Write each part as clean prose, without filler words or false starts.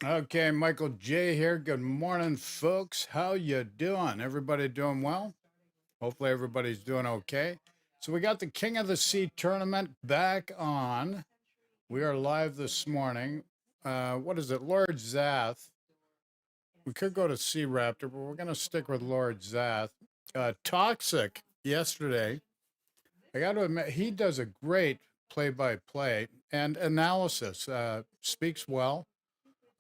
Okay, Michael J here. Good morning, folks. How you doing? Everybody doing well? Hopefully everybody's doing okay. So we got the King of the Sea tournament back on. We are live this morning. What is it? Lord Zath. We could go to Sea Raptor, but we're going to stick with Lord Zath. Toxic yesterday. I got to admit, he does a great play-by-play and analysis. Speaks well,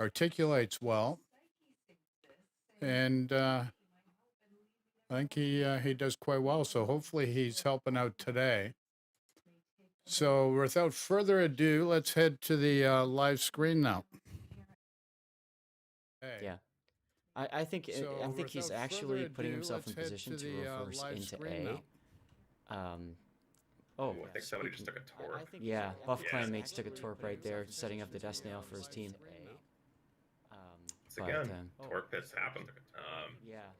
articulates well, and I think he does quite well. So hopefully he's helping out today. So without further ado, let's head to the live screen now. Hey. Yeah. I think he's actually putting himself in position to reverse into A. I think somebody just took a torp. Yeah, Buff Clanmates took a torp right there, setting up the Death Nail for his team. Again, torp pits happen.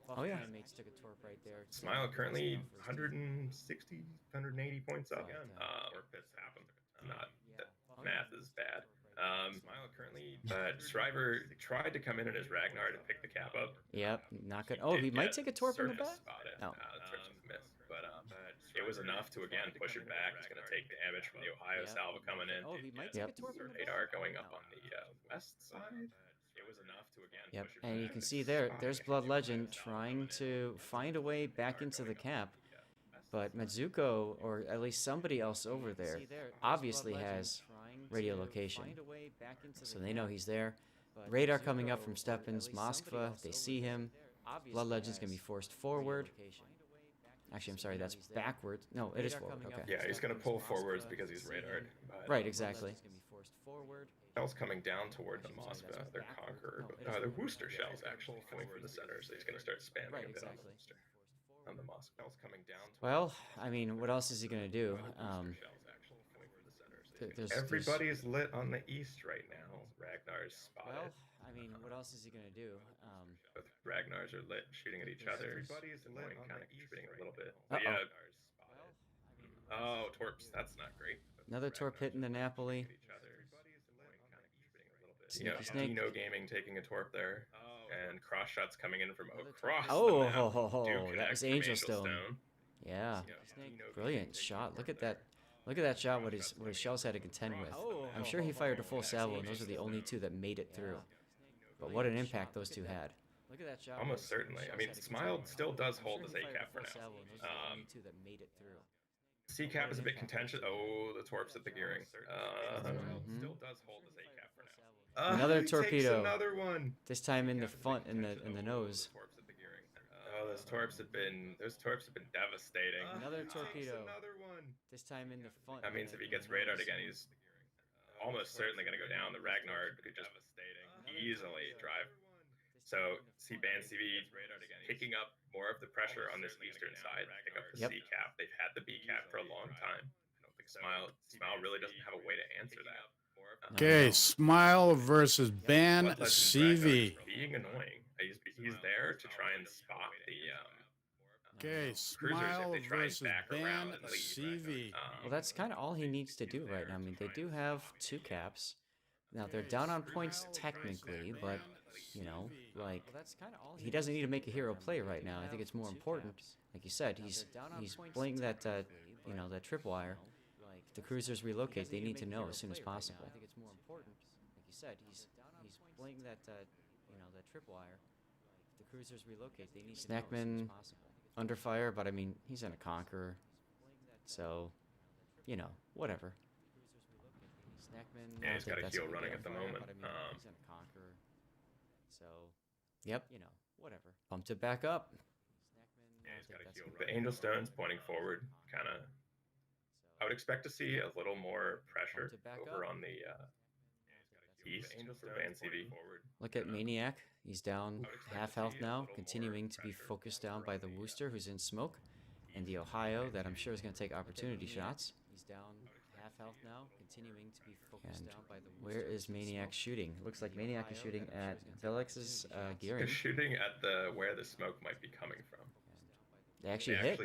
Buff Clanmates took a torp right there. Smile currently 160, 180 points up. Torp pits happen. That math is bad. Smile currently. Shriver tried to come in his Ragnar to pick the cap up. Yep, not good. Oh, he might take a torp in the back. No, miss. But it was enough to again push it back. He's going to take damage from the Ohio salvo coming in. Oh, he might take a torp in the back. Radar going up on the west side. It was enough to again. Yep, and you can see there's Blood Legend trying to find a way back into the cap. But Mitsuko, or at least somebody else over there, obviously has radio location. So they know he's there. Radar coming up from Steppens, Moskva, they see him. Blood Legend's going to be forced forward. Actually, I'm sorry, that's backwards. No, it is forward, okay. Yeah, he's going to pull forwards because he's radared. Right, exactly. Shells coming down toward the Moskva, their Conqueror. Their Worcester shells actually coming from the center, so he's going to start spamming a bit on the Worcester. On the Moskva. Shells coming down. Well, I mean, what else is he going to do? Everybody's lit on the east right now. Ragnar's spotted. Well, I mean, what else is he going to do? Both Ragnars are lit, shooting at each other. Everybody's lit, kind of contributing a little bit. Uh-oh. Oh, torps. That's not great. Another torp hitting the Napoli. Dino Gaming taking a torp there. And cross shots coming in from across the map. That was Angel Stone. Yeah, brilliant shot. Look at that. Look at that shot. What his shells had to contend with. I'm sure he fired a full salvo, and those are the only two that made it through. But what an impact those two had. Look at that shot. Almost certainly. I mean, Smile still does hold his A cap for now. C cap is a bit contentious. Oh, the torps at the gearing. Still does hold his A cap for now. Another torpedo. Another one. This time in the front, in the nose. Oh, those torps have been devastating. Another torpedo. Another one. This time in the front. That means if he gets radared again, he's almost certainly going to go down. The Ragnar could just easily drive. So see Band CV picking up more of the pressure on this eastern side. Pick up the C cap. They've had the B cap for a long time. I don't think Smile really doesn't have a way to answer that. Okay, Smile versus Ban CV. Being annoying. He's there to try and spot the okay, Smile versus Ban CV. Well, that's kind of all he needs to do right now. I mean, they do have two caps. Now, they're down on points technically, but, you know, like, he doesn't need to make a hero play right now. I think it's more important. Like you said, he's playing that, you know, that tripwire. If the cruisers relocate, they need to know as soon as possible. I think it's more important. Like you said, he's playing that, you know, that tripwire. If the cruisers relocate, they need to know as soon as possible. Under fire, but I mean, he's in a Conqueror. So, you know, whatever. Yeah, he's got a heel running at the moment. He's in a Conqueror. So, yep, you know, whatever. Bumped it back up. Yeah, he's got a heel. The Angel Stone's pointing forward, kind of. I would expect to see a little more pressure over on the east for Van CV. Look at Maniac. He's down half health now, continuing to be focused down by the Worcester, who's in smoke, and the Ohio, that I'm sure is going to take opportunity shots. He's down half health now, continuing to be focused down by the Worcester. Where is Maniac shooting? Looks like Maniac is shooting at Velex's gearing. He's shooting at where the smoke might be coming from. They actually hit.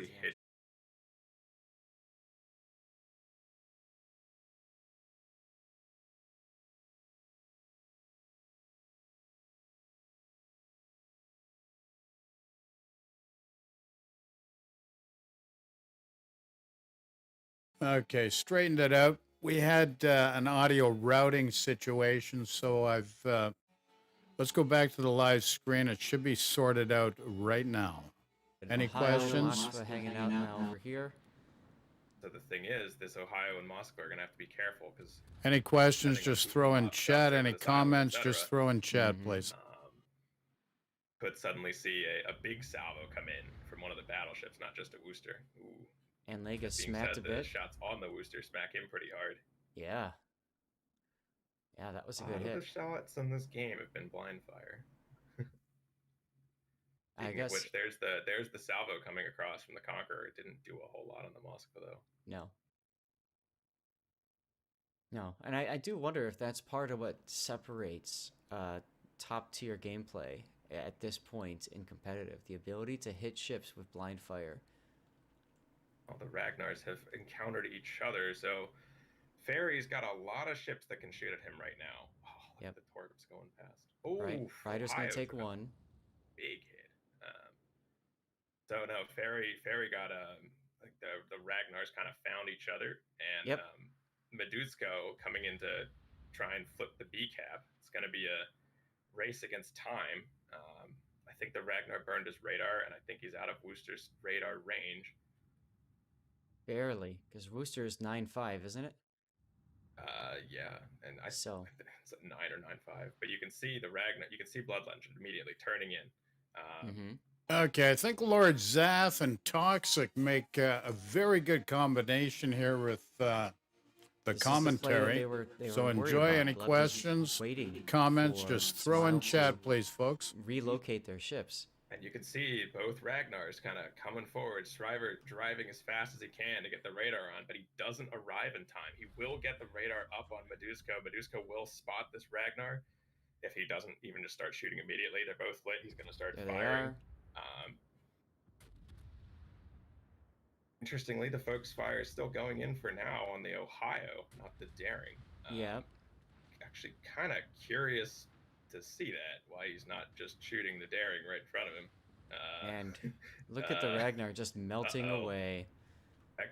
Okay, straightened it out. We had an audio routing situation, so let's go back to the live screen. It should be sorted out right now. Any Ohio and questions? Moscow hanging out now over here. So the thing is, this Ohio and Moscow are going to have to be careful because Any questions, depending on just who throw in pops up chat. over Any this island, comments, etc., just throw in chat, Mhm. please. could suddenly see a big salvo come in from one of the battleships, not just a Worcester. Ooh. And they get That being smacked said, a the bit. shots on the Worcester smack him pretty hard. Yeah. Yeah, that was a A good lot of hit. the shots in this game have been blind fire. I Speaking of guess which, there's the salvo coming across from the Conqueror. It didn't do a whole lot on the Moscow though. no. No. And I do wonder if that's part of what separates top tier gameplay at this point in competitive. The ability to hit ships with blind fire. All the Ragnars have encountered each other, so Ferry's got a lot of ships that can shoot at him right now. Oh, look Yep. at the Torps going past. Oh, Right? Ryder's going to take took a one. big hit. So no, Ferry got like the Ragnars kind of found each other, and Yep. Medusko coming in to try and flip the B cap. It's going to be a race against time. I think the Ragnar burned his radar, and I think he's out of Worcester's radar range. Barely. Because Worcester is 9.5, isn't it? Yeah, and So. it's a 9 or 9.5, but you can see the Ragnar. You can see Blood Legend immediately turning in. Okay, I think Lord Zath and Toxic make a very good combination here with the This commentary. They were So worried enjoy. about. Any Blood was questions, waiting comments, for just throw in Smile chat, to please, folks. relocate their ships. And you can see both Ragnars kind of coming forward. Shriver driving as fast as he can to get the radar on, but he doesn't arrive in time. He will get the radar up on Medusko. Medusko will spot this Ragnar. If he doesn't even just start shooting immediately, they're both lit. He's going to start There firing. they are. Interestingly, the focus fire is still going in for now on the Ohio, not the Daring. Yeah. Actually, kind of curious to see that, why he's not just shooting the Daring right in front of him. And look at the Ragnar just melting away.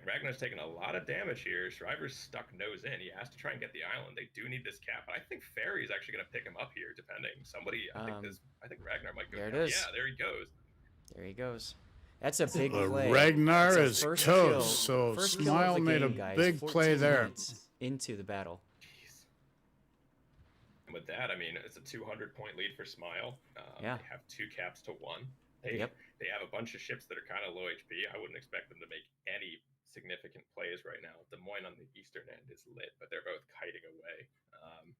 Ragnar's taking a lot of damage here. Shriver's stuck nose in. He has to try and get the island. They do need this cap, but I think Ferry's actually going to pick him up here, depending. I think Ragnar might go there it down. is. Yeah, there he goes. There he goes. That's a big The play. Ragnar It's a is first toast, kill- so first kill of Smile the made a game, guys, big 14 play there. minutes into the battle. Jeez. And with that, I mean, it's a 200-point lead for Smile. Yeah. They have 2 caps to 1. They have a bunch of ships that are kind of low HP. I wouldn't expect them to make any significant plays right now. Des Moines on the eastern end is lit, but they're both kiting away.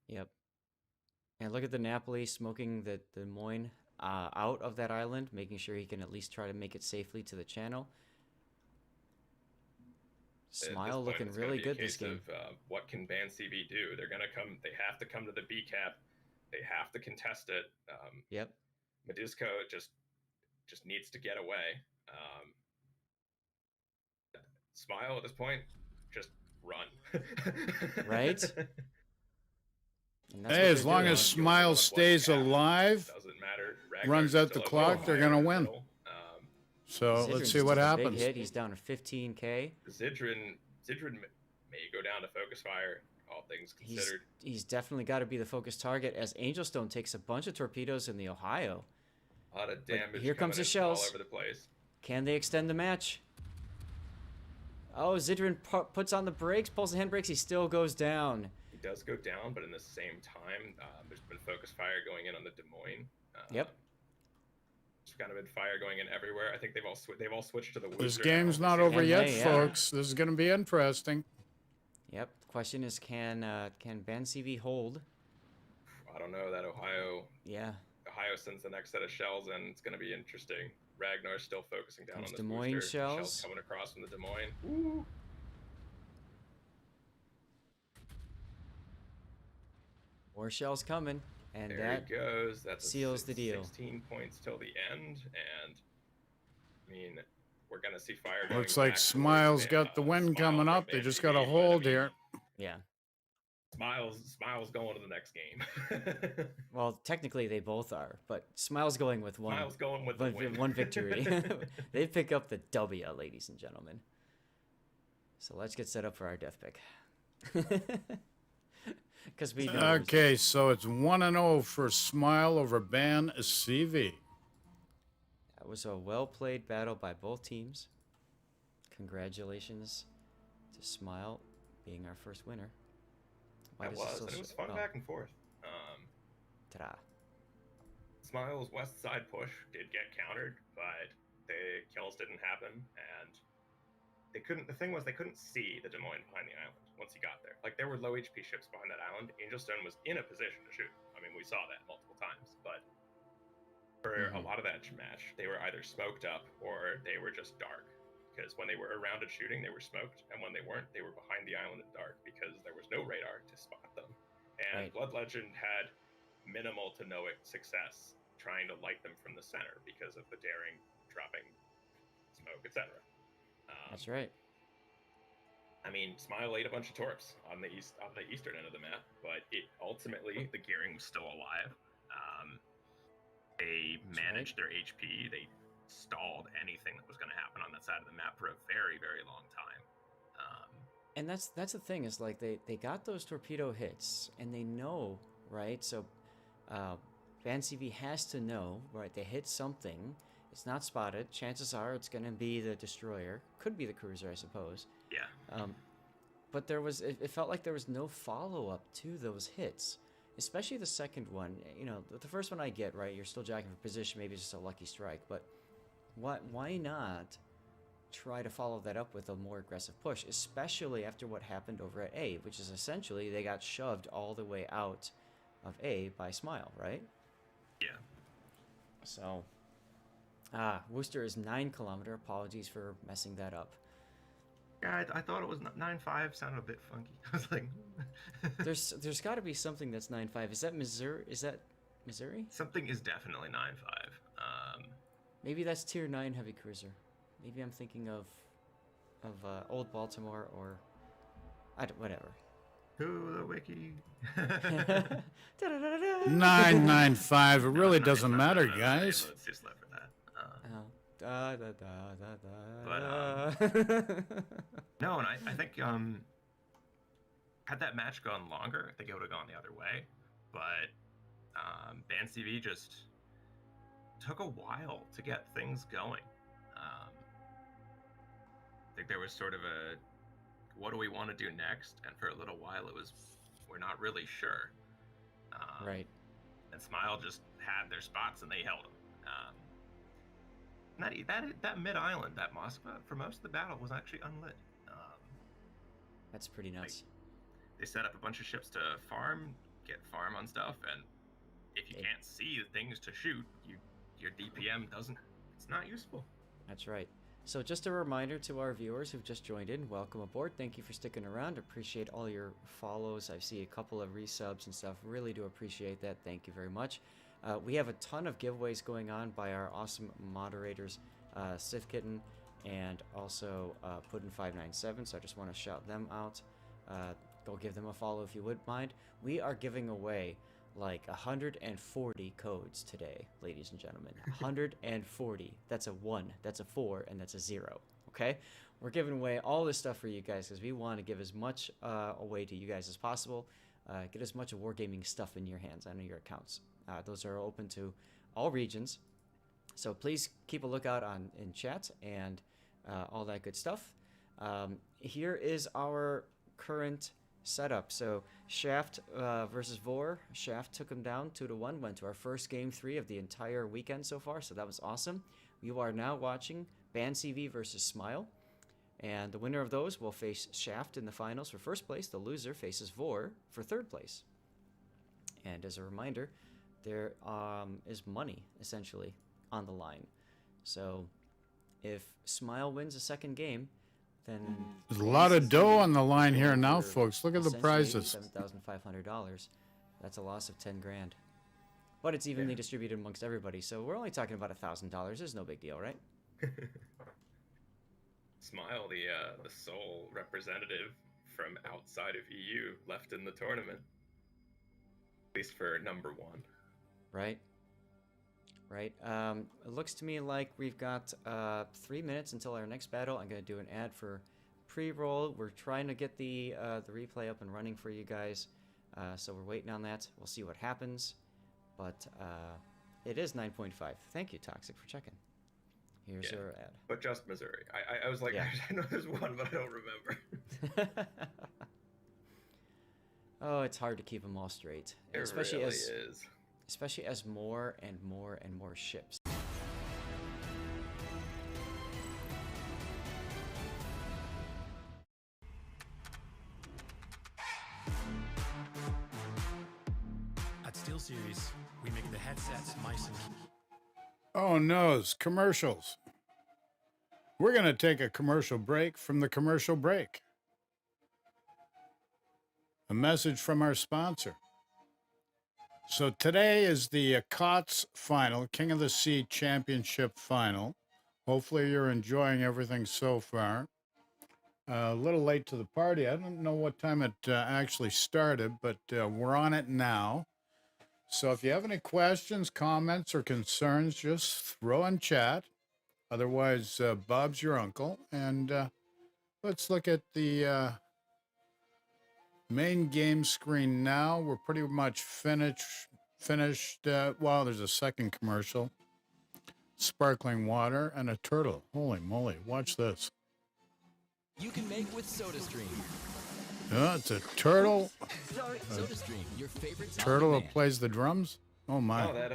Yep. And look at the Napoli smoking the Des Moines out of that island, making sure he can at least try to make it safely to the channel. Smile looking really good this game. What can Ban CV do? They're gonna come. They have to come to the B cap. They have to contest it. Yep. Medusko just needs to get away. Smile at this point, just run. Right? Hey, as long as Smile stays alive, doesn't matter. runs out the clock, they're going to win. So let's see what happens. Big hit. He's down to 15K. Zidrin may go down to focus fire, all things considered. He's definitely got to be the focus target as Angelstone takes a bunch of torpedoes in the Ohio. A lot of damage. Here comes the shells. All over the place. Can they extend the match? Oh, Zidrin puts on the brakes, pulls the handbrakes. He still goes down. He does go down, but in the same time, there's been focus fire going in on the Des Moines. Yep. There's kind of been fire going in everywhere. I think they've all switched to the Worcester. This game's now. not over yet, folks. This is going to be interesting. Yep. The question is, can Ban CV hold? I don't know. That Ohio. Yeah. Ohio sends the next set of shells, and it's going to be interesting. Ragnar's still focusing down on this Des Moines Worcester. shells coming across from the Des Moines. Ooh. More shells coming, and there that he goes. That seals the deal. 16 points till the end, and I mean, we're gonna see fire. Going Looks like back Smile's towards got the win coming Smile up. They from just Man got a TV, hold but I mean, here. Yeah. Smile's going to the next game. Well, technically they both are, but Smile's going with one. Smile's going with one victory. They pick up the W, ladies and gentlemen. So let's get set up for our death pick. Because we know. Okay, so it's 1-0 for Smile over Ban CV. That was a well-played battle by both teams. Congratulations to Smile being our first winner. It was, and it was fun back and forth. Ta-da. Smile's west side push did get countered, but the kills didn't happen, and they couldn't. The thing was, they couldn't see the Des Moines behind the island once he got there. Like, there were low HP ships behind that island. Angelstone was in a position to shoot. I mean, we saw that multiple times, but for a lot of that match, they were either smoked up or they were just dark. Because when they were around and shooting, they were smoked, and when they weren't, they were behind the island in dark because there was no radar to spot them. And Right. Blood Legend had minimal to no success trying to light them from the center because of the daring, dropping smoke, etc. That's right. I mean, Smile ate a bunch of torps on the eastern end of the map, but it ultimately the gearing was still alive. They managed their HP. They stalled anything that was going to happen on that side of the map for a very, very long time. And that's the thing, is like they got those torpedo hits and they know, right? So Van CV has to know, right? They hit something, it's not spotted, chances are it's going to be the destroyer, could be the cruiser, I suppose. Yeah. But it felt like there was no follow-up to those hits, especially the second one. You know, the first one I get, right? You're still jacking for position, maybe it's just a lucky strike, but why not try to follow that up with a more aggressive push, especially after what happened over at A, which is essentially they got shoved all the way out of A by Smile, right? Yeah. So, Worcester is 9 kilometer. Apologies for messing that up. Yeah, I thought it was 9.5. Sounded a bit funky. I was like, there's got to be something that's 9.5. Is that Missouri? Something is definitely 9.5. Maybe that's tier 9 heavy cruiser. Maybe I'm thinking of Old Baltimore or whatever. To the wiki. 995. It really doesn't matter, guys. Let's just let for that. No, and I think had that match gone longer, I think it would have gone the other way. But Ban CV just took a while to get things going. I think there was sort of a, what do we want to do next? And for a little while, it was, we're not really sure. Right. And Smile just had their spots and they held them. That mid island, that Moskva, for most of the battle was actually unlit. That's pretty nuts. They set up a bunch of ships to get farm on stuff, and if you can't see the things to shoot, your DPM it's not useful. That's right. So just a reminder to our viewers who've just joined in, welcome aboard. Thank you for sticking around. Appreciate all your follows. I see a couple of resubs and stuff. Really do appreciate that. Thank you very much. We have a ton of giveaways going on by our awesome moderators, Sith Kitten and also Puddin597. So I just want to shout them out. Go give them a follow if you would mind. We are giving away like 140 codes today, ladies and gentlemen. 140. That's a 1, that's a 4, and that's a 0. Okay? We're giving away all this stuff for you guys because we want to give as much away to you guys as possible. Get as much wargaming stuff in your hands on your accounts. Those are open to all regions. So please keep a lookout in chat and all that good stuff. Here is our current setup. So Shaft versus Vor. Shaft took him down 2-1. Went to our first game 3 of the entire weekend so far. So that was awesome. You are now watching Ban CV versus Smile. And the winner of those will face Shaft in the finals for first place. The loser faces Vor for third place. And as a reminder, there is money essentially on the line. So if Smile wins a second game, then there's a lot of dough on the line here now, folks. Look at the prizes. $7,500. That's a loss of 10 grand. But it's evenly distributed amongst everybody, so we're only talking about $1,000. It's no big deal, right? Smile, the sole representative from outside of EU, left in the tournament. At least for number 1. Right. Right. It looks to me like we've got 3 minutes until our next battle. I'm going to do an ad for pre-roll. We're trying to get the replay up and running for you guys. So we're waiting on that. We'll see what happens. But it is 9.5. Thank you, Toxic, for checking. Here's our ad. But just Missouri. I was like, Yeah. I know there's one, but I don't remember. Oh, it's hard to keep them all straight. It Especially really as is. especially as more and more and more ships. At SteelSeries, we make the headsets nice and Oh, no, it's commercials. We're going to take a commercial break from the commercial break. A message from our sponsor. So today is the COTS final, King of the Sea Championship final. Hopefully you're enjoying everything so far. A little late to the party. I don't know what time it actually started, but we're on it now. So if you have any questions, comments, or concerns, just throw in chat. Otherwise, Bob's your uncle. And let's look at the main game screen now. We're pretty much finished. Wow, there's a second commercial. Sparkling water and a turtle. Holy moly, watch this. You can make with SodaStream. It's a turtle. SodaStream, your favorite Turtle zombie that plays the drums. Oh my. Oh, that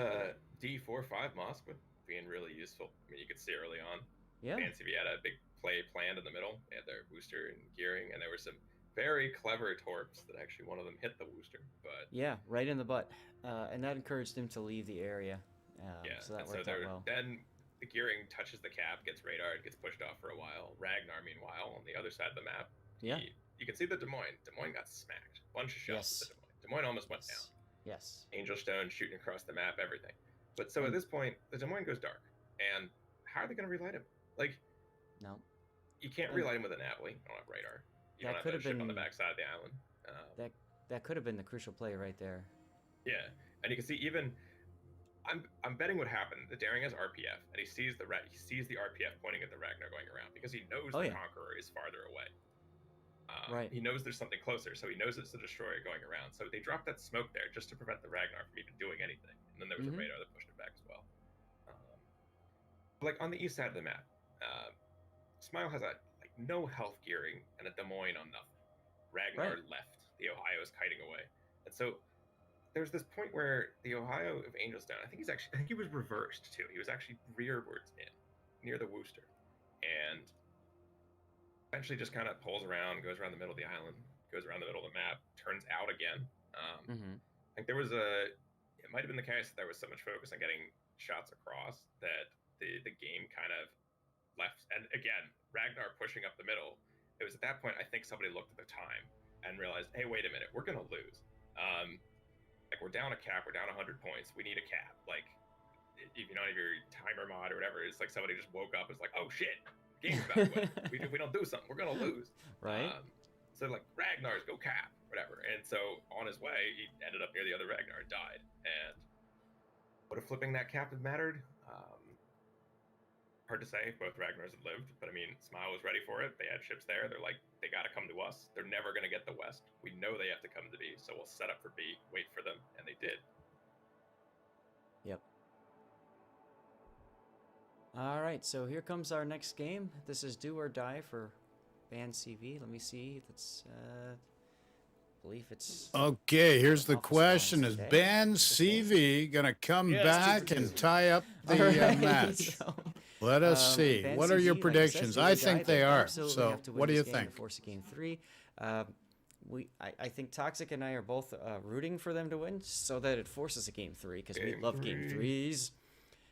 D45 Mosk would being really useful. I mean, you could see early on. Yeah. Fancy had a big play planned in the middle. They had their booster and gearing, and there were some very clever torps that actually one of them hit the booster. But Yeah, right in the butt. And that encouraged him to leave the area. yeah, So that and worked out well. then the gearing touches the cap, gets radared, gets pushed off for a while. Ragnar, meanwhile, on the other side of the map, Yeah. you can see the Des Moines. Des Moines got smacked. Bunch of shells Yes. at the Des Moines. Des Moines almost went down. Yes. Angel Stone shooting across the map, everything. But so at this point, the Des Moines goes dark. And how are they going to relight him? Like, No. you can't And relight him with a Natalie. You don't have radar. You that don't could have have that ship on the been- backside of the island. That could have been the crucial play right there. Yeah, and you can see even I'm betting what happened. The Daring has RPF, and he sees the RPF pointing at the Ragnar going around because he knows Oh, the yeah. Conqueror is farther away. Right. He knows there's something closer, so he knows it's the Destroyer going around. So they dropped that smoke there just to prevent the Ragnar from even doing anything. And then there was Mhm. a radar that pushed it back as well. Like on the east side of the map, Smile has no health gearing and a Des Moines on nothing. Ragnar left. The Ohio is kiting away, and so there's this point where the Ohio of Angelstone, I think he was reversed too. He was actually rearwards in near the Wooster, and eventually just kind of pulls around, goes around the middle of the island, goes around the middle of the map, turns out again. Mm-hmm. I think it might have been the case that there was so much focus on getting shots across that the game kind of left. And again, Ragnar pushing up the middle. It was at that point I think somebody looked at the time and realized, hey, wait a minute, we're gonna lose. Like we're down a cap, we're down 100 points. We need a cap. Like if you don't have your timer mod or whatever, it's like somebody just woke up. It's like, oh shit, game's about to win. If we don't do something, we're gonna lose. Right. So like Ragnar's go cap, whatever. And so on his way, he ended up near the other Ragnar and died. And would have flipping that cap have mattered? Hard to say if both Ragnars had lived, but I mean, Smile was ready for it. They had ships there. They're like, they got to come to us. They're never going to get the West. We know they have to come to B, so we'll set up for B, wait for them, and they did. Yep. All right, so here comes our next game. This is Do or Die for Ban CV. Let me see if it's, believe it's... Okay, here's the Office question. lines Is today. Ben CV going to come Yes, back Super and Two. tie up the Alright, match? so, Let us see. Ban What are your CV, like I said, predictions? Do or I Die, think they are. absolutely So have to win what do this you game think? to force a game 3. I think Toxic and I are both rooting for them to win so that it forces a game 3 because we Game love game 3. 3s.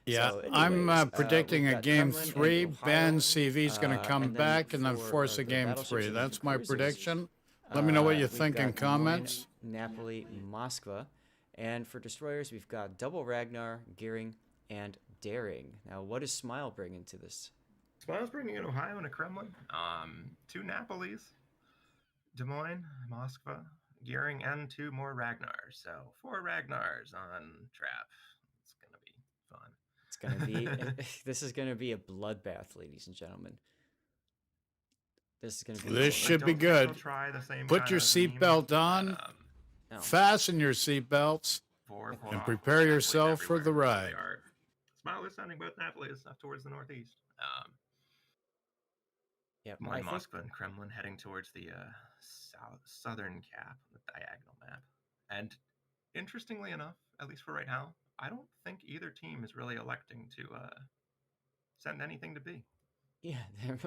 Yeah, So I'm anyways, predicting we've a got game Kremlin and 3. Ohio, Ben CV's going to come and then back and then for, force a the game battleships 3. and That's my cruisers, prediction. Let me know what you we've think in got Des Moines, comments. Napoli, Moskva. And for destroyers, we've got Double Ragnar, Gearing, and Daring. Now, what does Smile bring into this? Smile's bringing in Ohio and a Kremlin. 2 Napolis, Des Moines, Moskva, Gearing, and 2 more Ragnars. So 4 Ragnars on trap. It's gonna be fun. It's going to be, this is going to be a bloodbath, ladies and gentlemen. This is going to be. This cool. should be good. They'll try the same Put kind your of theme, seatbelt but, on. No. Fasten your seatbelts. Four pulled And off prepare Napoli's yourself for the everywhere. ride. They are. Smile is sounding both Napoli's up towards the northeast. Yep. More I in think Moscow and Kremlin heading towards the southern cap, the diagonal map. And interestingly enough, at least for right now, I don't think either team is really electing to send anything to B. Yeah, they're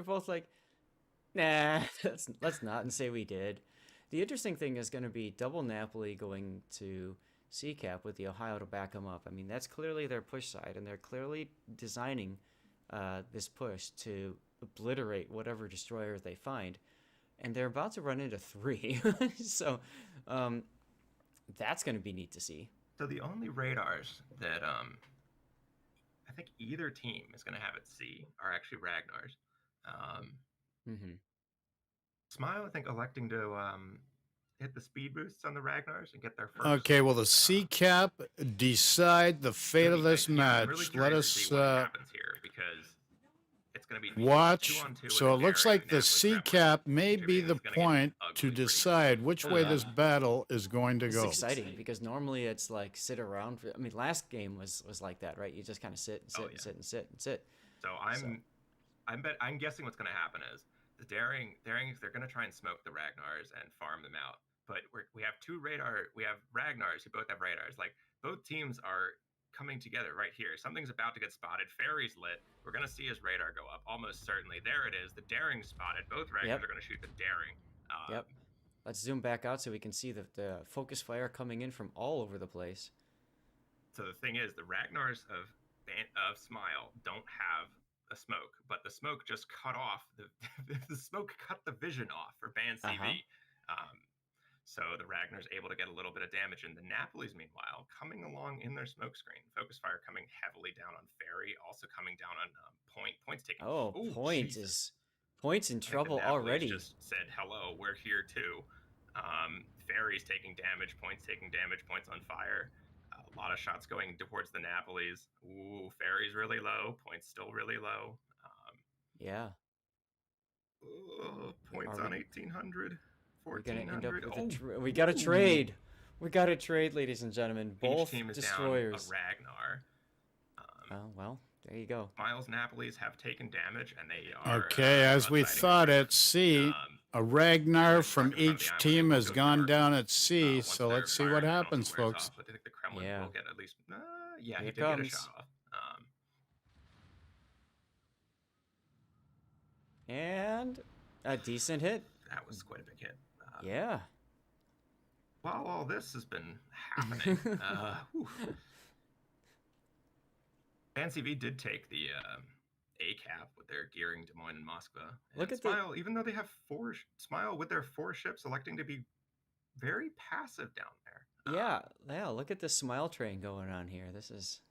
both like, nah, let's not, and say we did. The interesting thing is going to be double Napoli going to C-cap with the Ohio to back them up. I mean, that's clearly their push side, and they're clearly designing this push to obliterate whatever destroyer they find. And they're about to run into 3, so that's going to be neat to see. So the only radars that I think either team is going to have at C are actually Ragnar's. Smile, I think, electing to hit the speed boosts on the Ragnars and get their first. Okay, well, the C-cap decide the fate of this match. Really Let to us see what happens here because it's going to be watch. 2-on-2 So it with looks Daring like the and Napoli's C-cap Kremlin. may Which be means the it's gonna get point ugly to pretty decide which way this battle is going to It's go. exciting because normally it's like sit around. I mean, last game was like that, right? You just kind of sit and sit and sit and sit and sit. So I'm guessing what's going to happen is the Daring they're going to try and smoke the Ragnars and farm them out. But we have we have Ragnars who both have radars. Like both teams are coming together right here. Something's about to get spotted. Fairy's lit. We're going to see his radar go up almost certainly. There it is. The Daring spotted. Both Ragnars are going to shoot the Daring. Yep. Let's zoom back out so we can see the focus fire coming in from all over the place. So the thing is, the Ragnars of Smile don't have a smoke, but the smoke just cut off the smoke cut the vision off for Ban CV. So the Ragnar's able to get a little bit of damage, and the Napoli's meanwhile coming along in their smoke screen. Focus fire coming heavily down on Fairy, also coming down on Point. Point's taking. Oh, Point's in trouble already. Just said hello. We're here too. Fairy's taking damage. Point's taking damage. Point's on fire. A lot of shots going towards the Napoli's. Ooh, Fairy's really low. Point's still really low. Yeah. Point's on 1800. We're gonna end up with we got to trade. We got to trade, ladies and gentlemen. Both Each team is destroyers. down a Ragnar. Oh well, there you go. Miles Napoli's have taken damage, and they are Okay, as we thought at C, a Ragnar from each team has gone down at C. So let's see what happens, folks. I think the Kremlin will get at least. Yeah, he Here did get a comes. shot off. And a decent hit. That was quite a big hit. Yeah. While all this has been happening, FanCV did take the A cap with their gearing Des Moines and Moscow. And Look at Smile, even though they have Smile with their 4 ships electing to be very passive down there. Yeah. Look at the smile train going on here. This is,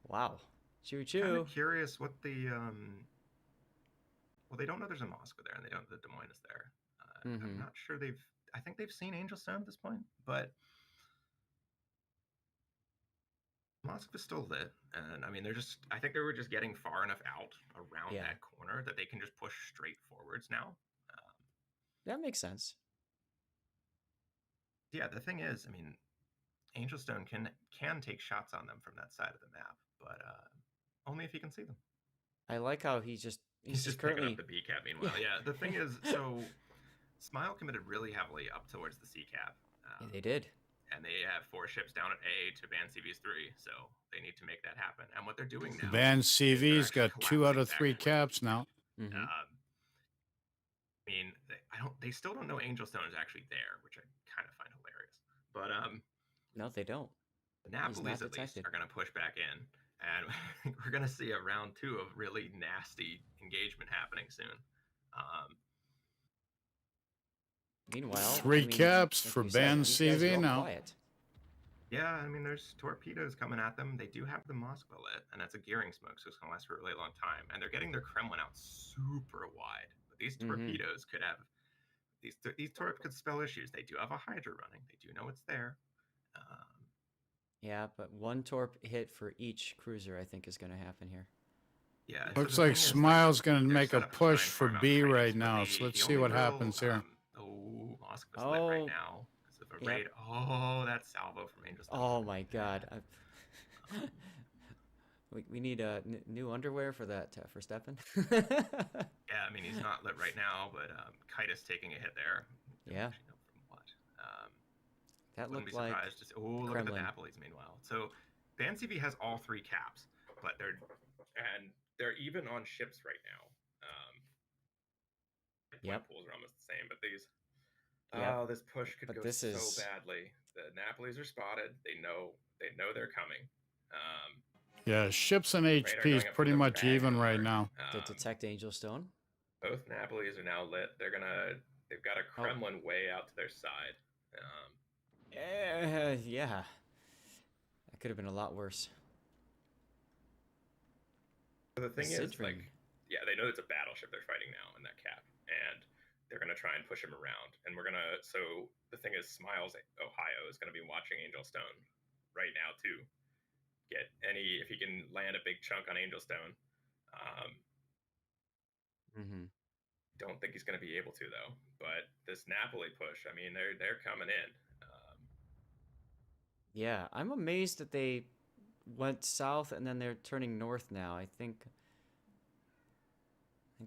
wow. Choo choo. Kind of curious what the well, they don't know there's a Moscow there, and they don't know that Des Moines is there. I'm not sure I think they've seen Angel Stone at this point, but Moscow is still lit, and I mean I think they were just getting far enough out around that corner that they can just push straight forwards now. That makes sense. Yeah, the thing is, I mean, Angel Stone can take shots on them from that side of the map, but only if he can see them. I like how he's just currently picking up the B cap. Meanwhile, yeah. The thing is, so Smile committed really heavily up towards the C cap. Yeah, they did, and they have 4 ships down at A to Ban CV's 3, so they need to make that happen. And what they're doing now, Ban CV's got 2 out of 3 caps now. I mean, they still don't know Angel Stone is actually there, which I kind of find hilarious. But no, they don't. The Napoli's at least are going to push back in, and we're going to see a round 2 of really nasty engagement happening soon. Meanwhile, 3 caps for Ban CV now. Quiet. Yeah, I mean, there's torpedoes coming at them. They do have the Moscow lit, and that's a gearing smoke, so it's going to last for a really long time. And they're getting their Kremlin out super wide. But these torpedoes could have these torps could spell issues. They do have a Hydra running. They do know it's there. Yeah, but 1 torp hit for each cruiser, I think, is going to happen here. Yeah. So Looks the like thing is, Smile's going to they're make a set up to try push and for farm out B Titus, right but now. they, So let's the see only what real, happens here. Moskva's lit right Oh, now because of a yep. raid. Oh, that salvo from Angel Stone. Oh my God. We need new underwear for that for Steppen. Yeah, I mean he's not lit right now, but Titus taking a hit there. Yeah. Actually, no, from what? That Wouldn't looked be like surprised. Just look at the Kremlin. Napolis. Meanwhile, so BanCV has all 3 caps, but they're even on ships right now. Point Yep. pools are almost the same, but these. Yep. Oh, this push could But go this so is- badly. The Napolis are spotted. They know they're coming. Yeah, ships and HP going is up pretty for the much even right Ragnar. now. To detect Angel Stone. Both Napolis are now lit. They've got a Kremlin way out to their side. Yeah. That could have been a lot worse. So the thing is, Sidrin. yeah, they know it's a battleship they're fighting now in that cap, and they're gonna try and push him around. And so the thing is, Smiles Ohio is gonna be watching Angel Stone right now too. If he can land a big chunk on Angel Stone. Don't think he's going to be able to though. But this Napoli push, I mean, they're coming in. Yeah, I'm amazed that they went south and then they're turning north now. I think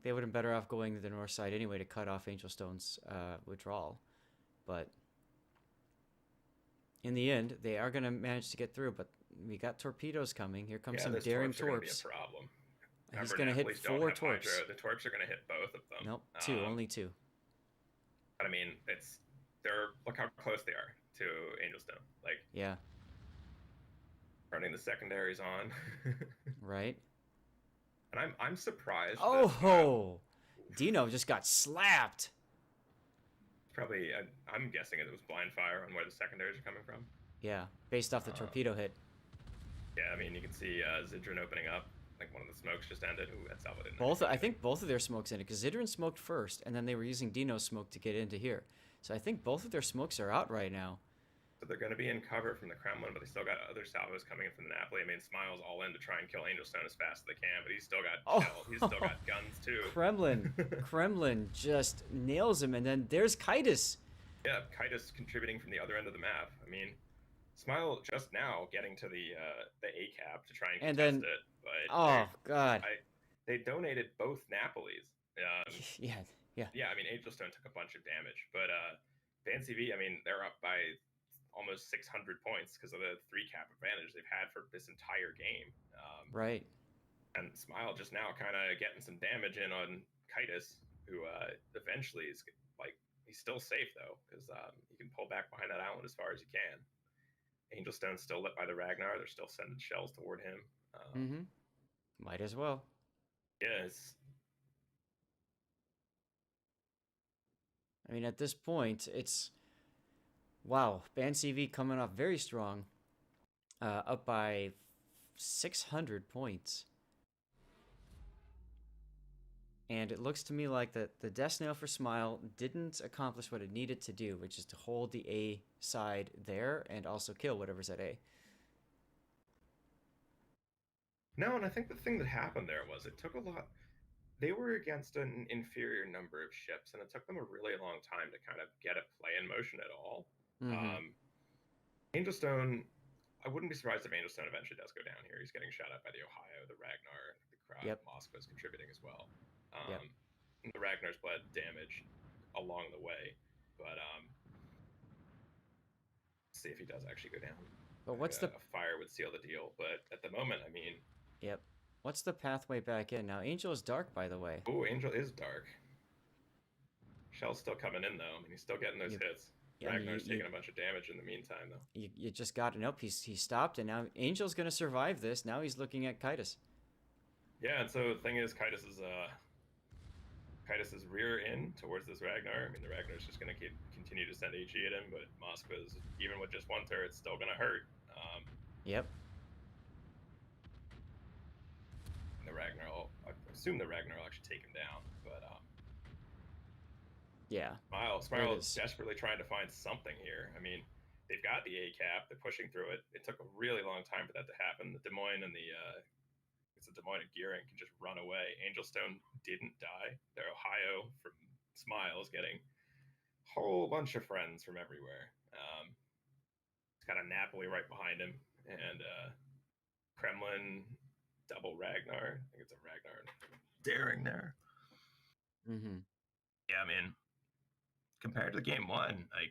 they would have been better off going to the north side anyway to cut off Angel Stone's withdrawal. But in the end, they are going to manage to get through. But we got torpedoes coming. Here comes some daring torps. Be a problem. He's going to hit 4 torps. The torps are going to hit both of them. Nope, 2, only 2. But I mean, look how close they are to Angel Stone. Yeah. Running the secondaries on. Right. And I'm surprised. Oh, Dino just got slapped. Probably, I'm guessing it was blind fire on where the secondaries are coming from. Yeah, based off the torpedo hit. Yeah, I mean, you can see Zidrin opening up. Like one of the smokes just ended. Ooh, that's Salvo didn't. I think both of their smokes ended because Zidrin smoked first, and then they were using Dino's smoke to get into here. So I think both of their smokes are out right now. So they're going to be in cover from the Kremlin, but they still got other salvos coming in from the Napoli. I mean, Smile's all in to try and kill Angel Stone as fast as they can, but he's still got shells. He's still got guns too. Kremlin just nails him, and then there's Kitus. Yeah, Kitus contributing from the other end of the map. I mean, Smile just now getting to the A cap to try and contest it, but God, they donated both Napolis. Yeah. I mean, Angel Stone took a bunch of damage, but BanCV, I mean, they're up by almost 600 points because of the 3 cap advantage they've had for this entire game. Right. And Smile just now kind of getting some damage in on Kitus, who eventually is he's still safe though, because he can pull back behind that island as far as he can. Angel Stone's still lit by the Ragnar. They're still sending shells toward him. Might as well. Yes. I mean, at this point, it's... Wow, BanCV coming off very strong. Up by 600 points. And it looks to me like the Death Nail for Smile didn't accomplish what it needed to do, which is to hold the A side there and also kill whatever's at A. No, and I think the thing that happened there was it took a lot. They were against an inferior number of ships, and it took them a really long time to kind of get a play in motion at all. Angel Stone, I wouldn't be surprised if Angel Stone eventually does go down here. He's getting shot at by the Ohio, the Ragnar, the crowd. Moskva's contributing as well. The Ragnar's bled damage along the way, but see if he does actually go down. But what's a fire would seal the deal, but at the moment, I mean. Yep. What's the pathway back in now? Angel is dark, by the way. Oh, Angel is dark. Shell's still coming in though. I mean, he's still getting those hits. Yeah, Ragnar's taking a bunch of damage in the meantime though. You just got it. Nope, he stopped, and now Angel's gonna survive this. Now he's looking at Kitus. Yeah, and so the thing is, Kitus's rear in towards this Ragnar. I mean, the Ragnar's just going to continue to send HE at him, but Moskva's, even with just one turret, still going to hurt. Yep. And the Ragnar, I assume the Ragnar will actually take him down, but yeah. Smile is desperately trying to find something here. I mean, they've got the A cap, they're pushing through it. It took a really long time for that to happen. The Des Moines and the It's a Des Moines gearing can just run away. Angelstone didn't die. They're Ohio from Smiles getting a whole bunch of friends from everywhere. It's got a Napoli right behind him, and Kremlin double Ragnar. I think it's a Ragnar daring there. Mm-hmm. Yeah, I mean, compared to game one, like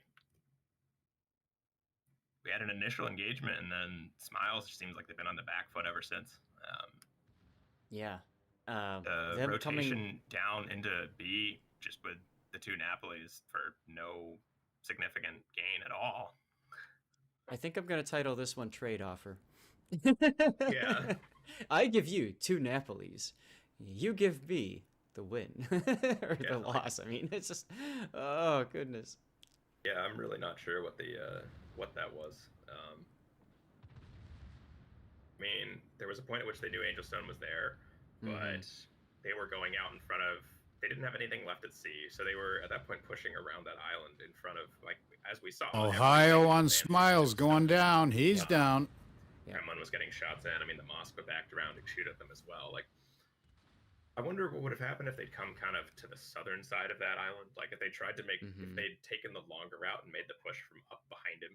we had an initial engagement, and then Smiles just seems like they've been on the back foot ever since. Yeah. The Them rotation coming. down into B just with the two Napolis for no significant gain at all. I think I'm gonna title this one trade offer. Yeah. I give you 2 Napolis. You give me the win or Yeah, the loss. I mean, it's just, oh goodness. Yeah, I'm really not sure what the what that was. I mean, there was a point at which they knew Angelstone was there, but they were going out in front of. They didn't have anything left at sea, so they were at that point pushing around that island in front of, like as we saw. Ohio on Smiles going down. He's down. Kremlin was getting shots in. I mean, the Moskva backed around to shoot at them as well. Like, I wonder what would have happened if they'd come kind of to the southern side of that island. Like, if they tried to make, if they'd taken the longer route and made the push from up behind him.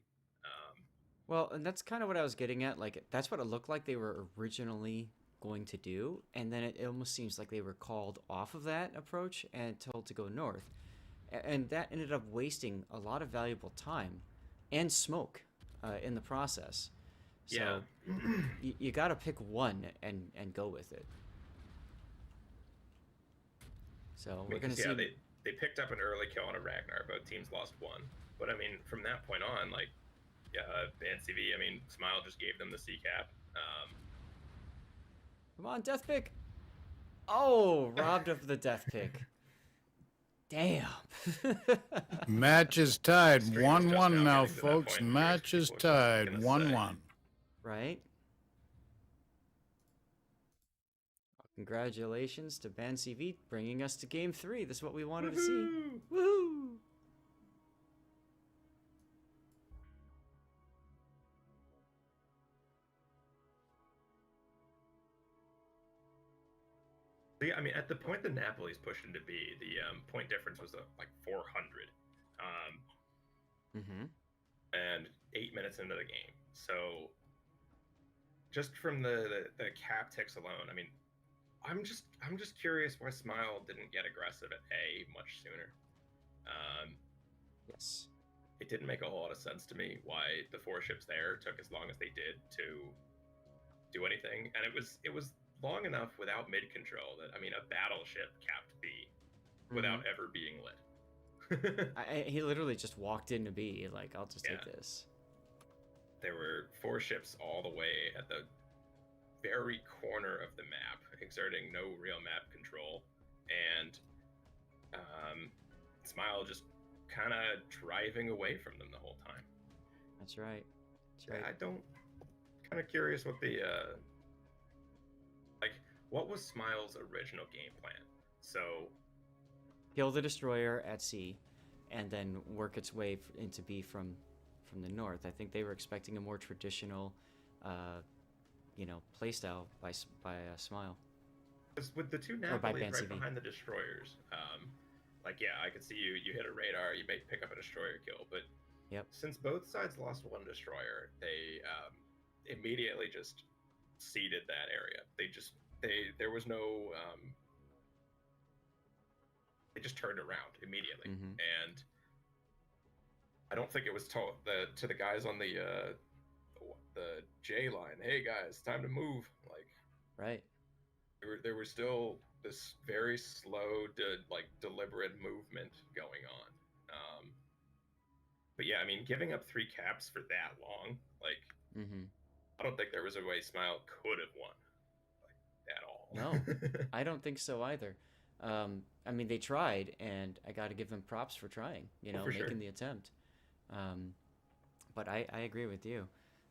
Well, and that's kind of what I was getting at. Like, that's what it looked like they were originally going to do, and then it almost seems like they were called off of that approach and told to go north, and that ended up wasting a lot of valuable time and smoke in the process. So you got to pick one and go with it. So we're gonna see. Yeah, they picked up an early kill on a Ragnar. Both teams lost one, but I mean, from that point on, like, NCV. I mean, Smile just gave them the C cap. Come on, death pick. Oh, robbed of the death pick. Damn. Match is tied 1-1 now, folks. Match is tied 1-1. Right. Congratulations to Ban CV bringing us to game 3. This is what we wanted to see. Woohoo! Yeah, I mean, at the point the Napoli's pushed into B, the point difference was like 400. And 8 minutes into the game. So just from the cap ticks alone, I mean, I'm just curious why Smile didn't get aggressive at A much sooner. Yes. It didn't make a whole lot of sense to me why the 4 ships there took as long as they did to do anything, and it was long enough without mid control that, I mean, a battleship capped B without ever being lit. He literally just walked into B, like, I'll just take this. There were 4 ships all the way at the very corner of the map, exerting no real map control, and Smile just kind of driving away from them the whole time. That's right. That's right. I don't. Kind of curious what the what was Smile's original game plan? So, kill the destroyer at sea, and then work its way into B from the north. I think they were expecting a more traditional, playstyle by Smile. Because with the two Napoli right behind the destroyers, I could see you hit a radar, you may pick up a destroyer kill, but since both sides lost one destroyer, they immediately just ceded that area. There was no they just turned around immediately, and I don't think it was told to the guys on the J line, hey guys, time to move. Like, right. There was still this very slow, deliberate movement going on. But yeah, I mean, giving up 3 caps for that long, I don't think there was a way Smile could have won, at all. No, I don't think so either. I mean, they tried, and I got to give them props for trying. Making the attempt. But I agree with you.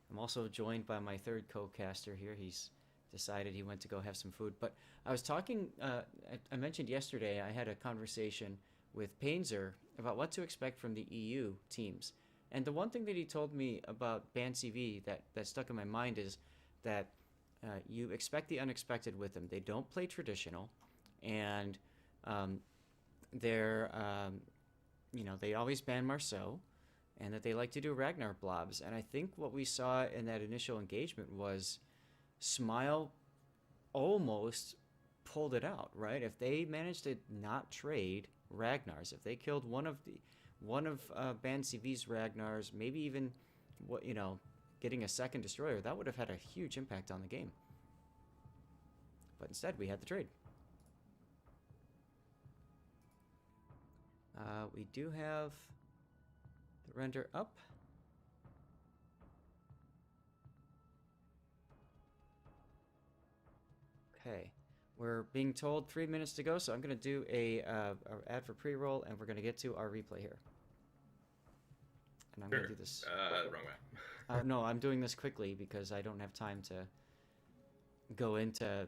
I'm also joined by my third co-caster here. He's decided he went to go have some food. But I was talking, I mentioned yesterday, I had a conversation with Painzer about what to expect from the EU teams. And the one thing that he told me about Ban CV that stuck in my mind is that you expect the unexpected with them. They don't play traditional, and they're they always ban Marceau, and that they like to do Ragnar blobs. And I think what we saw in that initial engagement was Smile almost pulled it out, right? If they managed to not trade Ragnars, if they killed one of Ban CV's Ragnars, maybe even getting a second destroyer, that would have had a huge impact on the game. But instead, we had the trade. We do have the render up. Okay, we're being told 3 minutes to go, so I'm going to do a ad for pre-roll, and we're going to get to our replay here. And I'm going to do this. Wrong way. No, I'm doing this quickly because I don't have time to go into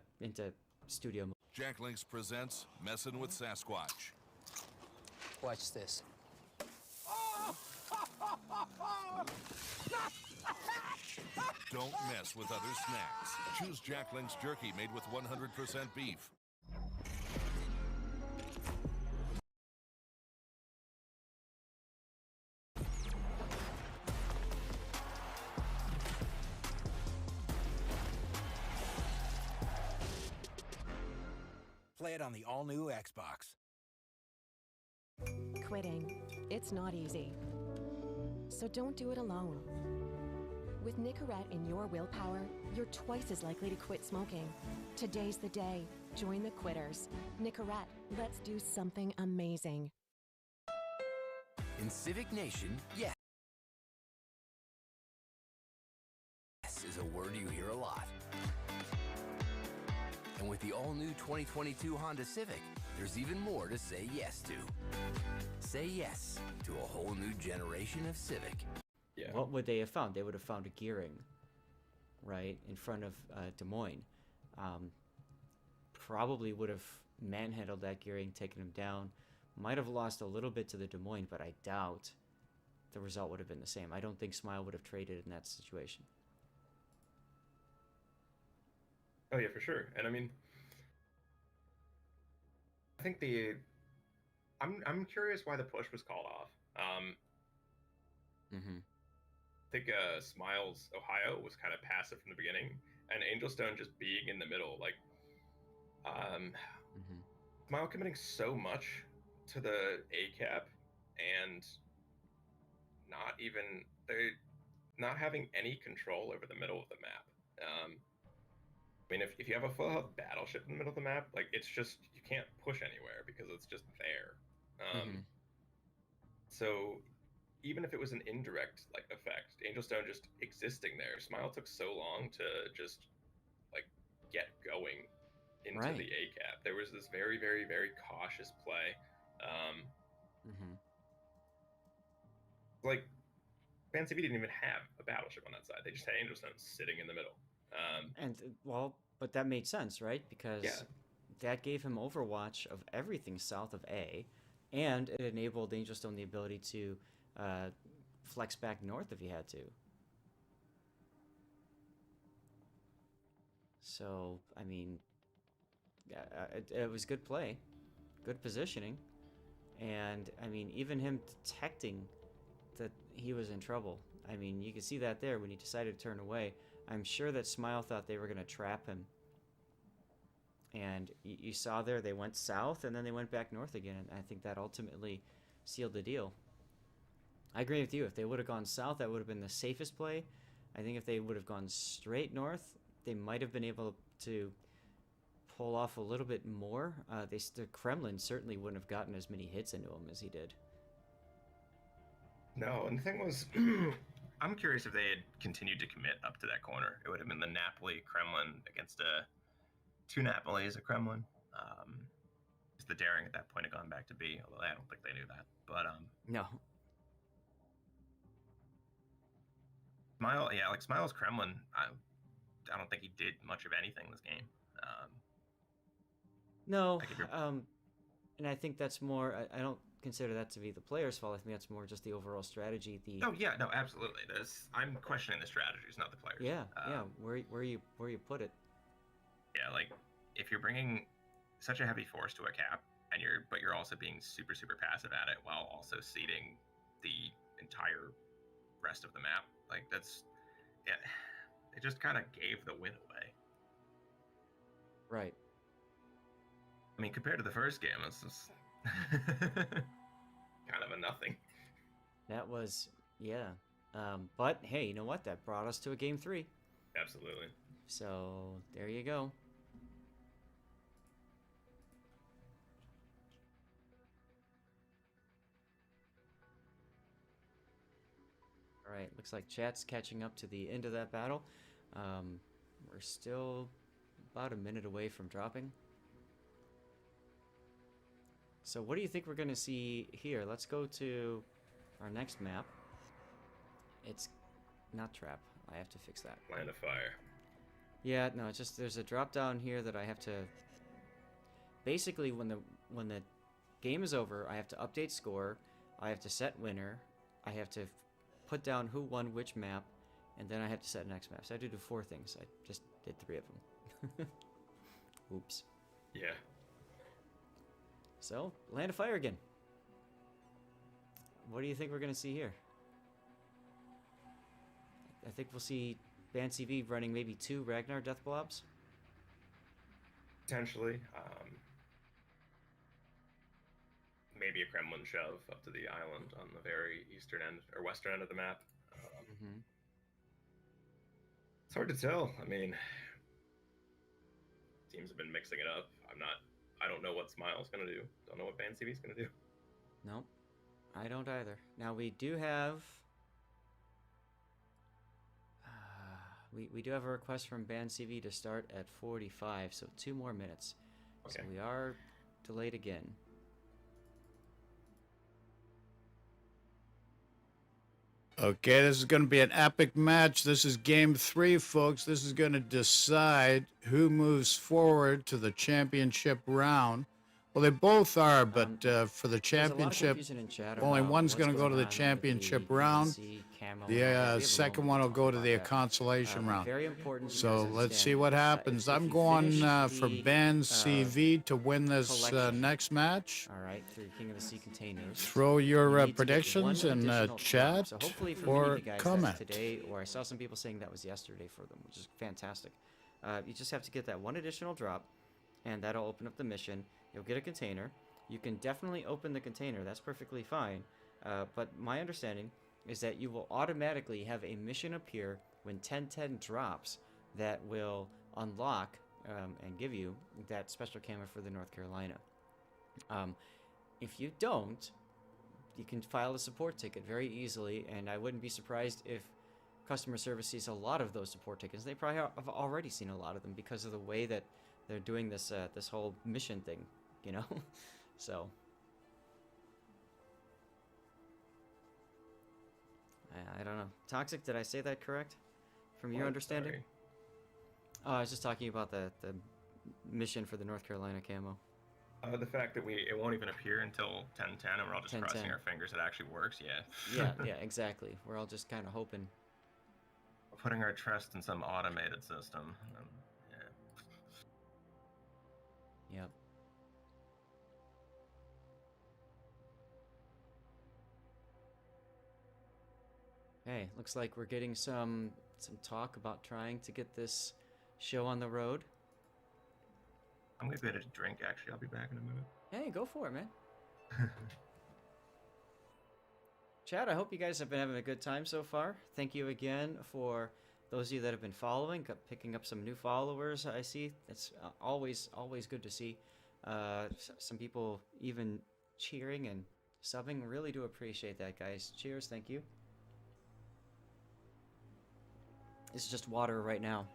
studio mode. Jack Links presents Messin' with Sasquatch. Watch this. Don't mess with other snacks. Choose Jack Links jerky made with 100% beef. Play it on the all-new Xbox. Quitting. It's not easy. So don't do it alone. With Nicorette in your willpower, you're twice as likely to quit smoking. Today's the day. Join the quitters. Nicorette, let's do something amazing. In Civic Nation, yes is a word you hear a lot. And with the all-new 2022 Honda Civic, there's even more to say yes to. Say yes to a whole new generation of Civic. Yeah. What would they have found? They would have found a gearing, right, in front of Des Moines. Probably would have manhandled that gearing, taken him down. Might have lost a little bit to the Des Moines, but I doubt the result would have been the same. I don't think Smile would have traded in that situation. Oh yeah, for sure. And I mean, I think I'm curious why the push was called off. I think Smiles Ohio was kind of passive from the beginning, and Angelstone just being in the middle, like Smile committing so much to the A cap and not having any control over the middle of the map. I mean, if you have a full health battleship in the middle of the map, like it's just you can't push anywhere because it's just there. So even if it was an indirect like effect, Angelstone just existing there, Smile took so long to just like get going into the A cap. There was this very, very, very cautious play. Like Ban CV didn't even have a battleship on that side. They just had Angelstone sitting in the middle. But that made sense, right? Because that gave him overwatch of everything south of A, and it enabled Angelstone the ability to flex back north if he had to. So, I mean, it was good play, good positioning, and, I mean, even him detecting that he was in trouble. I mean, you can see that there when he decided to turn away. I'm sure that Smile thought they were going to trap him. And you saw there they went south and then they went back north again. And I think that ultimately sealed the deal. I agree with you. If they would have gone south, that would have been the safest play. I think if they would have gone straight north, they might have been able to pull off a little bit more. The Kremlin certainly wouldn't have gotten as many hits into him as he did. No, and the thing was, I'm curious if they had continued to commit up to that corner. It would have been the Napoli-Kremlin against two Napolis, a Kremlin. The daring at that point had gone back to B, although I don't think they knew that. But no. Smile's Kremlin, I don't think he did much of anything this game. No, and I think that's more, I don't consider that to be the player's fault. I think that's more just the overall strategy. Oh yeah, no, absolutely. I'm questioning the strategies, not the players. Yeah, where you put it. Yeah, like if you're bringing such a heavy force to a cap, and you're also being super super passive at it while also seeding the entire rest of the map, like that's yeah, it just kind of gave the win away. Right. I mean, compared to the first game, this is kind of a nothing. That was, yeah. But hey, you know what? That brought us to a game 3. Absolutely. So there you go. All right, looks like chat's catching up to the end of that battle. We're still about a minute away from dropping. So what do you think we're going to see here? Let's go to our next map. It's not trap. I have to fix that. Line of fire. Yeah, no, it's just there's a drop down here that I have to. Basically, when the game is over, I have to update score. I have to set winner. I have to put down who won which map, and then I have to set next map. So I have to do 4 things. I just did 3 of them. Oops. Yeah. So, Land of Fire again. What do you think we're going to see here? I think we'll see Ban CV running maybe 2 Ragnar Death Blobs. Potentially. Maybe a Kremlin shove up to the island on the very eastern end or western end of the map. It's hard to tell. I mean, teams have been mixing it up. I don't know what Smile's going to do. Don't know what Ban CV's going to do. Nope. I don't either. Now we do have... we do have a request from Ban CV to start at 45, so 2 more minutes. Okay. So we are delayed again. Okay, this is going to be an epic match. This is game 3, folks. This is going to decide who moves forward to the championship round. Well, they both are, but for the championship, only one's going to go to the championship round. The second one will go to the consolation round. Very important. So let's see what happens. I'm going for Ban CV to win this next match. All right, through King of the Sea containers. Throw your predictions in chat So hopefully for or many of you guys, comment. that's today, or I saw some people saying that was yesterday for them, which is fantastic. You just have to get that 1 additional drop, and that'll open up the mission. You'll get a container. You can definitely open the container. That's perfectly fine. But my understanding is that you will automatically have a mission appear when 1010 drops that will unlock and give you that special camera for the North Carolina. If you don't, you can file a support ticket very easily, and I wouldn't be surprised if customer service sees a lot of those support tickets. They probably have already seen a lot of them because of the way that they're doing this this whole mission thing, you know. So I don't know. Toxic, did I say that correct? From your understanding? Sorry. Oh, I was just talking about the mission for the North Carolina camo. The fact that it won't even appear until 10:10, and we're all just 10:10. crossing our fingers it actually works. Yeah. Yeah, exactly. We're all just kind of hoping. We're putting our trust in some automated system. Yeah. Yep. Hey, looks like we're getting some talk about trying to get this show on the road. I'm gonna get a drink. Actually, I'll be back in a minute. Hey, go for it, man. Chad, I hope you guys have been having a good time so far. Thank you again for those of you that have been following, picking up some new followers. I see it's always good to see. Some people even cheering and subbing. Really do appreciate that, guys. Cheers, thank you. This is just water right now,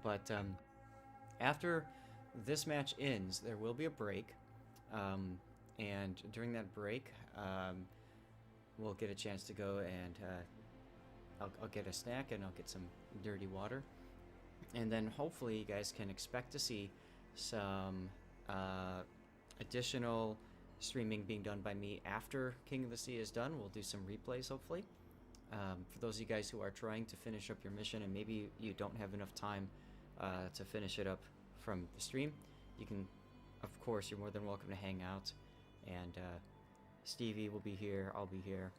but after this match ends, there will be a break, and during that break, we'll get a chance to go and I'll get a snack and I'll get some dirty water, and then hopefully you guys can expect to see some additional streaming being done by me after King of the Sea is done. We'll do some replays hopefully. For those of you guys who are trying to finish up your mission and maybe you don't have enough time to finish it up from the stream, you can, of course, you're more than welcome to hang out. And Stevie will be here. I'll be here.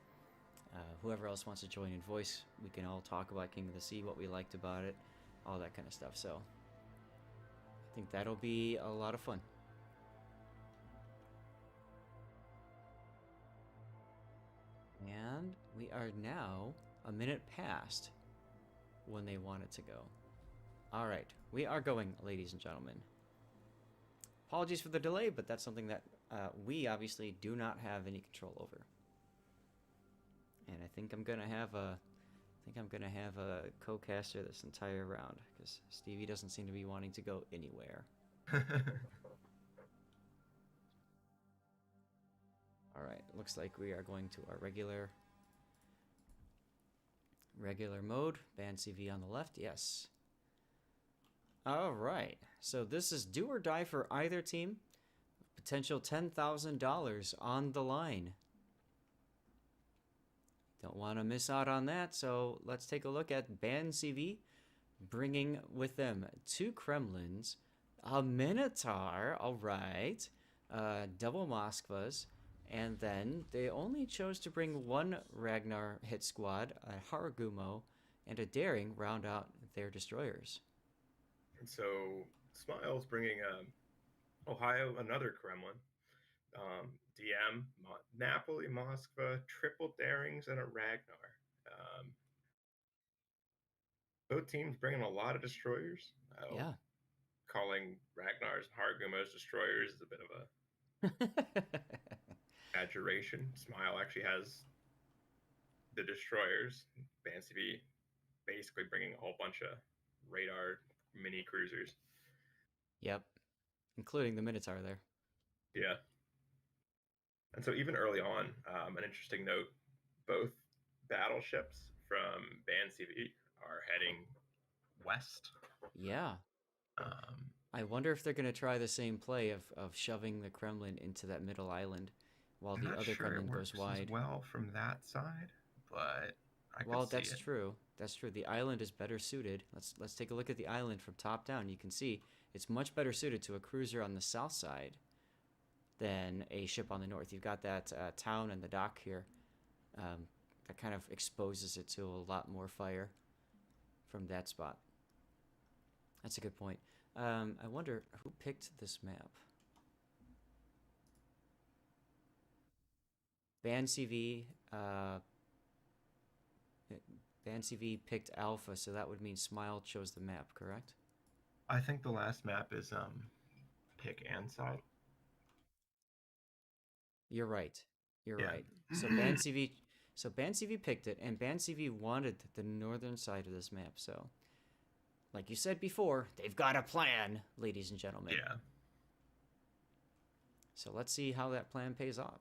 Whoever else wants to join in voice, we can all talk about King of the Sea, what we liked about it, all that kind of stuff. So I think that'll be a lot of fun. And we are now a minute past when they want it to go. All right, we are going, ladies and gentlemen. Apologies for the delay, but that's something that we obviously do not have any control over. And I think I'm gonna have a co-caster this entire round because Stevie doesn't seem to be wanting to go anywhere. All right, looks like we are going to our regular mode. Ban CV on the left, yes. All right, so this is do or die for either team. Potential $10,000 on the line. Don't want to miss out on that, so let's take a look at Ban CV bringing with them 2 Kremlins, a Minotaur, all right, double Moskvas, and then they only chose to bring 1 Ragnar hit squad, a Haragumo, and a Daring round out their destroyers. And so Smile's bringing Ohio, another Kremlin, DM, Napoli, Moskva, triple Darings, and a Ragnar. Both teams bringing a lot of destroyers. Yeah. Calling Ragnar's and Haragumo's destroyers is a bit of a exaggeration. Smile actually has the destroyers. Ban CV basically bringing a whole bunch of radar mini cruisers. Yep, including the Minotaur there. Yeah. And so even early on, an interesting note, both battleships from Ban CV are heading west. Yeah. I wonder if they're going to try the same play of shoving the Kremlin into that middle island while the other Kremlin goes wide. As well from that side, but That's true. That's true. The island is better suited. Let's take a look at the island from top down. You can see it's much better suited to a cruiser on the south side than a ship on the north. You've got that town and the dock here. That kind of exposes it to a lot more fire from that spot. That's a good point. I wonder who picked this map. Ban CV picked Alpha, so that would mean Smile chose the map, correct? I think the last map is pick and side. You're right. You're right. So Ban CV picked it, and Ban CV wanted the northern side of this map. So, like you said before, they've got a plan, ladies and gentlemen. Yeah. So let's see how that plan pays off.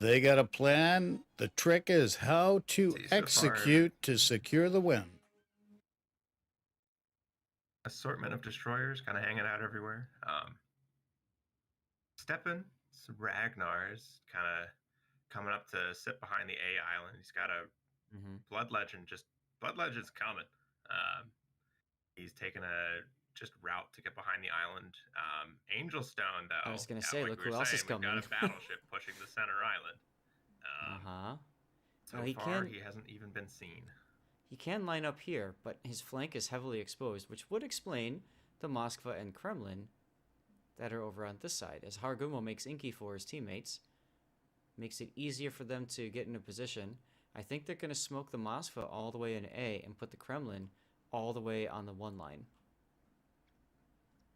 They got a plan. The trick is how to execute to secure the win. Assortment of destroyers kind of hanging out everywhere. Steppen, Ragnar's kind of coming up to sit behind the A island. He's got a Blood Legend. Blood Legend's coming. He's taking a route to get behind the island. Angel Stone, though. I was going to say, look who else is coming. We've got a battleship pushing the center island. So far, he hasn't even been seen. He can line up here, but his flank is heavily exposed, which would explain the Moskva and Kremlin that are over on this side. As Haragumo makes Inky for his teammates, makes it easier for them to get in a position. I think they're going to smoke the Moskva all the way in A and put the Kremlin all the way on the 1 line.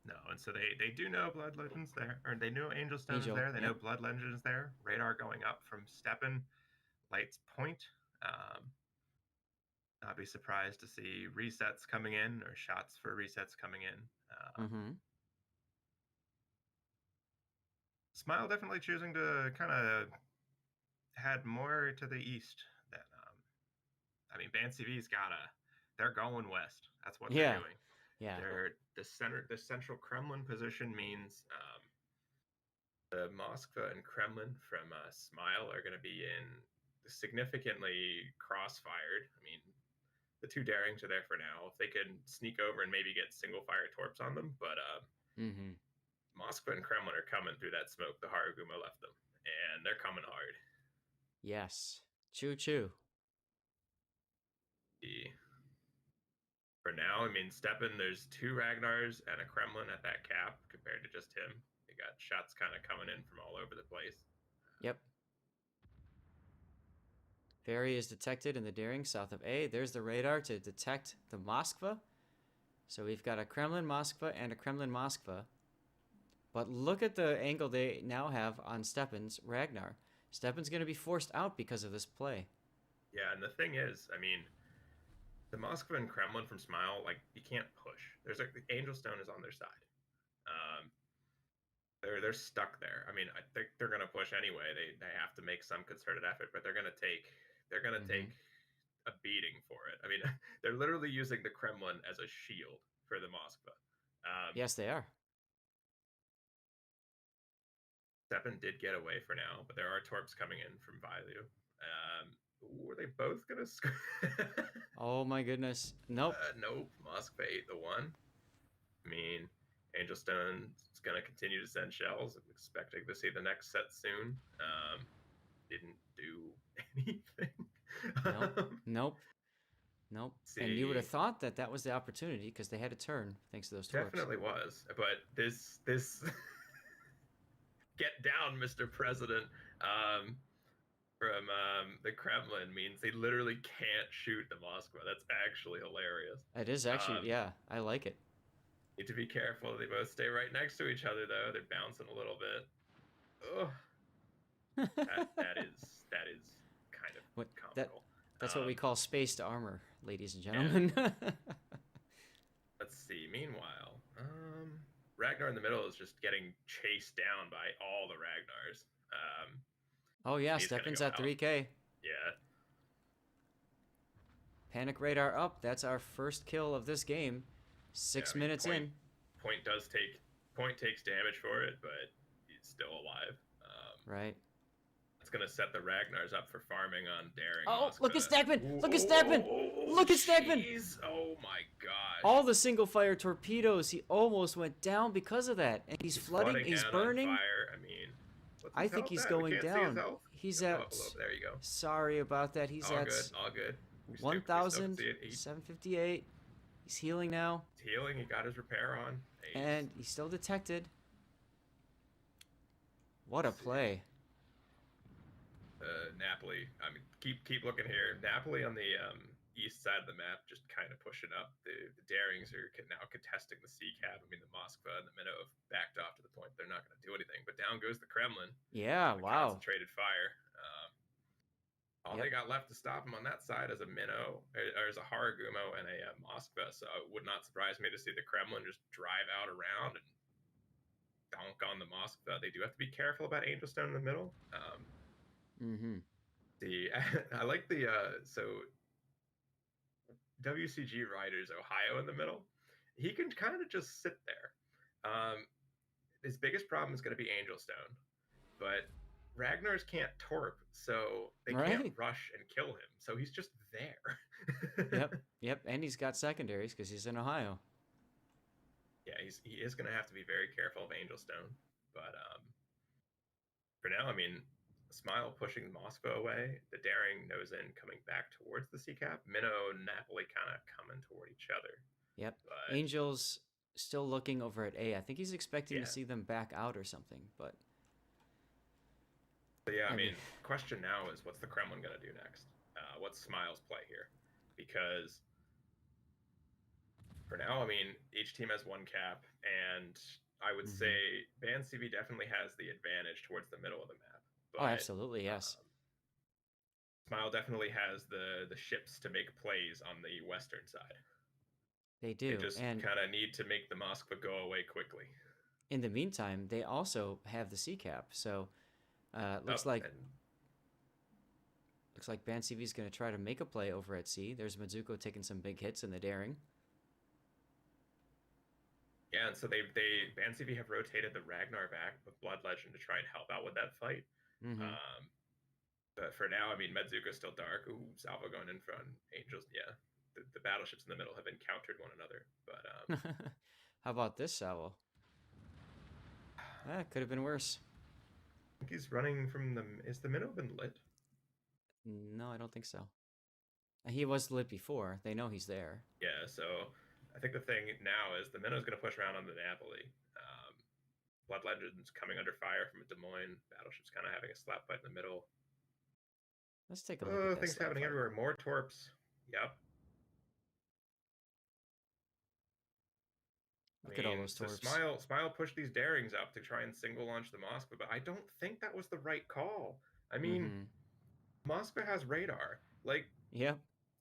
No, and so they do know Blood Legend's there, or they know Angel Stone's there. They know Blood Legend's there. Radar going up from Steppen, Lights Point. I'd be surprised to see resets coming in or shots for resets coming in. Smile definitely choosing to kind of head more to the east than Ban CV's they're going west. That's what they're doing. Yeah. The central Kremlin position means the Moskva and Kremlin from Smile are going to be in significantly crossfired. The 2 Darings are there for now. If they can sneak over and maybe get single fire torps on them, but Mm-hmm. Moskva and Kremlin are coming through that smoke the Haraguma left them, and they're coming hard. Yes. Choo-choo. For now, I mean, Stepan, there's 2 Ragnars and a Kremlin at that cap compared to just him. They got shots kind of coming in from all over the place. Yep. Ferry is detected in the Daring south of A. There's the radar to detect the Moskva. So we've got a Kremlin Moskva and a Kremlin Moskva. But look at the angle they now have on Stepan's Ragnar. Stepan's going to be forced out because of this play. Yeah, and the thing is, I mean, the Moskva and Kremlin from Smile, like, you can't push. There's like the Angel Stone is on their side. They're stuck there. I mean, I think they're gonna push anyway. They have to make some concerted effort, but they're gonna take a beating for it. I mean, they're literally using the Kremlin as a shield for the Moskva. Yes, they are. Stepan did get away for now, but there are torps coming in from Vailu. Were they both gonna score? Oh my goodness. Nope. Nope. Moskva ate the 1. I mean, Angel Stone is going to continue to send shells. I'm expecting to see the next set soon. Didn't do anything. Nope. And you would have thought that that was the opportunity because they had a turn thanks to those torps. Definitely was. But this get down, Mr. President, from the Kremlin means they literally can't shoot the Moskva. That's actually hilarious. It is actually, yeah, I like it. Need to be careful. They both stay right next to each other, though. They're bouncing a little bit. Ugh. that is kind of comical. That's what we call spaced armor, ladies and gentlemen. Yeah. Let's see. Meanwhile, Ragnar in the middle is just getting chased down by all the Ragnars. Oh yeah, Stepan's at 3K. Yeah. Panic radar up. That's our first kill of this game. 6 minutes in. Point takes damage for it, but he's still alive. Right. It's gonna set the Ragnars up for farming on Daring. Oh, Moskva. look at Stegman! Look at Stegman! Look at Stegman! Oh my gosh! All the single fire torpedoes. He almost went down because of that, and he's flooding. He's burning. On fire. I mean, I think he's going down. He's at. There you go. Sorry about that. He's at. All good. 1,758. He's healing now. He's healing. He got his repair on. And he's still detected. What a play. Napoli. I mean, keep looking here. Napoli on the east side of the map, just kind of pushing up. The Darings are now contesting the sea cap. I mean, the Moskva and the Minnow have backed off to the point they're not going to do anything. But down goes the Kremlin. Yeah, wow. Concentrated fire. All they got left to stop him on that side is a Minnow, or is a Haragumo and a Moskva. So it would not surprise me to see the Kremlin just drive out around and donk on the Moskva. They do have to be careful about Angel Stone in the middle. I like the so WCG Riders Ohio in the middle. He can kind of just sit there. His biggest problem is going to be Angel Stone, but Ragnar's can't torp, so they can't rush and kill him. So he's just there. Yep, and he's got secondaries because he's in Ohio. Yeah, he is going to have to be very careful of Angel Stone, but for now, I mean, Smile pushing Moskva away, the Daring nose in coming back towards the sea cap, Minnow and Napoli kind of coming toward each other. Yep, but Angel's still looking over at A. I think he's expecting to see them back out or something, but... I mean, question now is what's the Kremlin going to do next? What's Smile's play here? Because for now, I mean, each team has 1 cap, and I would say Band CV definitely has the advantage towards the middle of the map. But, absolutely, yes. Smile definitely has the ships to make plays on the western side. They do. They just kind of need to make the Moskva go away quickly. In the meantime, they also have the sea cap, so... looks like Band CV is going to try to make a play over at sea. There's Mizuko taking some big hits in the Daring. Yeah, and so Band CV have rotated the Ragnar back with Blood Legend to try and help out with that fight. But for now, I mean, Mizuko's still dark. Ooh, Salvo going in front. Angels, yeah. The battleships in the middle have encountered one another. But how about this, Salvo? Could have been worse. I think he's running from the. Is the minnow been lit? No, I don't think so. He was lit before. They know he's there. Yeah, so I think the thing now is the minnow's going to push around on the Napoli. Blood Legend's coming under fire from a Des Moines. Battleship's kind of having a slap fight in the middle. Let's take a look at that. Things happening everywhere. More torps. Yep. Look at all those so torps. Smile pushed these Darings up to try and single launch the Moskva, but I don't think that was the right call. I mean, Moskva has radar. Like, yep.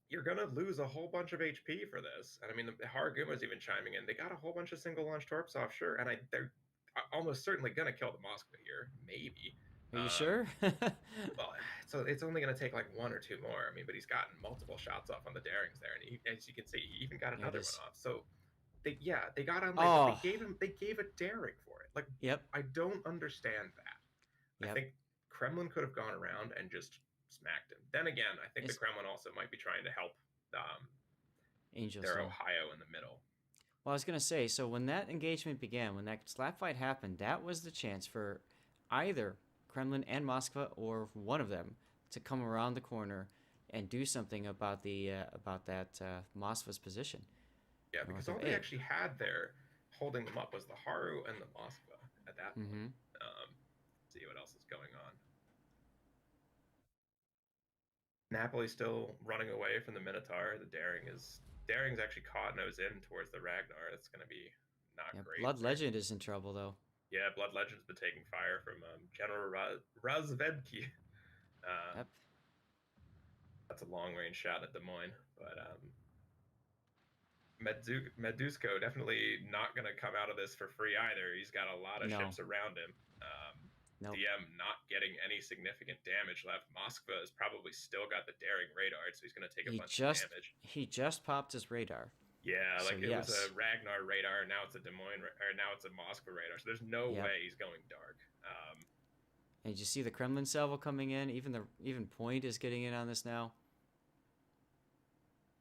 You're gonna lose a whole bunch of HP for this. And I mean, the Haraguma's even chiming in. They got a whole bunch of single launch torps offshore, and they're almost certainly gonna kill the Moskva here. Maybe. Are you sure? Well, so it's only going to take like 1 or 2 more. I mean, but he's gotten multiple shots off on the Darings there, and as you can see, he even got another one off. So, they got on. Like, they gave a Daring for it. Like, yep. I don't understand that. Yep. I think Kremlin could have gone around and just smacked him. Then again, I think the Kremlin also might be trying to help their Ohio in the middle. Well, I was going to say, so when that engagement began, when that slap fight happened, that was the chance for either Kremlin and Moskva, or one of them, to come around the corner and do something about that Moskva's position. Yeah, because all they actually had there holding them up was the Haru and the Moskva at that point. See what else is going on. Napoli still running away from the Minotaur. The Daring's actually caught nose in towards the Ragnar. That's going to be not great. Blood Legend is in trouble, though. Yeah, Blood Legend's been taking fire from General Razvedki. Yep. That's a long-range shot at Des Moines, but Medusko definitely not going to come out of this for free either. He's got a lot of ships around him. DM not getting any significant damage left. Moskva has probably still got the Daring radar, so he's going to take a bunch of damage. He just popped his radar. Yeah, like it was a Ragnar radar, now it's a Des Moines, or now it's a Moskva radar. So there's no way he's going dark. And did you see the Kremlin salvo coming in? Even Point is getting in on this now.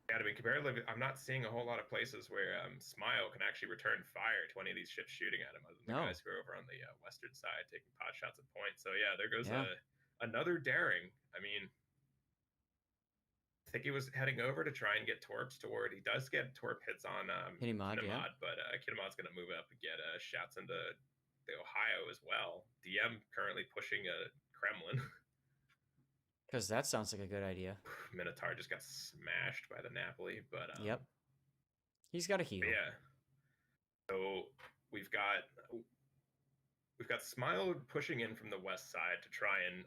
Yeah, to be comparatively, I'm not seeing a whole lot of places where Smile can actually return fire to any of these ships shooting at him, other than the guys who are over on the western side taking pot shots at Point. So yeah, there goes another Daring. I mean, I think he was heading over to try and get torps toward. He does get torp hits on Kinemod, but Kinemod's going to move up and get shots into the Ohio as well. DM currently pushing a Kremlin. Because that sounds like a good idea. Minotaur just got smashed by the Napoli, but yep, he's got a heal. Yeah. So we've got Smile pushing in from the west side to try and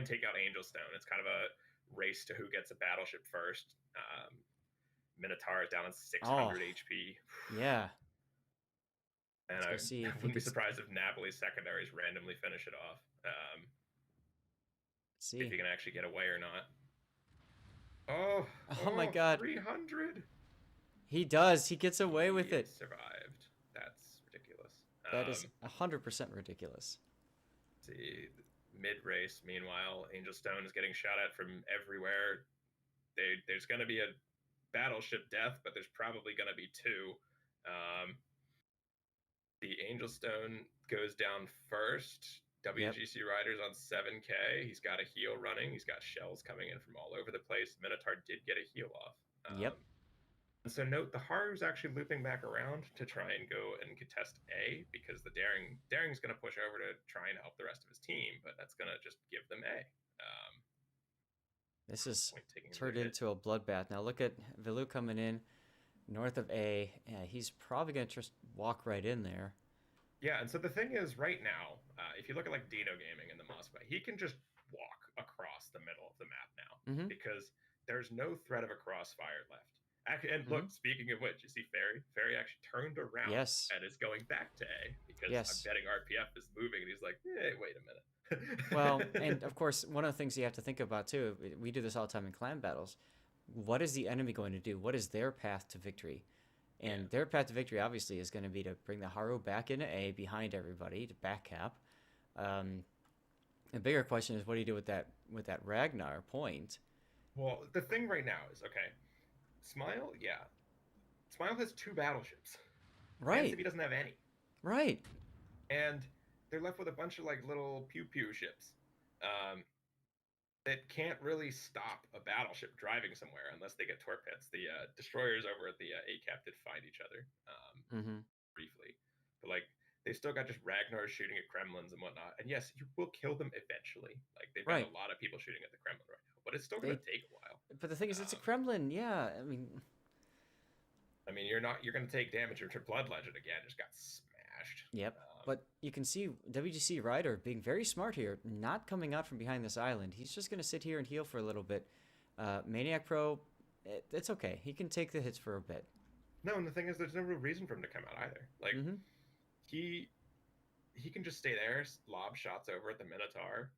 take out Angel Stone. It's kind of a race to who gets a battleship first. Minotaur is down on 600 HP. Yeah. And I wouldn't be surprised if Napoli's secondaries randomly finish it off. See if he can actually get away or not. Oh my God! 300. He does. He gets away with it. Survived. That's ridiculous. That is 100% ridiculous. See, mid race. Meanwhile, Angel Stone is getting shot at from everywhere. There's going to be a battleship death, but there's probably going to be 2. The Angel Stone goes down first. WGC Riders on 7K. He's got a heal running. He's got shells coming in from all over the place. Minotaur did get a heal off. And so note, the Haru's actually looping back around to try and go and contest A, because the Daring's going to push over to try and help the rest of his team, but that's going to just give them A. This is turned into a bloodbath. Now look at Vilu coming in north of A. Yeah, he's probably going to just walk right in there. Yeah, and so the thing is, right now, if you look at like Dino Gaming in the Moskva, he can just walk across the middle of the map now, because there's no threat of a crossfire left. And look, speaking of which, you see Ferry actually turned around and is going back to A, because I'm betting RPF is moving, and he's like, hey, wait a minute. Well, and of course, one of the things you have to think about too, we do this all the time in clan battles. What is the enemy going to do? What is their path to victory? And their path to victory, obviously, is going to be to bring the Haru back into A behind everybody to back cap. The bigger question is, what do you do with that Ragnar Point? Well, the thing right now is, Smile has 2 battleships. Right. If he doesn't have any. Right. And they're left with a bunch of like little pew pew ships that can't really stop a battleship driving somewhere unless they get torp hits. The destroyers over at the ACAP did find each other briefly, but like they still got just Ragnars shooting at Kremlins and whatnot. And yes, you will kill them eventually. Like they've got Right. a lot of people shooting at the Kremlin right now, but it's still going to take a while. But the thing is, it's a Kremlin. Yeah, I mean, you're going to take damage. Your Blood Legend again just got smashed. Yep. But you can see WGC Ryder being very smart here, not coming out from behind this island. He's just going to sit here and heal for a little bit. Maniac Pro, it's okay. He can take the hits for a bit. No, and the thing is, there's no real reason for him to come out either. Like, he can just stay there, lob shots over at the Minotaur.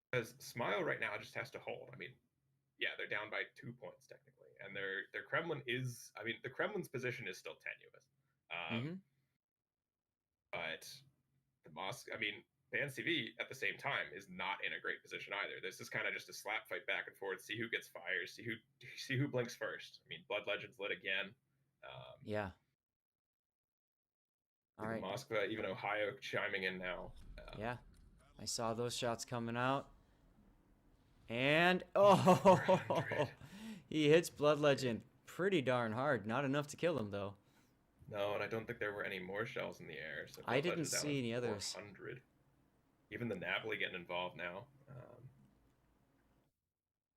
Because Smile right now just has to hold. I mean, yeah, they're down by 2 points technically, and their Kremlin is. I mean, the Kremlin's position is still tenuous. But the Mosque, I mean, BanCV at the same time is not in a great position either. This is kind of just a slap fight back and forth. See who gets fires. See who blinks first. I mean, Blood Legend's lit again. Yeah. All right. Moskva, even Ohio chiming in now. Yeah, I saw those shots coming out. And, oh, he hits Blood Legend pretty darn hard. Not enough to kill him, though. No, and I don't think there were any more shells in the air. So I didn't see any others. 400. Even the Napoli getting involved now.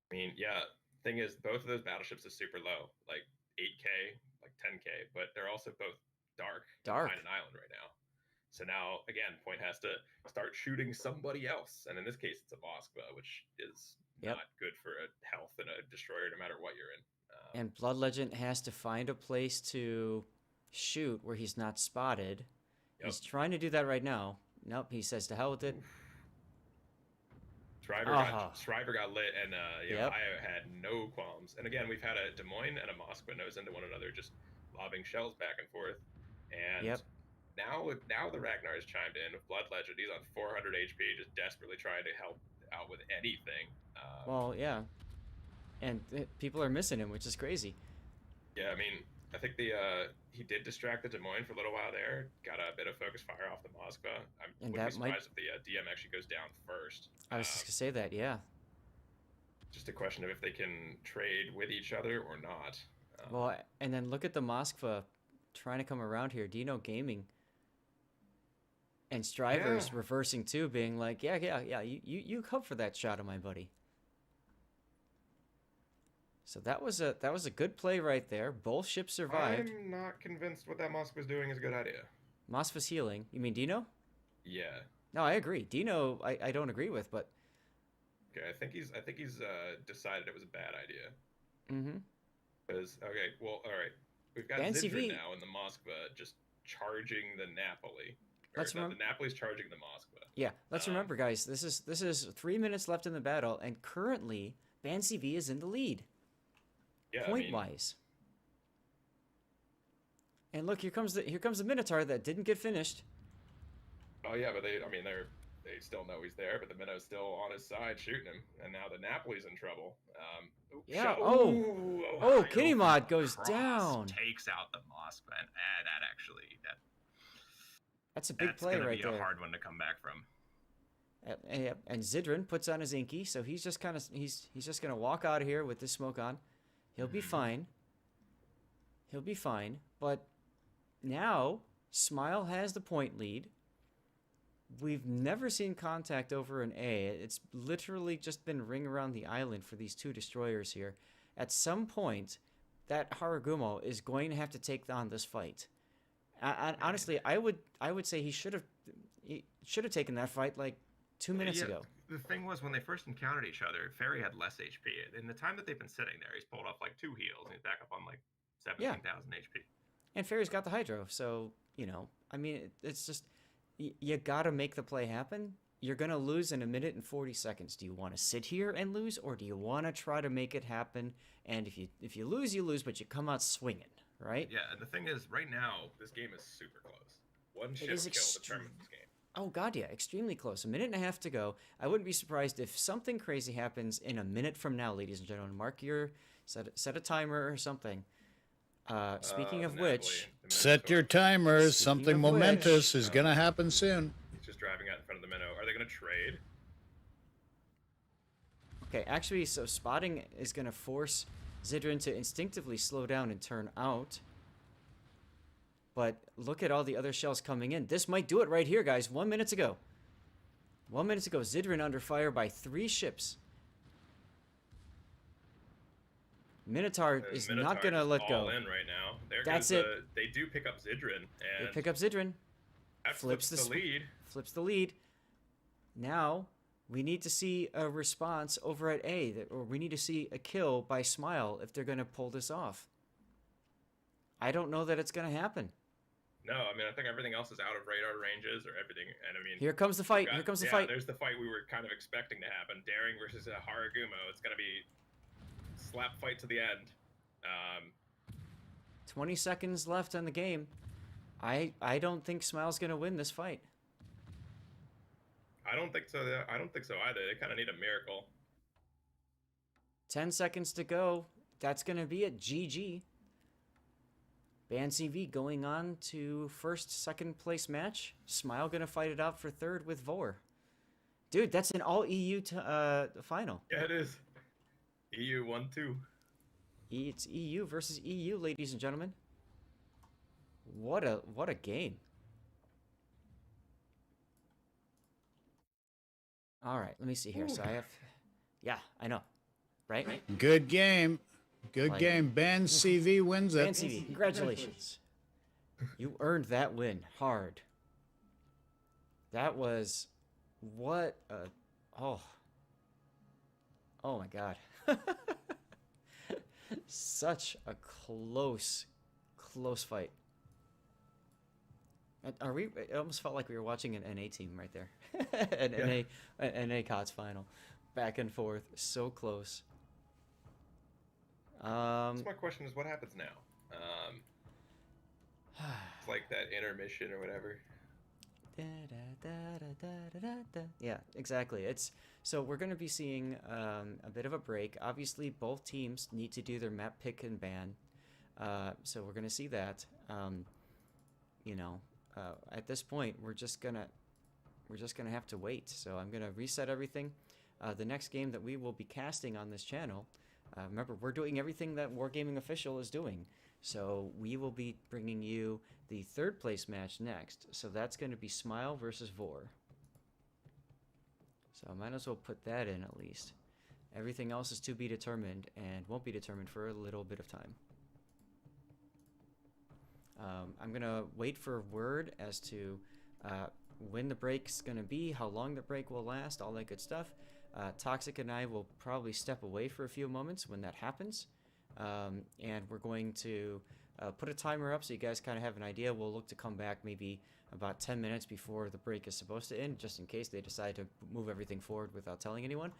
I mean, yeah, thing is, both of those battleships are super low, like 8K, like 10K, but they're also both dark. Behind an island right now. So now, again, Point has to start shooting somebody else. And in this case, it's a Moskva, which is not good for a health and a destroyer no matter what you're in. And Blood Legend has to find a place to shoot where he's not spotted. He's trying to do that right now. Nope, he says to hell with it. Shriver got lit, and I had no qualms. And again, we've had a Des Moines and a Moskva nose into one another, just lobbing shells back and forth. And now the Ragnar has chimed in with Blood Legend. He's on 400 HP, just desperately trying to help out with anything. Well, yeah. And people are missing him, which is crazy. Yeah, I mean, I think he did distract the Des Moines for a little while there. Got a bit of focus fire off the Moskva. I wouldn't be surprised if the DM actually goes down first. I was just going to say that, yeah. Just a question of if they can trade with each other or not. Well, and then look at the Moskva trying to come around here. Dino Gaming and Striver's reversing too, being like, yeah, you come for that shot of my buddy. So that was a good play right there. Both ships survived. I'm not convinced what that Moskva's doing is a good idea. Moskva's healing. You mean Dino? Yeah. No, I agree. Dino, I don't agree with, but. Okay, I think he's decided it was a bad idea. Mm-hmm. Because all right, we've got Zidra now in the Moskva just charging the Napoli. Let's remember the Napoli's charging the Moskva. Yeah, let's remember, guys. This is 3 minutes left in the battle, and currently BanCV is in the lead. Yeah, point-wise. And look, here comes the Minotaur that didn't get finished. Oh yeah, but they still know he's there, but the Minnow's still on his side shooting him, and now the Napoli's in trouble. Kitty Mod goes down. Takes out the Moskva, and that's a big play right there. That's gonna be a hard one to come back from. And Zidrin puts on his inky, so he's just gonna walk out of here with this smoke on. He'll be fine. He'll be fine. But now Smile has the point lead. We've never seen contact over an A. It's literally just been ring around the island for these two destroyers here. At some point, that Haragumo is going to have to take on this fight. Honestly, I would say he should have taken that fight like 2 minutes ago. The thing was, when they first encountered each other, Ferry had less HP. In the time that they've been sitting there, he's pulled off like 2 heals, and he's back up on like 17,000 HP. And Ferry's got the Hydro, so, I mean, it's just, you gotta make the play happen. You're gonna lose in 1 minute and 40 seconds. Do you want to sit here and lose, or do you want to try to make it happen? And if you lose, you lose, but you come out swinging, right? Yeah, and the thing is, right now, this game is super close. One ship kill determines this game. Oh, God, yeah. Extremely close. 1.5 minutes to go. I wouldn't be surprised if something crazy happens in 1 minute from now, ladies and gentlemen. Mark set a timer or something. Speaking of Napoli, which, the Set your Minotaur. timers. Speaking Something of momentous which, is going to happen soon. He's just driving out in front of the Minnow. Are they going to trade? okay, actually, so spotting is going to force Zidrin to instinctively slow down and turn out. But look at all the other shells coming in. This might do it right here, guys. 1 minute ago. 1 minute ago, Zidrin under fire by 3 ships. Minotaur The is Minotaur not going to just let all go. in right now. There That's goes it. They do pick up Zidrin, They and pick up Zidrin. that Flips flips the lead. Flips the lead. Now, we need to see a response over at A, or we need to see a kill by Smile if they're going to pull this off. I don't know that it's going to happen. No, I mean, I think everything else is out of radar ranges or everything. And I mean, Here comes the fight. Here comes the fight. There's the fight we were kind of expecting to happen. Daring versus Haragumo. It's going to be slap fight to the end. 20 seconds left on the game. I don't think Smile's going to win this fight. I don't think so. I don't think so either. They kind of need a miracle. 10 seconds to go. That's going to be a GG. Ban CV going on to first, second place match. Smile going to fight it out for third with Vor. Dude, that's an all EU final. Yeah, it is. EU 1-2. It's EU versus EU, ladies and gentlemen. What a game. All right, let me see here. So I have, yeah, I know, right? Good game. Good Like- game. Ban CV wins it. Ban CV, congratulations. You earned that win hard. That was what a oh my god. Such a close fight. Are we? It almost felt like we were watching an NA team right there. an NA COTS final, back and forth, so close. So my question is, what happens now? It's like that intermission or whatever. Yeah, exactly. It's so we're going to be seeing a bit of a break. Obviously, both teams need to do their map pick and ban. So we're going to see that. At this point, we're just gonna have to wait. So I'm gonna reset everything. The next game that we will be casting on this channel. Remember, we're doing everything that Wargaming Official is doing. So we will be bringing you the third place match next. So that's going to be Smile versus Vor. So I might as well put that in at least. Everything else is to be determined and won't be determined for a little bit of time. I'm going to wait for word as to when the break's going to be, how long the break will last, all that good stuff. Toxic and I will probably step away for a few moments when that happens. And we're going to put a timer up so you guys kind of have an idea. We'll look to come back maybe about 10 minutes before the break is supposed to end, just in case they decide to move everything forward without telling anyone.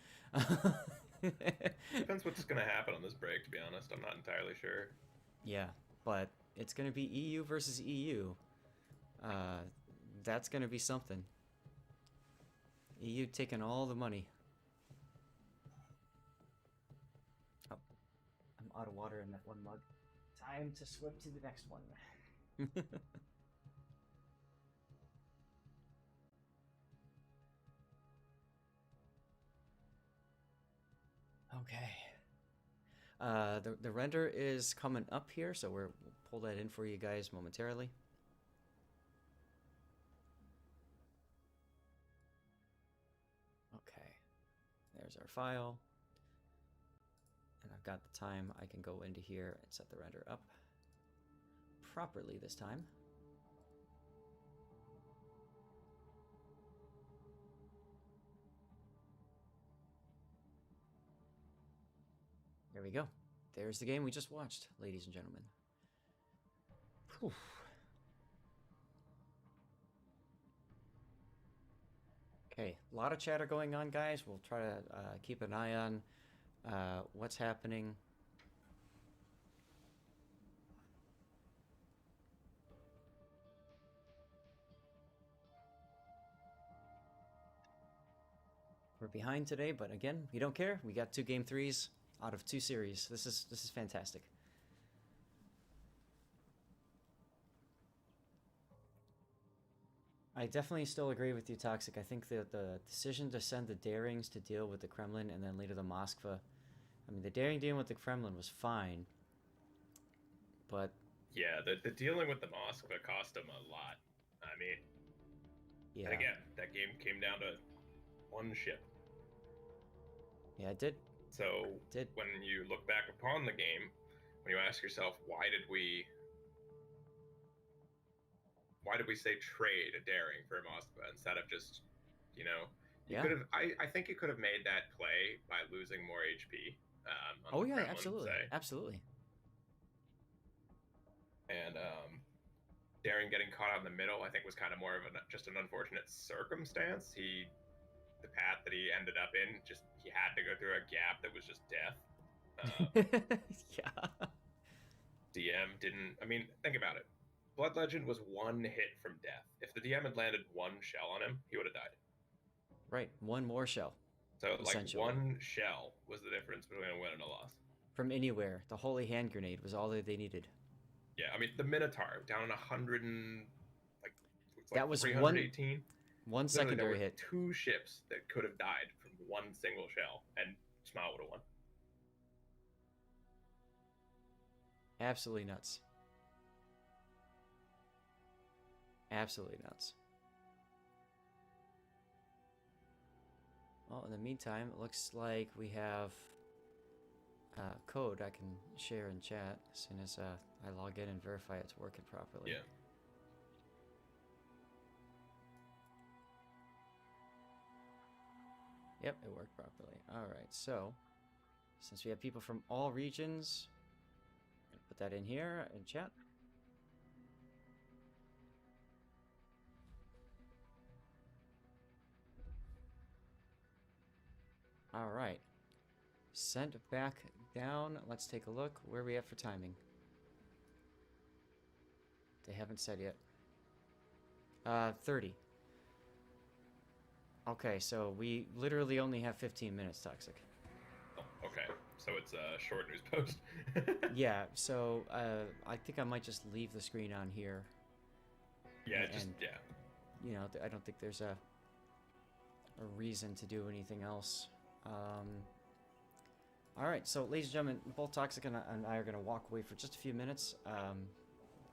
Depends what's going to happen on this break, to be honest. I'm not entirely sure. Yeah, but it's going to be EU versus EU. That's going to be something. EU taking all the money. Oh, I'm out of water in that one mug. Time to swim to the next one. Okay. The render is coming up here, so we'll pull that in for you guys momentarily. Okay, there's our file. And I've got the time. I can go into here and set the render up properly this time. There we go. There's the game we just watched, ladies and gentlemen. Whew. Okay, a lot of chatter going on, guys. We'll try to keep an eye on what's happening. We're behind today, but again, we don't care. We got 2 game 3s out of 2 series. This is fantastic. I definitely still agree with you, Toxic. I think that the decision to send the Darings to deal with the Kremlin and then later the Moskva. I mean, the Daring dealing with the Kremlin was fine, but Yeah, the dealing with the Moskva cost him a lot. I mean, yeah, and again, that game came down to one ship. yeah, it did. So Did. when you look back upon the game, when you ask yourself, why did we say trade a Daring for a Moskva instead of just, you know, you Yeah. could have. I think you could have made that play by losing more HP. On Oh the yeah, Kremlin, absolutely, say. absolutely. And Daring getting caught out in the middle, I think, was kind of more of just an unfortunate circumstance. The path that he ended up in, just he had to go through a gap that was just death. Yeah. DM didn't. I mean, think about it. Blood Legend was one hit from death. If the DM had landed one shell on him, he would have died. Right, one more shell. So, like, Essentially. one shell was the difference between a win and a loss. From anywhere, the holy hand grenade was all that they needed. Yeah, I mean, the Minotaur down 100 and like that was 318. One Literally, secondary there were hit. 2 ships that could have died from one single shell, and Smile would have won. Absolutely nuts. Absolutely nuts. Well, in the meantime, it looks like we have code I can share in chat as soon as I log in and verify it's working properly. Yeah. Yep, it worked properly. Alright, so since we have people from all regions, put that in here in chat. Alright. Sent back down. Let's take a look. Where are we at for timing? They haven't said yet. 30. Okay, so we literally only have 15 minutes, Toxic. Oh, okay. So it's a short news post. Yeah, so I think I might just leave the screen on here. Yeah, And, yeah. You know, I don't think there's a reason to do anything else. Alright, so ladies and gentlemen, both Toxic and I are going to walk away for just a few minutes.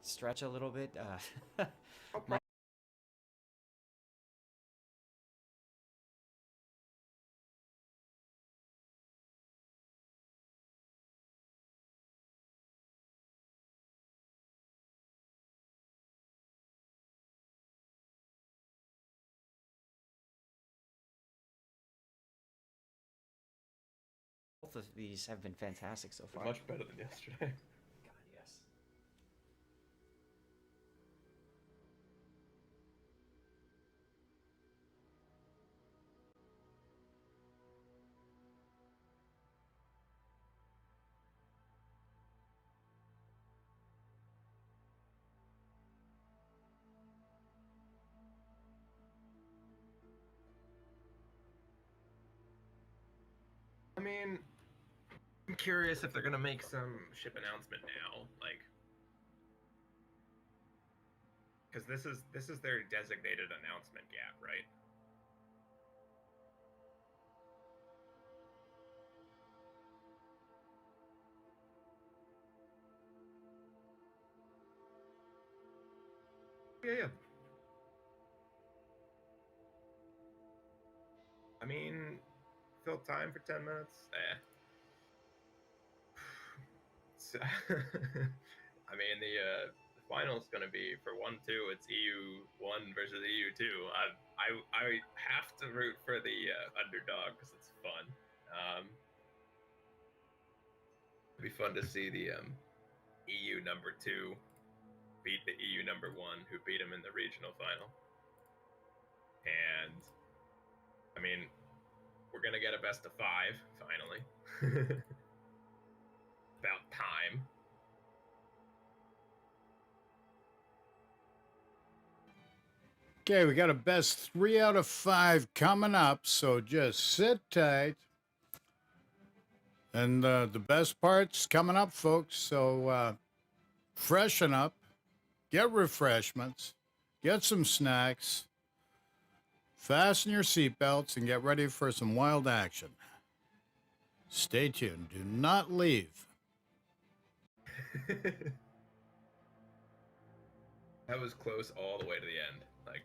Stretch a little bit. Both of these have been fantastic so far. Much better than yesterday. God, yes. I mean, I'm curious if they're gonna make some ship announcement now, like, because this is their designated announcement gap, right? Yeah. I mean, fill time for 10 minutes? So, I mean, the final's going to be for 1-2. It's EU1 versus EU2. I have to root for the underdog because it's fun. It'd be fun to see the EU number 2 beat the EU number 1, who beat him in the regional final. And I mean, we're gonna get a best of 5 finally. About time. Okay, we got a best 3 out of 5 coming up, so just sit tight. And the best part's coming up, folks. So freshen up, get refreshments, get some snacks, Fasten your seatbelts and get ready for some wild action. Stay tuned. Do not leave. That was close all the way to the end. Like,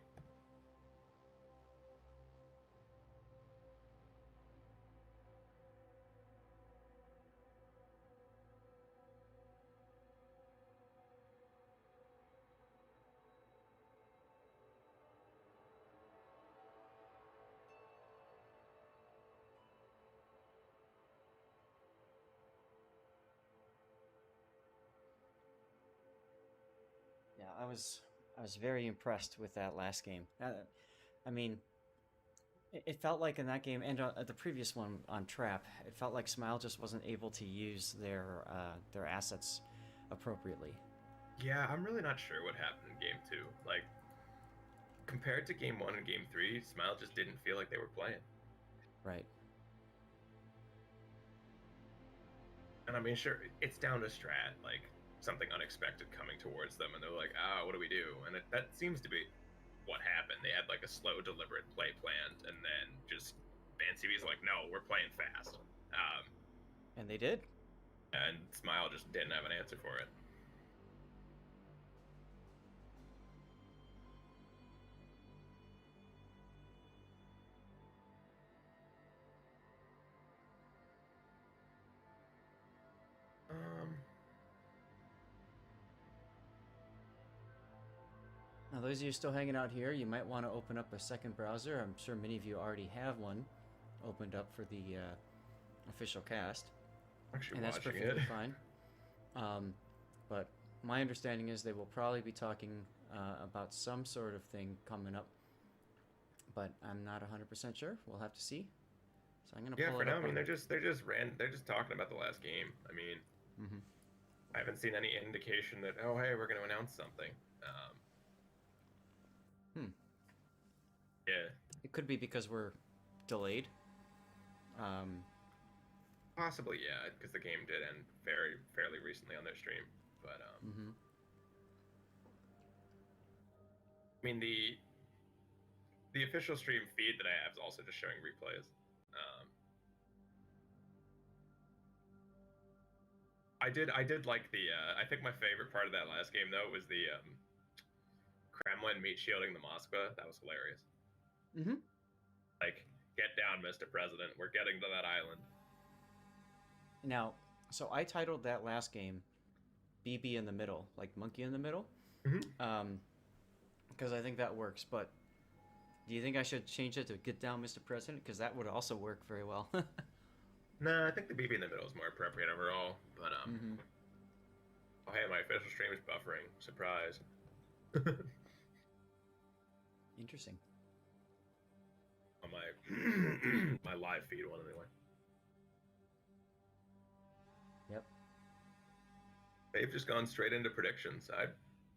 Yeah, I was very impressed with that last game. I mean, it felt like in that game and the previous one on Trap, it felt like Smile just wasn't able to use their assets appropriately. yeah, I'm really not sure what happened in game 2. Like, compared to game 1 and game 3, Smile just didn't feel like they were playing. Right. And I mean, sure, it's down to strat, like something unexpected coming towards them, and they're like, "Ah, what do we do?" And that seems to be what happened. They had like a slow, deliberate play planned, and then just BanCV's like, "No, we're playing fast," And they did. and Smile just didn't have an answer for it. Now, those of you still hanging out here, you might want to open up a second browser. I'm sure many of you already have one opened up for the official cast, Actually, and that's watching perfectly it. fine. But my understanding is they will probably be talking about some sort of thing coming up, but I'm not 100% sure. We'll have to see. So I'm gonna Yeah, pull for it now, up. I mean, they're just talking about the last game. I mean, Mm-hmm. I haven't seen any indication that, oh, hey, we're going to announce something. Yeah, It could be because we're delayed. possibly, yeah, because the game did end fairly recently on their stream. But Mm-hmm. I mean, the official stream feed that I have is also just showing replays. I did like the. I think my favorite part of that last game though was the Kremlin meat shielding the Moskva. That was hilarious. Mm-hmm. Like, get down, Mr. President. We're getting to that island. Now, so I titled that last game BB in the middle, like monkey in the middle. Mm-hmm. Because I think that works. But do you think I should change it to "Get Down, Mr. President"? Because that would also work very well. No, I think the BB in the middle is more appropriate overall. But Mm-hmm. oh hey, my official stream is buffering. Surprise. Interesting. On my my live feed one anyway. Yep. They've just gone straight into predictions. I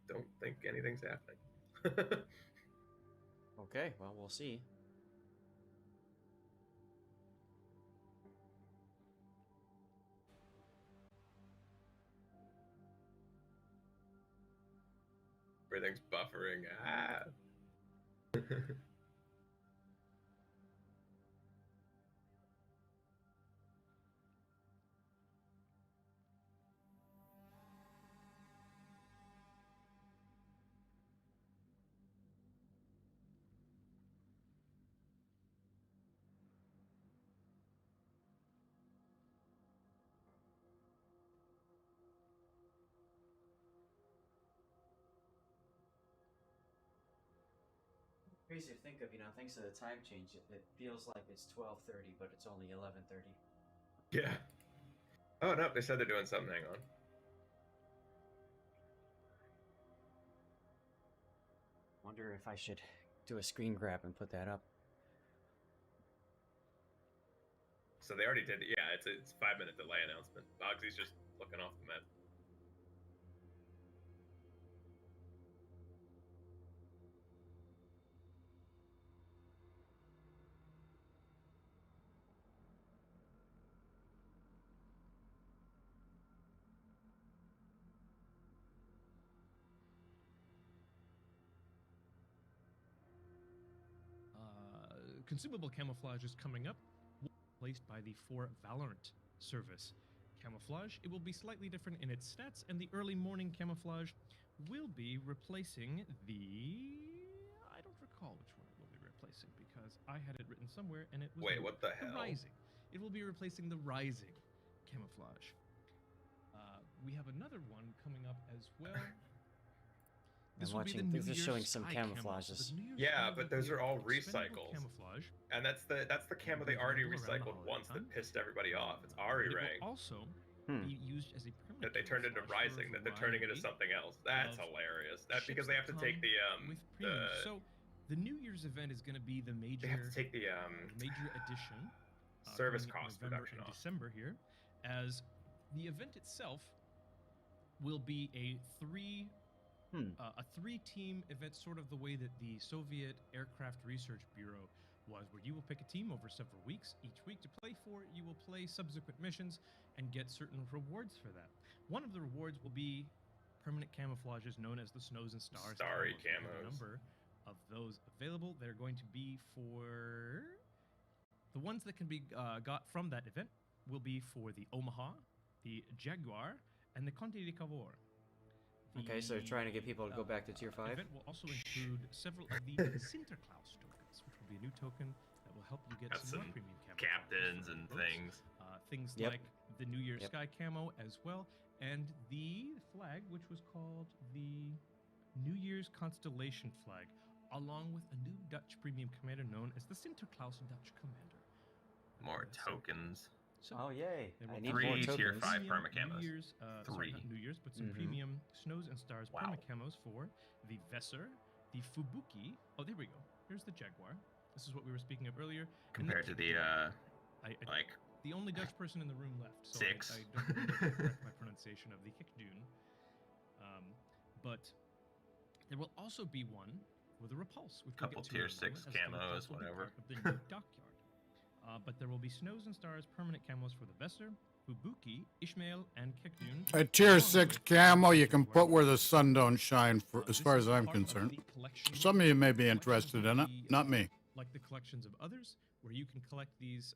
don't think anything's happening. Okay. Well, we'll see. Everything's buffering. Ah. Crazy to think of, thanks to the time change, it feels like it's 12:30, but it's only 11:30. Yeah. Oh no, they said they're doing something. Hang on. Wonder if I should do a screen grab and put that up. So they already did. Yeah, it's a 5-minute delay announcement. Bogsy's just looking off the map. consumable camouflage is coming up, replaced by the For Valorant service camouflage. It will be slightly different in its stats, and the early morning camouflage will be replacing the... I don't recall which one it will be replacing, because I had it written somewhere, and it was... Wait, what the The hell? Rising. It will be replacing the Rising camouflage. We have another one coming up as well. I'm will be the watching. New They're Year's showing some Sky camo. So camouflages. the New Year's Yeah, Sky but will those be are all expendable recycles. Camouflage. And that's the camo they already recycled once that pissed everybody off. It's Ari It will rank also be used as a permanent that they turned into camouflage for a Rising, that they're turning into variety something else. That's of hilarious. That because ships they have to that take come the with premium. So the New Year's event is going to be the major they have to take the major edition service coming in cost November reduction and off. December here, as the event itself will be a three-team event, sort of the way that the Soviet Aircraft Research Bureau was, where you will pick a team over several weeks. Each week to play for, you will play subsequent missions and get certain rewards for that. One of the rewards will be permanent camouflages known as the Snows and Stars. Starry We have a camos. number of those available. They're going to be for the ones that can be got from that event will be for the Omaha, the Jaguar, and the Conte de Cavour. Okay, so they're trying to get people to go back to Tier 5? The event will also include several of the Sinterklaas tokens, which will be a new token that will help you get Got some more some premium camo captains for and your boats. things. Things Yep. like the New Year's Yep. Sky camo as well, and the flag, which was called the New Year's Constellation flag, along with a new Dutch premium commander known as the Sinterklaas Dutch Commander. More So- tokens. So, Oh, yay. there I will need Three more tier tokens. 5 premium perma camos. New Year's, sorry, not Three. New Year's, but some Mhm. premium Snows and Stars Wow. perma camos for the Vesser, the Fubuki. Oh, there we go. Here's the Jaguar. This is what we were speaking of earlier. And Compared to the I like the only Dutch person in the room left, so Six. I don't really know how to correct my pronunciation of the Hikdun. But there will also be one for the Repulse, which we'll Couple get to tier in a 6 moment, as the camos, Repulse will be whatever. part of the new dockyard. But there will be Snows and Stars permanent camos for the Vesser, Fubuki, Ishmael, and Hikdun. A tier along 6 with camo you can Jaguar. put where the sun don't shine, for, as This far is as I'm part of concerned. the collection. Some of you may be Collections interested will in it, be, not me. Like the collections of others, where you can collect these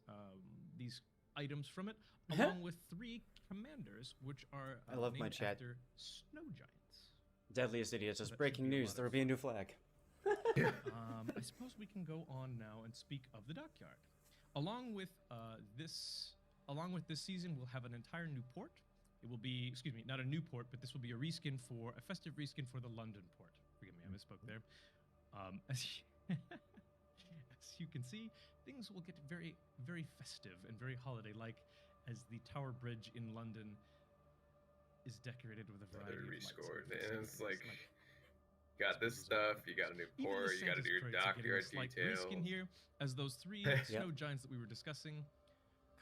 items from it, along with 3 commanders, which are I love my named chat. after snow giants. Deadliest Idiots. So Just that should breaking be a news. lot There of will be a new flag. I suppose we can go on now and speak of the dockyard. Along with this season, we'll have an entire new port. It will be, excuse me, not a new port, but this will be a festive reskin for the London port. Forgive me, I misspoke there. As you can see, things will get very, very festive and very holiday-like as the Tower Bridge in London is decorated with a variety of lights. rescored. It's And it's like, like you got this stuff, you got a new even the port, you got to Santa's do your crates are getting a dockyard slight details. reskin here, as those 3 Yep. snow giants that we were discussing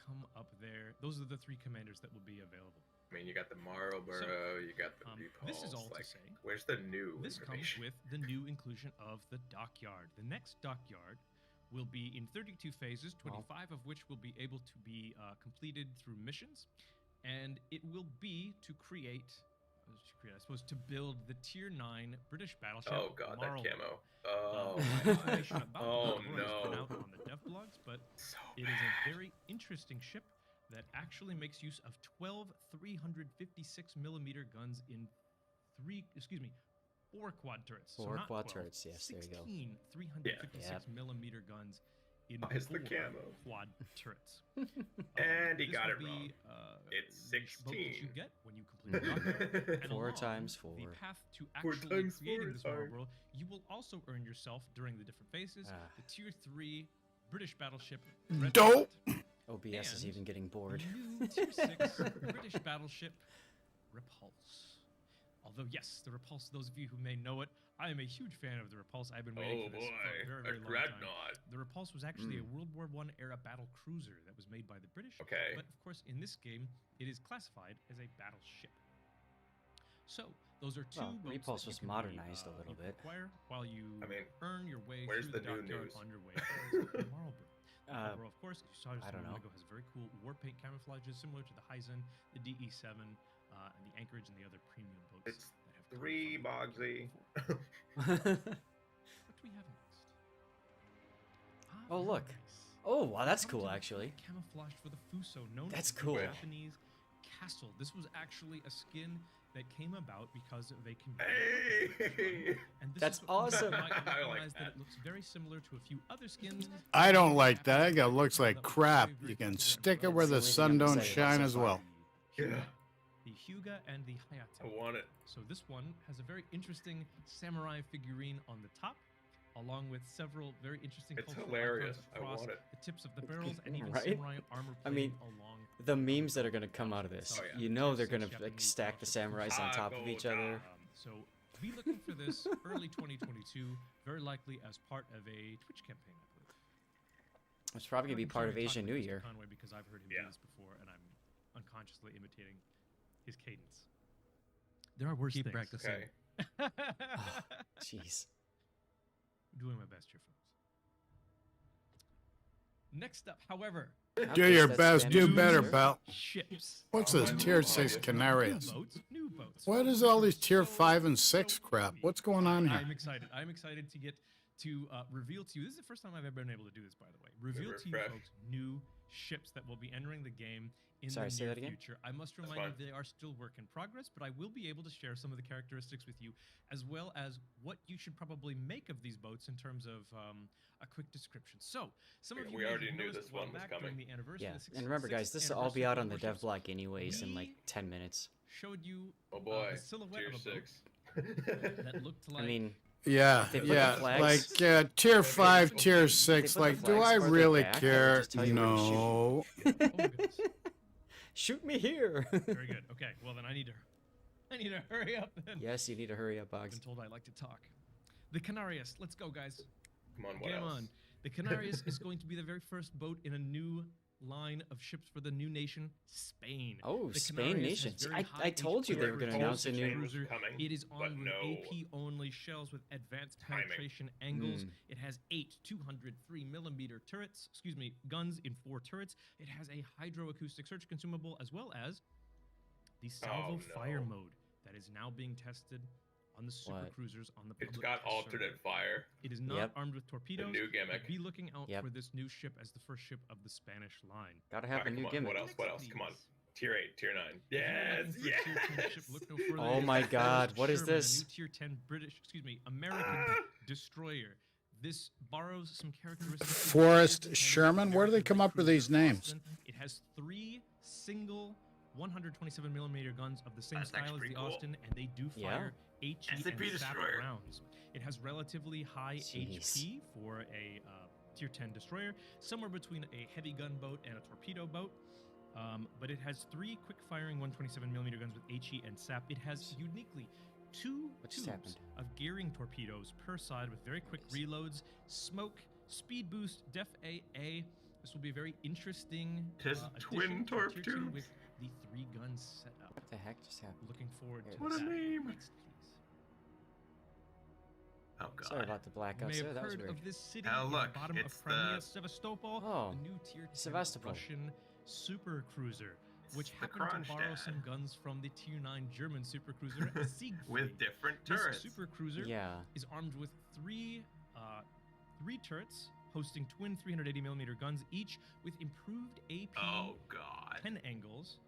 come up there. Those are the 3 commanders that will be available. I mean, you got the Marlboro, you got the this is Repulse. all to Like, say, where's the new this comes information? with the new inclusion of the dockyard. The next dockyard will be in 32 phases, 25 of which will be able to be completed through missions, and it will be to create, I suppose, to build the Tier 9 British battleship. Oh god, that Marlborough. camo. Oh, Information about Oh, Marlborough has been no. out on the dev blogs, but so it is a very interesting ship that actually makes use of 12 356mm guns in 4 quad turrets. So 4 not quad 12, turrets, yes, there you go. 16 356mm guns in Why is the 4 camo? quad turrets. And he This got will it be, wrong. It's the boat that you 16. get when you complete the dockyard. And 4 along times the 4. path to 4 actually times creating 4 this is hard. Marlborough, you will also earn yourself during the different phases Ah. the Tier 3 British battleship Red Dope. Alert, OBS is and even getting bored. new Tier 6 British battleship Repulse. Although, yes, the Repulse, those of you who may know it, I am a huge fan of the Repulse. I've been waiting Oh for this for a boy, very, a very long time. dreadnought. The Repulse was actually a World War I era battle cruiser that was made by the British. Okay. But of course, in this game, it is classified as a battleship. So those are 2 Well, boats Repulse that you was can modernized a little you can bit. acquire while you I mean, earn your way where's through the new dockyard news? on your way towards Marlborough. Marlborough, of course, as you saw just I a don't moment know. ago, has very cool war paint camouflages similar to the Hyzen, the DE7, and the Anchorage, and the other premium boats. It's that have come 3 from the Bogsy. before. What do we have next? Oh, look. Nice. Oh, wow, that's Comes cool, in actually. Camouflaged for the Fuso, known That's as the cool. Japanese castle. This was actually a skin that came about because of a Hey! and this That's is what awesome. You might I like recognize that. it looks very similar to a few other skins. I don't like that. I think it looks like crap. You can stick it where the That's the sun only thing I'm don't excited about shine so as far. well. Yeah. The Hyuga and the I Hayate. want it. So this one has a very interesting samurai figurine on the top, along with several very interesting It's cultural hilarious. icons I across want it. the tips of the barrels and even Right? samurai armor I plating mean, along The memes that are gonna come out of this, Oh, yeah. you know they're Tier gonna 6 like Japanese stack the Warship samurais on top of each other. So be looking for this early 2022, very likely as part of a Twitch campaign, I believe. It's probably gonna be I'm part of sorry, Asian talking New to Mr. Year. Conway because I've heard him Yeah. do this before, and I'm unconsciously imitating his cadence. There are worse Keep things. practicing. Okay. Jeez. Doing my best here, folks. Next up, however, Do your best. Do better, sir. pal. ships. What's this tier 6 Canarias? New boats. What is all these tier 5 and 6 crap? What's going on here? I'm excited. I'm excited to get to reveal to you. This is the first time I've ever been able to do this, by the way. Reveal to you, Refresh. folks, new ships that will be entering the game in Sorry, the say near that again? future. I must remind fine. you they are still work in progress, but I will be able to share some of the characteristics with you, as well as what you should probably make of these boats in terms of a quick description. So, some of you We may already have knew noticed this a while one was back coming. during the anniversary, Yeah, the and remember, guys, 6th this will all be anniversary out of on the dev Warships. block anyways in like We 10 minutes. showed you Oh boy. the silhouette Tier of a boat 6. that looked like I mean, Yeah, They put the yeah, flags- like tier 5, tier 6. the Like, do flags I farther really back, I would care? just tell you where to shoot. No. oh my goodness. shoot me here. Very good. Okay, well then I need to hurry up then. Yes, you need to hurry up, I've Boggs. been told I like to talk. The Canarias. Let's go, guys. Come on, what Game else? on. The Canarias is going to be the very first boat in a new line of ships for the new nation, Spain. Oh, The Spain Canarias has nations. very I high told you they were HP going to told announce a you new. Spain was cruiser. coming, It is but armed with no. AP only shells with advanced Timing. penetration angles. Mm. It has 8 203mm turrets, guns in 4 turrets. It has a hydroacoustic search consumable as well as the salvo fire no. mode that is now being tested on the super What? cruisers on the It's public got test alternate server. fire. It is not Yep. armed with torpedoes. new but gimmick. Be looking out Yep. for this new ship as the first ship of the Spanish line. Gotta have a Alright, new come on, gimmick. What else? What else? Come on. Tier 8, Tier 9. If you're Yes, looking for a tier 10 ship, yes. look no further Oh than my the God, what is Sherman, a this? new tier 10 American destroyer. This borrows some characteristics. of the Forrest Tier 10 Sherman? Where do they come up with these American names? Austin. It has 3 single 127mm guns of the same That's style actually as the pretty cool. Austin, and they do Yeah. fire HE SAP and SAP destroyer. rounds. It has relatively high Jeez. HP for a tier 10 destroyer, somewhere between a heavy gun boat and a torpedo boat. But it has 3 quick-firing 127mm guns with HE and SAP. It has uniquely 2 What just tubes happened? of gearing torpedoes per side with very quick reloads, smoke, speed boost, def AA. This will be a very interesting It has addition twin to torp tier 2 tubes. with the 3 guns set up. What the heck just happened? Looking forward to What a that. name. Next, please. Oh god. Sorry about the You blackouts may there. have That was heard weird. of this city Oh, in look, the bottom it's of Crimea, the- Sevastopol, Oh, the new tier 10 Sevastopol. Russian super cruiser, which It's the happened to borrow Kronstadt. some guns from the tier 9 German super cruiser Siegfried. With different This turrets. super cruiser Yeah. is armed with three turrets, hosting twin 380mm guns each, with improved AP Oh god. 10 angles,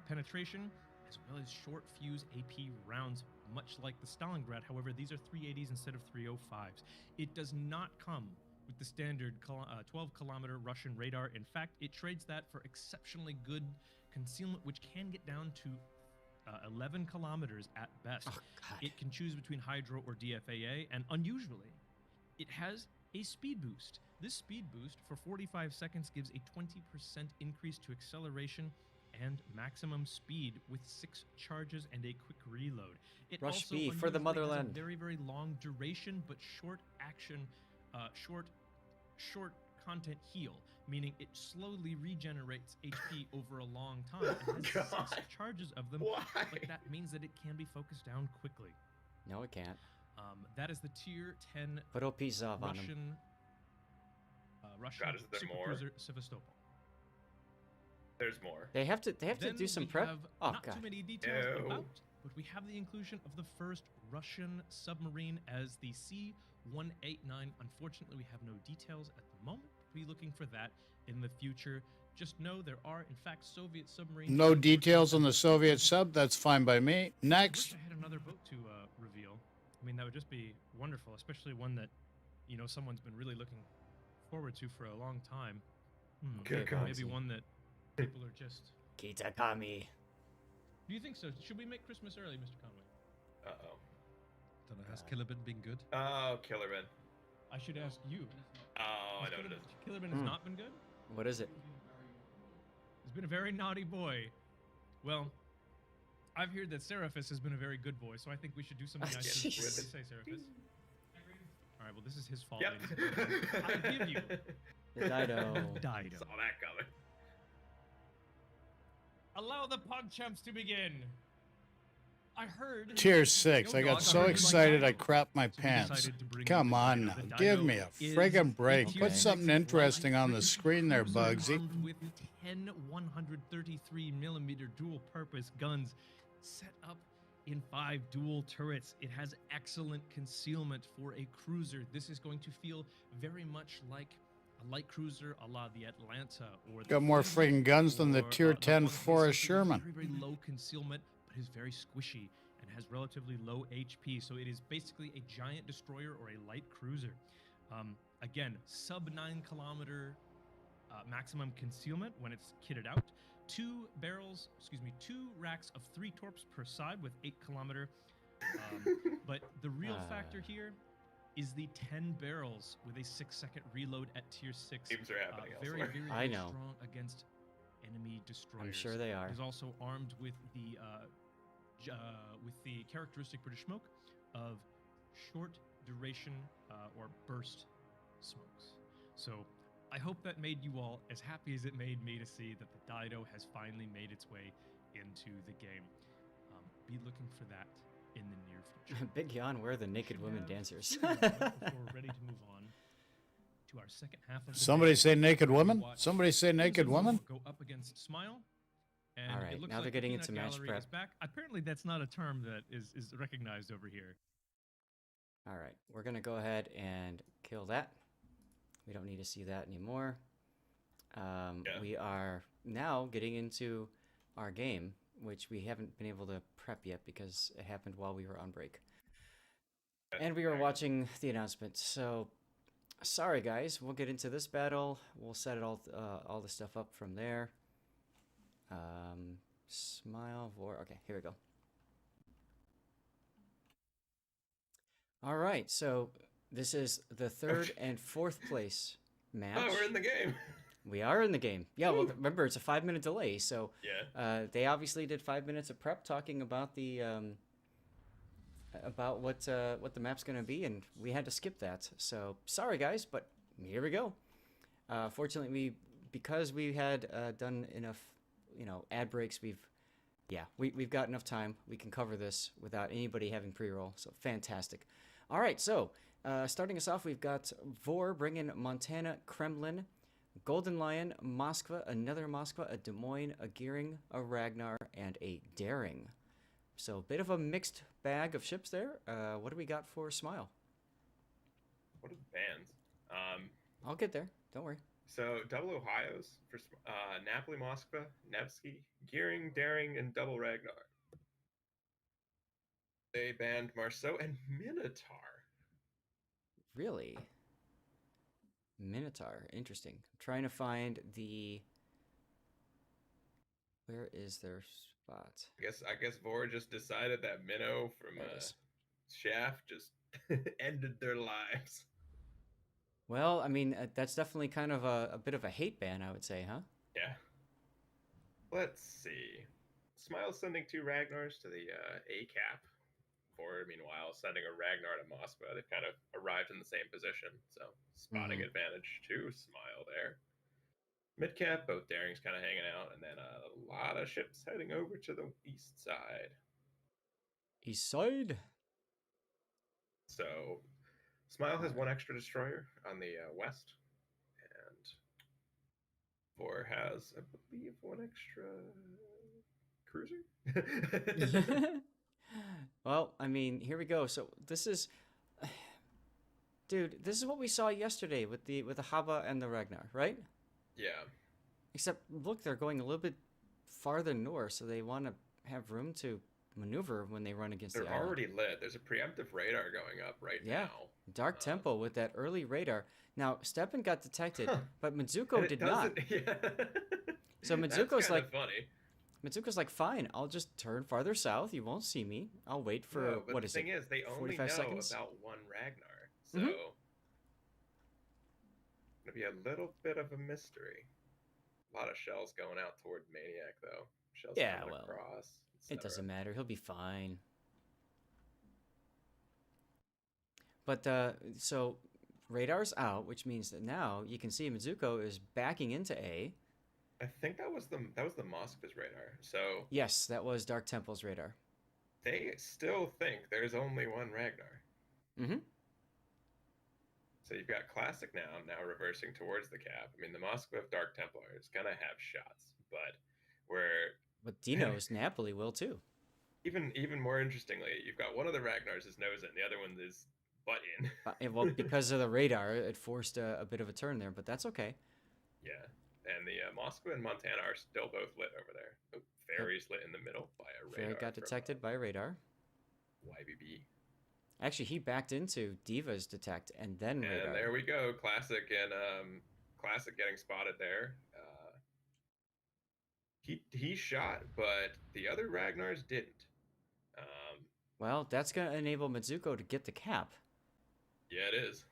penetration, as well as short fuse AP rounds, much like the Stalingrad. However, these are 380s instead of 305s. It does not come with the standard 12-kilometer Russian radar. In fact, it trades that for exceptionally good concealment, which can get down to 11 kilometers at best. Oh, God. It can choose between Hydro or DFAA, and unusually, it has a speed boost. This speed boost for 45 seconds gives a 20% increase to acceleration and maximum speed with 6 charges and a quick reload. It Rush also B for the unusually has a motherland. very, very long duration but short action, short content heal, meaning it slowly regenerates HP over a long time and has 6 God. charges of them. Why? But that means that it can be focused down quickly. No, it can't. That is the tier 10 Put OPs off on him. Russian God, is there more? supercruiser Sevastopol. There's more. They have to do Then some we prep. have Oh not God. too many details No. about, but we have the inclusion of the first Russian submarine as the 189. Unfortunately, we have no details at the moment. Be looking for that in the future. Just know there are, in fact, Soviet submarines. No details on the Soviet sub. That's fine by me. I Next. wish I had another boat to reveal. I mean, that would just be wonderful, especially one that, you know, someone's been really looking forward to for a long time. Good Maybe one that people are just... Kitakami. Do you think so? Should we make Christmas early, Mr. Conway? Uh-oh. Don't know, has Killer been good? Oh, Killerman. I should ask you. Oh, I know what it is. Killerman has not been good? What is it? He's been a very naughty boy. Well, I've heard that Seraphis has been a very good boy, so I think we should do something nice. What did you say, Seraphis? All right, well, this is his fault. Yep. ladies and gentlemen. I give you The Dido. Dido. Saw that coming. Allow the PogChamps to begin. I heard... Tier 6. Yo, I got dog, so heard you like excited I Dido. crapped my So we pants. decided to bring Come in the on Dido. now. The Give Dido me a is friggin' break. a Put tier something 6 interesting on the light screen there, cruiser Bugsy. armed with 10 133mm dual-purpose guns set up in 5 dual turrets. It has excellent concealment for a cruiser. This is going to feel very much like a light cruiser a la the Atlanta or the Got more Fleet friggin' guns than the or, Tier the 10 One Piece. Forrest It is Sherman. Very, very low concealment, but is very squishy and has relatively low HP. So it is basically a giant destroyer or a light cruiser. Again, sub 9 kilometer maximum concealment when it's kitted out. 2 racks of 3 torps per side with 8 kilometer. But the real factor here is the 10 barrels with a 6-second reload at tier 6. Games are happening Very, elsewhere. very, I very know. strong against enemy destroyers. I'm sure they are. It is also armed with the characteristic British smoke of short duration or burst smokes. So I hope that made you all as happy as it made me to see that the Dido has finally made its way into the game. Be looking for that in the near future. Big yawn, where are the naked Should women have dancers? few moments before we're ready to move on to our second half of the Somebody day. say naked We're gonna woman? watch Somebody say naked Crimson woman? Wolf go up against Smile. And All it right, looks now like they're the getting peanut into match gallery prep. is back. Apparently, that's not a term that is recognized over here. All right, we're going to go ahead and kill that. We don't need to see that anymore. We are now getting into our game, which we haven't been able to prep yet because it happened while we were on break. And we were watching the announcement, so sorry guys. We'll get into this battle. We'll set it all the stuff up from there. Smile Vor. Okay, here we go. All right, so this is the 3rd and 4th place match. Oh, we're in the game. We are in the game. Yeah, well, remember, it's a 5-minute delay, so Yeah. they obviously did 5 minutes of prep talking about the about what the map's going to be, and we had to skip that. So sorry, guys, but here we go. Fortunately, because we had done enough, ad breaks, we've got enough time. We can cover this without anybody having pre-roll, so fantastic. All right, so starting us off, we've got Vor bringing Montana, Kremlin, Golden Lion, Moskva, another Moskva, a Des Moines, a Gearing, a Ragnar, and a Daring. So a bit of a mixed bag of ships there. What do we got for Smile? What are the bands? I'll get there. Don't worry. So double Ohio's for Napoli, Moskva, Nevsky, Gearing, Daring, and double Ragnar. They banned Marceau and Minotaur. Really? Minotaur. Interesting. I'm trying to find the... Where is their spot? I guess Vor just decided that Minnow from There it is. Shaft just ended their lives. Well, I mean, that's definitely kind of a bit of a hate ban, I would say, huh? Yeah. Let's see. Smile's sending 2 Ragnars to the A cap. Vor, meanwhile, sending a Ragnar to Moskva. They've kind of arrived in the same position, so spotting advantage to Smile there. Mid cap, both Darings kind of hanging out, and then a lot of ships heading over to the east side. East side? So Smile has 1 extra destroyer on the west, and Vor has, I believe, 1 extra cruiser. Well, I mean, here we go. So this is... Dude, this is what we saw yesterday with the Haba and the Ragnar, right? Yeah. Except look, they're going a little bit farther north, so they want to have room to maneuver when they run against They're the island. already lit. There's a preemptive radar going up right Yeah. now. Dark Temple with that early radar. Now, Stepan got detected, Huh. but Mizuko did not. Yeah. So That's Mizuko's kinda like, funny. Mizuko's like, fine, I'll just turn farther south. You won't see me. I'll wait for, No, but what the is thing it, is, they only 45 know seconds? about one Ragnar. So, Mhm. gonna be a little bit of a mystery. A lot of shells going out toward Maniac, though. Shells Yeah, coming well, across. it etc. doesn't matter. He'll be fine. But, so radar's out, which means that now you can see Mizuko is backing into A. I think that was the Moskva's radar. So Yes, that was Dark Temple's radar. they still think there's only one Ragnar. Mm-hmm. So you've got Classic now reversing towards the cap. I mean, the Moskva of Dark Templar is gonna have shots, but But Dino's Napoli will too. even more interestingly, you've got one of the Ragnars is nose in, the other one is butt in. Well, because of the radar, it forced a bit of a turn there, but that's okay. Yeah, and the Moskva and Montana are still both lit over there. Oh, Ferry's lit in the middle by a radar. Ferry got detected by radar. YBB. Actually, he backed into Diva's detect and then radar. And there we go, Classic and Classic getting spotted there. He shot, but the other Ragnars didn't. Well, that's gonna enable Mizuko to get the cap. Yeah, it is.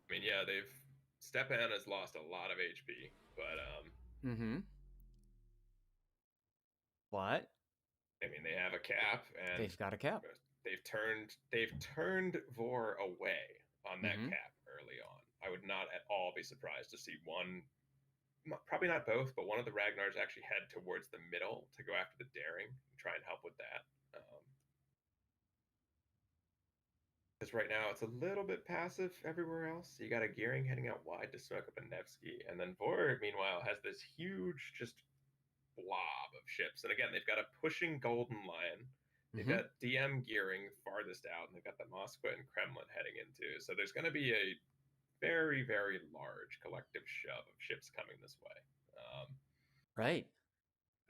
I mean, yeah, Stepan has lost a lot of HP, but Mm-hmm. What? I mean, they have a cap, and They've got a cap. They've turned Vor away on that Mhm. cap early on. I would not at all be surprised to see one, probably not both, but one of the Ragnars actually head towards the middle to go after the daring and try and help with that. Because right now it's a little bit passive everywhere else. You got a Gearing heading out wide to smoke up a Nevsky, and then Vor, meanwhile, has this huge just blob of ships. And again, they've got a pushing Golden Lion. They've Mhm. got DM Gearing farthest out, and they've got the Moskva and Kremlin heading into. So there's going to be a very, very large collective shove of ships coming this way. Right.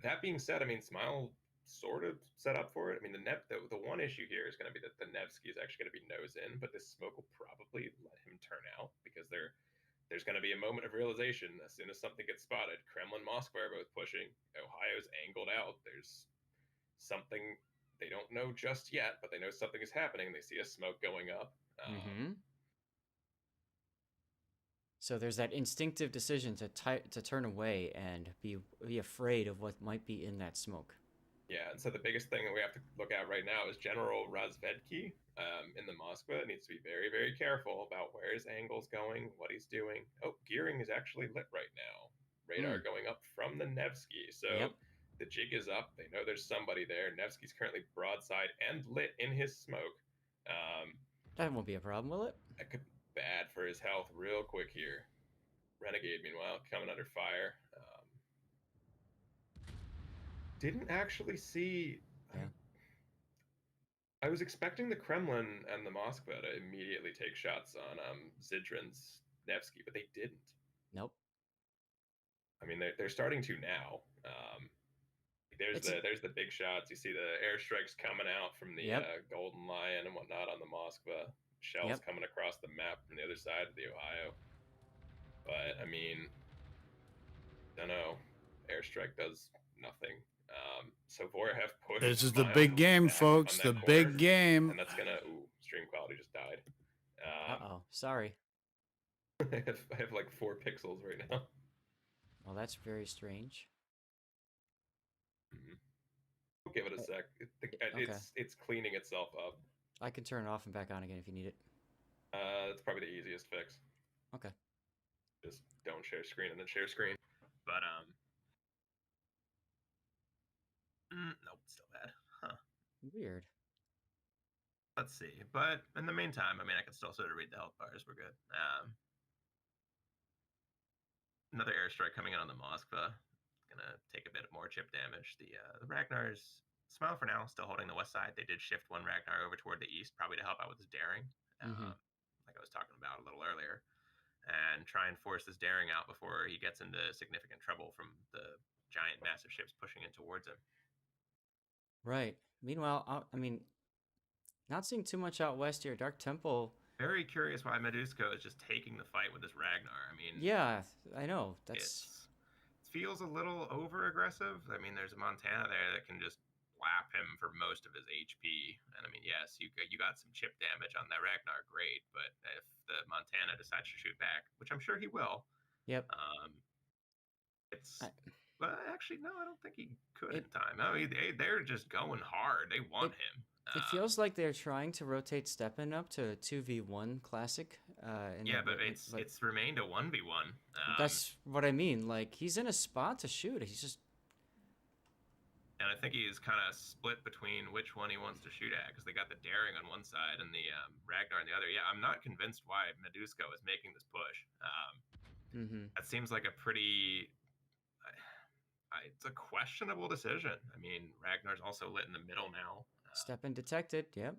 That being said, I mean, Smile sort of set up for it. I mean, the one issue here is going to be that the Nevsky is actually going to be nose in, but this smoke will probably let him turn out because there's going to be a moment of realization as soon as something gets spotted. Kremlin, Moskva are both pushing. Ohio's angled out. There's something they don't know just yet, but they know something is happening. They see a smoke going up. Mm-hmm. So there's that instinctive decision to turn away and be afraid of what might be in that smoke. Yeah, and so the biggest thing that we have to look at right now is General Razvedki in the Moskva needs to be very, very careful about where his angle's going, what he's doing. Oh, Gearing is actually lit right now. Radar going up from the Nevsky. So the jig is up. They know there's somebody there. Nevsky's currently broadside and lit in his smoke. That won't be a problem, will it? That could be bad for his health real quick here. Renegade, meanwhile, coming under fire. Didn't actually see. I was expecting the Kremlin and the Moskva to immediately take shots on Zidrin's Nevsky, but they didn't. Nope. I mean, they're starting to now. There's the big shots. You see the airstrikes coming out from the Golden Lion and whatnot on the Moskva. Shells coming across the map from the other side of the Ohio. But I mean, don't know. Airstrike does nothing. So Vorhev pushed. This is the big game, folks. The big game. And that's gonna. Ooh, stream quality just died. Uh-oh. Sorry. I have like 4 pixels right now. Well, that's very strange. I'll give it a sec. It's cleaning itself up. I can turn it off and back on again if you need it. That's probably the easiest fix. Okay. Just don't share screen and then share screen. But nope, still bad. Huh. Weird. Let's see. But in the meantime, I mean, I can still sort of read the health bars. We're good. Another airstrike coming in on the Moskva. Gonna take a bit more chip damage. The Ragnar's Smile for now, still holding the west side. They did shift one Ragnar over toward the east, probably to help out with his daring. Like I I was talking about a little earlier, and try and force this daring out before he gets into significant trouble from the giant, massive ships pushing in towards him. Right. Meanwhile, I mean, not seeing too much out west here. Dark Temple. Very curious why Medusko is just taking the fight with this Ragnar. I mean, Yeah, I know. it feels a little over aggressive. I mean, there's a Montana there that can just lap him for most of his HP. And I mean, yes, you got some chip damage on that Ragnar, great. But if the Montana decides to shoot back, which I'm sure he will, Yep. Well, actually, no, I don't think he could in time. I mean, they're just going hard. They want him. It feels like they're trying to rotate Steppen up to a 2v1 classic. But it's remained a 1v1. That's what I mean. Like, he's in a spot to shoot. He's just... And I think he's kind of split between which one he wants to shoot at, because they got the daring on one side and the Ragnar on the other. Yeah, I'm not convinced why Medusko is making this push. That seems like a pretty... it's a questionable decision. I mean, Ragnar's also lit in the middle now. Steppen detected, yep.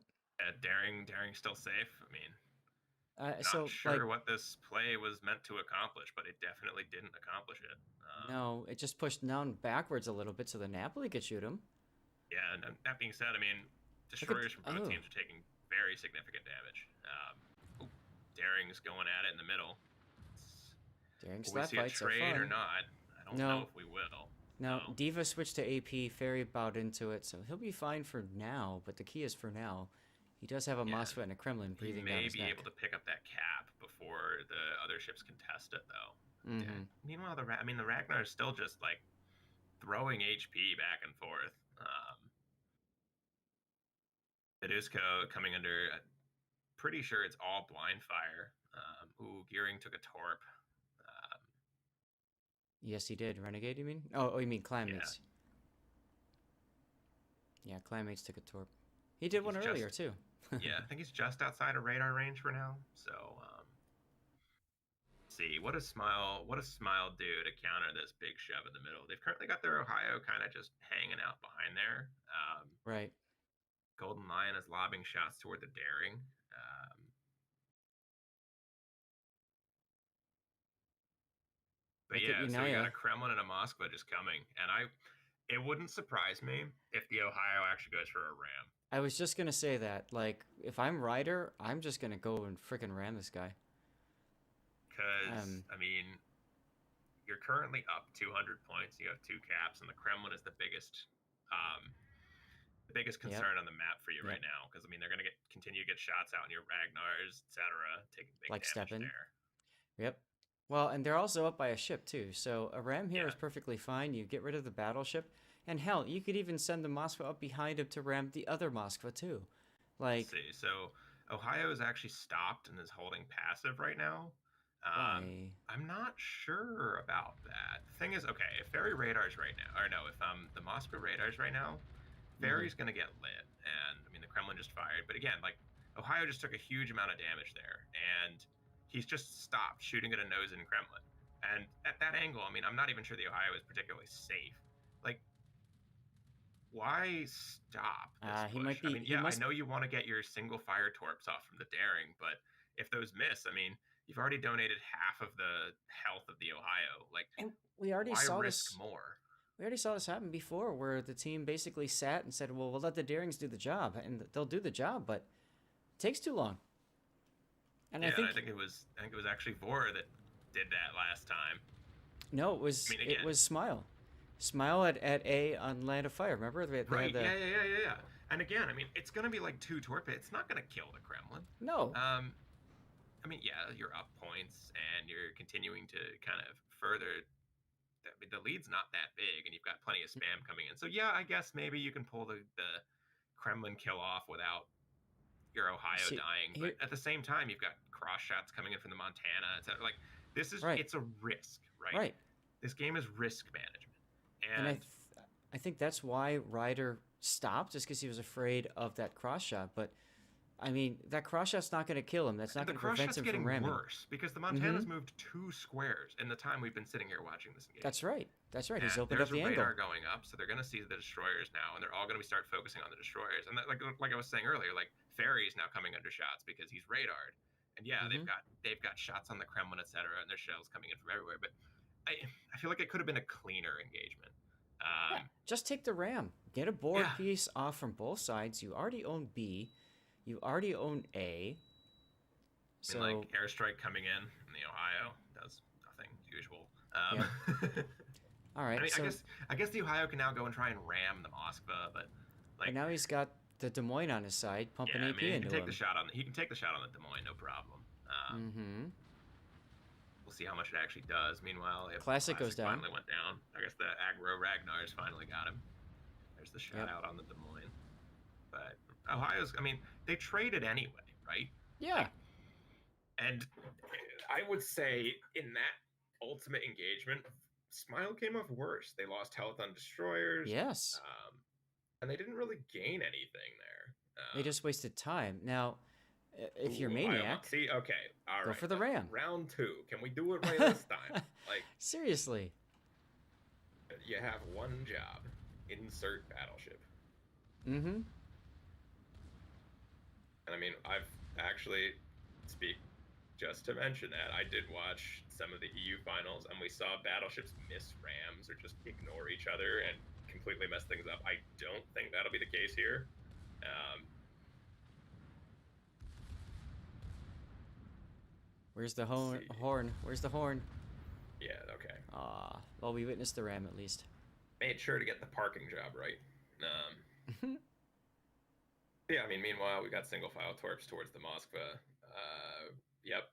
Daring still safe. I mean, not so, sure what this play was meant to accomplish, but it definitely didn't accomplish it. No, it just pushed down backwards a little bit so the Napoli could shoot him. Yeah, and that being said, I mean, destroyers from both teams are taking very significant damage. Daring's going at it in the middle. Daring's will we see a trade or not? I don't know if we will. No, Diva switched to AP, Fairy bowed into it, so he'll be fine for now, but the key is for now. He does have a MOSFET and a Kremlin breathing down his neck. He may be able to pick up that cap before the other ships can test it, though. Yeah. Meanwhile, the Ragnar is still just, like, throwing HP back and forth. Medusko coming under, pretty sure it's all blind fire. Gearing took a torp. Yes, he did. Renegade, you mean? Oh, you mean Clanmates. Yeah, Clanmates took a torp. He did one earlier, too. Yeah, I think he's just outside of radar range for now. So, let's see. What does Smile do to counter this big shove in the middle? They've currently got their Ohio kind of just hanging out behind there. Right. Golden Lion is lobbing shots toward the daring. But yeah, so we got a Kremlin and a Moskva just coming, and it wouldn't surprise me if the Ohio actually goes for a ram. I was just gonna say that, like, if I'm Ryder, I'm just gonna go and frickin' ram this guy. Because I mean, you're currently up 200 points. You have 2 caps, and the Kremlin is the biggest concern on the map for you right now. Because I mean, they're gonna continue to get shots out in your Ragnars, etc., taking big damage there. Yep. Well, and they're also up by a ship, too. So a ram here is perfectly fine. You get rid of the battleship. And hell, you could even send the Moskva up behind him to ram the other Moskva, too. Like, let's see. So Ohio is actually stopped and is holding passive right now. I'm not sure about that. The thing is, okay, if Fairy radars right now, or no, if the Moskva radars right now, Fairy's going to get lit. And, I mean, the Kremlin just fired. But again, like, Ohio just took a huge amount of damage there. And he's just stopped shooting at a nose in Kremlin. And at that angle, I mean, I'm not even sure the Ohio is particularly safe. Like, why stop this push? I mean, I know you want to get your single fire torps off from the daring, but if those miss, I mean, you've already donated half of the health of the Ohio. Like, and we already why saw risk this more? We already saw this happen before, where the team basically sat and said, well, we'll let the darings do the job, and they'll do the job, but it takes too long. And I think it was actually Vora that did that last time. No, it was Smile. Smile at A on Land of Fire. Remember? Right. Yeah. And again, I mean, it's gonna be like 2 torpedoes. It's not gonna kill the Kremlin. No. I mean, yeah, you're up points and you're continuing to kind of further. The lead's not that big, and you've got plenty of spam coming in. So yeah, I guess maybe you can pull the Kremlin kill off without your Ohio dying, but at the same time, you've got cross shots coming in from the Montana, etc. Like, this is it's a risk, right? Right. This game is risk management, and I think that's why Ryder stopped, just because he was afraid of that cross shot. But I mean, that cross shot's not going to kill him. That's not going to prevent him from ramming. Worse because the Montana's moved 2 squares in the time we've been sitting here watching this game. That's right. That's right. He's And opened up the there's a angle. radar going up, so they're going to see the destroyers now, and they're all going to start focusing on the destroyers. And like I was saying earlier, like Fairy's now coming under shots because he's radared, And yeah, Mhm. they've got shots on the Kremlin, etc., and there's shells coming in from everywhere. But I feel like it could have been a cleaner engagement. Yeah, just take the ram. Get a board Yeah. piece off from both sides. You already own B. You already own A. I mean, like airstrike coming in the Ohio does nothing usual. All right. I mean, so I guess the Ohio can now go and try and ram the Moskva, but like and now he's got the Des Moines on his side, pumping yeah, I AP mean, he into can take him. the shot on he can take the shot on the Des Moines, no problem. Mm-hmm. We'll see how much it actually does. Meanwhile, if Classic goes down. finally went down. I guess the aggro Ragnar's finally got him. There's the shot out on the Des Moines. But Ohio's, I mean, they traded anyway, right? Yeah. And I would say in that ultimate engagement, Smile came off worse. They lost health on destroyers. Yes. And they didn't really gain anything there. They just wasted time. Now, if you're Maniac, see, okay, all right, go for the ram. Round 2. Can we do it right this time? Like seriously. You have one job: insert battleship. Mm-hmm. And I mean, I've actually just to mention that I did watch some of the EU finals, and we saw battleships miss rams or just ignore each other and completely mess things up. I don't think that'll be the case here. Where's the horn? Where's the horn? Yeah, okay. Well, we witnessed the ram at least. Made sure to get the parking job right. Yeah, I mean, meanwhile, we got single file torps towards the Moskva. Yep.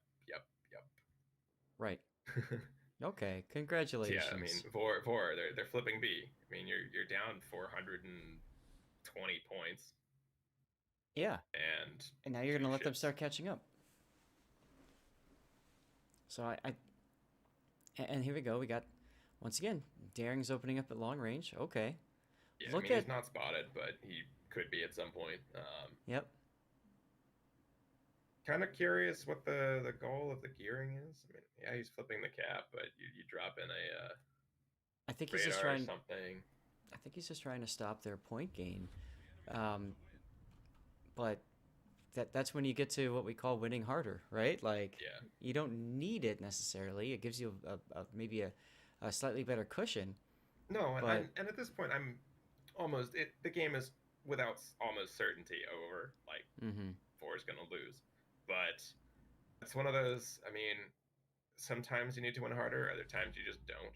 Right. Okay, congratulations. Yeah, I mean, Vor, they're flipping B. I mean, you're down 420 points. Yeah. And now you're gonna let them start catching up. So and here we go. We got once again Daring's opening up at long range. Okay. Yeah, I mean, he's not spotted, but he could be at some point. Yep. Kind of curious what the goal of the gearing is. I mean, yeah, he's flipping the cap, but you drop in a I think he's just trying something. I think he's just trying to stop their point gain. But that's when you get to what we call winning harder, right? Like you don't need it necessarily. It gives you maybe a slightly better cushion. No, and at this point I'm almost the game is without almost certainty over. Like Vor's gonna lose. But it's one of those, I mean, sometimes you need to win harder, other times you just don't.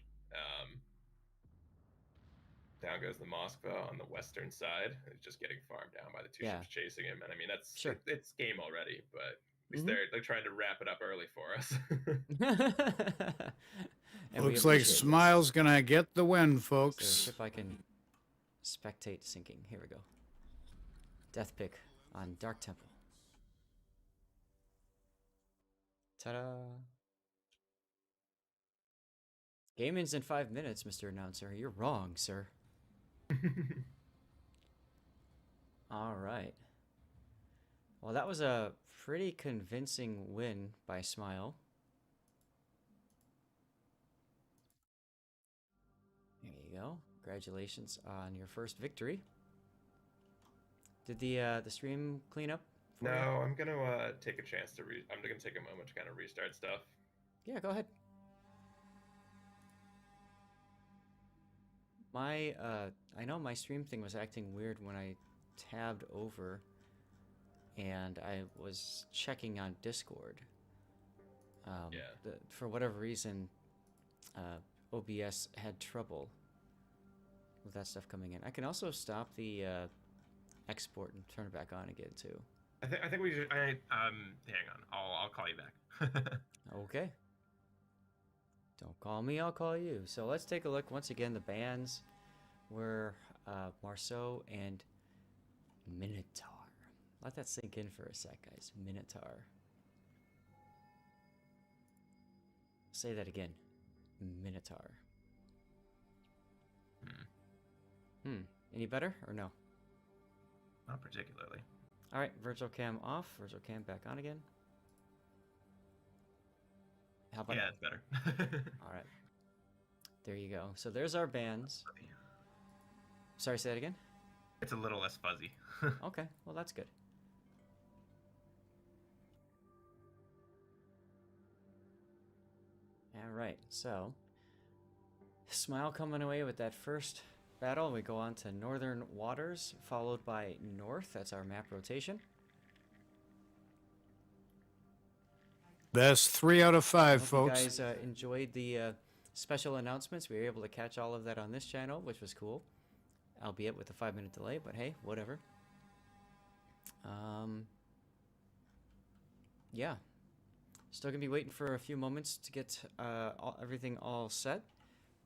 Down goes the Moskva on the western side. It's just getting farmed down by the two ships chasing him. And I mean, that's it's game already, but at least they're trying to wrap it up early for us. Looks like Smile's going to get the win, folks. So if I can spectate sinking. Here we go. Death pick on Dark Temple. Ta-da! Game ends in 5 minutes, Mr. Announcer. You're wrong, sir. All right. Well, that was a pretty convincing win by Smile. There you go. Congratulations on your first victory. Did the stream clean up? No, I'm gonna take a chance to I'm gonna take a moment to kind of restart stuff. Yeah, go ahead. I know my stream thing was acting weird when I tabbed over and I was checking on Discord. For whatever reason, OBS had trouble with that stuff coming in. I can also stop the export and turn it back on again too. I think we should. Hang on. I'll call you back. Okay. Don't call me, I'll call you. So let's take a look. Once again, the bands were Marceau and Minotaur. Let that sink in for a sec, guys. Minotaur. Say that again. Minotaur. Any better or no? Not particularly. All right, virtual cam off. Virtual cam back on again. How about it's better. All right. There you go. So there's our bands. Sorry, say that again? It's a little less fuzzy. Okay, well, that's good. Alright, so Smile coming away with that first battle. We go on to Northern Waters, followed by North. That's our map rotation. Best 3 out of 5, Hope folks. you guys enjoyed the special announcements. We were able to catch all of that on this channel, which was cool. Albeit with a 5-minute delay, but hey, whatever. Yeah. Still gonna be waiting for a few moments to get everything all set.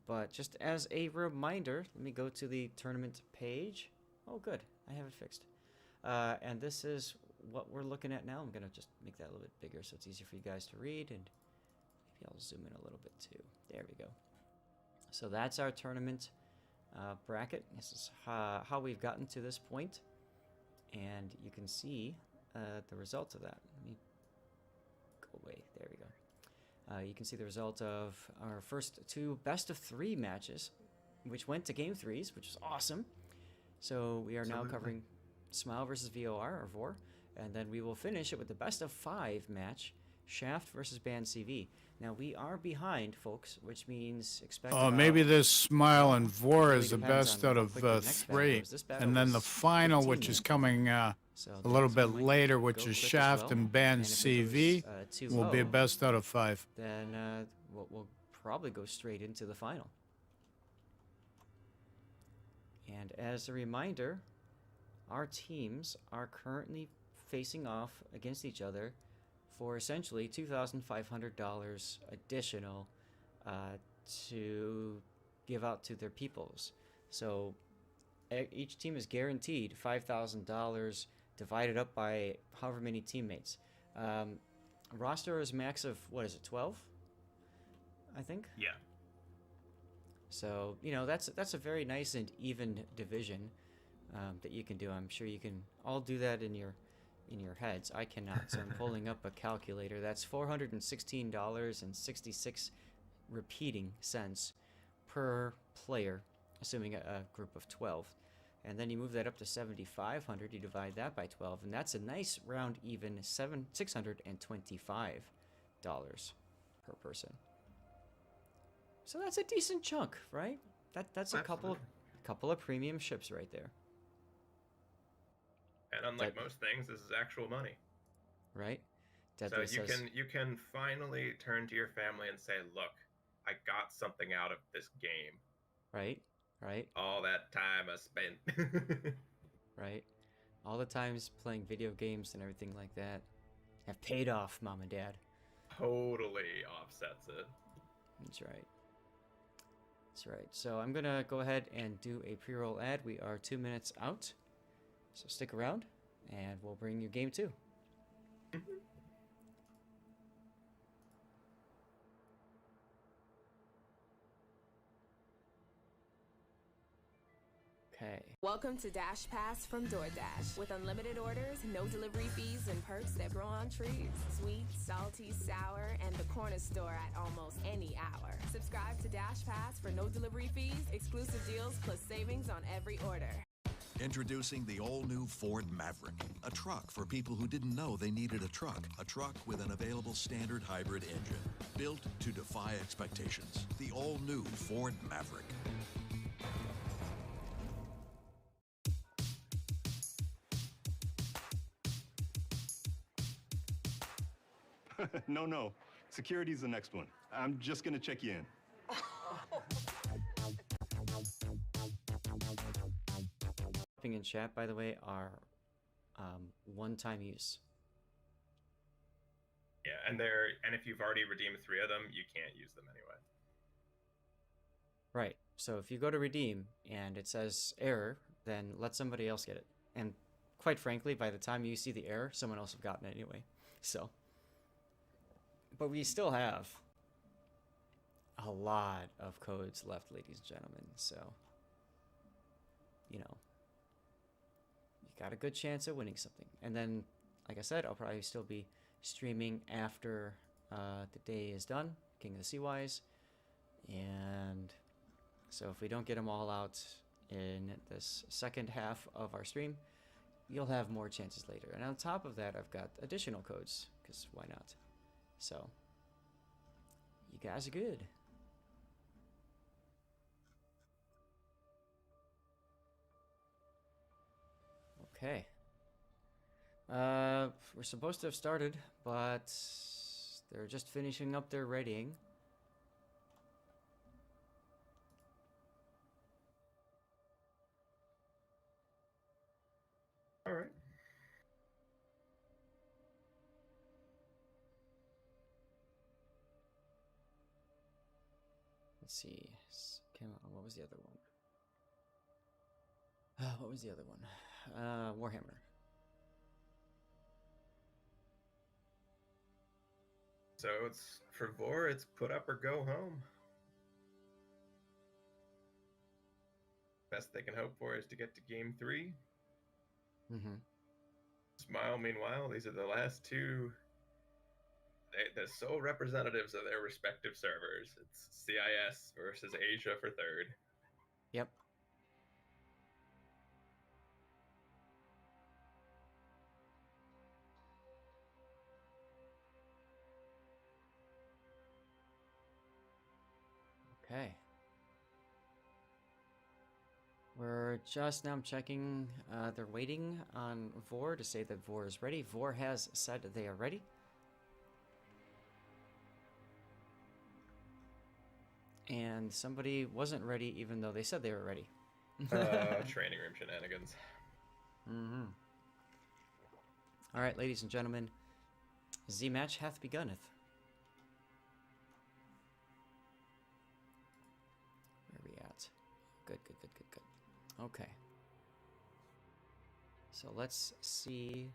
But just as a reminder, let me go to the tournament page. Oh, good. I have it fixed. And this is what we're looking at now. I'm going to just make that a little bit bigger so it's easier for you guys to read. And maybe I'll zoom in a little bit too. There we go. So that's our tournament bracket. This is how we've gotten to this point. And you can see the results of that. Let me go away. There we go. You can see the result of our first 2 best-of-3 matches, which went to Game 3s, which is awesome. So we are now covering Smile versus VOR, and then we will finish it with the best-of-5 match, Shaft versus Band CV. Now, we are behind, folks, which means expect maybe this Smile and Vor really is the depends best on out how of quick the next battle 3. is. This battle And then the was final, 15 which is minutes. coming So a little this bit one might later, go which is quick as Shaft well. and Band And if it CV, goes, too will be low, best out of 5. then we'll probably go straight into the final. And as a reminder, our teams are currently facing off against each other for essentially $2,500 additional to give out to their peoples. So each team is guaranteed $5,000 divided up by however many teammates. Roster is max of, what is it, 12? I think? Yeah. So, you know, that's a very nice and even division that you can do. I'm sure you can all do that in your heads. I cannot, so I'm pulling up a calculator. That's $416.66 repeating cents per player, assuming a group of 12. And then you move that up to 7,500. You divide that by 12, and that's a nice round even $625 per person. So that's a decent chunk, right? That's a couple of premium ships right there. And unlike most things, this is actual money. Right? So you can finally turn to your family and say, "Look, I got something out of this game." Right? Right? All that time I spent. Right? All the times playing video games and everything like that have paid off, Mom and Dad. Totally offsets it. That's right. That's right. So I'm going to go ahead and do a pre-roll ad. We are 2 minutes out. So stick around, and we'll bring you game 2. Okay. Welcome to Dash Pass from DoorDash. With unlimited orders, no delivery fees, and perks that grow on trees. Sweet, salty, sour, and the corner store at almost any hour. Subscribe to Dash Pass for no delivery fees, exclusive deals, plus savings on every order. Introducing the all-new Ford Maverick, a truck for people who didn't know they needed a truck with an available standard hybrid engine, built to defy expectations. The all-new Ford Maverick. No. Security's the next one. I'm just gonna check you in. In chat, by the way, are one-time use. Yeah, and if you've already redeemed 3 of them, you can't use them anyway. Right. So if you go to redeem and it says error, then let somebody else get it. And quite frankly, by the time you see the error, someone else have gotten it anyway. So, but we still have a lot of codes left, ladies and gentlemen. So, you know, got a good chance at winning something. And then, like I said, I'll probably still be streaming after the day is done, King of the Sea Wise. And so if we don't get them all out in this second half of our stream, you'll have more chances later. And on top of that, I've got additional codes, because why not? So You guys are good. Okay. We're supposed to have started, but they're just finishing up their readying. All right. Let's see. What was the other one? What was the other one? Warhammer. So it's for Vor, it's put up or go home. Best they can hope for is to get to game 3. Mm-hmm. Smile, meanwhile, these are the last two. The sole representatives of their respective servers. It's CIS versus Asia for 3rd. Yep. Okay. We're just now checking. They're waiting on Vor to say that Vor is ready. Vor has said that they are ready. And somebody wasn't ready even though they said they were ready. Training room shenanigans. Mm-hmm. All right, ladies and gentlemen. The match hath begunneth. Where are we at? Good. Okay. So let's see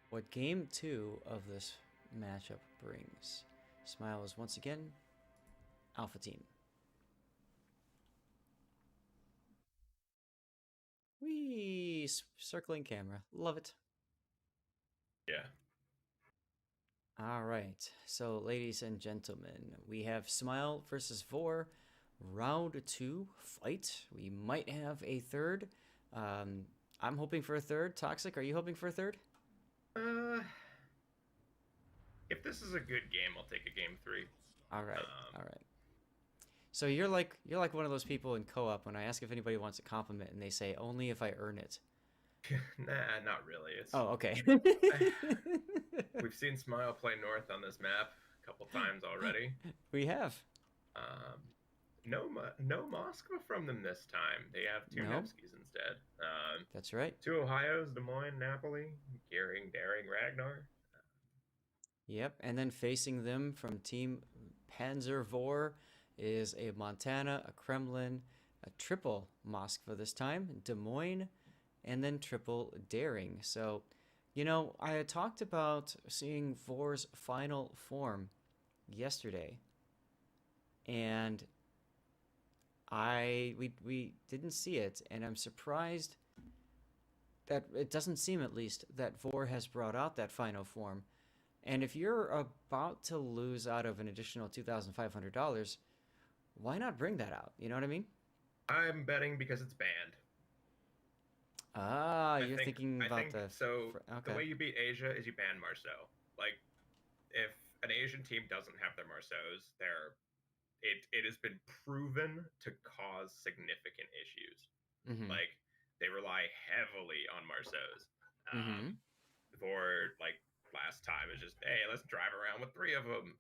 what game 2 of this matchup brings. Smile is once again Alpha Team. Whee! Circling camera. Love it. Yeah. All right. So, ladies and gentlemen, we have Smile versus Vor. Round 2 fight. We might have a third. I'm hoping for a third. Toxic, are you hoping for a third? If this is a good game, I'll take a game 3. All right. All right. So you're like one of those people in co-op when I ask if anybody wants a compliment and they say only if I earn it. Nah, not really. It's okay. We've seen Smile play North on this map a couple times already. We have. No Moskva from them this time. They have 2 Nevskis instead. That's right. 2 Ohios, Des Moines, Napoli, Gearing, Daring, Ragnar. Yep, and then facing them from Team Panzer Vor is a Montana, a Kremlin, a triple Moskva this time, Des Moines, and then triple Daring. So, you know, I had talked about seeing Vor's final form yesterday, and we didn't see it, and I'm surprised that it doesn't seem, at least, that Vor has brought out that final form. And if you're about to lose out of an additional $2,500, why not bring that out? You know what I mean? I'm betting because it's banned. You're thinking about the way you beat Asia is you ban Marceau. Like, if an Asian team doesn't have their Marceaus, it has been proven to cause significant issues. Mm-hmm. Like, they rely heavily on Marceaus. For like last time, it's just, hey, let's drive around with 3 of them.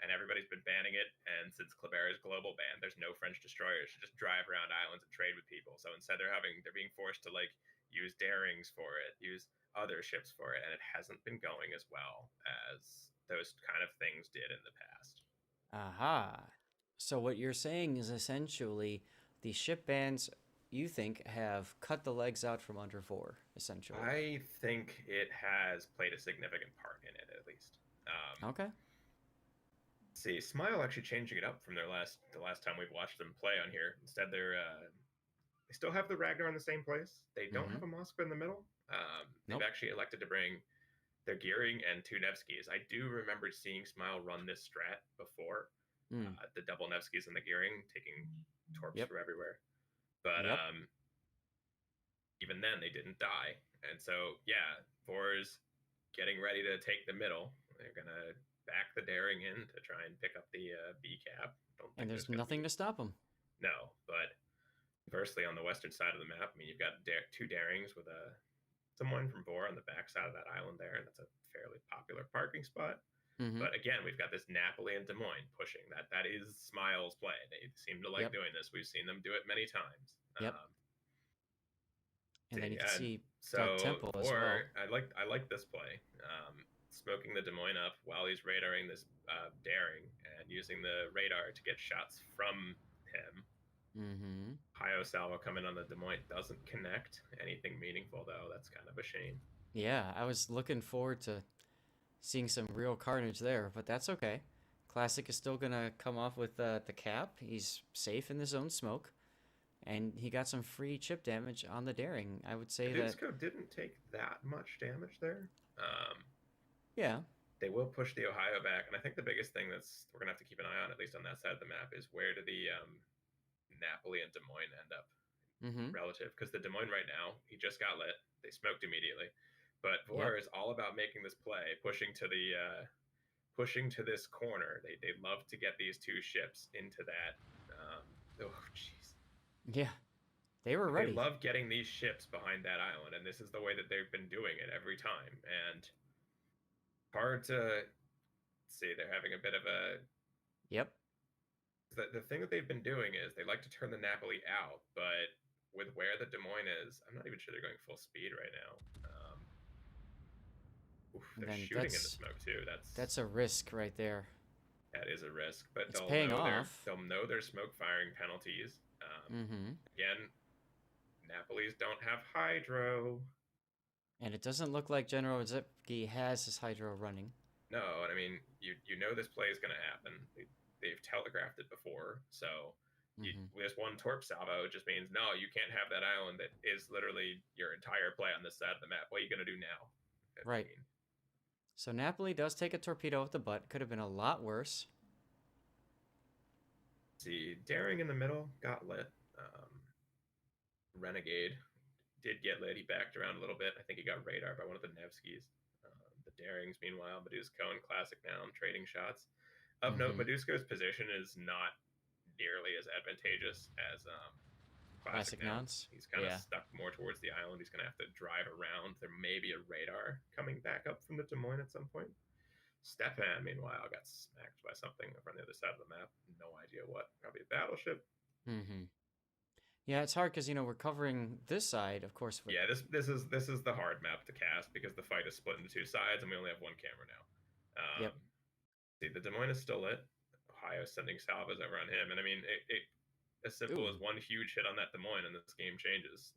And everybody's been banning it, and since Kleber's global ban, there's no French destroyers to just drive around islands and trade with people. So instead they're being forced to like use Darings for it, use other ships for it, and it hasn't been going as well as those kind of things did in the past. Aha. So what you're saying is essentially the ship bans, you think, have cut the legs out from under Vor, essentially. I think it has played a significant part in it, at least. Okay. See, Smile actually changing it up from the last time we've watched them play on here. Instead, they still have the Ragnar in the same place. They don't have a Moskva in the middle. They've actually elected to bring their Gearing and 2 Nevskis. I do remember seeing Smile run this strat before. The double Nevskis and the Gearing, taking torps from everywhere. But even then, they didn't die. And so, yeah, Vor's getting ready to take the middle. They're going to back the daring in to try and pick up the B cap. Don't think And there's gonna nothing be... to stop him. No, but conversely, on the western side of the map, I mean, you've got two darings with someone from Vor on the back side of that island there, and that's a fairly popular parking spot. But again, we've got this Napoli and Des Moines pushing. That is Smile's play. They seem to like doing this. We've seen them do it many times. Yep. And then you can see so Temple as well. I like this play. Smoking the Des Moines up while he's radaring this daring and using the radar to get shots from him. Ohio Salvo coming on the Des Moines doesn't connect anything meaningful though. That's kind of a shame. Yeah, I was looking forward to seeing some real carnage there, but that's okay. Classic is still gonna come off with the cap. He's safe in the zone smoke, and he got some free chip damage on the daring. I would say that Disco didn't take that much damage there. Yeah, they will push the Ohio back, and I think the biggest thing we're gonna have to keep an eye on, at least on that side of the map, is where do the Napoli and Des Moines end up relative? Because the Des Moines right now, he just got lit. They smoked immediately. But Vor is all about making this play, pushing to this corner. They love to get these two ships into that. Oh, jeez. Yeah, they were ready. They love getting these ships behind that island, and this is the way that they've been doing it every time. And hard to see. They're having a bit of a... Yep. The thing that they've been doing is they like to turn the Napoli out, but with where the Des Moines is, I'm not even sure they're going full speed right now. They're shooting in the smoke too. That's a risk right there. That is a risk, but it's paying off. They'll know their smoke firing penalties. Again, Napoli's don't have hydro, and it doesn't look like General Zipke has his hydro running. No, and I mean you know this play is going to happen. They've telegraphed it before, so this one torp salvo just means no, you can't have that island that is literally your entire play on this side of the map. What are you going to do now? Right. So Napoli does take a torpedo with the butt. Could have been a lot worse. See, daring in the middle got lit. Renegade did get lit. He backed around a little bit. I think he got radar by one of the Nevskis. The darings, meanwhile, Medusko and Classic now trading shots. Of note, Medusko's position is not nearly as advantageous as Classic Nouns. He's kind of stuck more towards the island. He's going to have to drive around. There may be a radar coming back up from the Des Moines at some point. Stepan, meanwhile, got smacked by something over on the other side of the map. No idea what. Probably a battleship. Yeah, it's hard because we're covering this side, of course. Yeah, this is the hard map to cast because the fight is split into two sides, and we only have one camera now. See, the Des Moines is still lit. Ohio sending salvos over on him, and I mean, it as simple as one huge hit on that Des Moines, and this game changes.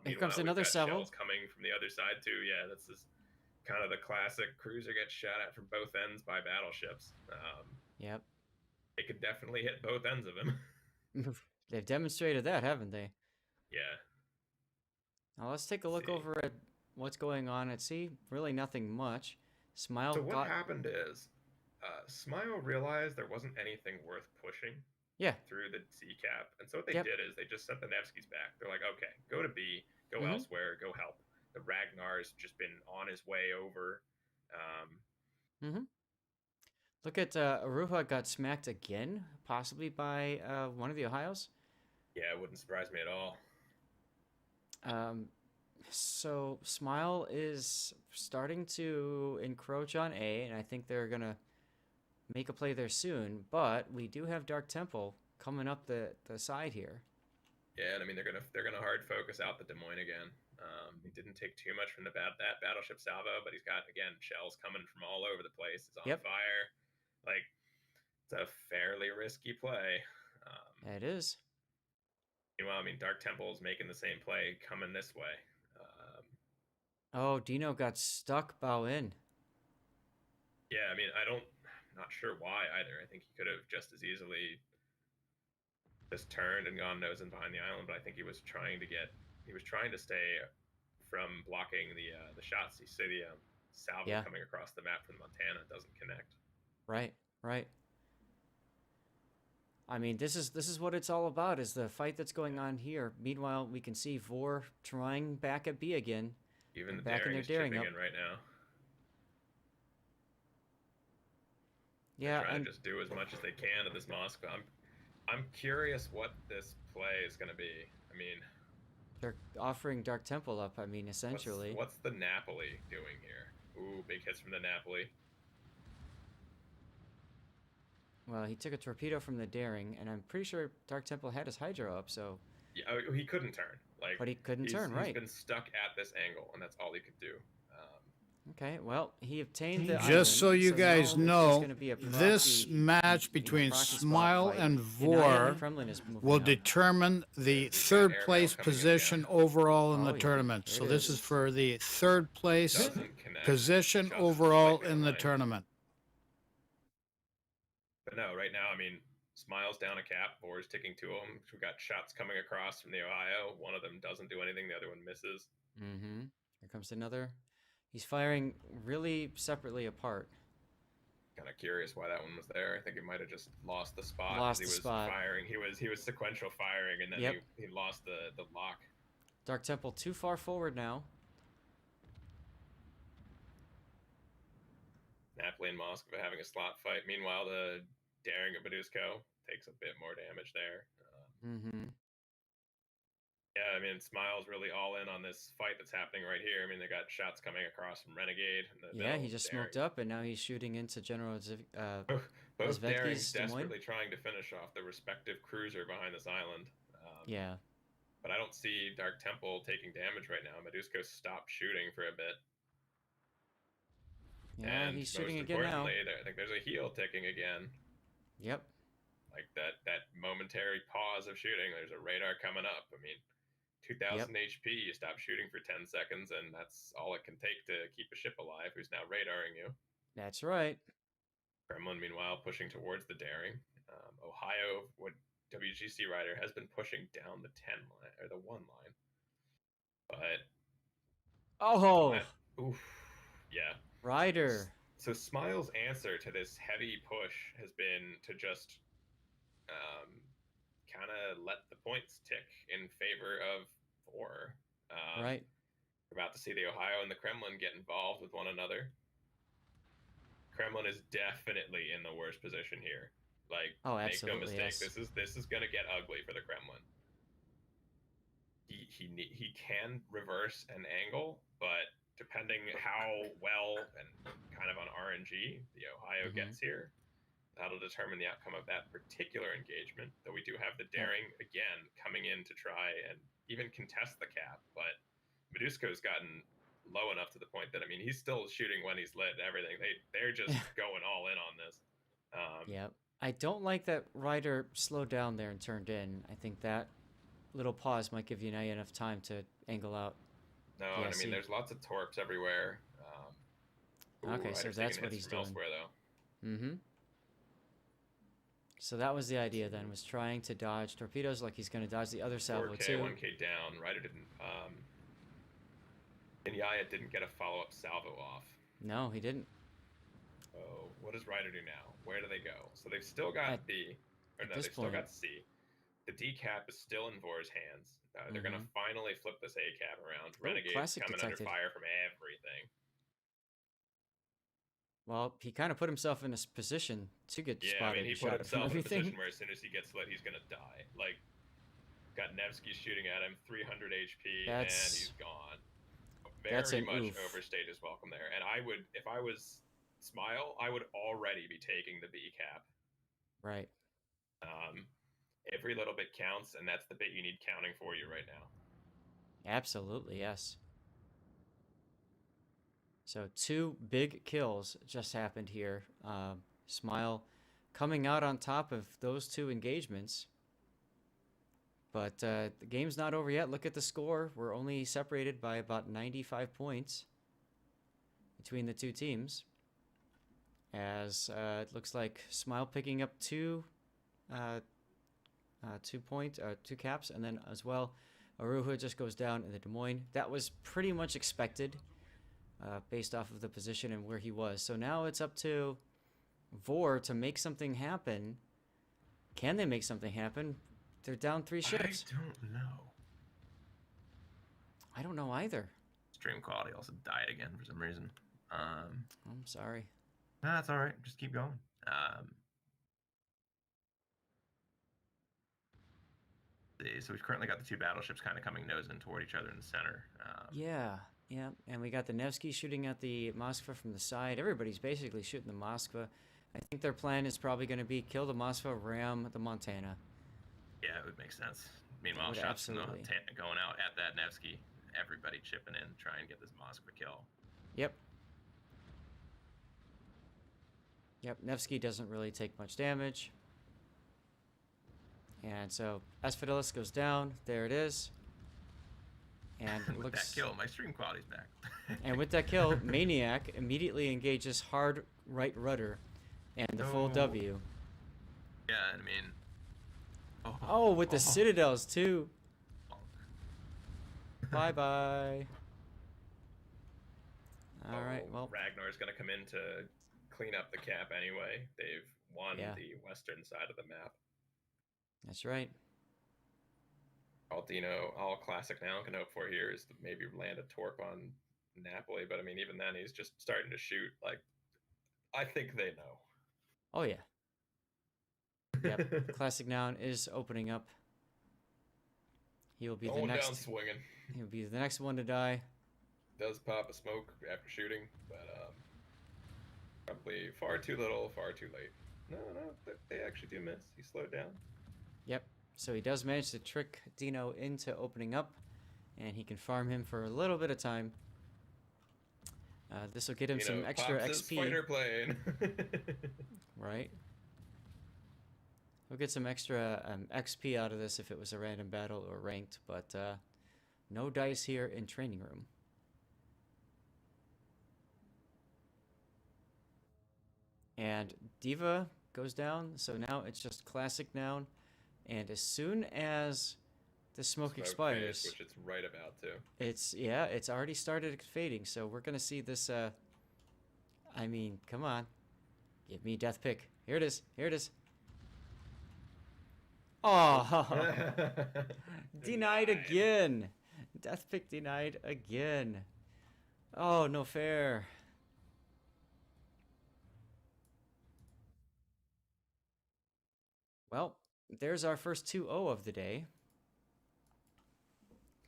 Here comes another salvo. Shells coming from the other side too. Yeah, that's just kind of the classic cruiser gets shot at from both ends by battleships. Yep. It could definitely hit both ends of him. They've demonstrated that, haven't they? Yeah. Now let's take a look over at what's going on at sea. Really nothing much. Smile. So what happened is, Smile realized there wasn't anything worth pushing. Through the C cap, and so what they did is they just sent the Nevskis back. They're like, okay, go to B, go elsewhere, go help. The Ragnar's just been on his way over. Look at Aruha got smacked again, possibly by one of the Ohios. Yeah, it wouldn't surprise me at all. So Smile is starting to encroach on A, and I think they're gonna make a play there soon. But we do have Dark Temple coming up the side here. Yeah, and I mean they're gonna hard focus out the Des Moines again. He didn't take too much from that battleship salvo, but he's got again shells coming from all over the place. It's on fire. Like, it's a fairly risky play. It is. Meanwhile, I mean, Dark Temple is making the same play coming this way. Oh, Dino got stuck bow in. Yeah, I mean, I'm not sure why either. I think he could have just as easily just turned and gone nose in behind the island, but I think he was trying to stay from blocking the shots. You see the salvo coming across the map from Montana doesn't connect. Right. I mean, this is what it's all about, is the fight that's going on here. Meanwhile, we can see Vor trying back at B again. Even the back in daring their is daring chipping up in right now. Yeah, trying and to just do as much as they can to this Moskva. I'm curious what this play is going to be. I mean, they're offering Dark Temple up. I mean, essentially. what's the Napoli doing here? Ooh, big hits from the Napoli. Well, he took a torpedo from the Daring, and I'm pretty sure Dark Temple had his Hydro up, so... Yeah, he couldn't turn. Like, but he couldn't turn, right. He's been stuck at this angle, and that's all he could do. Okay, well, he obtained the Just island, so you guys now know, gonna be a this proxy, match between proxy spot Smile fight. and United Vor Kremlin is moving will up. determine the third place position overall in the tournament. here So it this is. is for the third place Doesn't connect. position Just overall slightly in the behind. tournament. But no, right now, I mean, Smile's down a cap. Vor's ticking to him. We've got shots coming across from the Ohio. One of them doesn't do anything. The other one misses. Mm-hmm. Here comes another. He's firing really separately apart. Kind of curious why that one was there. I think he might have just lost the spot. Lost he the was spot. firing. He was sequential firing, and then Yep. he lost the lock. Dark Temple too far forward now. Napoli and Moskva having a slot fight. Meanwhile, the Daring of Baduzko takes a bit more damage there. Mm-hmm. Yeah, I mean, Smile's really all in on this fight that's happening right here. I mean, they got shots coming across from Renegade. And Yeah, he just smoked up, and now he's shooting into General both Darings Zvezdy's Des Moines. desperately trying to finish off the respective cruiser behind this island. Yeah. But I don't see Dark Temple taking damage right now. Medusko stopped shooting for a bit. Yeah, and he's shooting most again now. importantly, I think there's a heel ticking again. Yep. Like that momentary pause of shooting. There's a radar coming up. I mean, 2,000 HP, you stop shooting for 10 seconds, and that's all it can take to keep a ship alive who's now radaring you. That's right. Kremlin, meanwhile, pushing towards the Daring. Ohio, what WGC Rider has been pushing down the 10 line, or the 1 line. But... Oh! Oof. Yeah. Rider. So Smile's answer to this heavy push has been to just kind of let the points tick in favor of Vor. Right. We're about to see the Ohio and the Kremlin get involved with one another. Kremlin is definitely in the worst position here. Like, make no mistake, yes. this is gonna get ugly for the Kremlin. He can reverse an angle, but depending how well and kind of on RNG the Ohio gets here, that'll determine the outcome of that particular engagement. Though we do have the Daring again coming in to try and even contest the cap, but Medusko's gotten low enough to the point that, I mean, he's still shooting when he's lit and everything. They're just going all in on this. Yeah. I don't like that Ryder slowed down there and turned in. I think that little pause might give you enough time to angle out. No, and I mean, there's lots of torps everywhere. Okay, so that's what he's doing. Elsewhere, though. Mm-hmm. So that was the idea then, was trying to dodge torpedoes like he's going to dodge the other salvo 4K, too. 1K down. Ryder didn't... Inyaya didn't get a follow-up salvo off. No, he didn't. Oh, what does Ryder do now? Where do they go? So they've still got B. Or no, they've still got C. The D cap is still in Vor's hands. They're going to finally flip this A cap around. Renegade's coming under fire from everything. Well, he kind of put himself in a position to get spotted. Yeah, I mean, he put shot from himself in a everything. position where as soon as he gets lit, he's going to die. Like, got Nevsky shooting at him, 300 HP, and he's gone. Very much overstayed his welcome there. And I would, if I was Smile, I would already be taking the B cap. Right. Every little bit counts, and that's the bit you need counting for you right now. Absolutely, yes. So 2 big kills just happened here. Smile coming out on top of those 2 engagements. But the game's not over yet. Look at the score. We're only separated by about 95 points between the 2 teams. As it looks like Smile picking up 2 caps, and then as well, Aruha just goes down in the Des Moines. That was pretty much expected based off of the position and where he was. So now it's up to Vor to make something happen. Can they make something happen? They're down 3 ships. I don't know. I don't know either. Stream quality also died again for some reason. I'm sorry. No, that's all right. Just keep going. So we've currently got the two battleships kind of coming nosing toward each other in the center. Yeah, and we got the Nevsky shooting at the Moskva from the side. Everybody's basically shooting the Moskva. I think their plan is probably going to be kill the Moskva, ram the Montana. Yeah, it would make sense. Meanwhile, shots from the Montana going out at that Nevsky. Everybody chipping in, trying to get this Moskva kill. Yep. Nevsky doesn't really take much damage. And so Asphodelis goes down. There it is. And with looks... that kill, my stream quality's back. And with that kill, Maniac immediately engages hard right rudder and the full W. Yeah, I mean... Oh, with the Citadels, too. Bye-bye. All right, well... Ragnar's going to come in to clean up the cap anyway. They've won the western side of the map. That's right. All Dino, all classic now can hope for here is to maybe land a torp on Napoli, but I mean, even then, he's just starting to shoot. Like, I think they know. Oh, yeah. Yep, classic noun is opening up. He'll be the next. Down swinging. He'll be the next one to die. Does pop a smoke after shooting, but probably far too little, far too late. No, they actually do miss. He slowed down. Yep. So he does manage to trick Dino into opening up, and he can farm him for a little bit of time. This will get him some extra XP. Fighter plane. Right. We'll get some extra XP out of this if it was a random battle or ranked, but no dice here in training room. And Diva goes down, so now it's just classic noun. And as soon as the smoke expires, which it's right about to. It's already started fading. So we're gonna see this. I mean, come on, give me death pick. Here it is. Here it is. Oh, denied again. Death pick denied again. Oh, no fair. Well, there's our first 2-0 of the day.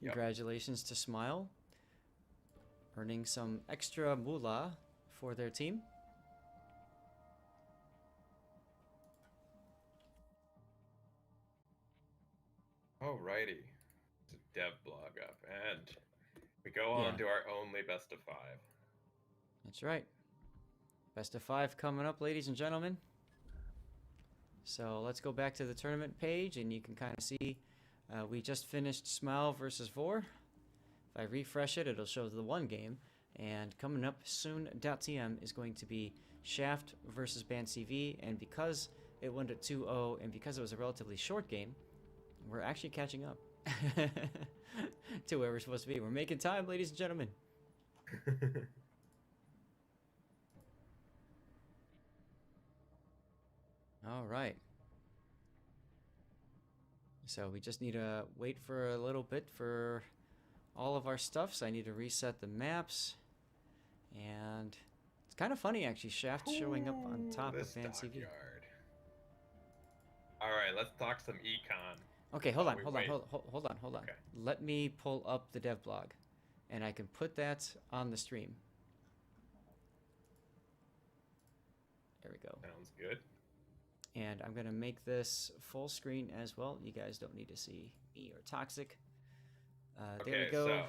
Congratulations to Smile, earning some extra moolah for their team. Alrighty, it's a dev blog up, and we go on to our only best of 5. That's right. Best of 5 coming up, ladies and gentlemen. So let's go back to the tournament page, and you can kind of see we just finished Smile versus Vor. If I refresh it, it'll show the 1 game. And coming up soon, .tm is going to be Shaft versus Band CV. And because it went at 2-0, and because it was a relatively short game, we're actually catching up to where we're supposed to be. We're making time, ladies and gentlemen. All right. So we just need to wait for a little bit for all of our stuff. So I need to reset the maps. And it's kind of funny, actually. Shaft showing up on top of Van CV. All right, let's talk some econ. Okay, hold on. Okay. Let me pull up the dev blog, and I can put that on the stream. There we go. Sounds good. And I'm going to make this full screen as well. You guys don't need to see me or Toxic. There we go. So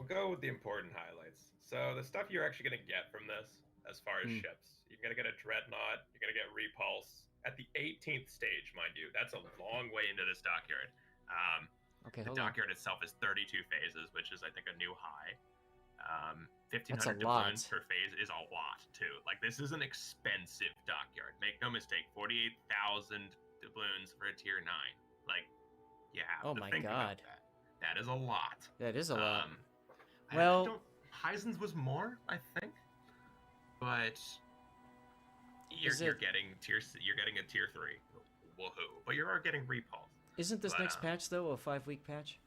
we'll go with the important highlights. So the stuff you're actually going to get from this, as far as ships, you're going to get a Dreadnought, you're going to get Repulse. At the 18th stage, mind you, that's a long way into this dockyard. Okay, the dockyard itself is 32 phases, which is, I think, a new high. 1,500 doubloons per phase is a lot, too. Like, this is an expensive dockyard. Make no mistake, 48,000 doubloons for a tier 9. Like, you have to think about that. That is a lot. That is a lot. Well, Heisen's was more, I think, but you're getting a tier 3. Woohoo! But you are getting Repulse. Isn't this next patch though a 5-week patch?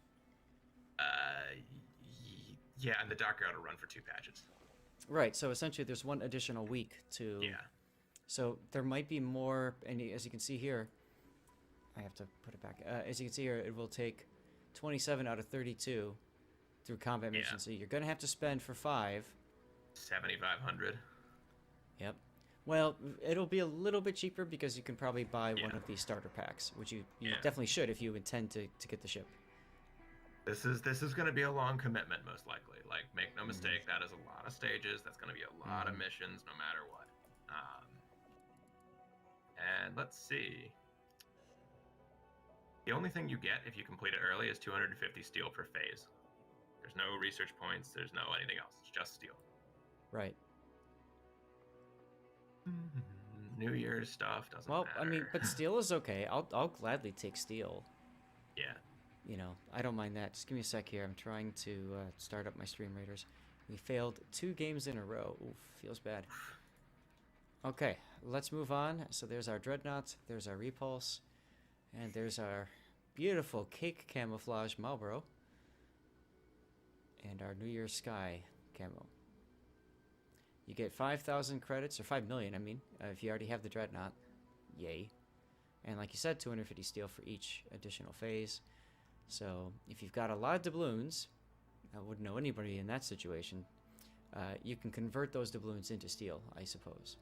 Yeah, and the dockyard will run for 2 patches. Right. So essentially, there's 1 additional week to So there might be more, and as you can see here, I have to put it back. As you can see here, it will take 27 out of 32 through combat missions. So you're going to have to spend for 5. 7,500. Yep. Well, it'll be a little bit cheaper because you can probably buy one of these starter packs, which you definitely should if you intend to get the ship. This is going to be a long commitment, most likely. Like, make no mistake, that is a lot of stages. That's going to be a lot of missions, no matter what. And let's see. The only thing you get if you complete it early is 250 steel per phase. There's no research points. There's no anything else. It's just steel. Right. New Year's stuff doesn't matter. Well, I mean, but steel is okay. I'll gladly take steel. Yeah. You know, I don't mind that. Just give me a sec here. I'm trying to start up my Stream Raiders. We failed 2 games in a row. Oof, feels bad. Okay, let's move on. So there's our Dreadnought, there's our Repulse, and there's our beautiful cake camouflage Marlboro, and our New Year's Sky camo. You get 5,000 credits, or 5 million, I mean, if you already have the Dreadnought. Yay. And like you said, 250 steel for each additional phase. So if you've got a lot of doubloons, I wouldn't know anybody in that situation, you can convert those doubloons into steel, I suppose.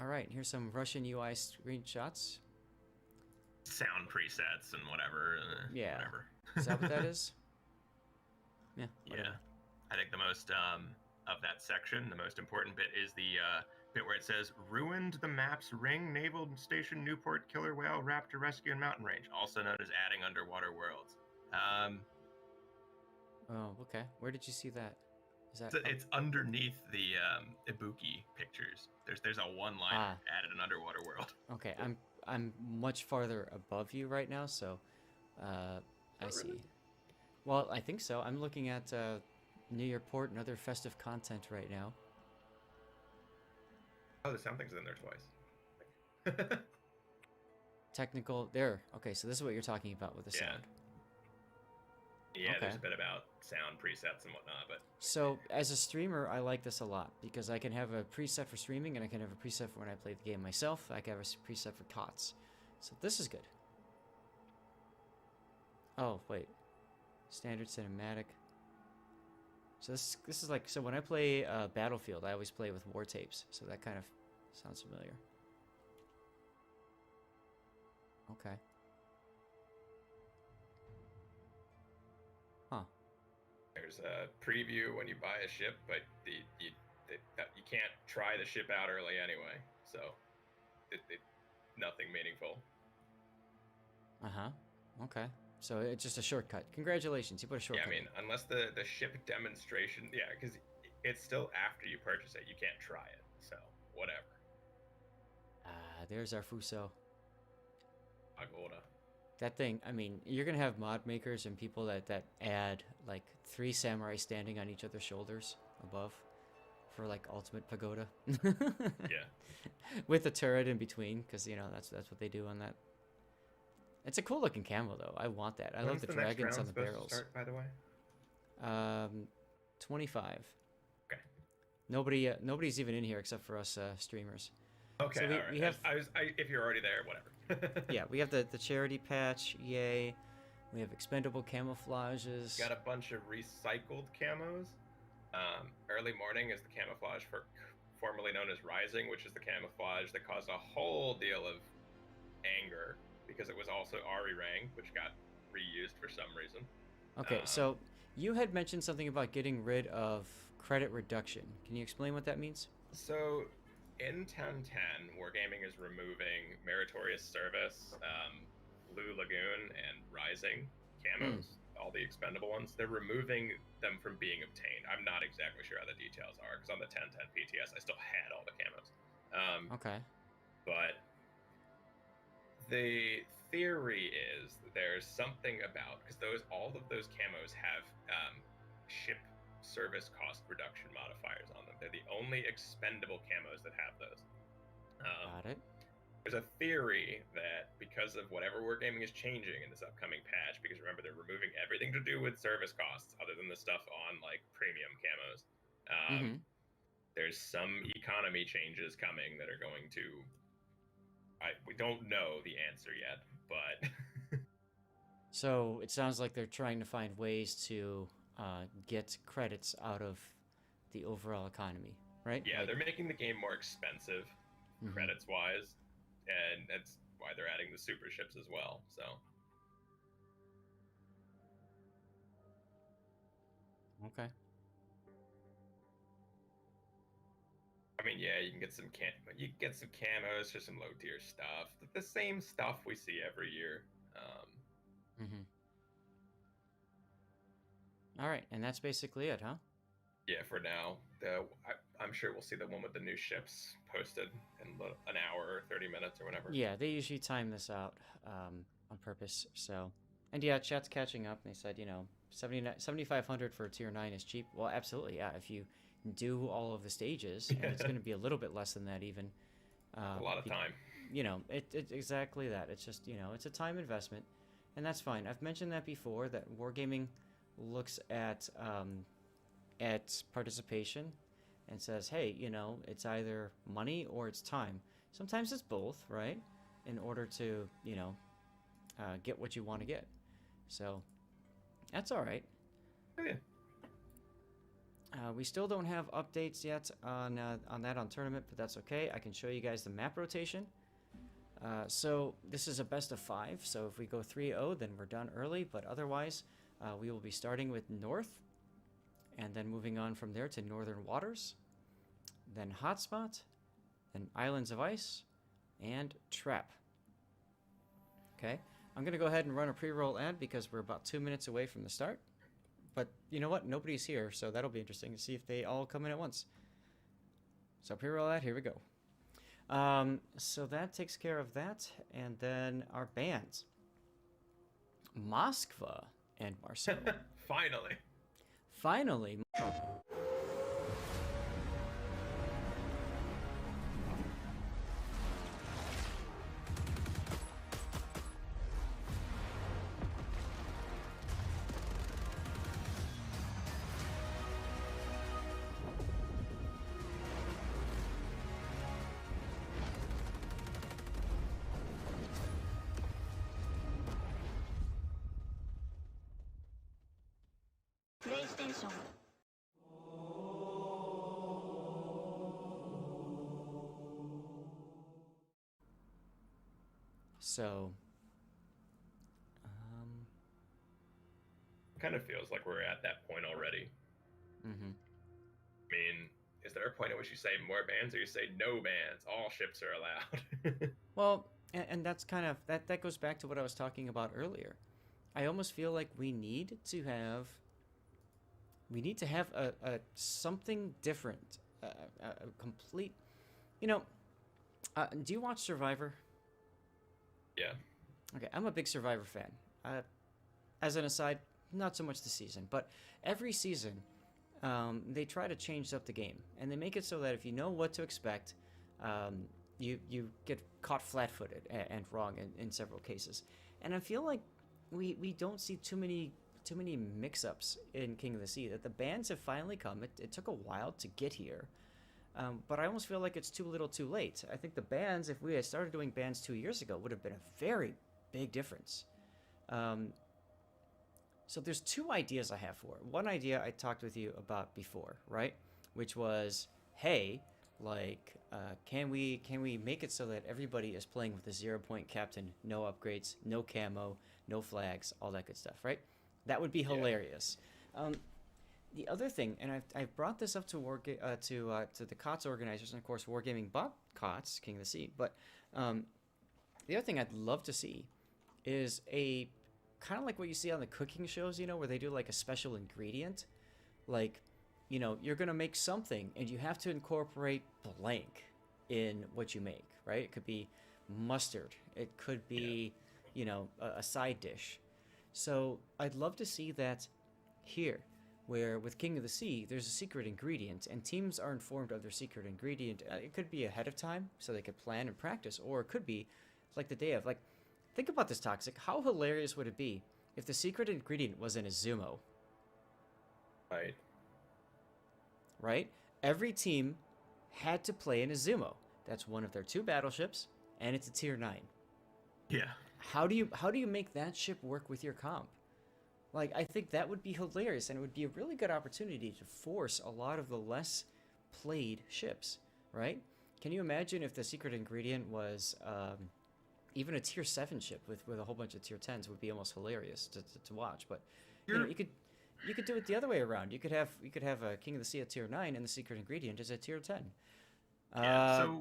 All right, here's some Russian UI screenshots. Sound presets and whatever. Yeah. Whatever. Is that what that is? Yeah. Whatever. Yeah. I think the most of that section, the most important bit is the bit where it says ruined the map's Ring, Naval Station, Newport, Killer Whale, Raptor Rescue, and Mountain Range, also known as adding underwater worlds. Oh, okay. Where did you see that? Is that? It's underneath the Ibuki pictures. There's a one-liner added an underwater world. Okay, I'm much farther above you right now, so I see. Really? Well, I think so. I'm looking at New Year Port and other festive content right now. Oh, the sound thing's in there twice. Technical there. Okay, so this is what you're talking about with the sound. Yeah, Okay. There's a bit about sound presets and whatnot, but So as a streamer, I like this a lot because I can have a preset for streaming and I can have a preset for when I play the game myself. I can have a preset for COTS. So this is good. Oh, wait. Standard cinematic. So this is like, so when I play Battlefield, I always play with war tapes. So that kind of sounds familiar. Okay. Huh. there's a preview when you buy a ship, but you can't try the ship out early anyway, so nothing meaningful. Uh-huh. Okay. So it's just a shortcut. Congratulations, you put a shortcut. Yeah, I mean, unless the ship demonstration, yeah, because it's still after you purchase it, you can't try it, so whatever. There's our Fuso. Agoda. That thing, I mean, you're going to have mod makers and people that add, like, 3 samurai standing on each other's shoulders above for, like, ultimate pagoda. Yeah. With a turret in between, because, you know, that's what they do on that. It's a cool-looking camo, though. I want that. I love the dragons on the barrels. Start, by the way? 25. Okay. Nobody's even in here except for us streamers. Okay, so all right. we have, if you're already there, whatever. yeah, we have the charity patch, yay. We have expendable camouflages. Got a bunch of recycled camos. Early Morning is the camouflage formerly known as Rising, which is the camouflage that caused a whole deal of anger because it was also Ari Rang, which got reused for some reason. Okay, so you had mentioned something about getting rid of credit reduction. Can you explain what that means? So in 1010, Wargaming is removing Meritorious Service, Blue Lagoon, and Rising camos, all the expendable ones. They're removing them from being obtained. I'm not exactly sure how the details are, because on the 1010 PTS, I still had all the camos. Okay. But the theory is that there's something about, because all of those camos have ship service cost reduction modifiers on them. They're the only expendable camos that have those. Got it. There's a theory that because of whatever Wargaming is changing in this upcoming patch, because remember they're removing everything to do with service costs other than the stuff on like premium camos, there's some economy changes coming that are going to. We don't know the answer yet, but. So it sounds like they're trying to find ways to get credits out of the overall economy, right? Yeah, like, they're making the game more expensive, credits wise, and that's why they're adding the super ships as well. So. Okay. I mean, yeah, you can get some camos for some low tier stuff. The same stuff we see every year. All right, and that's basically it, huh? Yeah, for now. I'm sure we'll see the one with the new ships posted in an hour or 30 minutes or whatever. Yeah, they usually time this out on purpose. So, and yeah, chat's catching up. And they said, 7,500 for tier 9 is cheap. Well, absolutely, yeah. If you do all of the stages, and it's going to be a little bit less than that even. A lot of time. It's exactly that. It's just, it's a time investment, and that's fine. I've mentioned that before, that Wargaming looks at participation and says, hey, it's either money or it's time. Sometimes it's both, right? In order to, get what you want to get. So that's all right. Yeah. We still don't have updates yet on that on tournament, but that's okay. I can show you guys the map rotation. So this is a best of 5. So if we go 3-0, then we're done early. But otherwise, we will be starting with North, and then moving on from there to Northern Waters, then Hotspot, then Islands of Ice, and Trap. Okay, I'm going to go ahead and run a pre-roll ad because we're about 2 minutes away from the start. But you know what? Nobody's here, so that'll be interesting to see if they all come in at once. So pre-roll ad, here we go. So that takes care of that, and then our bands. Moskva and Marcel. Finally. Finally. PlayStation. So, It kind of feels like we're at that point already. I mean, is there a point at which you say more bans or you say no bans? All ships are allowed. Well, and that's kind of that goes back to what I was talking about earlier. I almost feel like we need to have a something different, a complete. Do you watch Survivor? Yeah. Okay, I'm a big Survivor fan. As an aside, not so much the season, but every season, they try to change up the game, and they make it so that if you know what to expect, you get caught flat-footed and wrong in several cases. And I feel like we don't see too many mix-ups in King of the Sea. That the bans have finally come. It took a while to get here. But I almost feel like it's too little too late. I think the bans, if we had started doing bans 2 years ago, would have been a very big difference. So there's 2 ideas I have for it. One idea I talked with you about before, right? Which was, hey, like, can we make it so that everybody is playing with a 0-point captain, no upgrades, no camo, no flags, all that good stuff, right? That would be hilarious. The other thing, and I've brought this up to the COTS organizers, and of course Wargaming bought COTS, King of the Sea, but the other thing I'd love to see is a kind of like what you see on the cooking shows, where they do like a special ingredient. Like, you're going to make something and you have to incorporate blank in what you make, right? It could be mustard. It could be, a side dish. So I'd love to see that here, where with King of the Sea, there's a secret ingredient, and teams are informed of their secret ingredient. It could be ahead of time, so they could plan and practice, or it could be like the day of. Like, think about this, Toxic. How hilarious would it be if the secret ingredient was in a Zumo? Right. Right? Every team had to play in Izumo. That's one of their 2 battleships, and it's a tier 9. Yeah. How do you make that ship work with your comp? Like, I think that would be hilarious, and it would be a really good opportunity to force a lot of the less played ships, right? Can you imagine if the secret ingredient was even a tier 7 ship with a whole bunch of tier 10s? Would be almost hilarious to watch. But you know, you could do it the other way around. You could have a King of the Sea at tier 9, and the secret ingredient is at tier 10. Yeah,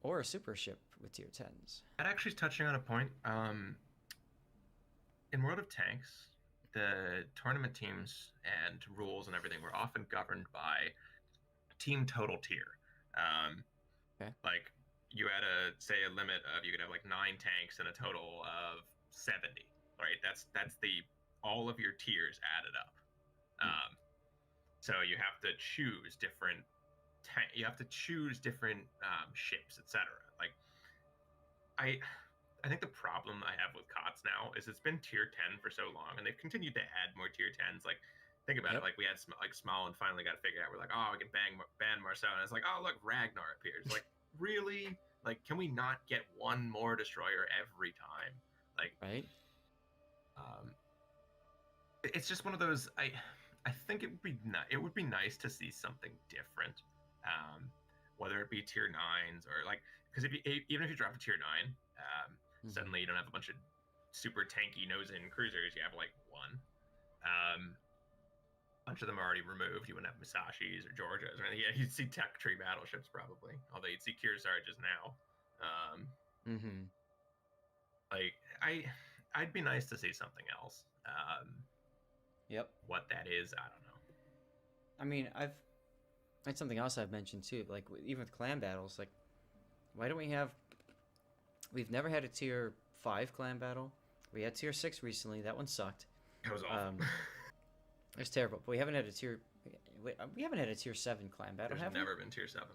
or a super ship with tier 10s. That actually is touching on a point. In World of Tanks, the tournament teams and rules and everything were often governed by team total tier. Like, you had a limit of, you could have like 9 tanks and a total of 70, right? That's all of your tiers added up. So you have to choose different ships, etc. Like, I think the problem I have with COTS now is it's been tier 10 for so long, and they've continued to add more tier 10s. Like, think about it. Like, we had Small and finally got figured out. We're like, oh, we can ban Marcel, and it's like, oh, look, Ragnar appears. Like, really? Like, can we not get one more destroyer every time? Like, right? It's just one of those. I think it would be nice to see something different, whether it be tier 9s or like, because even if you drop a tier 9, suddenly you don't have a bunch of super tanky nose-in cruisers. You have like 1. A bunch of them are already removed. You wouldn't have Musashis or Georgias or anything. Yeah, you'd see tech tree battleships probably, although you'd see Kearsarges now. Like, I'd be nice to see something else. Yep. What that is, I don't know. I mean, that's something else I've mentioned too. Like, even with clan battles, like, why don't we have? We've never had a tier 5 clan battle. We had tier 6 recently. That one sucked. That was awful. It was terrible. But we haven't had a tier 7 clan battle. There's never been tier 7.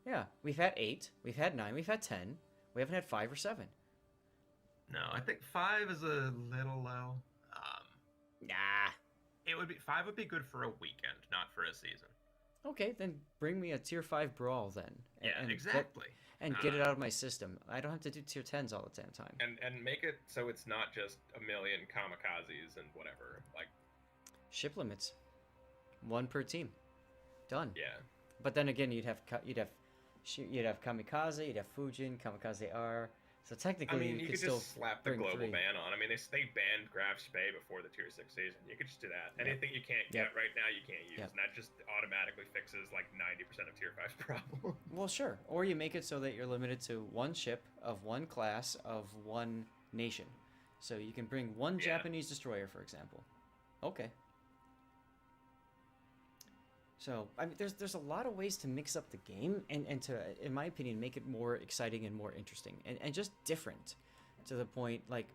Yeah, we've had 8, we've had 9, we've had 10. We haven't had 5 or 7. No, I think 5 is a little low. Nah. 5 would be good for a weekend, not for a season. Okay, then bring me a tier 5 brawl then. Exactly. Get it out of my system. I don't have to do tier 10s all the damn time. And make it so it's not just a million kamikazes and whatever. Like, ship limits, 1 per team, done. Yeah. But then again, you'd have kamikaze, you'd have Fujin, kamikaze R. So technically, I mean, you could still just slap the global 3. ban on. I mean, they banned Graf Spee before the tier 6 season. You could just do that. Anything you can't get right now, you can't use. And that just automatically fixes like 90% of tier 5's problem. Well, sure. Or you make it so that you're limited to 1 ship of 1 class of 1 nation. So you can bring 1 Japanese destroyer, for example. Okay. So, I mean, there's a lot of ways to mix up the game and to, in my opinion, make it more exciting and more interesting and just different, to the point, like,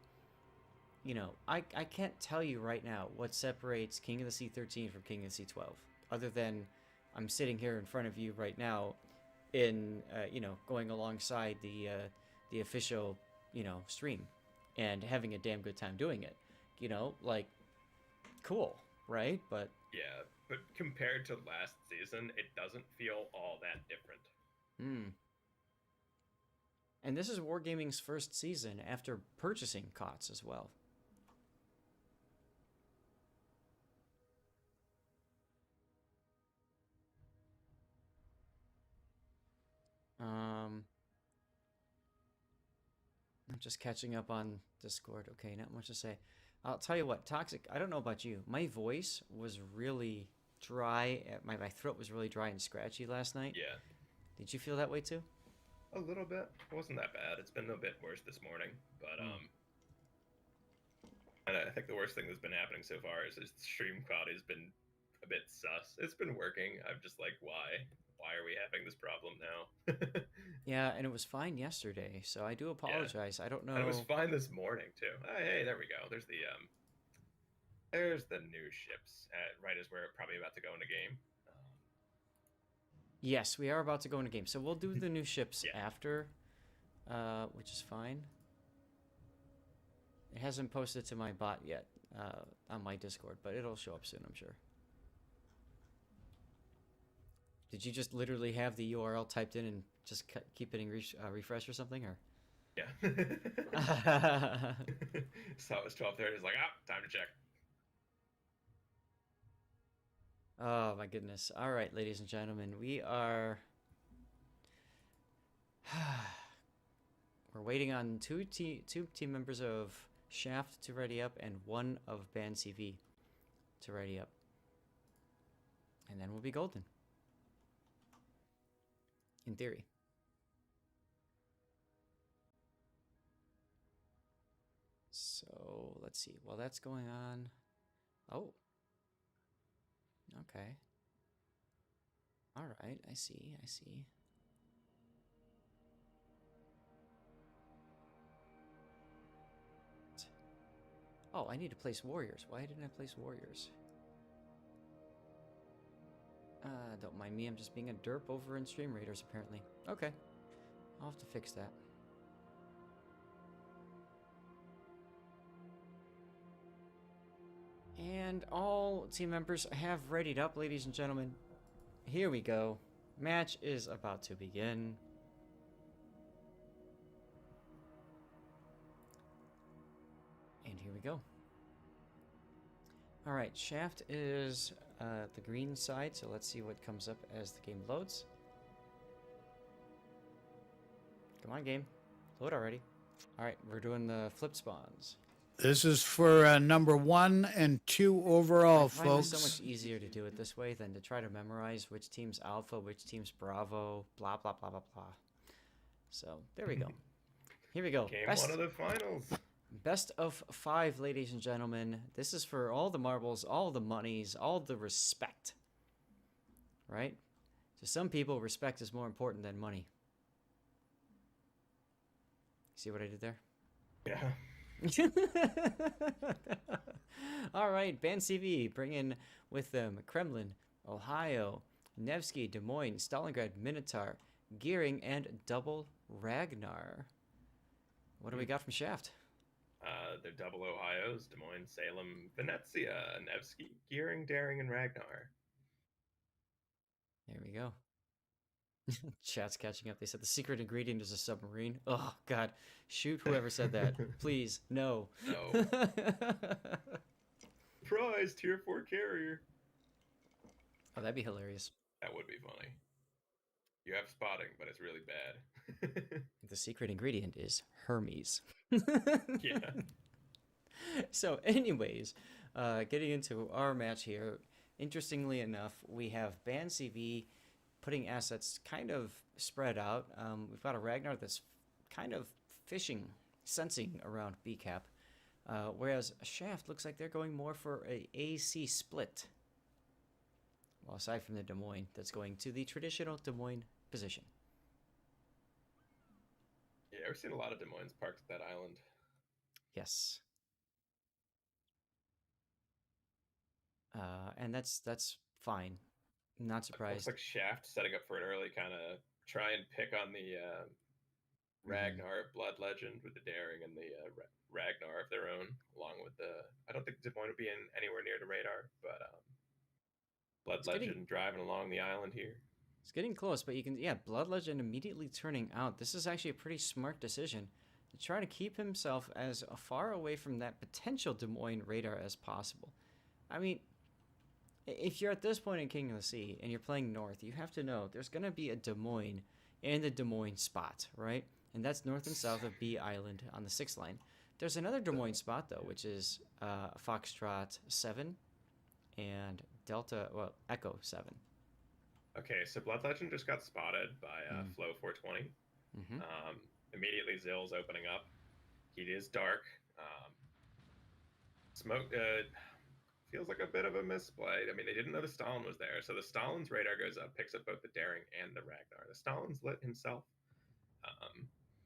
you know, I can't tell you right now what separates King of the Sea 13 from King of the Sea 12, other than I'm sitting here in front of you right now in, you know, going alongside the official, you know, stream and having a damn good time doing it, you know, like, cool, right? But yeah. But compared to last season, it doesn't feel all that different. And this is Wargaming's first season after purchasing COTS as well. I'm just catching up on Discord. Okay, not much to say. I'll tell you what, Toxic, I don't know about you. My voice was really dry. My throat was really dry and scratchy last night. Yeah. Did you feel that way too? A little bit. It wasn't that bad. It's been a bit worse this morning. But, and I think the worst thing that's been happening so far is the stream quality has been a bit sus. It's been working. I'm just like, why? Why are we having this problem now? Yeah, and it was fine yesterday, so I do apologize. I don't know. And it was fine this morning too. Hey, there we go. There's the new ships. Right as we're probably about to go into game. Yes, we are about to go into game, so we'll do the new ships after, which is fine. It hasn't posted to my bot yet on my Discord, but it'll show up soon, I'm sure. Did you just literally have the URL typed in and just keep hitting refresh or something, or? Yeah. So it was 12:30. It's like, time to check. Oh my goodness. All right, ladies and gentlemen, we are we're waiting on two team members of Shaft to ready up and one of Band CV to ready up. And then we'll be golden. In theory. So, let's see. While that's going on... Oh. Okay. Alright, I see. Oh, I need to place warriors. Why didn't I place warriors? Don't mind me. I'm just being a derp over in Stream Raiders, apparently. Okay. I'll have to fix that. And all team members have readied up, ladies and gentlemen. Here we go. Match is about to begin. And here we go. Alright, Shaft is the green side, so let's see what comes up as the game loads. Come on, game. Load already. Alright, we're doing the flip spawns. This is for number 1 and 2 overall, I find folks. it so much easier to do it this way than to try to memorize which team's alpha, which team's bravo, blah, blah, blah, blah, blah. So, there we go. Here we go. Game 1 of the finals. Best of 5, ladies and gentlemen. This is for all the marbles, all the monies, all the respect. Right? To some people, respect is more important than money. See what I did there? Yeah. All right, Band CV bringing with them Kremlin, Ohio, Nevsky, Des Moines, Stalingrad, Minotaur, Gearing, and Double Ragnar. What do we got from Shaft? They're double Ohio's, Des Moines, Salem, Venezia, Nevsky, Gearing, Daring, and Ragnar. There we go. Chat's catching up. They said the secret ingredient is a submarine. Oh, God. Shoot whoever said that. Please, no. No. Surprise, tier 4 carrier. Oh, that'd be hilarious. That would be funny. You have spotting, but it's really bad. The secret ingredient is Hermes. Yeah. So, anyways, getting into our match here, interestingly enough, we have Band CV putting assets kind of spread out. We've got a Ragnar that's kind of sensing around B cap, whereas Shaft looks like they're going more for a AC split. Well, aside from the Des Moines, that's going to the traditional Des Moines position. Yeah, we've seen a lot of Des Moines parked at that island. Yes. And that's fine. Not surprised. Looks like Shaft setting up for an early kind of try and pick on the Ragnar Blood Legend with the Daring and the Ragnar of their own, along with the... I don't think Des Moines would be anywhere near the radar, but Blood Legend driving along the island here. It's getting close, but you can... Yeah, Blood Legend immediately turning out. This is actually a pretty smart decision to try to keep himself as far away from that potential Des Moines radar as possible. I mean... If you're at this point in King of the Sea and you're playing North, you have to know there's going to be a Des Moines in the Des Moines spot, right? And that's north and south of B Island on the 6th line. There's another Des Moines spot, though, which is Foxtrot 7 and Echo 7. Okay, so Blood Legend just got spotted by Flow 420. Mm-hmm. Immediately Zill's opening up. It is dark. Smoke... feels like a bit of a misplay. I mean, they didn't know the Stalin was there. So the Stalin's radar goes up, picks up both the Daring and the Ragnar. The Stalin's lit himself. I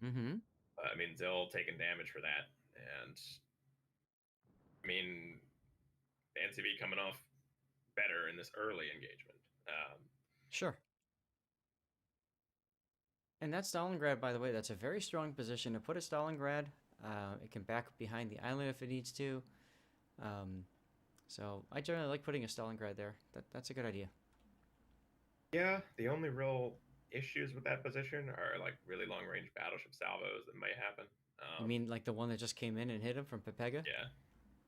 mean, Zill taking damage for that. And, I mean, NCV coming off better in this early engagement. Sure. And that Stalingrad, by the way, that's a very strong position to put a Stalingrad. It can back behind the island if it needs to. So I generally like putting a Stalingrad there. That's a good idea. Yeah, the only real issues with that position are like really long range battleship salvos that might happen. You mean like the one that just came in and hit him from Pepega? Yeah.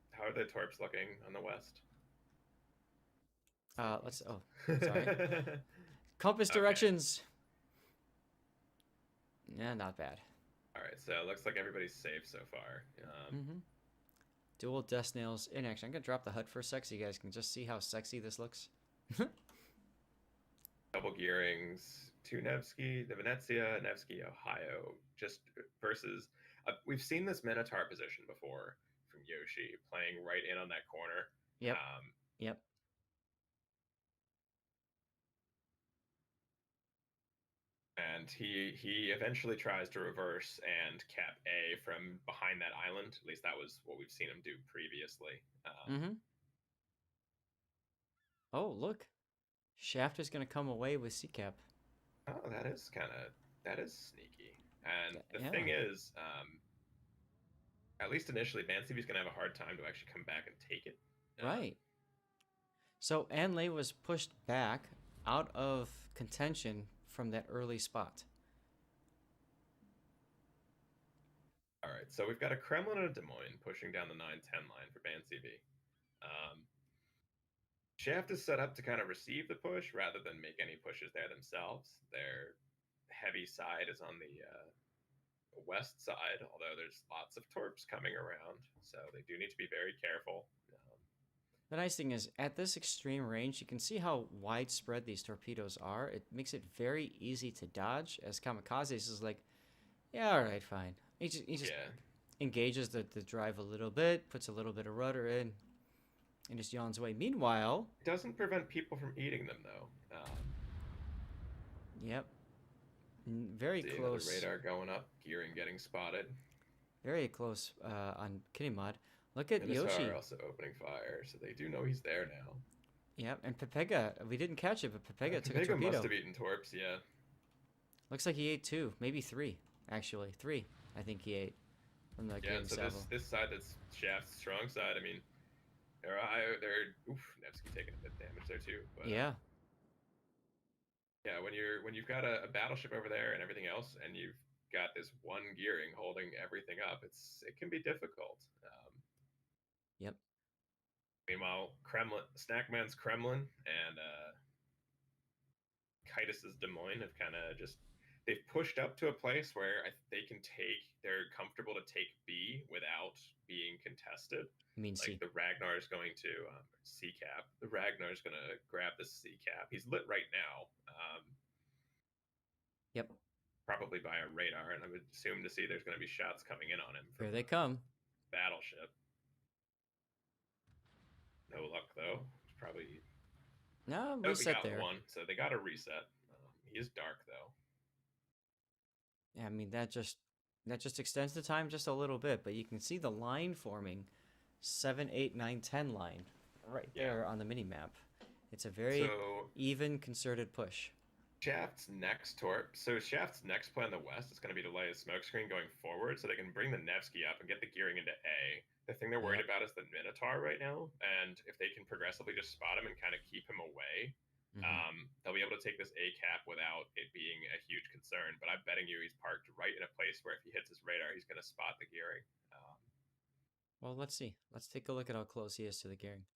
How are the torps looking on the west? Let's. Oh, sorry. Compass Okay. directions. Yeah, not bad. All right, so it looks like everybody's safe so far. Dual death nails in action. I'm gonna drop the HUD for a sec so you guys can just see how sexy this looks. Double gearings to Nevsky, the Venezia, Nevsky, Ohio, just versus. We've seen this Minotaur position before from Yoshi playing right in on that corner. Yep. Yep. And he eventually tries to reverse and cap A from behind that island. At least that was what we've seen him do previously. Oh, look. Shaft is going to come away with C-cap. Oh, that is sneaky. And the thing is, at least initially, Bansivy's going to have a hard time to actually come back and take it. Right. So Anley was pushed back out of contention from that early spot. All right, so we've got a Kremlin and a Des Moines pushing down the 9-10 line for Bansivy. Shaft is set up to kind of receive the push rather than make any pushes there themselves. Their heavy side is on the west side, although there's lots of torps coming around, so they do need to be very careful. The nice thing is, at this extreme range, you can see how widespread these torpedoes are. It makes it very easy to dodge, as Kamikazes is like, yeah, all right, fine. He just engages the drive a little bit, puts a little bit of rudder in, and just yawns away. Meanwhile... It doesn't prevent people from eating them, though. Yep. Very close. The radar going up, gearing getting spotted. Very close on Kitty Mod. Look at Minotaur Yoshi. Also opening fire, so they do know he's there now. Yep, and Pepega, we didn't catch it, but Pepega took a torpedo. Must have eaten torps, yeah. Looks like he ate 2, maybe 3, actually. 3, I think he ate from the gearing so salvo. this side that's Shaft's strong side, I mean, they're Nevsky taking a bit of damage there too. But, yeah. Yeah, when you've got a battleship over there and everything else, and you've got this one gearing holding everything up, it can be difficult. Yep. Meanwhile, Snackman's Kremlin and Kitus's Des Moines have kind of they've pushed up to a place where they're comfortable to take B without being contested. I mean, like the Ragnar is going to C-cap. The Ragnar is going to grab the C-cap. He's lit right now. Yep. Probably by a radar, and I would assume to see there's going to be shots coming in on him. Here they come. Battleship. No luck though. It's probably reset there. One, so they got a reset. He is dark though. Yeah, I mean that just extends the time just a little bit, but you can see the line forming, 7, 8, 9, 10 line right there on the mini map. It's a very even, concerted push. Shaft's next play on the west is going to be to lay a smokescreen going forward so they can bring the Nevsky up and get the gearing into A. The thing they're worried about is the Minotaur right now, and if they can progressively just spot him and kind of keep him away, they'll be able to take this A cap without it being a huge concern. But I'm betting you he's parked right in a place where if he hits his radar, he's going to spot the gearing. Well, let's see. Let's take a look at how close he is to the gearing.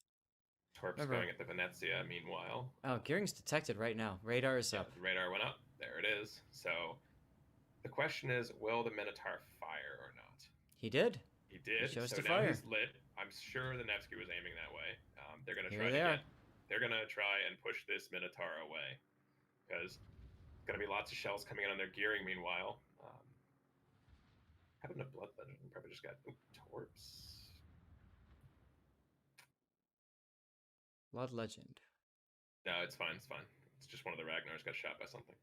Torp's going at the Venezia, meanwhile. Oh, gearing's detected right now. Radar is up. The radar went up. There it is. So the question is, will the Minotaur fire or not? He did. He did. He chose so to now fire. He's lit. I'm sure the Nevsky was aiming that way. They're going to try They're going to try and push this Minotaur away because there's going to be lots of shells coming in on their gearing meanwhile. Having a blood legend probably just got torps. Blood legend. No, it's fine. It's fine. It's just one of the Ragnars got shot by something.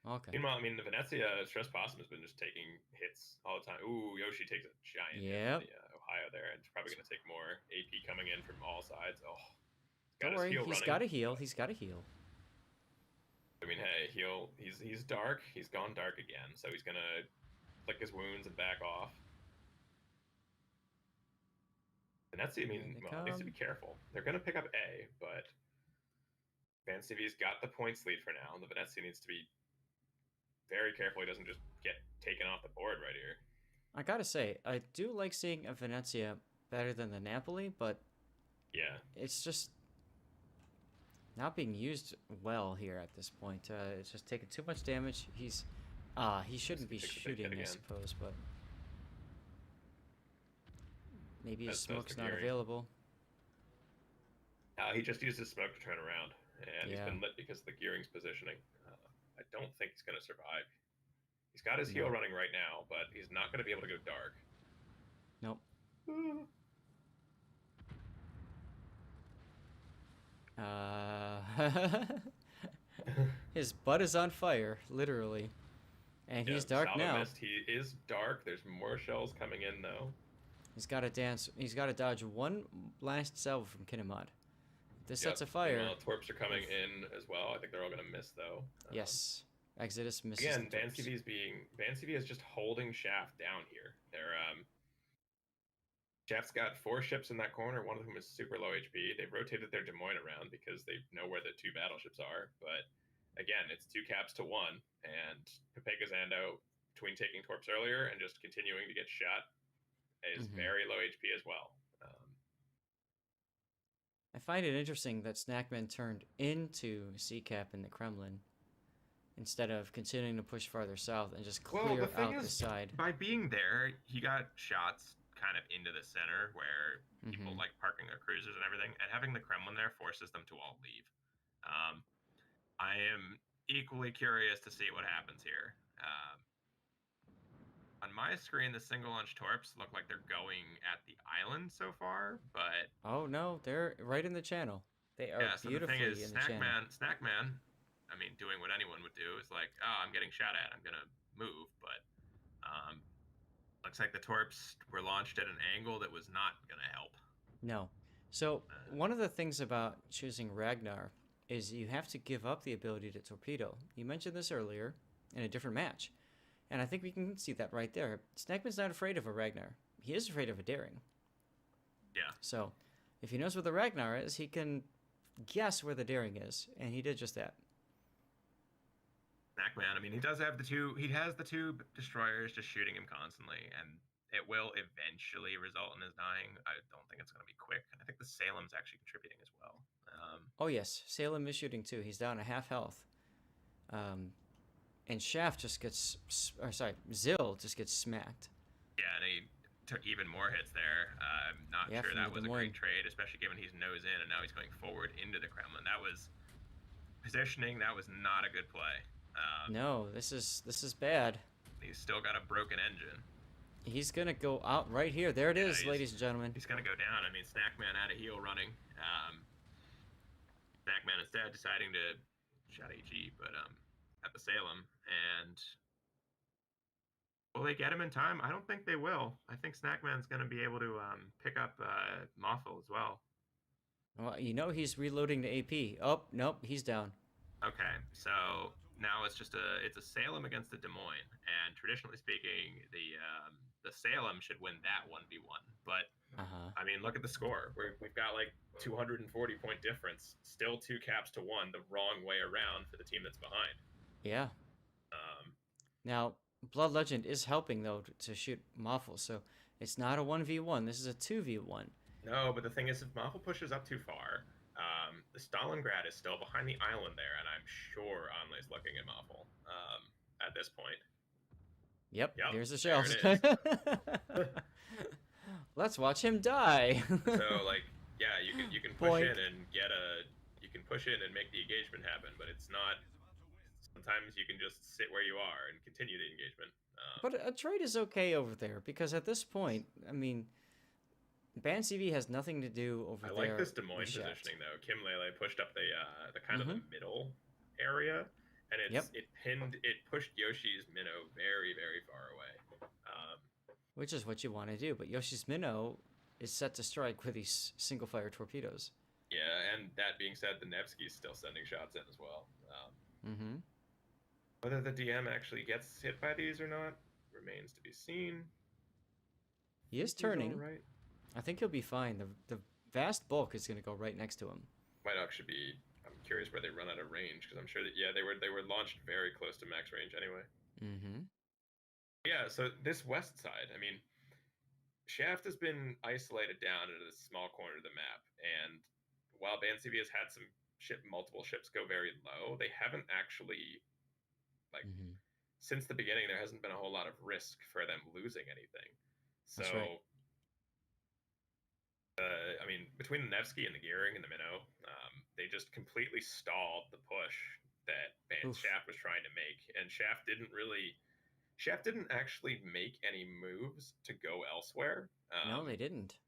Okay. Meanwhile, I mean, the Venezia Stress Possum has been just taking hits all the time. Ooh, Yoshi takes a giant hit in the Ohio there, and it's probably going to take more AP coming in from all sides. Oh, don't worry. He's got to heal. He's got to heal. I mean, hey, he's dark. He's gone dark again, so he's going to flick his wounds and back off. Venezia, I mean, needs to be careful. They're going to pick up A, but Vanciv's got the points lead for now. The Venezia needs to be very careful he doesn't just get taken off the board right here. I gotta say, I do like seeing a Venezia better than the Napoli, but yeah, it's just not being used well here at this point. It's just taking too much damage. He shouldn't be shooting, I suppose, but maybe his smoke's not available. He just used his smoke to turn around, and he's been lit because of the gearing's positioning. I don't think he's going to survive. He's got his heel running right now, but he's not going to be able to go dark. Nope. His butt is on fire, literally. And he's dark now. Missed. He is dark. There's more shells coming in, though. He's got to dance. He's got to dodge one last salvo from Kinemod. This sets a fire. Torps are coming in as well. I think they're all going to miss, though. Yes. Exodus misses. Again, Vanciv is just holding Shaft down here. Shaft's got 4 ships in that corner, one of whom is super low HP. They've rotated their Des Moines around because they know where the 2 battleships are. But again, it's 2 caps to 1, and Pepega Zando, between taking Torps earlier and just continuing to get shot, is very low HP as well. I find it interesting that Snackman turned into C-Cap in the Kremlin instead of continuing to push farther south and just clear out the side. By being there, he got shots kind of into the center where people like parking their cruisers and everything, and having the Kremlin there forces them to all leave. I am equally curious to see what happens here. On my screen, the single launch Torps look like they're going at the island so far, but oh no, they're right in the channel. They are beautifully in the channel. Snackman, I mean, doing what anyone would do is like, oh, I'm getting shot at, I'm gonna move, but looks like the Torps were launched at an angle that was not gonna help. No. So one of the things about choosing Ragnar is you have to give up the ability to torpedo. You mentioned this earlier in a different match. And I think we can see that right there. Snackman's not afraid of a Ragnar. He is afraid of a Daring. Yeah. So, if he knows where the Ragnar is, he can guess where the Daring is, and he did just that. Snackman, I mean, he does have he has the 2 destroyers just shooting him constantly, and it will eventually result in his dying. I don't think it's going to be quick. I think the Salem's actually contributing as well. Oh yes, Salem is shooting too. He's down to half health. And Shaft just gets, Zill just gets smacked. Yeah, and he took even more hits there. I'm not sure that was a great trade, especially given he's nose in and now he's going forward into the Kremlin. That was positioning. That was not a good play. No, this is bad. He's still got a broken engine. He's gonna go out right here. There it is, ladies and gentlemen. He's gonna go down. I mean, Snackman had a heel running. Snackman instead deciding to shot AG, but at the Salem, and will they get him in time? I don't think they will. I think Snackman's going to be able to pick up Moffel as well. Well, you know he's reloading the AP. Oh, nope, he's down. Okay, so now it's a Salem against the Des Moines, and traditionally speaking, the Salem should win that 1v1. But I mean, look at the score. We've got like 240 point difference. Still 2 caps to 1, the wrong way around for the team that's behind. Yeah. Now, Blood Legend is helping, though, to shoot Moffel, so it's not a 1v1. This is a 2v1. No, but the thing is, if Moffel pushes up too far, the Stalingrad is still behind the island there, and I'm sure Anle's looking at Moffel at this point. Yep, here's the shells. Let's watch him die. So, like, yeah, you can push in and you can push in and make the engagement happen, but it's not. Sometimes you can just sit where you are and continue the engagement. But a trade is okay over there, because at this point, I mean, Ban CV has nothing to do over there. I like this Des Moines positioning, though. Kim Lele pushed up the kind of the middle area, and it pushed Yoshi's minnow very, very far away. Which is what you want to do, but Yoshi's minnow is set to strike with these single-fire torpedoes. Yeah, and that being said, the Nevsky's still sending shots in as well. Whether the DM actually gets hit by these or not remains to be seen. He is turning. Right. I think he'll be fine. The vast bulk is going to go right next to him. White Ox should be, I'm curious where they run out of range, because I'm sure that they were launched very close to max range anyway. Mm-hmm. Yeah, so this west side, I mean, Shaft has been isolated down into this small corner of the map, and while BansCV has had multiple ships go very low, they haven't actually, like, since the beginning, there hasn't been a whole lot of risk for them losing anything. So, That's right. I mean, between the Nevsky and the Gearing and the Minnow, they just completely stalled the push that Shaft was trying to make, and Shaft didn't actually make any moves to go elsewhere. No, they didn't.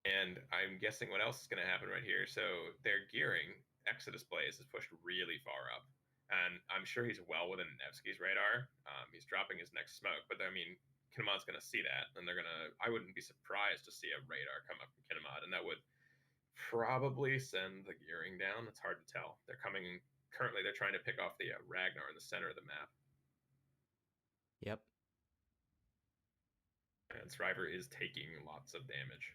And I'm guessing what else is going to happen right here. So their Gearing, Exodus Blaze, is pushed really far up. And I'm sure he's well within Nevsky's radar. He's dropping his next smoke. But I mean, Kinemad's going to see that. And I wouldn't be surprised to see a radar come up from Kinemad. And that would probably send the Gearing down. It's hard to tell. Currently, they're trying to pick off the Ragnar in the center of the map. Yep. And Shriver is taking lots of damage.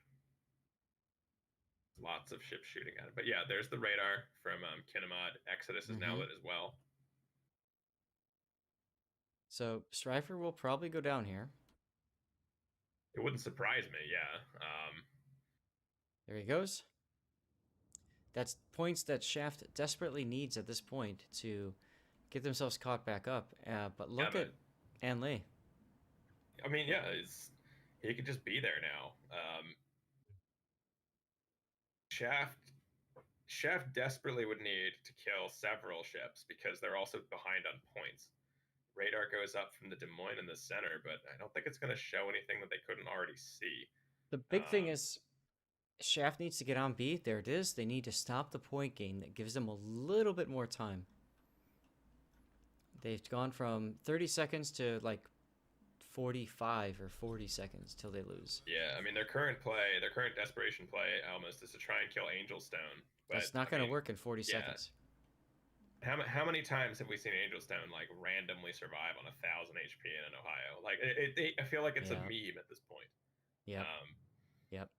Lots of ships shooting at it. But yeah, there's the radar from Kinemad. Exodus is now lit as well. So Strifer will probably go down here. It wouldn't surprise me, yeah. There he goes. That's points that Shaft desperately needs at this point to get themselves caught back up. But look at Anley. I mean, yeah, he could just be there now. Shaft desperately would need to kill several ships because they're also behind on points. Radar goes up from the Des Moines in the center, but I don't think it's going to show anything that they couldn't already see. The big thing is Shaft needs to get on B. There it is. They need to stop the point gain. That gives them a little bit more time. They've gone from 30 seconds to like 45 or 40 seconds till they lose. Yeah, I mean, their current desperation play almost is to try and kill Angel Stone. But that's not going to work in 40 seconds. How many times have we seen Angel Stone like randomly survive on 1,000 HP in Ohio? Like I feel like it's a meme at this point. Yeah. Yep.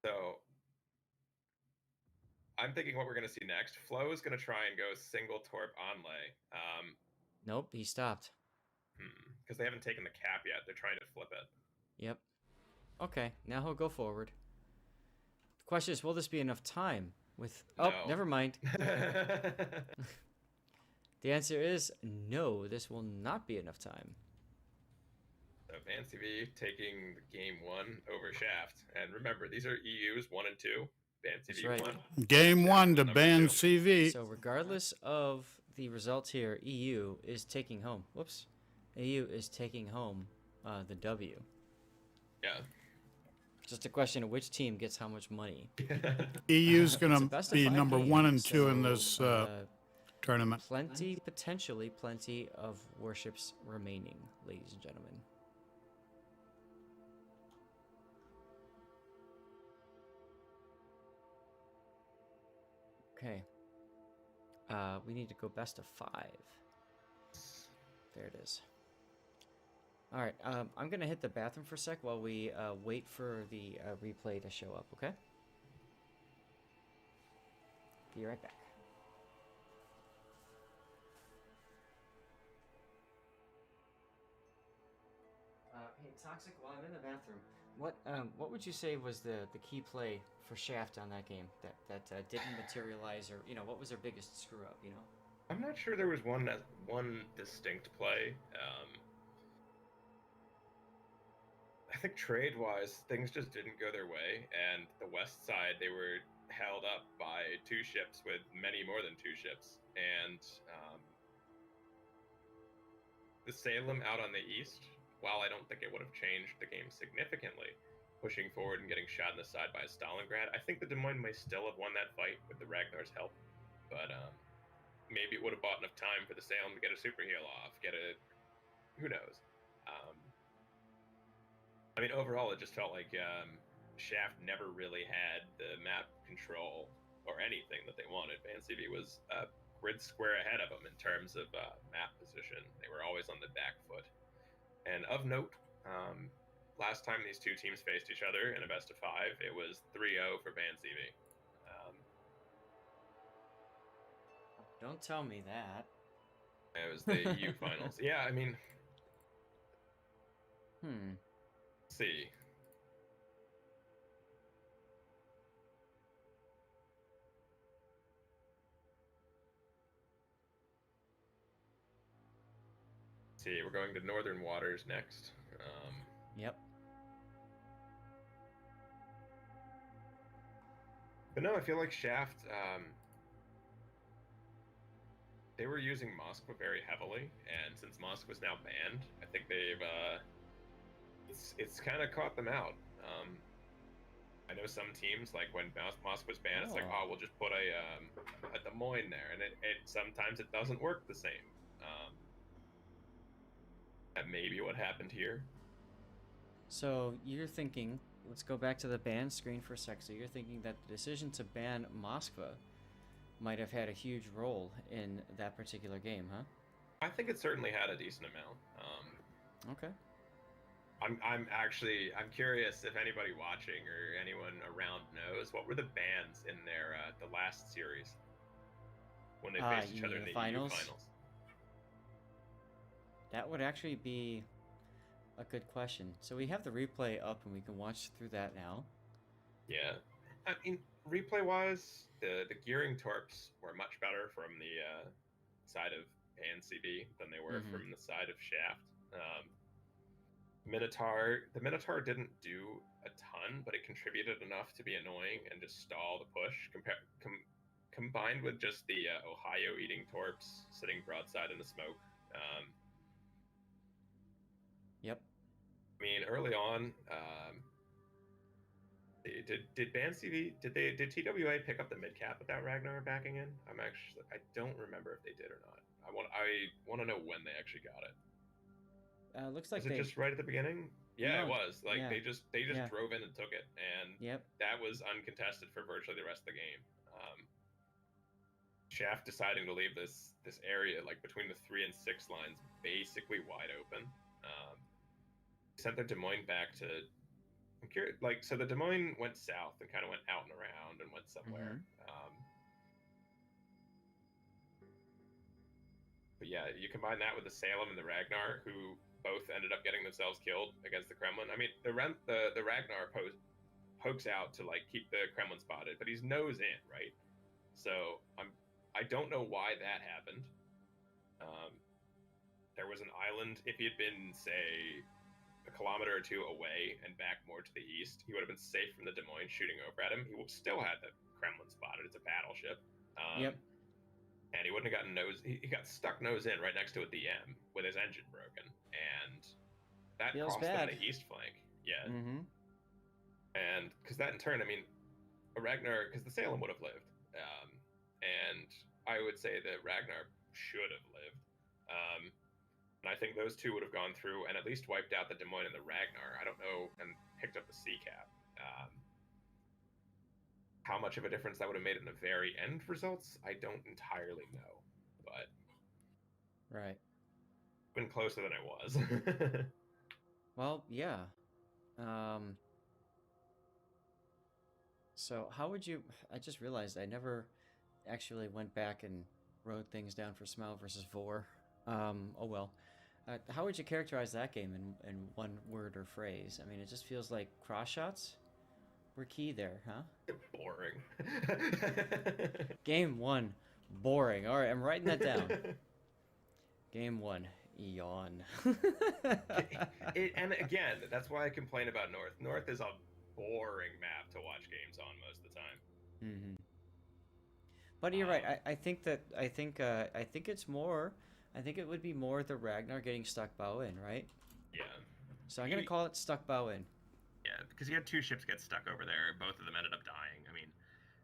So I'm thinking what we're going to see next. Flo is going to try and go single torp onlay. Nope, he stopped. Because they haven't taken the cap yet. They're trying to flip it. Yep. Okay, now he'll go forward. The question is, will this be enough time? Oh, never mind. The answer is no, this will not be enough time. So BansCV taking game 1 over Shaft. And remember, these are EUs 1 and 2. BansCV 1. Game 1 to BansCV. So regardless of the results here, EU is taking home. Whoops. EU is taking home the W. Yeah. Just a question of which team gets how much money. EU's going to be number 1 and 2 in this tournament. Potentially plenty of warships remaining, ladies and gentlemen. Okay. We need to go best of 5. There it is. All right, I'm going to hit the bathroom for a sec while we wait for the replay to show up, okay? Be right back. Hey, Toxic, while I'm in the bathroom, what would you say was the key play for Shaft on that game that didn't materialize, or, you know, what was their biggest screw-up, you know? I'm not sure there was one distinct play. I think trade-wise, things just didn't go their way, and the west side, they were held up by 2 ships with many more than 2 ships, and the Salem out on the east, while I don't think it would have changed the game significantly, pushing forward and getting shot in the side by Stalingrad, I think the Des Moines may still have won that fight with the Ragnar's help, but maybe it would have bought enough time for the Salem to get a super heal off, who knows. I mean, overall, it just felt like Shaft never really had the map control or anything that they wanted. BansCV was a grid square ahead of them in terms of map position. They were always on the back foot. And of note, last time these two teams faced each other in a best of 5, it was 3-0 for BansCV. Don't tell me that. It was the EU finals. Yeah, I mean, let's see. See, we're going to Northern Waters next. Yep. But no, I feel like Shaft, they were using Moskva very heavily, and since Moskva's now banned, I think they've, it's kind of caught them out. I know some teams, like when Moskva's banned, it's like, oh, we'll just put a Des Moines there, and it sometimes it doesn't work the same. That may be what happened here. So you're thinking, let's go back to the ban screen for a sec. So you're thinking that the decision to ban Moskva might have had a huge role in that particular game, huh? I think it certainly had a decent amount. Okay. I'm curious if anybody watching or anyone around knows what were the bans in their the last series when they faced each other in the finals? EU finals. That would actually be a good question. So we have the replay up and we can watch through that now. Yeah. I mean, replay-wise, the gearing torps were much better from the side of ANCB than they were from the side of Shaft. The Minotaur didn't do a ton, but it contributed enough to be annoying and just stall the push, combined with just the Ohio eating torps sitting broadside in the smoke. Yep. I mean, early on, did BANCV did TWA pick up the mid cap without Ragnar backing in? I don't remember if they did or not. I want to know when they actually got it. Looks like was it just right at the beginning? Yeah, No, it was. Like yeah. they just drove in and took it, and that was uncontested for virtually the rest of the game. Shaft deciding to leave this area like between the 3 and 6 lines basically wide open. Sent the Des Moines back to. I'm curious, like, so the Des Moines went south and kind of went out and around and went somewhere. But yeah, you combine that with the Salem and the Ragnar, who both ended up getting themselves killed against the Kremlin. I mean, the Ragnar pokes out to like keep the Kremlin spotted, but he's nose in, right? So I don't know why that happened. There was an island. If he had been, say, a kilometer or two away and back more to the east, he would have been safe from the Des Moines shooting over at him. He still had the Kremlin spotted. It's a battleship. And he wouldn't have gotten he got stuck nose in right next to a DM with his engine broken. And that Feels cost bad. them the east flank. Yeah. And because that in turn, I mean, a Ragnar, because the Salem would have lived. And I would say that Ragnar should have lived. And I think those two would have gone through and at least wiped out the Des Moines and the Ragnar. I don't know, and picked up the C cap. How much of a difference that would have made in the very end results, I don't entirely know. But right, been closer than I was. Well, yeah. So how would you? I just realized I never actually went back and wrote things down for Smile versus Vor. Oh well. How would you characterize that game in one word or phrase? I mean, it just feels like cross shots were key there, huh? Boring. Game 1, boring. All right, I'm writing that down. Game 1, yawn. And again, that's why I complain about North. North is a boring map to watch games on most of the time. But you're right. I think it's more. I think it would be more the Ragnar getting stuck bow in, right? Yeah. So I'm gonna call it stuck bow in. Yeah, because he had 2 ships get stuck over there. Both of them ended up dying. I mean,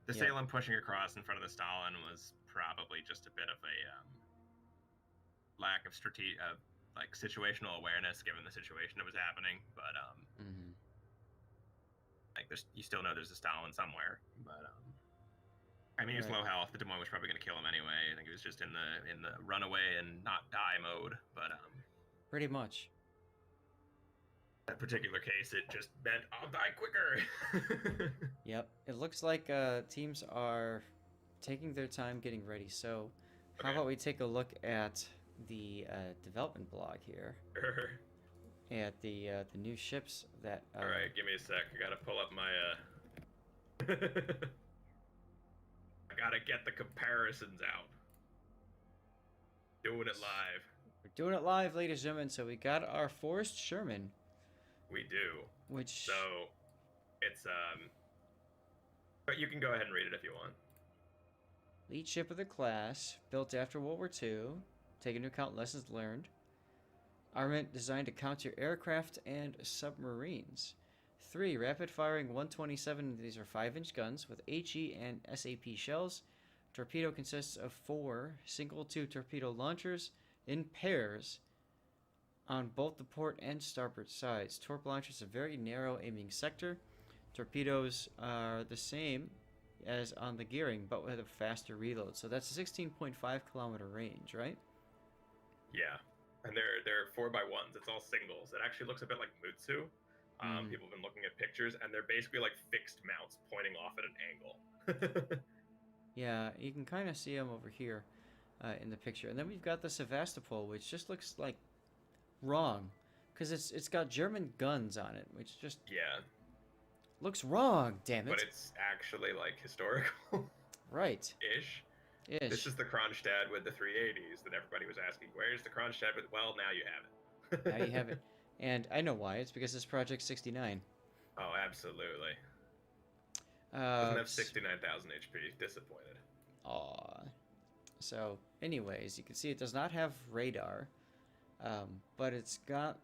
the Salem pushing across in front of the Stalin was probably just a bit of a lack of like situational awareness given the situation that was happening. But like you still know there's a Stalin somewhere. But I mean, he was low health. The Des Moines was probably going to kill him anyway. I think he was just in the runaway and not die mode. But pretty much. That particular case, it just meant I'll die quicker. Yep. It looks like teams are taking their time getting ready. So How about we take a look at the development blog here? At the new ships that. All right, give me a sec. I gotta pull up my. I gotta get the comparisons out. Doing it live. We're doing it live, ladies and gentlemen. So we got our Forrest Sherman. We do. Which. So, it's but you can go ahead and read it if you want. Lead ship of the class, built after World War II, take into account lessons learned. Armament designed to counter aircraft and submarines. 3. Rapid-firing 127, these are 5-inch guns with HE and SAP shells. Torpedo consists of 4 single-tube torpedo launchers in pairs on both the port and starboard sides. Torp launchers a very narrow aiming sector. Torpedoes are the same as on the gearing, but with a faster reload. So that's a 16.5 kilometer range, right? Yeah, and they're 4x1s. It's all singles. It actually looks a bit like Mutsu. People have been looking at pictures, and they're basically like fixed mounts pointing off at an angle. Yeah, you can kind of see them over here in the picture. And then we've got the Sevastopol, which just looks like wrong, because it's got German guns on it, which just looks wrong. Damn it! But it's actually like historical, right? Ish. This is the Kronstadt with the 380s that everybody was asking. Where's the Kronstadt with? Well, now you have it. Now you have it, and I know why. It's because it's Project 69. Oh, absolutely. Doesn't have 69,000 HP. Disappointed. Aw. So, anyways, you can see it does not have radar, but it's got.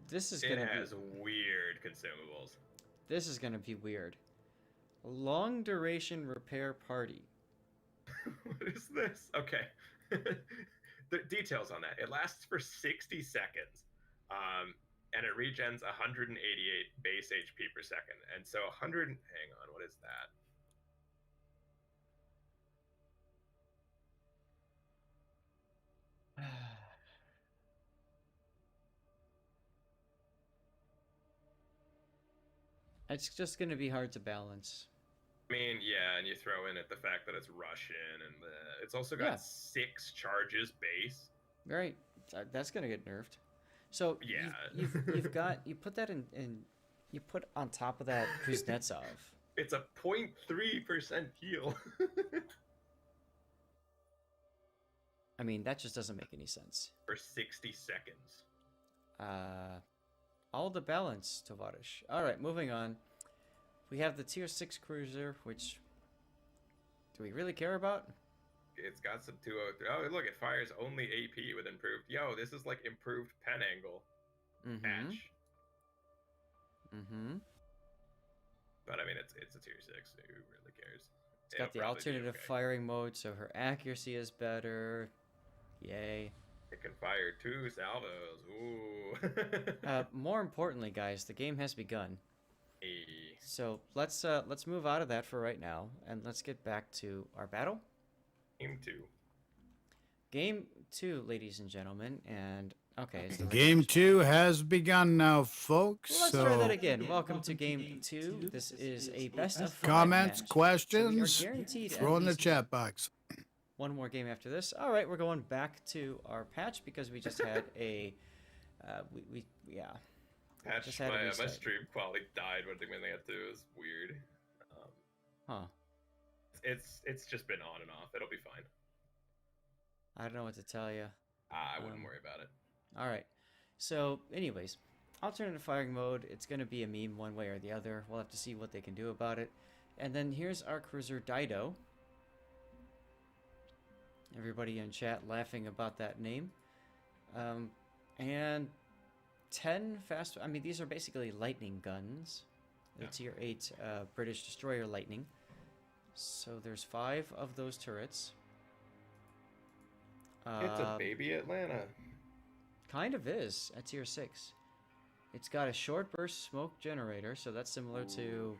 This is gonna. It has weird consumables. This is gonna be weird. Long duration repair party. What is this? Okay. The details on that. It lasts for 60 seconds. And it regens 188 base HP per second. And so 100, hang on, what is that? It's just going to be hard to balance. I mean, yeah, and you throw in it the fact that it's Russian, and it's also got 6 charges base. Right. That's going to get nerfed. So yeah, you put that in you put on top of that Kuznetsov. It's a 0.3% heal. I mean, that just doesn't make any sense. For 60 seconds. All the balance, Tovarish. All right, moving on. We have the tier 6 cruiser, which do we really care about? It's got some 203. Oh, look, it fires only AP with improved. Yo, this is like improved pen angle patch. But I mean, it's a tier 6. Who really cares? It's got the alternative firing mode, so her accuracy is better. Yay. It can fire 2 salvos. Ooh. More importantly, guys, the game has begun. Hey. So let's move out of that for right now, and let's get back to our battle. Game 2. Game 2, ladies and gentlemen, and okay. Game 2 has begun now, folks. Let's try that again. Welcome to Game 2. This is a best of 5 comments, match. questions, So we are guaranteed throw at in the least chat box. one more game after this. All right, we're going back to our patch because we just had a Patch, just had a my reset. stream quality died when they had to. It was weird. Huh. It's just been on and off. It'll be fine. I don't know what to tell you. I wouldn't worry about it. All right. So, anyways, alternative firing mode. It's going to be a meme one way or the other. We'll have to see what they can do about it. And then here's our cruiser Dido. Everybody in chat laughing about that name. And 10 fast. I mean, these are basically lightning guns. The tier 8 British destroyer Lightning. So there's 5 of those turrets. It's a baby Atlanta. Kind of is at tier 6. It's got a short burst smoke generator, so that's similar to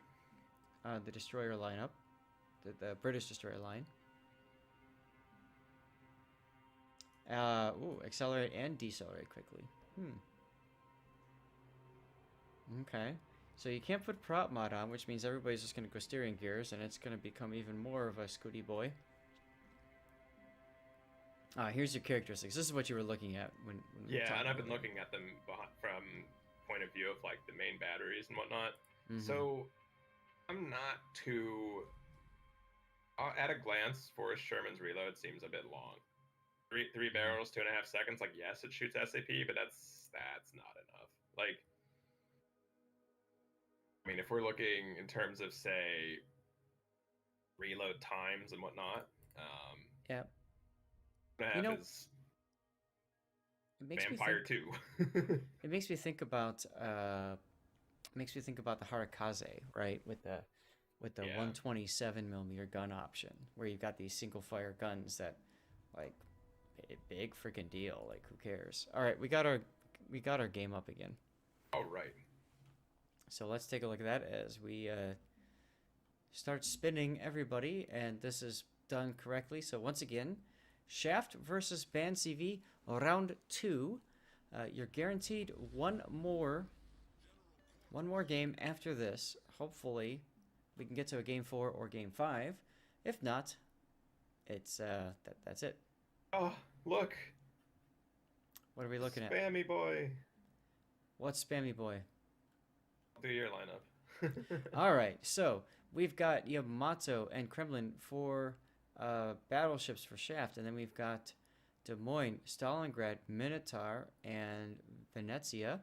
the destroyer lineup, the British destroyer line. Accelerate and decelerate quickly. Okay. So you can't put prop mod on, which means everybody's just going to go steering gears, and it's going to become even more of a Scooty boy. Here's your characteristics. This is what you were looking at when we were Yeah, and talking I've been earlier. looking at them from point of view of like the main batteries and whatnot. Mhm. So I'm not too. At a glance, Forrest Sherman's reload seems a bit long. Three barrels, 2.5 seconds. Like, yes, it shoots SAP, but that's not enough. Like, I mean, if we're looking in terms of say reload times and whatnot, Yeah. you know, is it makes Vampire me think, 2. It makes me think about the Harakaze, right? With the 127 millimeter gun option, where you've got these single fire guns that, like, big freaking deal. Like, who cares? All right, we got our game up again. All right. So let's take a look at that as we start spinning everybody, and this is done correctly. So once again, Shaft versus Band CV, round 2. You're guaranteed one more game after this. Hopefully, we can get to a game 4 or game 5. If not, it's that's it. Oh, look. What are we looking at? Spammy boy. What's Spammy boy? Do your lineup. All right, so we've got Yamato and Kremlin for battleships for Shaft, and then we've got Des Moines, Stalingrad, Minotaur, and Venezia,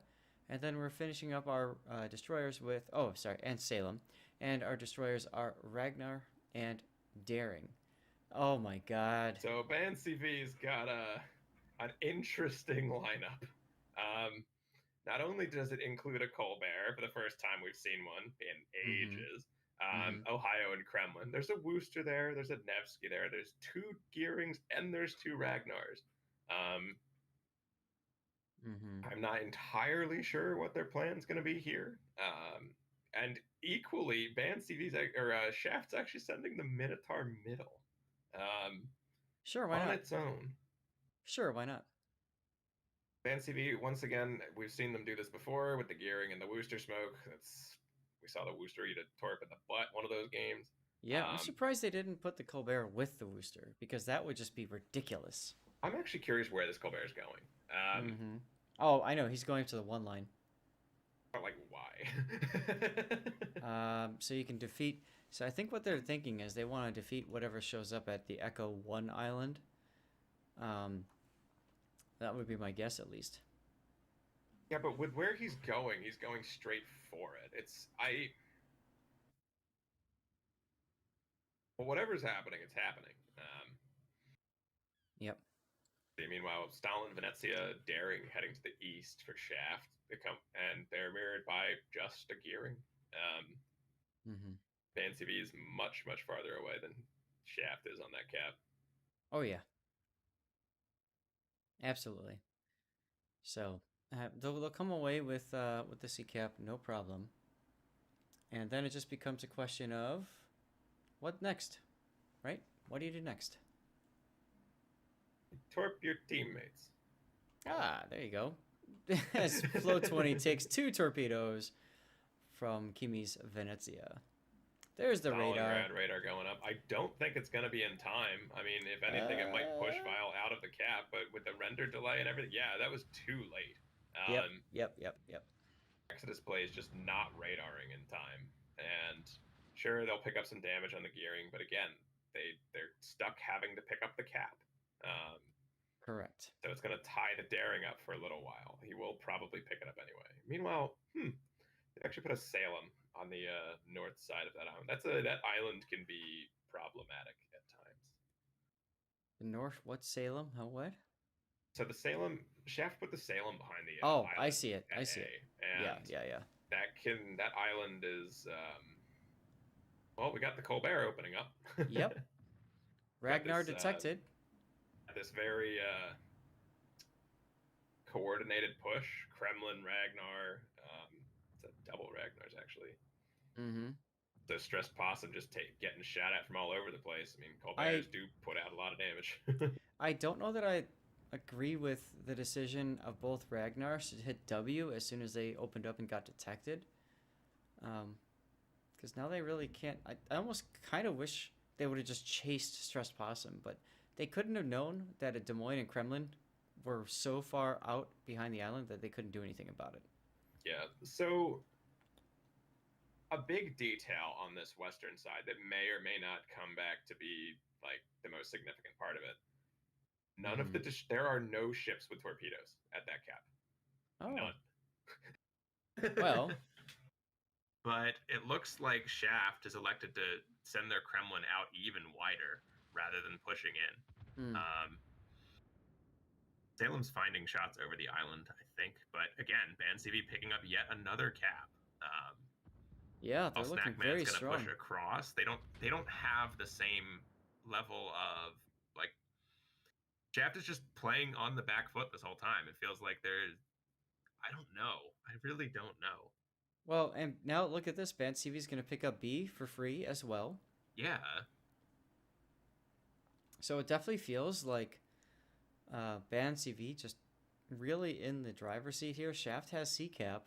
and then we're finishing up our destroyers with and Salem, and our destroyers are Ragnar and Daring. Oh my God! So Band CV's got an interesting lineup. Not only does it include a Colbert for the first time we've seen one in ages, Ohio and Kremlin. There's a Wooster there. There's a Nevsky there. There's 2 Gearings and there's 2 Ragnars. I'm not entirely sure what their plan's going to be here. And equally, Band CV's or Shaft's actually sending the Minotaur middle. Sure, why on not? its own. Sure, why not? Band CV, once again, we've seen them do this before with the Gearing and the Wooster smoke. We saw the Wooster eat a torp in the butt one of those games. Yeah, I'm surprised they didn't put the Colbert with the Wooster, because that would just be ridiculous. I'm actually curious where this Colbert is going. Oh, I know. He's going to the 1 line. Like, why? So you can defeat... So I think what they're thinking is they want to defeat whatever shows up at the Echo 1 island. That would be my guess, at least. Yeah, but with where he's going straight for it. Well, whatever's happening, it's happening. Yep. Meanwhile, Stalin, Venezia, Daring heading to the east for Shaft. And they're mirrored by just a Gearing. Band CV is much, much farther away than Shaft is on that cap. Oh, yeah. Absolutely. So they'll come away with the C cap, no problem. And then it just becomes a question of what next, right? What do you do next? Torp your teammates. There you go. As Flow 20 takes 2 torpedoes from Kimi's Venezia. There's the radar. Radar going up. I don't think it's going to be in time. I mean, if anything, it might push Vile out of the cap, but with the render delay and everything, yeah, that was too late. Yep. Exodus play is just not radaring in time. And sure, they'll pick up some damage on the Gearing, but again, they're stuck having to pick up the cap. Correct. So it's going to tie the Daring up for a little while. He will probably pick it up anyway. Meanwhile, they actually put a Salem on the north side of that island. That island can be problematic at times. The north, what Salem? How what? So the Salem, Shaft put the Salem behind the island. I see it. I see it. And yeah. That island is well, we got the Colbert opening up. Yep. Ragnar detected. This very coordinated push. Kremlin, Ragnar. It's a double Ragnars, actually. The stressed possum just getting shot at from all over the place. I mean, Colberts do put out a lot of damage. I don't know that I agree with the decision of both Ragnars to hit W as soon as they opened up and got detected. Because now they really can't... I almost kind of wish they would have just chased stressed possum, but they couldn't have known that a Des Moines and Kremlin were so far out behind the island that they couldn't do anything about it. Yeah. So a big detail on this western side that may or may not come back to be like the most significant part of it. None of the there are no ships with torpedoes at that cap. Oh. None. Well, but it looks like Shaft is elected to send their Kremlin out even wider rather than pushing in. Salem's finding shots over the island, I think, but again, BAN-CV picking up yet another cap. Yeah, they're looking very gonna strong. push across. They don't have the same level of like. Shaft is just playing on the back foot this whole time. It feels like there's. I don't know. I really don't know. Well, and now look at this. BAN-CV is going to pick up B for free as well. Yeah. So it definitely feels like BAN-CV just really in the driver's seat here. Shaft has C cap,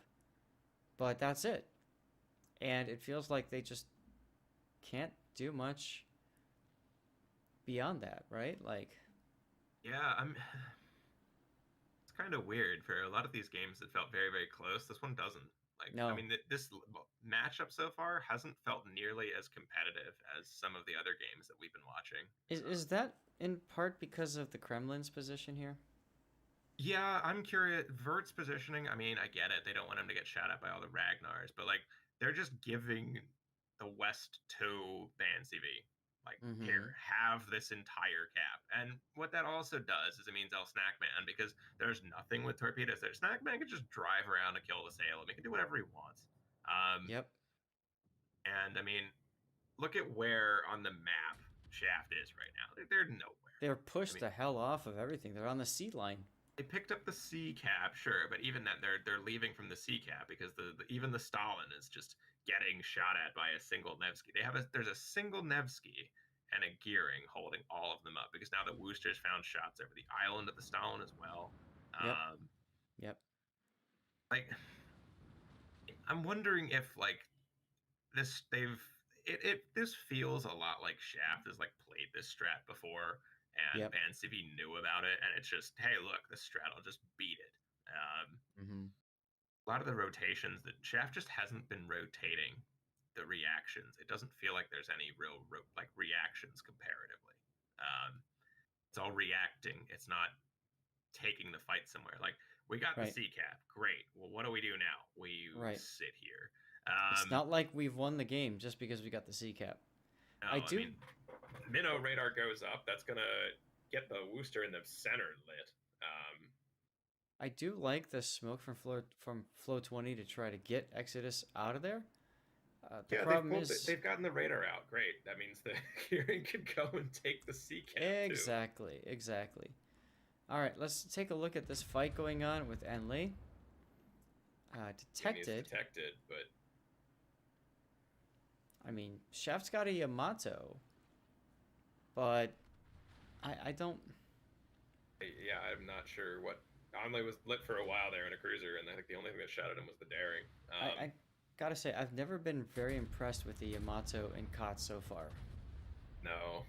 but that's it. And it feels like they just can't do much beyond that, right? Like, yeah, it's kind of weird. For a lot of these games, it felt very, very close. This one doesn't. Like, no. I mean, this matchup so far hasn't felt nearly as competitive as some of the other games that we've been watching. Is that in part because of the Kremlin's position here? Yeah, I'm curious. Vert's positioning, I mean, I get it. They don't want him to get shot at by all the Ragnars, but like they're just giving the West to BAN-CV. Like, here, have this entire cap. And what that also does is it means El Snackman, because there's nothing with torpedoes there. Snackman can just drive around and kill the Salem. He can do whatever he wants. Yep. And I mean, look at where on the map Shaft is right now. They're nowhere. They're pushed the hell off of everything. They're on the sea line. They picked up the C cap, sure, but even that they're leaving from the C cap because even the Stalin is just getting shot at by a single Nevsky. There's a single Nevsky and a Gearing holding all of them up because now the Woosters found shots over the island of the Stalin as well. Yep. Like, I'm wondering if like this this feels a lot like Shaft has like played this strat before. And BAN-CV knew about it, and it's just, hey, look, this strat will just beat it. A lot of the rotations that Shaft just hasn't been rotating the reactions. It doesn't feel like there's any real like reactions comparatively. It's all reacting. It's not taking the fight somewhere. Like, we got the C cap, great. Well, what do we do now? We sit here. It's not like we've won the game just because we got the C cap. No, I mean, Minnow radar goes up. That's gonna get the Wooster in the center lit. I do like the smoke from flow 20 to try to get Exodus out of there. The problem is they've gotten the radar out. Great. That means the Gearing could go and take the C cap. Exactly. All right, let's take a look at this fight going on with Enley. Detected, but I mean, Shaft's got a Yamato, but I don't. Yeah, I'm not sure what. Onley was lit for a while there in a cruiser, and I think the only thing that shot at him was the Daring. I gotta say, I've never been very impressed with the Yamato and Kot so far. No.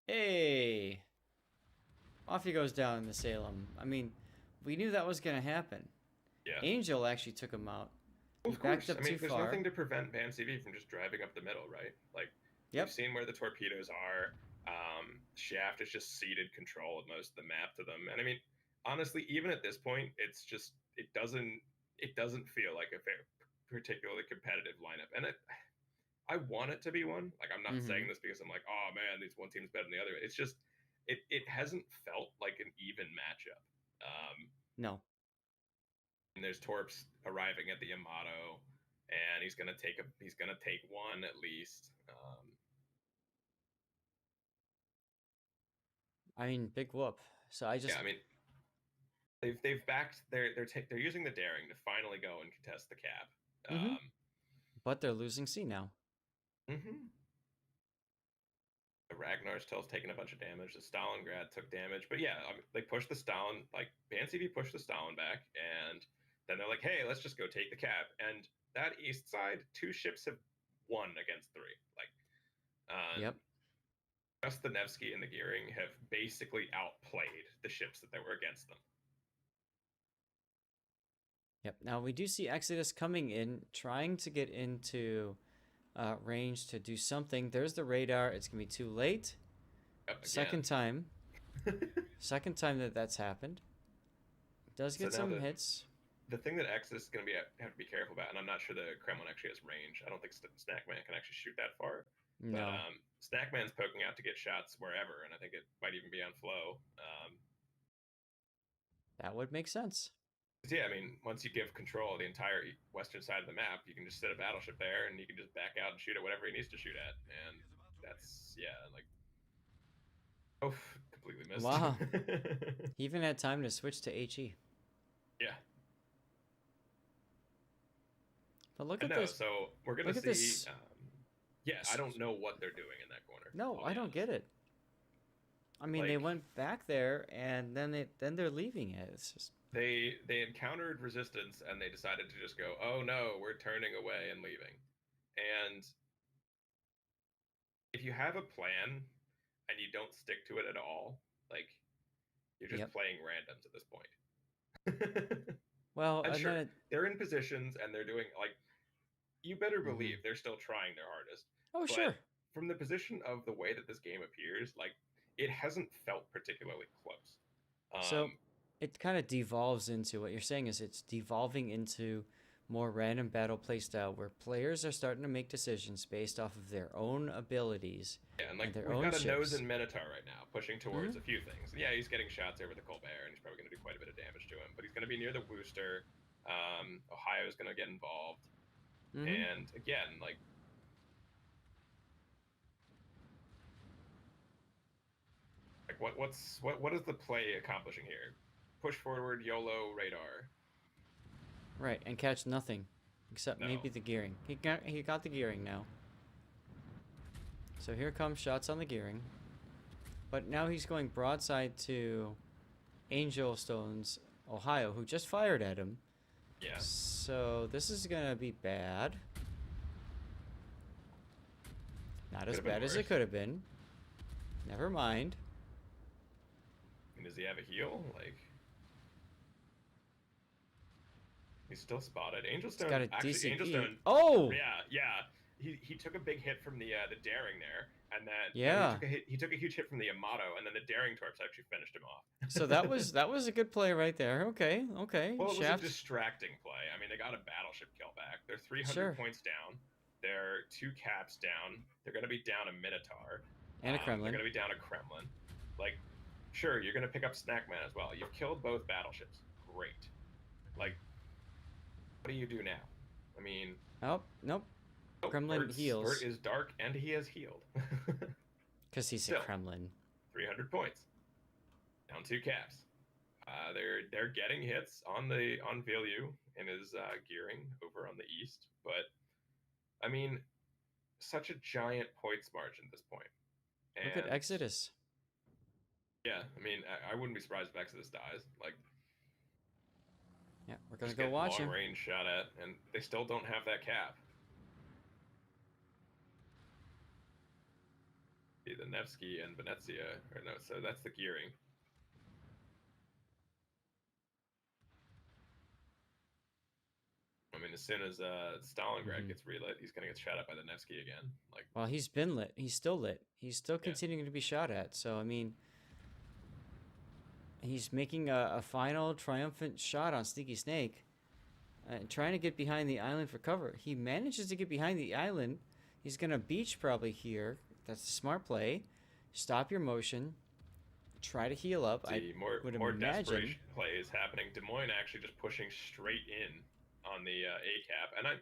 Hey! Off he goes down in the Salem. I mean, we knew that was going to happen. Yeah. Angel actually took him out. Of course. I mean, there's nothing to prevent BAN-CV from just driving up the middle, right? Like, we've seen where the torpedoes are. Shaft has just ceded control of most of the map to them. And I mean, honestly, even at this point, it's just, it doesn't feel like a particularly competitive lineup. And I want it to be one. Like, I'm not saying this because I'm like, oh man, these one team's better than the other. It's just, it hasn't felt like an even matchup. No. And there's Torps arriving at the Yamato, and he's gonna take one at least. I mean, big whoop. So I just. Yeah, I mean, they've backed. They're using the Daring to finally go and contest the cap. But they're losing C now. The Ragnar still's taking a bunch of damage. The Stalingrad took damage, but yeah, I mean, they pushed the Stalin. Like, BAN-CV pushed the Stalin back, and then they're like, hey, let's just go take the cap. And that east side, 2 ships have won against 3. Like, Yep. just the Nevsky and the Gearing have basically outplayed the ships that were against them. Yep. Now we do see Exodus coming in, trying to get into range to do something. There's the radar. It's gonna be too late. Yep, Second time. Second time that's happened. Does get some hits. The thing that Exodus is going to have to be careful about, and I'm not sure the Kremlin actually has range. I don't think Snackman can actually shoot that far. No. But Snackman's poking out to get shots wherever, and I think it might even be on flow. That would make sense. Yeah, I mean, once you give control of the entire western side of the map, you can just set a battleship there, and you can just back out and shoot at whatever he needs to shoot at. And that's, yeah, like... Oh, completely missed. Wow. He even had time to switch to HE. Yeah. But look at this. So we're going to see... yeah, I don't know what they're doing in that corner. No, I don't get it. I mean, they went back there, and then they're leaving it. It's just... They encountered resistance, and they decided to just go, oh no, we're turning away and leaving. And if you have a plan and you don't stick to it at all, like, you're just playing randoms at this point. Well, and sure, they're in positions and they're doing, like, you better believe they're still trying their hardest. Oh, but sure. From the position of the way that this game appears, like, it hasn't felt particularly close. So it kind of devolves into what you're saying is it's devolving into more random battle playstyle where players are starting to make decisions based off of their own abilities. Yeah, and like their we've own got a ships. nose in Minotaur right now, pushing towards a few things. Yeah, he's getting shots over the Colbert, and he's probably going to do quite a bit of damage to him. But he's going to be near the Wooster. Ohio's going to get involved, and again, like. What is the play accomplishing here? Push forward, YOLO, radar. Right, and catch nothing, except maybe the gearing. He got the gearing now. So here comes shots on the gearing, but now he's going broadside to Angel Stone's Ohio, who just fired at him. Yeah. So this is gonna be bad. Not as bad as it could have been. Never mind. Does he have a heal? Like, he's still spotted. Angelstone got a actually. DCP. Angelstone. Oh. Yeah. He took a big hit from the daring there, and then he took a huge hit from the Amato, and then the daring torps actually finished him off. So that was a good play right there. Okay. Well, it was a distracting play. I mean, they got a battleship kill back. They're 300 points down. They're 2 caps down. They're going to be down a Minotaur. And a Kremlin. They're going to be down a Kremlin. Like, sure, you're going to pick up Snackman as well. You've killed both battleships. Great. Like, what do you do now? I mean... Oh, nope. Kremlin heals. Bert is dark, and he has healed. Because he's a Kremlin. 300 points. Down 2 caps. They're getting hits on Villieu in his gearing over on the east, but I mean, such a giant points margin at this point. And look at Exodus. Yeah, I mean, I wouldn't be surprised if Exodus dies. Like, yeah, we're gonna go watch him. Long range shot at, and they still don't have that cap. The Nevsky and Venezia, or no, so that's the gearing. I mean, as soon as Stalingrad gets relit, he's gonna get shot at by the Nevsky again. Like, well, he's been lit. He's still lit. He's still continuing to be shot at. So I mean, he's making a final triumphant shot on Sneaky Snake, trying to get behind the island for cover. He manages to get behind the island. He's gonna beach probably here. That's a smart play. Stop your motion. Try to heal up. More desperation plays happening. Des Moines actually just pushing straight in on the A cap, and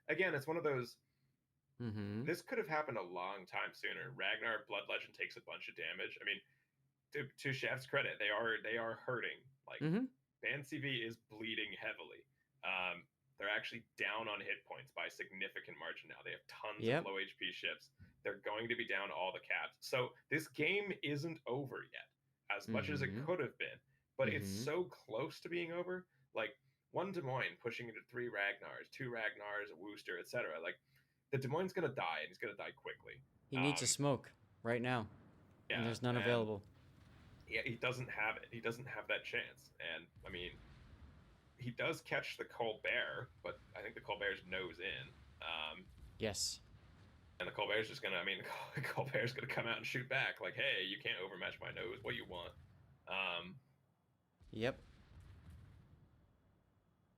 again, it's one of those. This could have happened a long time sooner. Ragnar Blood Legend takes a bunch of damage. I mean, to Chef's credit, they are hurting. Like, Ban CV is bleeding heavily. They're actually down on hit points by a significant margin now. They have tons of low HP ships. They're going to be down all the caps. So this game isn't over yet, as much as it could have been. But it's so close to being over. Like, one Des Moines pushing into 3 Ragnars, 2 Ragnars, a Wooster, etc. Like, the Des Moines gonna die, and he's gonna die quickly. He needs a smoke right now, Yeah, and there's none available. Yeah, he doesn't have it. He doesn't have that chance. And I mean, he does catch the Colbert, but I think the Colbert's nose in. Yes. And the Colbert's just gonna, I mean, the Colbert's gonna come out and shoot back, like, hey, you can't overmatch my nose. What do you want? Yep.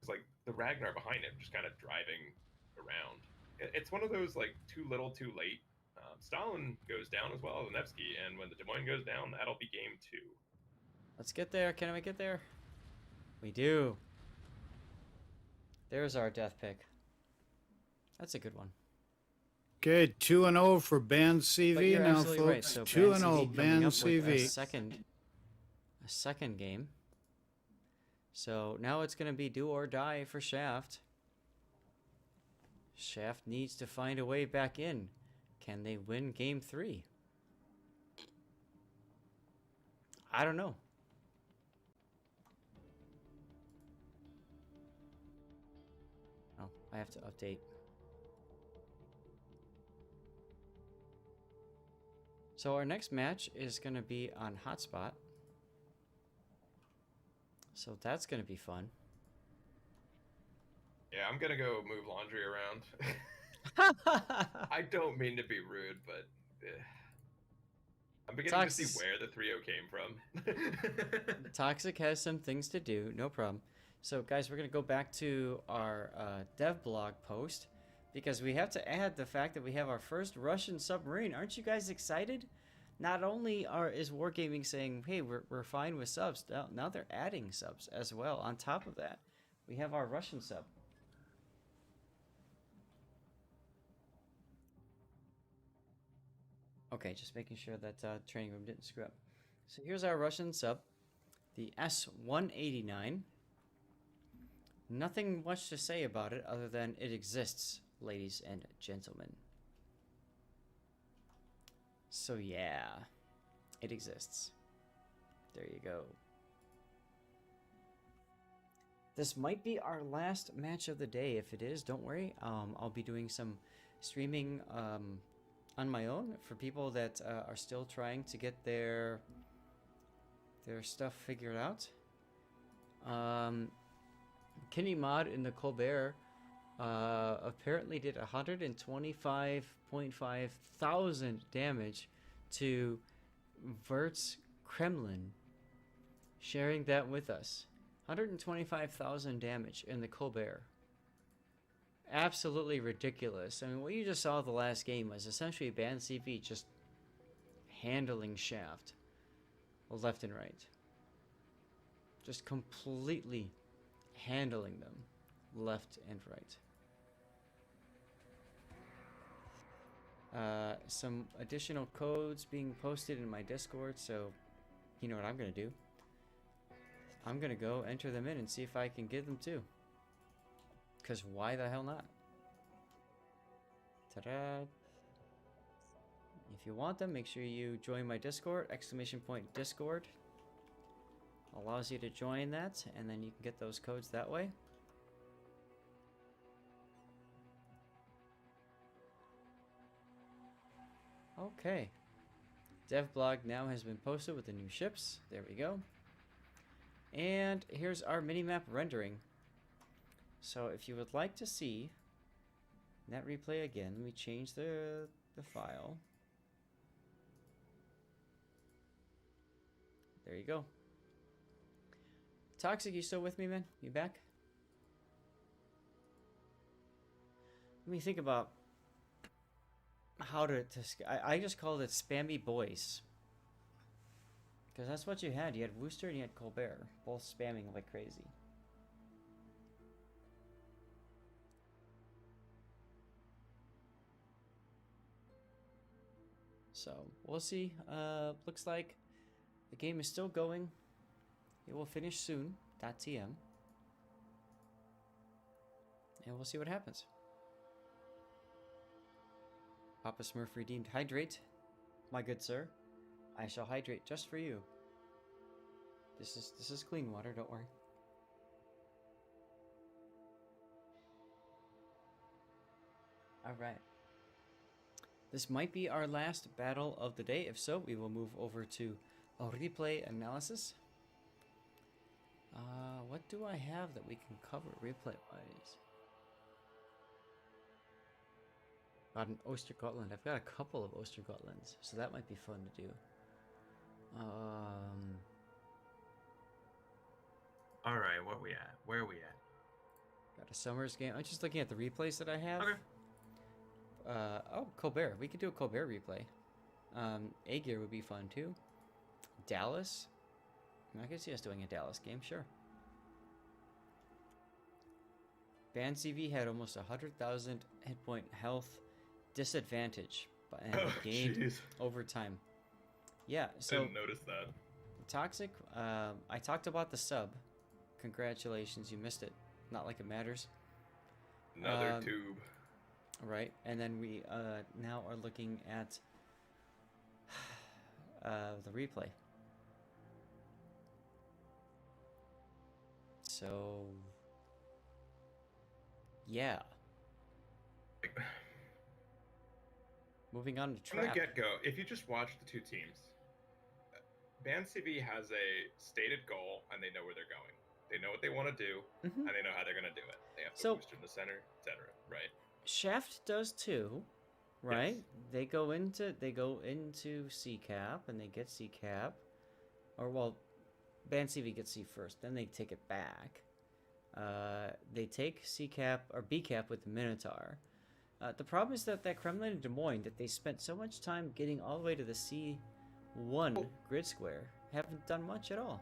It's like the Ragnar behind him, just kind of driving around. It's one of those like too little, too late. Stalin goes down as well as Nevsky, and when the Des Moines goes down, that'll be game 2. Let's get there. Can we get there? We do. There's our death pick. That's a good one. Okay, 2-0 for Band But CV you're now, absolutely right. folks. So 2-0 Band A CV. second game. So now it's going to be do or die for Shaft. Shaft needs to find a way back in. Can they win game 3? I don't know. Oh, I have to update. So our next match is going to be on Hotspot. So that's going to be fun. Yeah, I'm gonna go move laundry around. I don't mean to be rude, but I'm beginning to see where the 3-0 came from. Toxic has some things to do, no problem. So guys, we're going to go back to our dev blog post because we have to add the fact that we have our first Russian submarine. Aren't you guys excited? Not only is Wargaming saying, hey, we're fine with subs, now they're adding subs as well. On top of that, we have our Russian sub. Okay, just making sure that training room didn't screw up. So here's our Russian sub, the S-189. Nothing much to say about it other than it exists, ladies and gentlemen. So yeah, it exists. There you go. This might be our last match of the day. If it is, don't worry. I'll be doing some streaming on my own for people that are still trying to get their stuff figured out. Kenny Mod in the Colbert apparently did 125.5 thousand damage to Vert's Kremlin, sharing that with us. 125,000 damage in the Colbert. Absolutely ridiculous. I mean, what you just saw the last game was essentially Band CV just handling Shaft left and right. Just completely handling them left and right. Some additional codes being posted in my Discord, so you know what I'm going to do. I'm going to go enter them in and see if I can get them too. Because why the hell not? Ta-da! If you want them, make sure you join my Discord, !Discord. Allows you to join that, and then you can get those codes that way. Okay. Dev blog now has been posted with the new ships. There we go. And here's our minimap rendering. So if you would like to see that replay again, let me change the file. There you go. Toxic, you still with me, man? You back? Let me think about how I just called it spammy boys. Because that's what you had. You had Wooster and you had Colbert. Both spamming like crazy. So, we'll see. Looks like the game is still going. It will finish soon. .tm. And we'll see what happens. Papa Smurf redeemed hydrate. My good sir. I shall hydrate just for you. This is clean water, don't worry. All right. This might be our last battle of the day. If so, we will move over to a replay analysis. What do I have that we can cover replay-wise? Got an Ostergotland. I've got a couple of Ostergotlands, so that might be fun to do. All right, what we at? Where are we at? Got a Summers game. I'm just looking at the replays that I have. Okay. Oh, Colbert. We could do a Colbert replay. A-Gear would be fun too. Dallas. I could see us doing a Dallas game, sure. Ban CV had almost 100,000 hit point health disadvantage and gained over time. Yeah, so Didn't notice that. Toxic. I talked about the sub. Congratulations, you missed it. Not like it matters. Another tube. Right, and then we now are looking at the replay. So, yeah. Moving on to From the Trap. get-go, if you just watch the two teams, Ban CV has a stated goal, and they know where they're going. They know what they want to do, and they know how they're going to do it. They have to boost in the center, etc. Right? Shaft does too, right? Yes. They go into CCAP and they get CCAP, or well, Ban CV gets C first, then they take it back. They take CCAP or BCAP with the Minotaur. The problem is that Kremlin and Des Moines, that they spent so much time getting all the way to the C1 grid square, haven't done much at all.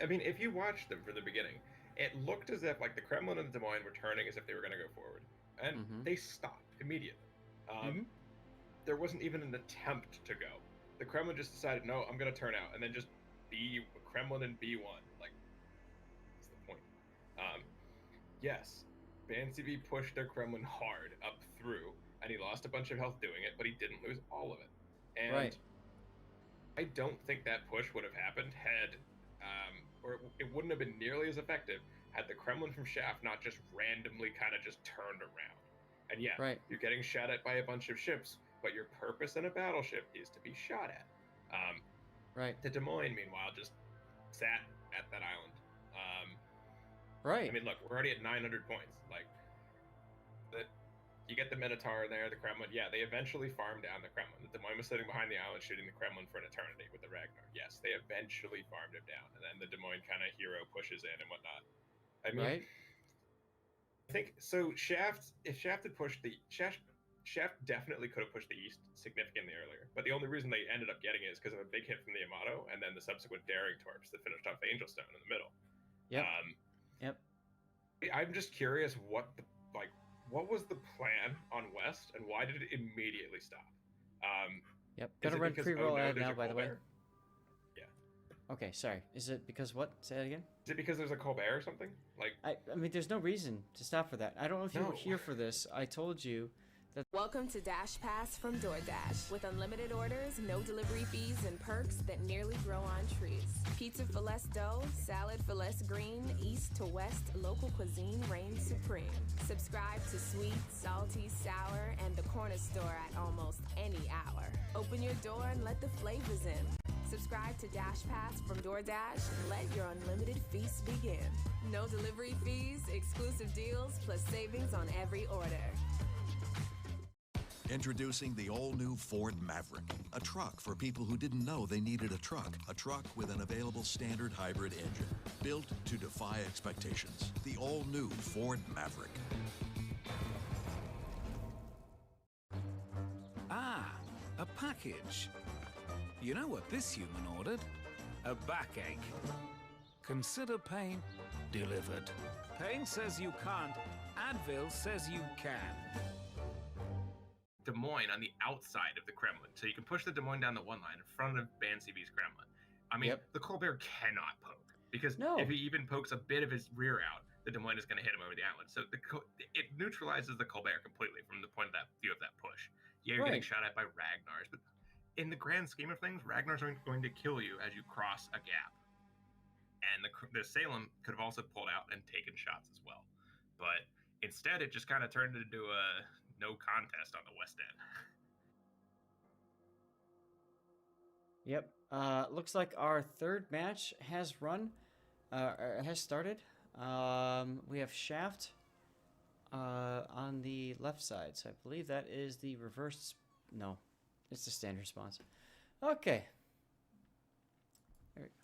I mean, if you watch them from the beginning, it looked as if like the Kremlin and the Des Moines were turning as if they were going to go forward, and they stopped immediately. There wasn't even an attempt to go. The Kremlin just decided, no, I'm going to turn out, and then just be Kremlin and B1. Like, that's the point. Yes, Ban CV pushed their Kremlin hard up through, and he lost a bunch of health doing it, but he didn't lose all of it. And I don't think that push would have happened had, or it wouldn't have been nearly as effective had the Kremlin from Shaft not just randomly kind of just turned around. And yeah, you're getting shot at by a bunch of ships, but your purpose in a battleship is to be shot at. The Des Moines, meanwhile, just sat at that island. I mean, look, we're already at 900 points. Like, you get the Minotaur there, the Kremlin. Yeah, they eventually farmed down the Kremlin. The Des Moines was sitting behind the island shooting the Kremlin for an eternity with the Ragnar. Yes, they eventually farmed him down, and then the Des Moines kind of hero pushes in and whatnot. I mean, I think so. If Shaft had pushed the Shaft definitely could have pushed the east significantly earlier, but the only reason they ended up getting it is because of a big hit from the Yamato and then the subsequent daring torps that finished off Angelstone in the middle. I'm just curious what was the plan on West and why did it immediately stop? Gotta run pre-roll ad now, by the way. Yeah. Okay, sorry. Is it because what? Say that again. Is it because there's a Colbert or something? Like, I mean, there's no reason to stop for that. I don't know if you were here for this. I told you that. Welcome to Dash Pass from DoorDash. With unlimited orders, no delivery fees, and perks that nearly grow on trees. Pizza for less dough, salad for less green, east to west, local cuisine reigns supreme. Subscribe to sweet, salty, sour, and the corner store at almost any hour. Open your door and let the flavors in. Subscribe to Dash Pass from DoorDash and let your unlimited feast begin. No delivery fees, exclusive deals, plus savings on every order. Introducing the all-new Ford Maverick, a truck for people who didn't know they needed a truck with an available standard hybrid engine, built to defy expectations. The all-new Ford Maverick. Ah, a package. You know what this human ordered? A backache. Consider pain delivered. Pain says you can't. Advil says you can. Des Moines on the outside of the Kremlin, so you can push the Des Moines down the one line in front of Ban CV's Kremlin. I mean, the Colbert cannot poke because if he even pokes a bit of his rear out, the Des Moines is going to hit him over the island. So it neutralizes the Colbert completely from the point of that view of that push. Yeah, you're getting shot at by Ragnars, but in the grand scheme of things, Ragnars aren't going to kill you as you cross a gap. And the Salem could have also pulled out and taken shots as well, but instead it just kind of turned into a no contest on the west end. Yep. Looks like our third match has has started. We have Shaft on the left side, so I believe that is the reverse. No, it's the standard response. Okay.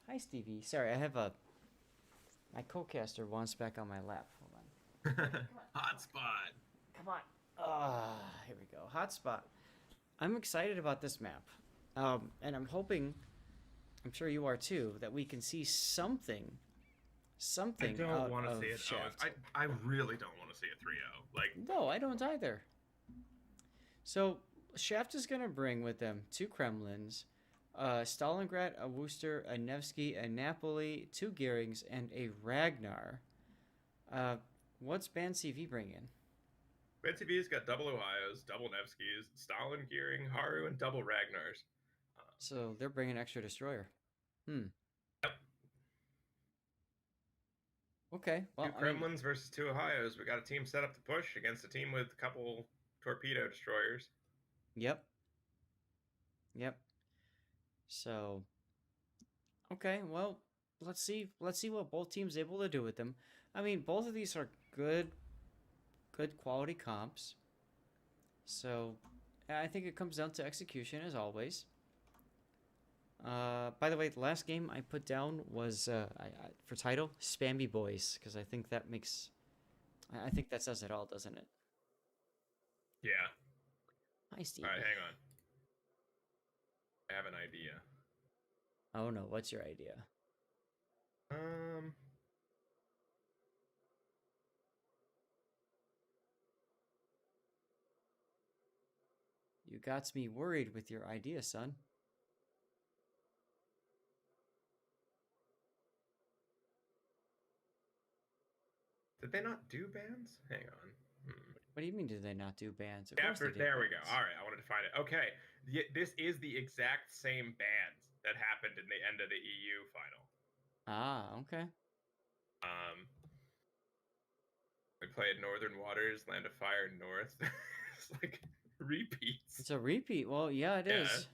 Hi, Stevie. Sorry, I have my co-caster wants back on my lap. Hold on. Hotspot. Come on. Here we go. Hotspot. I'm excited about this map. And I'm hoping, I'm sure you are too, that we can see something I don't want to see it. I really don't want to see a 3-0. Like, no, I don't either. So Shaft is going to bring with them 2 Kremlins, Stalingrad, a Worcester, a Nevsky, a Napoli, 2 Gearings, and a Ragnar. What's Ban CV bringing? Ban CV's got double Ohios, double Nevskys, Stalin, Gearing, Haru, and double Ragnars. So they're bringing extra destroyer. Yep. Okay. Well, 2 Kremlins versus 2 Ohios. We got a team set up to push against a team with a couple torpedo destroyers. Yep. So, okay. Well, let's see what both teams able to do with them. I mean, both of these are good quality comps. So, I think it comes down to execution as always. By the way, the last game I put down was for title Spammy Boys, because I think that says it all, doesn't it? Yeah. Hi, Steve. All right, hang on. I have an idea. Oh no, what's your idea? You got me worried with your idea, son. Did they not do bans? Hang on. What do you mean, did they not do bans? Of After, course they did there we bans. go. All right, I wanted to find it. Okay, this is the exact same bans that happened in the end of the EU final. Ah, okay. We played Northern Waters, Land of Fire, North. It's like repeats. It's a repeat. Well, yeah, it is.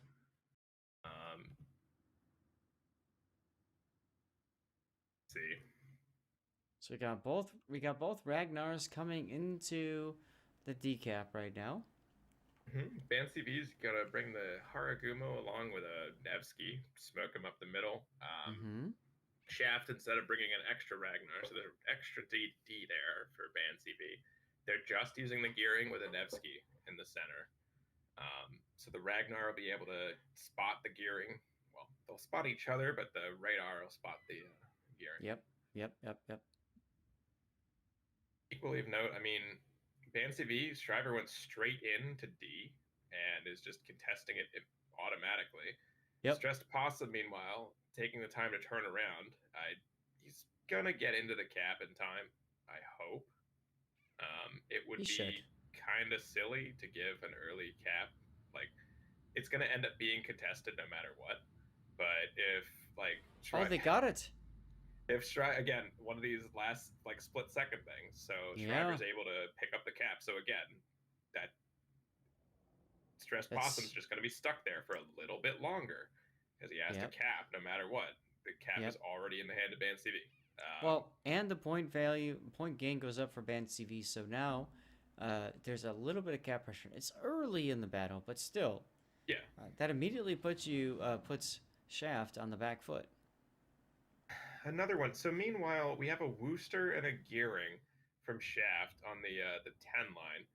See. So we got both Ragnars coming into the decap right now. Ban CV's gonna bring the Haragumo along with a Nevsky, smoke him up the middle. Shaft, instead of bringing an extra Ragnar, so there's extra DD there for Ban CV, they're just using the Gearing with a Nevsky in the center. So the Ragnar will be able to spot the Gearing. Well, they'll spot each other, but the radar will spot the Gearing. Yep. Equally of note, I mean, Ban CV, Striver went straight into D and is just contesting it automatically. Yep. Stressed Possum, meanwhile, taking the time to turn around. He's gonna get into the cap in time, I hope. It would be kind of silly to give an early cap. Like, it's gonna end up being contested no matter what. But if they got it. If again, one of these last split second things, so Shriver's able to pick up the cap. So again, that Stressed Possum's just going to be stuck there for a little bit longer because he has to cap no matter what. The cap is already in the hand of Ban CV. Well, and the point gain goes up for Ban CV. So now there's a little bit of cap pressure. It's early in the battle, but still, that immediately puts Shaft on the back foot. Another one. So meanwhile, we have a Worcester and a Gearing from Shaft on the 10 line.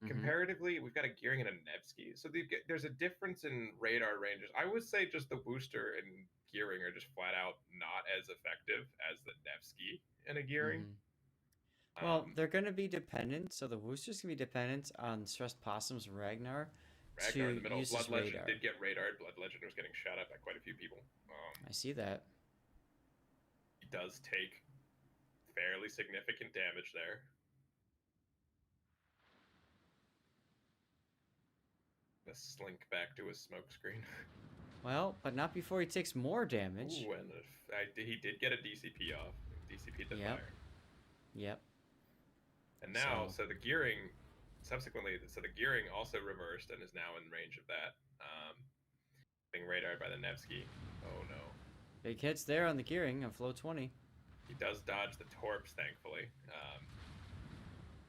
Comparatively, we've got a Gearing and a Nevsky. So there's a difference in radar ranges. I would say just the Worcester and Gearing are just flat out not as effective as the Nevsky and a Gearing. Well, they're going to be dependent. So the Worcester's going to be dependent on Stressed Possum's Ragnar in the middle. use Blood his Legend radar. did get radared. Blood Legend was getting shot at by quite a few people. I see that. He does take fairly significant damage there. Gonna slink back to his smoke screen. Well, but not before he takes more damage. Ooh, and he did get a DCP off. DCP the fire. Yep. And now, so the Gearing subsequently, so the gearing also reversed and is now in range of that. Being radared by the Nevsky. Oh no. Big hits there on the gearing on flow 20. He does dodge the torps, thankfully.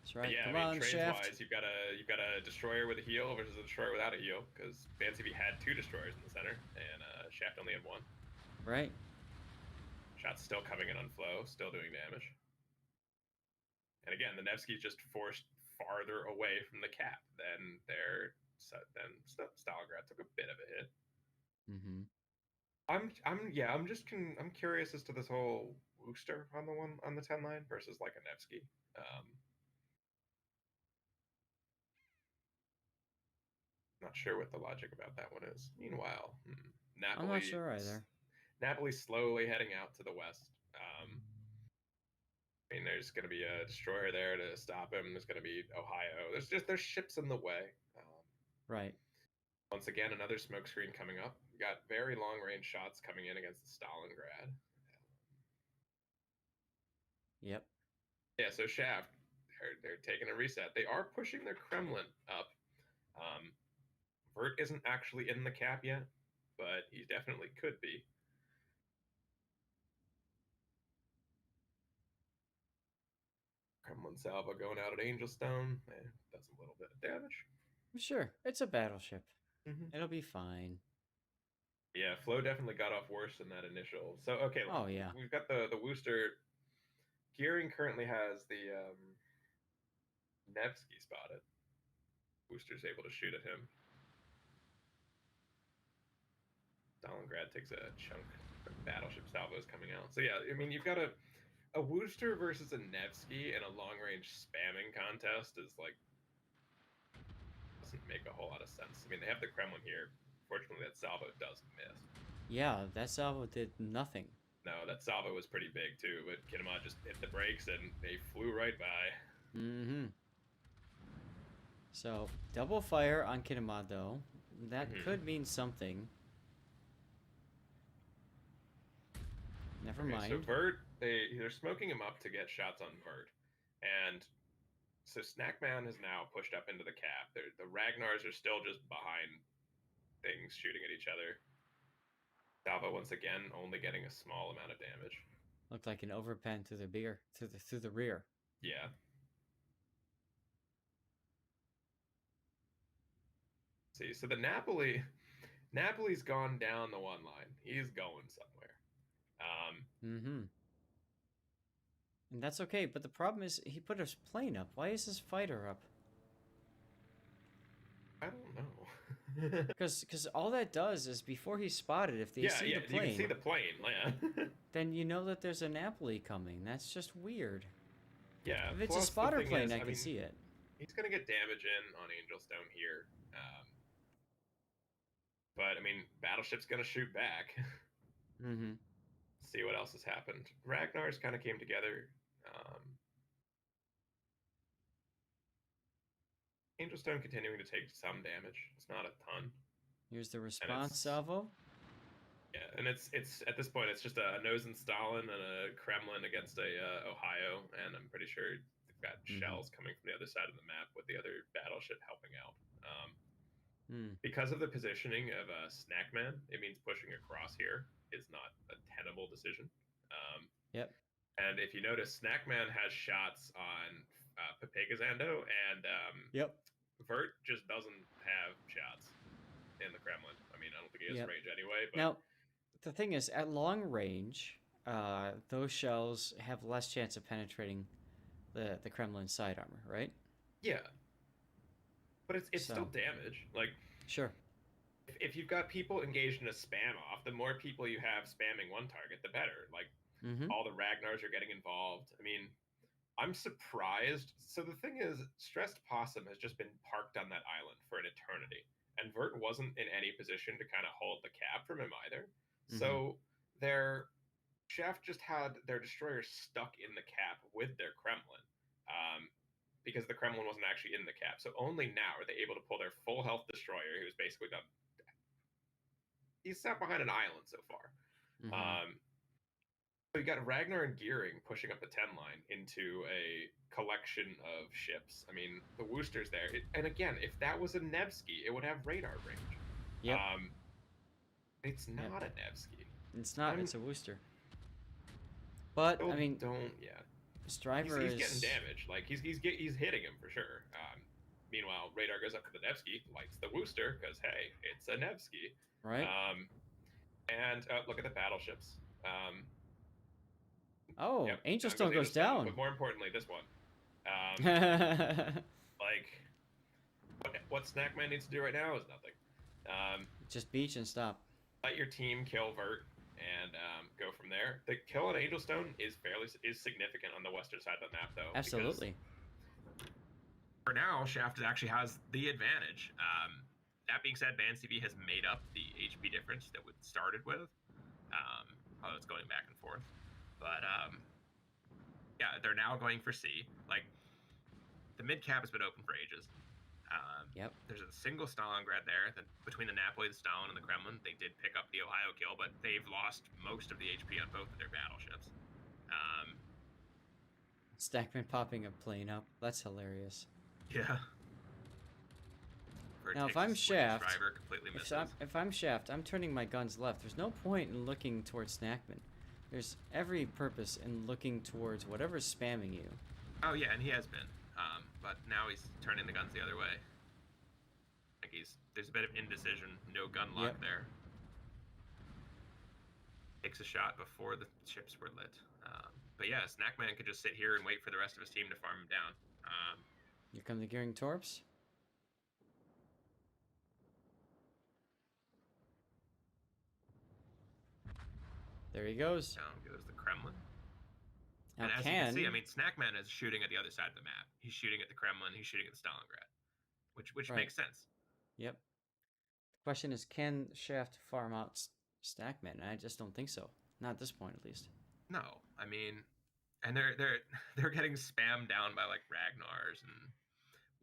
That's right. Yeah, Come I on, mean, Shaft. trains-wise, you've got a destroyer with a heal versus a destroyer without a heal, because Bansivy had 2 destroyers in the center, and Shaft only had 1. Right. Shots still coming in on flow, still doing damage. And again, the Nevsky's just forced farther away from the cap than Stalingrad took a bit of a hit. Mm-hmm. I'm curious as to this whole Wooster on the 10 line versus like a Nevsky. Not sure what the logic about that one is. Meanwhile, Napoli. I'm not sure either. Napoli's slowly heading out to the west. I mean, there's going to be a destroyer there to stop him. There's going to be Ohio. There's ships in the way. Right. Once again, another smoke screen coming up. We got very long range shots coming in against the Stalingrad. Yep. Yeah, so Shaft, they're taking a reset. They are pushing their Kremlin up. Vert isn't actually in the cap yet, but he definitely could be. Kremlin Salva going out at Angelstone. Does a little bit of damage. Sure. It's a battleship. Mm-hmm. It'll be fine. Yeah, Flo definitely got off worse than that initial. So, okay. Oh, yeah. We've got the Wooster. Gearing currently has the Nevsky spotted. Wooster's able to shoot at him. Stalingrad takes a chunk of battleship salvos coming out. So yeah, I mean, you've got a Wooster versus a Nevsky in a long-range spamming contest is like doesn't make a whole lot of sense. I mean, they have the Kremlin here. Fortunately, that salvo does miss. Yeah, that salvo did nothing. No, that salvo was pretty big too, but Kinema just hit the brakes and they flew right by. Mm-hmm. So, double fire on Kinema, though. That could mean something. Never mind. So Vert, they're smoking him up to get shots on Vert. And so Snackman has now pushed up into the cap. The Ragnars are still just behind things shooting at each other. Salvo once again only getting a small amount of damage. Looked like an overpen through the rear. Yeah. See, so the Napoli's gone down the one line. He's going somewhere. And that's okay, but the problem is he put his plane up. Why is his fighter up? I don't know. Because all that does is before he's spotted, if they see the plane, you can see the plane, yeah. then you know that there's a Napoli coming. That's just weird. Yeah. If it's a spotter plane, I can see it. He's gonna get damage in on Angelstone here. But I mean, Battleship's gonna shoot back. See what else has happened. Ragnar's kind of came together. Angelstone continuing to take some damage. It's not a ton. Here's the response salvo. Yeah, and it's at this point it's just a nose in Stalin and a Kremlin against a Ohio, and I'm pretty sure they've got shells coming from the other side of the map with the other battleship helping out. Because of the positioning of Snackman, it means pushing across here is not a tenable decision. Yep. And if you notice, Snackman has shots on Pepegazando, and Vert just doesn't have shots in the Kremlin. I mean, I don't think he has range anyway. But now, the thing is, at long range, those shells have less chance of penetrating the Kremlin side armor, right? Yeah. But it's still damage. Like, sure. If you've got people engaged in a spam off, the more people you have spamming one target, the better. Like, all the Ragnars are getting involved. I mean, I'm surprised. So the thing is, Stressed Possum has just been parked on that island for an eternity. And Vert wasn't in any position to kind of hold the cap from him either. So their Chef just had their destroyers stuck in the cap with their Kremlin. Because the Kremlin wasn't actually in the cap. So only now are they able to pull their full health destroyer, who's basically done. He's sat behind an island so far. So you got Ragnar and Gearing pushing up the 10 line into a collection of ships. I mean, the Worcester's there. And again, if that was a Nevsky, it would have radar range. Yep. It's not a Nevsky. It's not. It's a Worcester. But I mean, yeah. Striver he's is getting damage. Like he's hitting him for sure. Meanwhile, radar goes up to the Nevsky, lights the Worcester because hey, it's a Nevsky. Right. And look at the battleships. Angel Stone goes down. But more importantly, this one. Like, what Snackman needs to do right now is nothing. Just beach and stop. Let your team kill Vert and go from there. The kill on Angel Stone is significant on the western side of the map, though. Absolutely. For now, Shaft actually has the advantage. That being said, Ban CV has made up the HP difference that we started with. Although it's going back and forth. But, yeah, they're now going for C. Like, the mid-cap has been open for ages. Yep. There's a single Stalingrad there. Between the Napoli, the Stalin, and the Kremlin, they did pick up the Ohio kill, but they've lost most of the HP on both of their battleships. Stackman popping a plane up. That's hilarious. Yeah. Now, if I'm Shaft, if I'm Shaft, I'm turning my guns left. There's no point in looking towards Snackman. There's every purpose in looking towards whatever's spamming you. Oh yeah, and he has been. But now he's turning the guns the other way. Like there's a bit of indecision, no gun lock there. Takes a shot before the ships were lit. But yeah, Snackman could just sit here and wait for the rest of his team to farm him down. Here come the Gearing Torps. There he goes. Down goes the Kremlin. Now and as you can see, I mean, Snackman is shooting at the other side of the map. He's shooting at the Kremlin. He's shooting at the Stalingrad, which makes sense. Yep. The question is, can Shaft farm out Snackman? I just don't think so. Not at this point, at least. No, I mean, and they're getting spammed down by like Ragnars and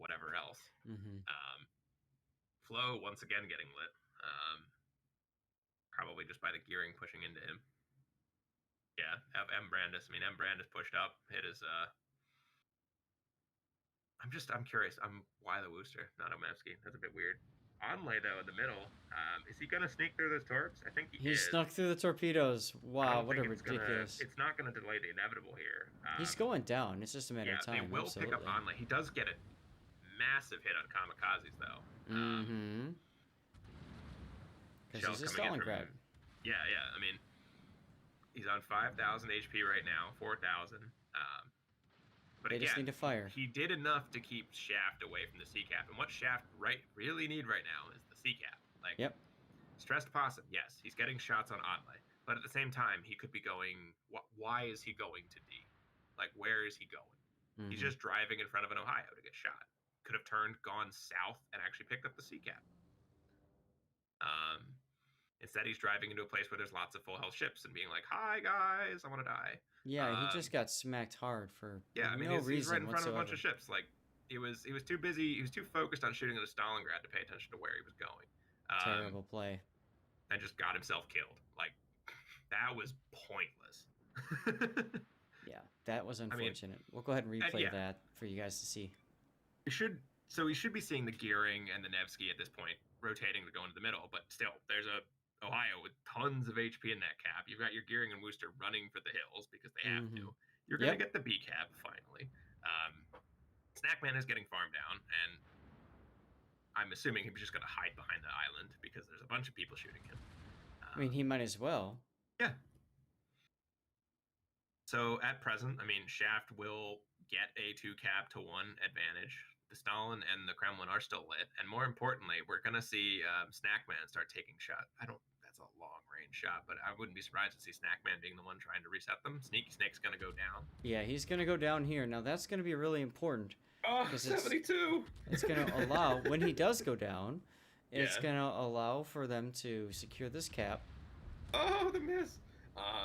whatever else. Flo once again getting lit. Probably just by the gearing pushing into him. Yeah, M. Brandis. I mean, M. Brandis pushed up, hit his. I'm curious. Why the Worcester, not Omevsky? That's a bit weird. Onlay though in the middle. Is he gonna sneak through those torps? I think he is. Snuck through the torpedoes. Wow, what a ridiculous! It's not gonna delay the inevitable here. He's going down. It's just a matter of time. They will pick up Onlay. He does get a massive hit on kamikazes though. Because he's a Stalingrad. Yeah. I mean, he's on 5,000 HP right now, 4,000. But they again, just need to fire. He did enough to keep Shaft away from the C-cap, and what Shaft really need right now is the C-cap. Like, stressed possum, yes, he's getting shots on Onlay, but at the same time, he could be going. Why is he going to D? Like, where is he going? He's just driving in front of an Ohio to get shot. Could have gone south, and actually picked up the C-cap. Instead, he's driving into a place where there's lots of full health ships and being like, "Hi guys, I want to die." Yeah, he just got smacked hard for no reason he's right in front whatsoever. of a bunch of ships. Like he was too busy. He was too focused on shooting at a Stalingrad to pay attention to where he was going. Terrible play. And just got himself killed. Like that was pointless. Yeah, that was unfortunate. We'll go ahead and replay that for you guys to see. We should be seeing the Gearing and the Nevsky at this point rotating to go into the middle, but still, there's a Ohio with tons of HP in that cap. You've got your Gearing and Worcester running for the hills because they have to. You're going to get the B cap finally. Snackman is getting farmed down, and I'm assuming he's just going to hide behind the island because there's a bunch of people shooting him. I mean, he might as well. Yeah. So at present, I mean, Shaft will get a 2 cap to 1 advantage. The Stalin and the Kremlin are still lit, and more importantly, we're gonna see Snackman start taking shots. That's a long range shot, but I wouldn't be surprised to see Snackman being the one trying to reset them. Sneaky Snake's gonna go down. Yeah, he's gonna go down here. Now that's gonna be really important. Oh, 72. It's gonna allow when he does go down. It's gonna allow for them to secure this cap. Oh, the miss.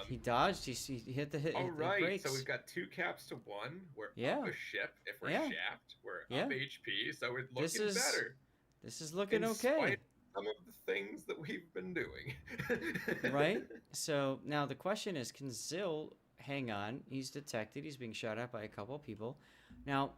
He dodged. He hit the hit. All right, brakes. so we've got 2 caps to 1. We're up a ship. If we're Shaft, we're up HP, so it's looking better. This is looking okay. Spite of some of the things that we've been doing. Right. So now the question is, can Zill hang on? He's detected. He's being shot at by a couple of people. Now,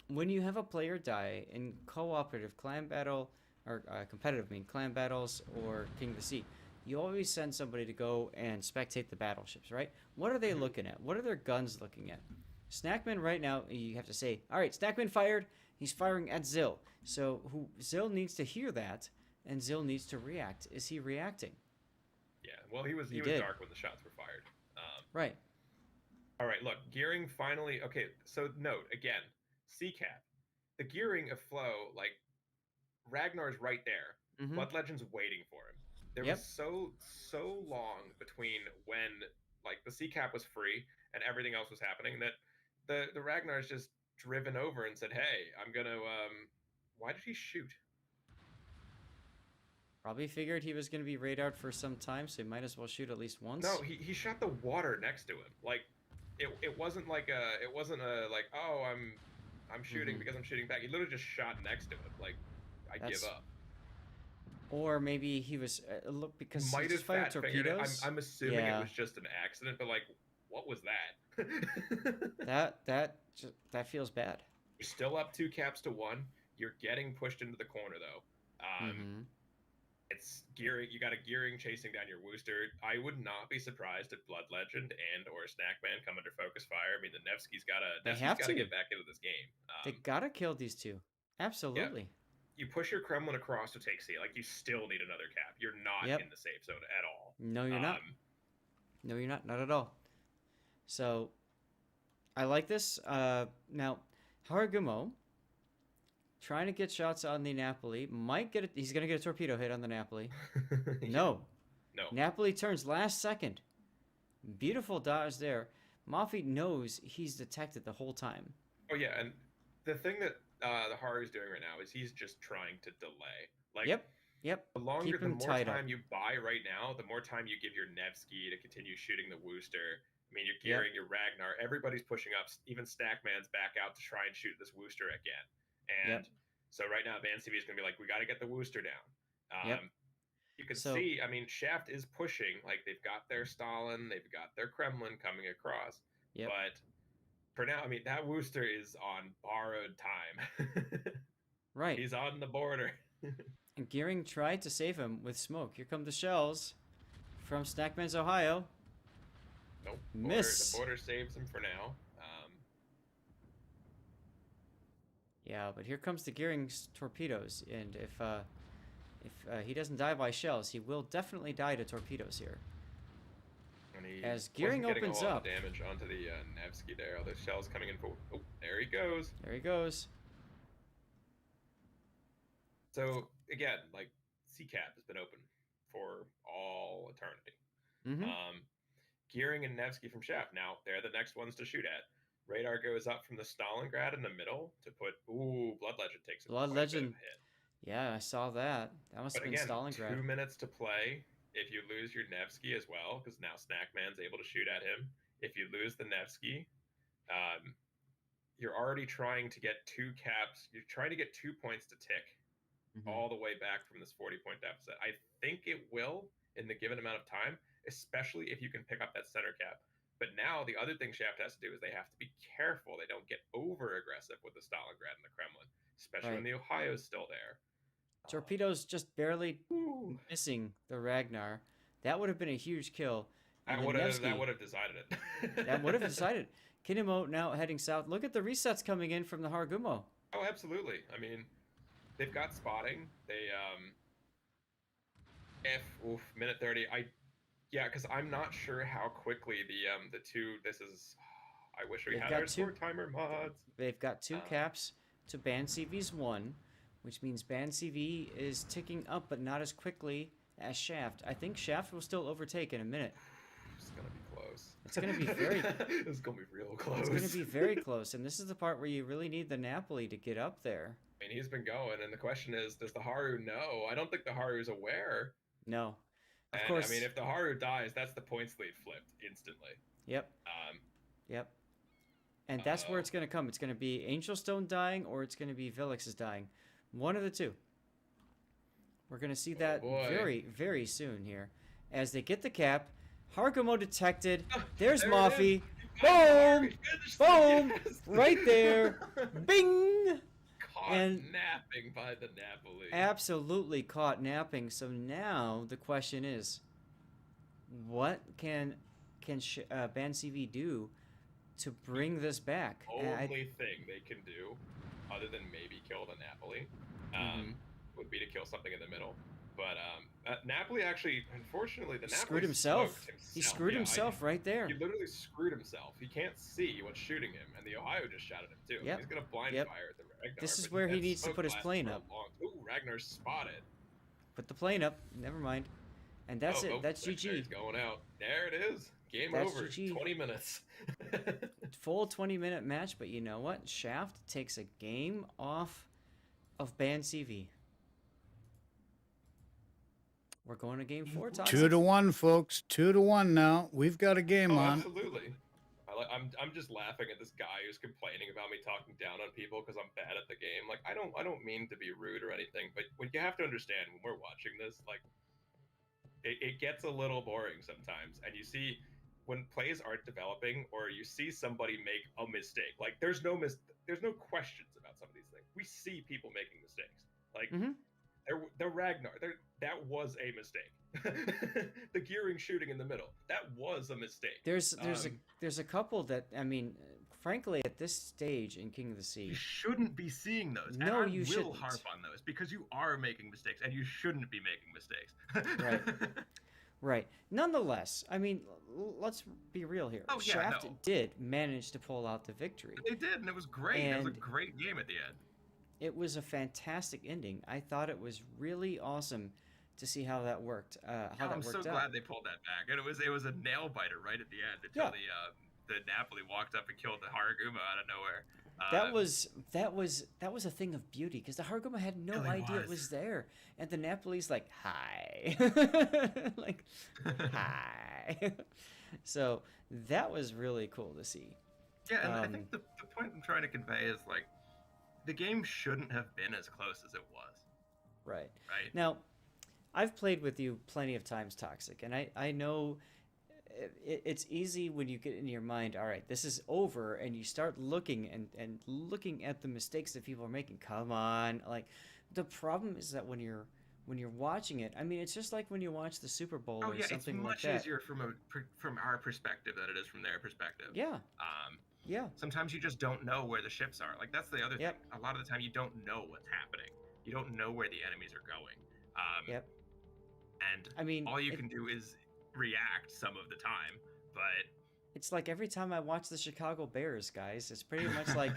when you have a player die in cooperative clan battle, or competitive, I mean, clan battles or King of the Sea, you always send somebody to go and spectate the battleships, right? What are they looking at? What are their guns looking at? Snackman right now, you have to say, all right, Snackman fired. He's firing at Zill. So Zill needs to hear that, and Zill needs to react. Is he reacting? Yeah, well, he was did. dark when the shots were fired. Right. All right, look, gearing finally. Okay, so note again, CCAP, the gearing of flow, like Ragnar's right there. Blood Legend's waiting for him. There was so long between when like the CCAP was free and everything else was happening that the Ragnar's just driven over and said, "Hey, I'm gonna." Why did he shoot? Probably figured he was going to be radared for some time, so he might as well shoot at least once. No, he shot the water next to him. Like, it wasn't like like, oh, I'm shooting because I'm shooting back. He literally just shot next to him. Like, give up. Or maybe he was look because might he just fired torpedoes. I'm assuming it was just an accident, but like, what was that? that feels bad. You're still up 2 caps to 1. You're getting pushed into the corner though. It's gearing. You got a gearing chasing down your Wooster. I would not be surprised if Blood Legend and or Snackman come under focus fire. I mean, the Nevsky's got to get back into this game. They gotta kill these two. Absolutely. Yeah. You push your Kremlin across to take C. Like, you still need another cap. You're not in the safe zone at all. No, you're not. No, you're not. Not at all. So, I like this. Now, Haragumo, trying to get shots on the Napoli. Might get it. He's going to get a torpedo hit on the Napoli. No. Napoli turns last second. Beautiful dodge there. Mafi knows he's detected the whole time. Oh, yeah. And the thing that the Haru's doing right now is he's just trying to delay. Like, Yep. The more time you buy right now, the more time you give your Nevsky to continue shooting the Wooster. I mean, you're gearing your Ragnar. Everybody's pushing up. Even Stackman's back out to try and shoot this Wooster again. And so right now, Van CV is going to be like, we got to get the Wooster down. You can see, I mean, Shaft is pushing. Like, they've got their Stalin, they've got their Kremlin coming across. But for now, I mean, that Wooster is on borrowed time. Right. He's on the border. And Gearing tried to save him with smoke. Here come the shells from Snackman's Ohio. Nope. Miss. The border saves him for now. Yeah, but here comes the Gearing's torpedoes, and if he doesn't die by shells, he will definitely die to torpedoes here. And he as Gearing opens up, the damage onto the Nevsky there. All the shells coming in for. Oh, there he goes. There he goes. So again, like, CCAP has been open for all eternity. Gearing and Nevsky from Shaft. Now they're the next ones to shoot at. Radar goes up from the Stalingrad in the middle to put. Ooh, Blood Legend takes a Blood Legend hit. Yeah, I saw that. That must have been Stalingrad. 2 minutes to play. If you lose your Nevsky as well, because now Snackman's able to shoot at him. If you lose the Nevsky, you're already trying to get 2 caps. You're trying to get 2 points to tick all the way back from this 40-point deficit. I think it will in the given amount of time, especially if you can pick up that center cap. But now the other thing Shaft has to do is they have to be careful they don't get over-aggressive with the Stalingrad and the Kremlin, especially when the Ohio's still there. Torpedoes just barely missing the Ragnar. That would have been a huge kill. That would have decided it. That would have decided. Kinemo now heading south. Look at the resets coming in from the Haragumo. Oh, absolutely. I mean, they've got spotting. They minute 30. Because I'm not sure how quickly the two. This is. I wish we had our score timer mods. They've got 2 caps to Ban CV's 1, which means Ban CV is ticking up, but not as quickly as Shaft. I think Shaft will still overtake in a minute. It's gonna be close. It's gonna be very. It's gonna be real close. It's gonna be very close, and this is the part where you really need the Napoli to get up there. I mean, he's been going, and the question is, does the Haru know? I don't think the Haru's aware. No. Of And, course. I mean, if the Haru dies, that's the points lead flipped instantly. Yep. And that's where it's going to come. It's going to be Angelstone dying, or it's going to be Vilix is dying. One of the two. We're going to see that very, very soon here. As they get the cap. Haragumo detected. There's Mafi. Boom! Boom! Right there. Bing! Caught napping by the Napoli. Absolutely caught napping. So now the question is, what can Ban CV do to bring this back? Only thing they can do, other than maybe kill the Napoli, would be to kill something in the middle. But Napoli actually, unfortunately, the Napoli screwed himself. He screwed Yeah, himself right there. He literally screwed himself. He can't see what's shooting him, and the Ohio just shot at him too. Yep. He's gonna blind fire at the Ragnar. This is but where he that needs to smoke put his lasts plane for a up. Ooh, Ragnar's spotted. Put the plane up. Never mind. And that's it. That's GG. He's going out. There it is. Game That's over. GG. 20 minutes. Full 20-minute match, but you know what? Shaft takes a game off of Ban CV. We're going to game 4, Toxic. 2-1, folks. 2-1 now. We've got a game on. Absolutely. I'm just laughing at this guy who's complaining about me talking down on people because I'm bad at the game. Like I don't mean to be rude or anything, but when you have to understand when we're watching this, like it gets a little boring sometimes, and you see when plays aren't developing or you see somebody make a mistake. Like there's no questions about some of these things. We see people making mistakes. Like the Ragnar, that was a mistake. The gearing shooting in the middle, that was a mistake. There's a couple that, I mean, frankly, at this stage in King of the Sea, you shouldn't be seeing those. No, and you will shouldn't. harp on those because you are making mistakes, and you shouldn't be making mistakes. Right. Right. Nonetheless, I mean, let's be real here. Oh, yeah, Shaft no. did manage to pull out the victory. They did, and it was great. It was a great game at the end. It was a fantastic ending. I thought it was really awesome to see how that worked. I'm so glad they pulled that back, and it was a nail biter right at the end until the Napoli walked up and killed the Haraguma out of nowhere. That was a thing of beauty because the Haraguma had no idea it was there, and the Napoli's like, hi, like, hi. So that was really cool to see. Yeah, and I think the point I'm trying to convey is like the game shouldn't have been as close as it was. Right. Right. Now, I've played with you plenty of times, Toxic, and I know it's easy when you get in your mind, all right, this is over, and you start looking and looking at the mistakes that people are making. Come on. Like, the problem is that when you're watching it, I mean, it's just like when you watch the Super Bowl or something like that. It's much easier from our perspective than it is from their perspective. Yeah. Yeah. Sometimes you just don't know where the ships are. Like, that's the other thing. A lot of the time, you don't know what's happening. You don't know where the enemies are going. And I mean, all you can do is react some of the time, but it's like every time I watch the Chicago Bears, guys, it's pretty much like,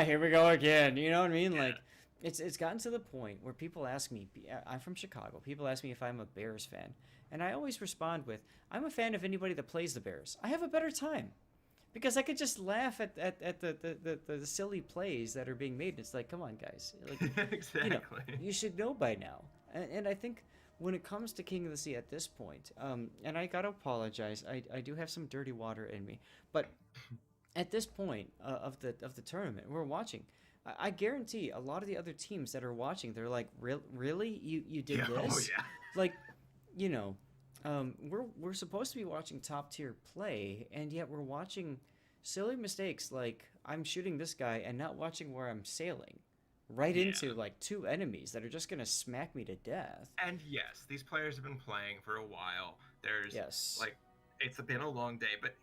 here we go again. You know what I mean? Like, it's gotten to the point where people ask me, I'm from Chicago, people ask me if I'm a Bears fan, and I always respond with, I'm a fan of anybody that plays the Bears. I have a better time. Because I could just laugh at the silly plays that are being made. It's like, come on, guys. Like, exactly. You should know by now. And I think when it comes to King of the Sea at this point, and I gotta apologize, I do have some dirty water in me, but at this point of the tournament, we're watching. I guarantee a lot of the other teams that are watching, they're like, really? You did this? Oh, yeah. Like, you know. We're supposed to be watching top tier play, and yet we're watching silly mistakes like I'm shooting this guy and not watching where I'm sailing right into like two enemies that are just gonna smack me to death. And yes, these players have been playing for a while. There's like it's been a long day, but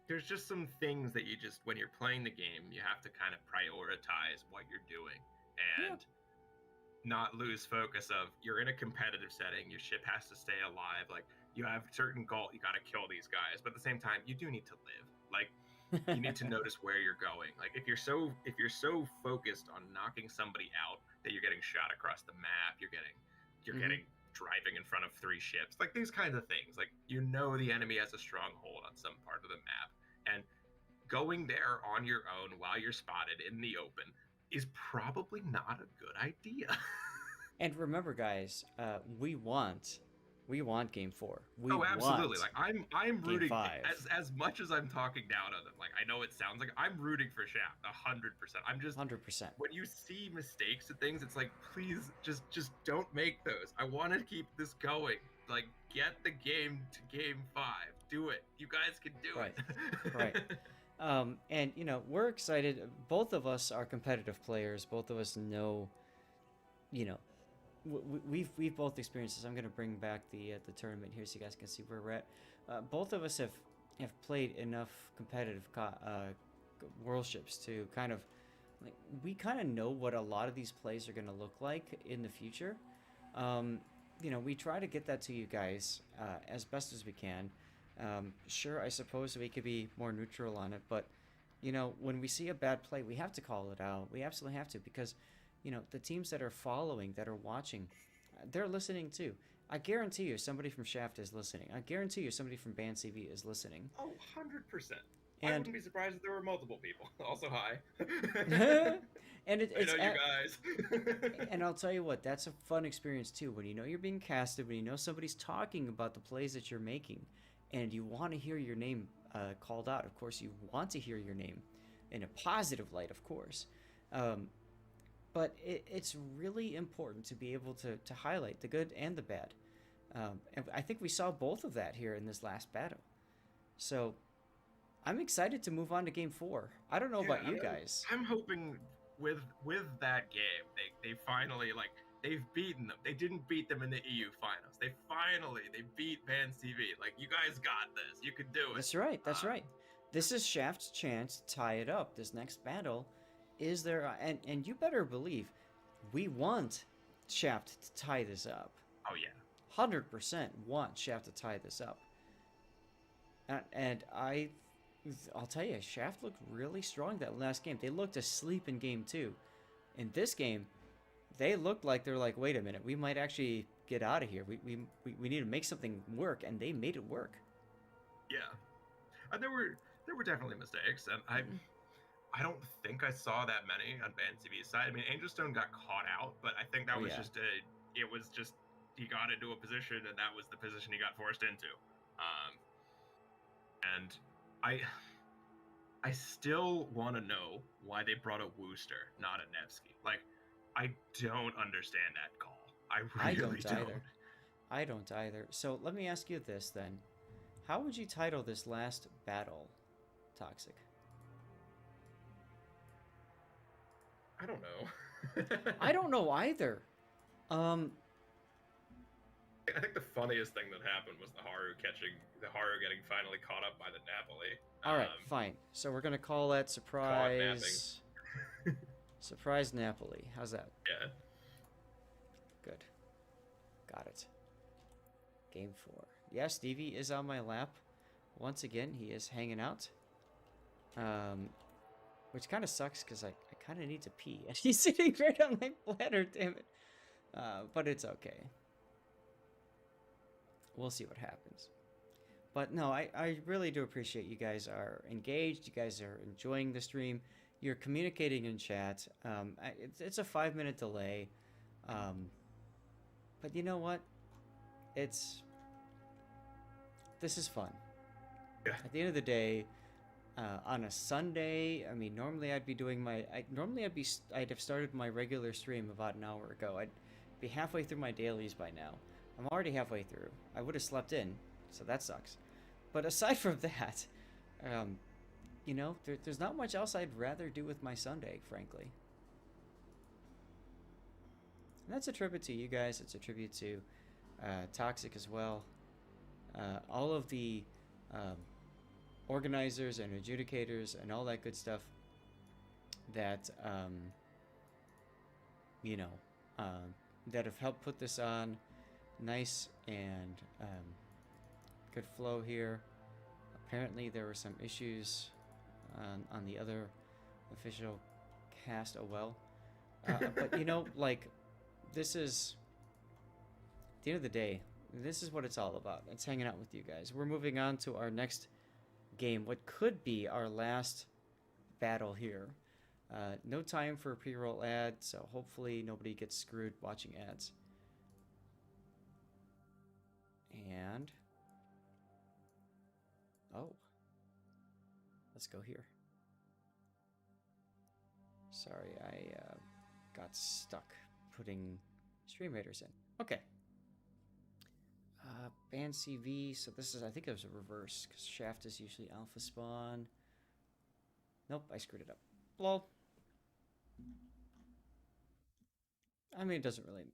there's just some things that you just when you're playing the game, you have to kind of prioritize what you're doing and not lose focus of you're in a competitive setting, your ship has to stay alive, like you have certain goal, you got to kill these guys, but at the same time you do need to live. Like you need to notice where you're going. Like if you're so focused on knocking somebody out that you're getting shot across the map, you're getting driving in front of 3 ships, like these kinds of things, like the enemy has a stronghold on some part of the map, and going there on your own while you're spotted in the open is probably not a good idea. And remember, guys, we want We want Game 4. We oh, absolutely. Want Like I'm Game rooting 5. as much as I'm talking down on them. Like I know it sounds like I'm rooting for Shaft 100%. I'm just 100%. when you see mistakes and things, it's like please just don't make those. I want to keep this going. Like get the game to Game 5. Do it. You guys can do Right. it. Right. And you know, we're excited. Both of us are competitive players. Both of us know, you know, we've both experienced this. I'm gonna bring back the tournament here so you guys can see where we're at. Both of us have played enough competitive Warships to kind of like we kind of know what a lot of these plays are gonna look like in the future. You know, we try to get that to you guys as best as we can. Sure, I suppose we could be more neutral on it, but you know, when we see a bad play, we have to call it out. We absolutely have to, because you know, the teams that are following, that are watching, they're listening too. I guarantee you somebody from Shaft is listening. I guarantee you somebody from Band CV is listening. Oh, 100%. I And wouldn't be surprised if there were multiple people. Also, hi. and it's I know you guys. and I'll tell you what, that's a fun experience too. When you know you're being casted, when you know somebody's talking about the plays that you're making, and you want to hear your name called out. Of course, you want to hear your name in a positive light, of course. But it's really important to be able to highlight the good and the bad. And I think we saw both of that here in this last battle. So I'm excited to move on to Game 4. I don't know about you guys. I'm hoping with that game, they finally, like, they've beaten them. They didn't beat them in the EU finals. They beat Band CV. Like, you guys got this. You can do it. That's right. That's right. This is Shaft's chance to tie it up. This next battle is there, and you better believe we want Shaft to tie this up. Oh yeah, 100% want Shaft to tie this up. And I'll tell you, Shaft looked really strong that last game. They looked asleep in Game 2. In this game, they looked like they're like, wait a minute, we might actually get out of here. We need to make something work, and they made it work. Yeah, and there were definitely mistakes, and I don't think I saw that many on Band CV's side. I mean, Angelstone got caught out, but I think that was just he got into a position, and that was the position he got forced into. And I still want to know why they brought a Wooster, not a Nevsky. Like, I don't understand that call. I really don't. Either. I don't either. So let me ask you this then: how would you title this last battle, Toxic? I don't know. I don't know either. I think the funniest thing that happened was the Haru getting finally caught up by the Napoli. All right, fine. So we're gonna call that surprise. Surprise Napoli. How's that? Yeah. Good. Got it. Game 4. Yeah, Stevie is on my lap. Once again, he is hanging out. Which kind of sucks because I kind of need to pee. And he's sitting right on my bladder, damn it. But it's okay. We'll see what happens. But no, I really do appreciate you guys are engaged. You guys are enjoying the stream. You're communicating in chat. It's a 5-minute delay. But you know what? This is fun. Yeah. At the end of the day, on a Sunday, I mean, normally I'd be doing I'd have started my regular stream about an hour ago. I'd be halfway through my dailies by now. I'm already halfway through. I would have slept in, so that sucks. But aside from that, you know, there's not much else I'd rather do with my Sunday, frankly. And that's a tribute to you guys. It's a tribute to Toxic as well. All of the organizers and adjudicators and all that good stuff that you know, that have helped put this on. Nice and good flow here. Apparently there were some issues on the other official cast. Oh well. But you know, like, this is, at the end of the day, this is what it's all about. It's hanging out with you guys. We're moving on to our next game, what could be our last battle here. No time for a pre-roll ad, so hopefully nobody gets screwed watching ads. And oh, let's go here. Sorry, I got stuck putting Stream Raiders in. Okay. Ban CV. So this is, I think it was a reverse because Shaft is usually alpha spawn. Nope, I screwed it up. Lol. I mean, it doesn't really.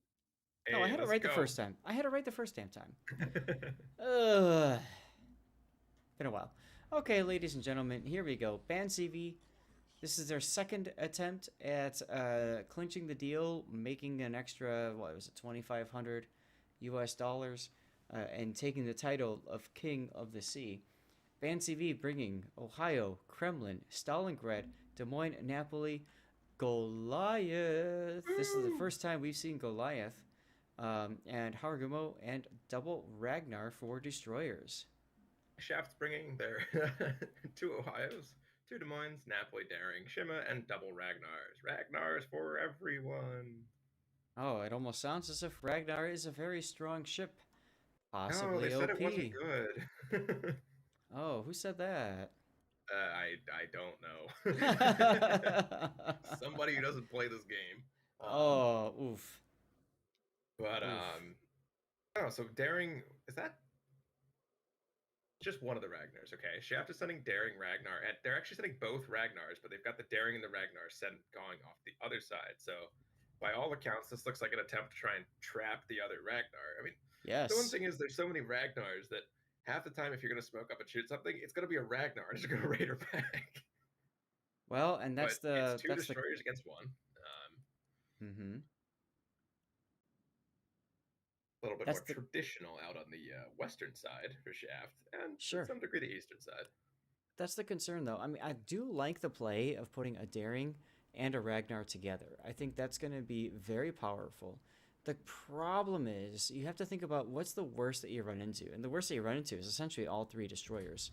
Hey, No, I had it let's right the go. first time. I had it right the first damn time. Been a while. Okay, ladies and gentlemen, here we go. Ban CV. This is their second attempt at clinching the deal, making an extra, what was it, $2,500 US, and taking the title of King of the Sea. Ban CV bringing Ohio, Kremlin, Stalingrad, Des Moines, Napoli, Goliath. This is the first time we've seen Goliath, and Hargumo and double Ragnar for destroyers. Shaft's bringing their 2 Ohios, 2 Des Moines, Napoli Daring, Shima, and double Ragnars. Ragnars for everyone. Oh, it almost sounds as if Ragnar is a very strong ship. No, Possibly they said OP. it wasn't good. Oh, who said that? I don't know. Somebody who doesn't play this game. Oh, oof. But oh, so Daring, is that just one of the Ragnars? Okay, Shaft is sending Daring Ragnar, and they're actually sending both Ragnars, but they've got the Daring and the Ragnar going off the other side. So, by all accounts, this looks like an attempt to try and trap the other Ragnar. I mean, yes. The one thing is, there's so many Ragnars that half the time, if you're going to smoke up and shoot something, it's going to be a Ragnar, and it's going to raid her back. Well, and that's it's 2 destroyers against 1. A little bit more traditional out on the western side for Shaft, and to some degree the eastern side. That's the concern, though. I mean, I do like the play of putting a Daring and a Ragnar together. I think that's going to be very powerful. The problem is you have to think about what's the worst that you run into, and the worst that you run into is essentially all 3 destroyers.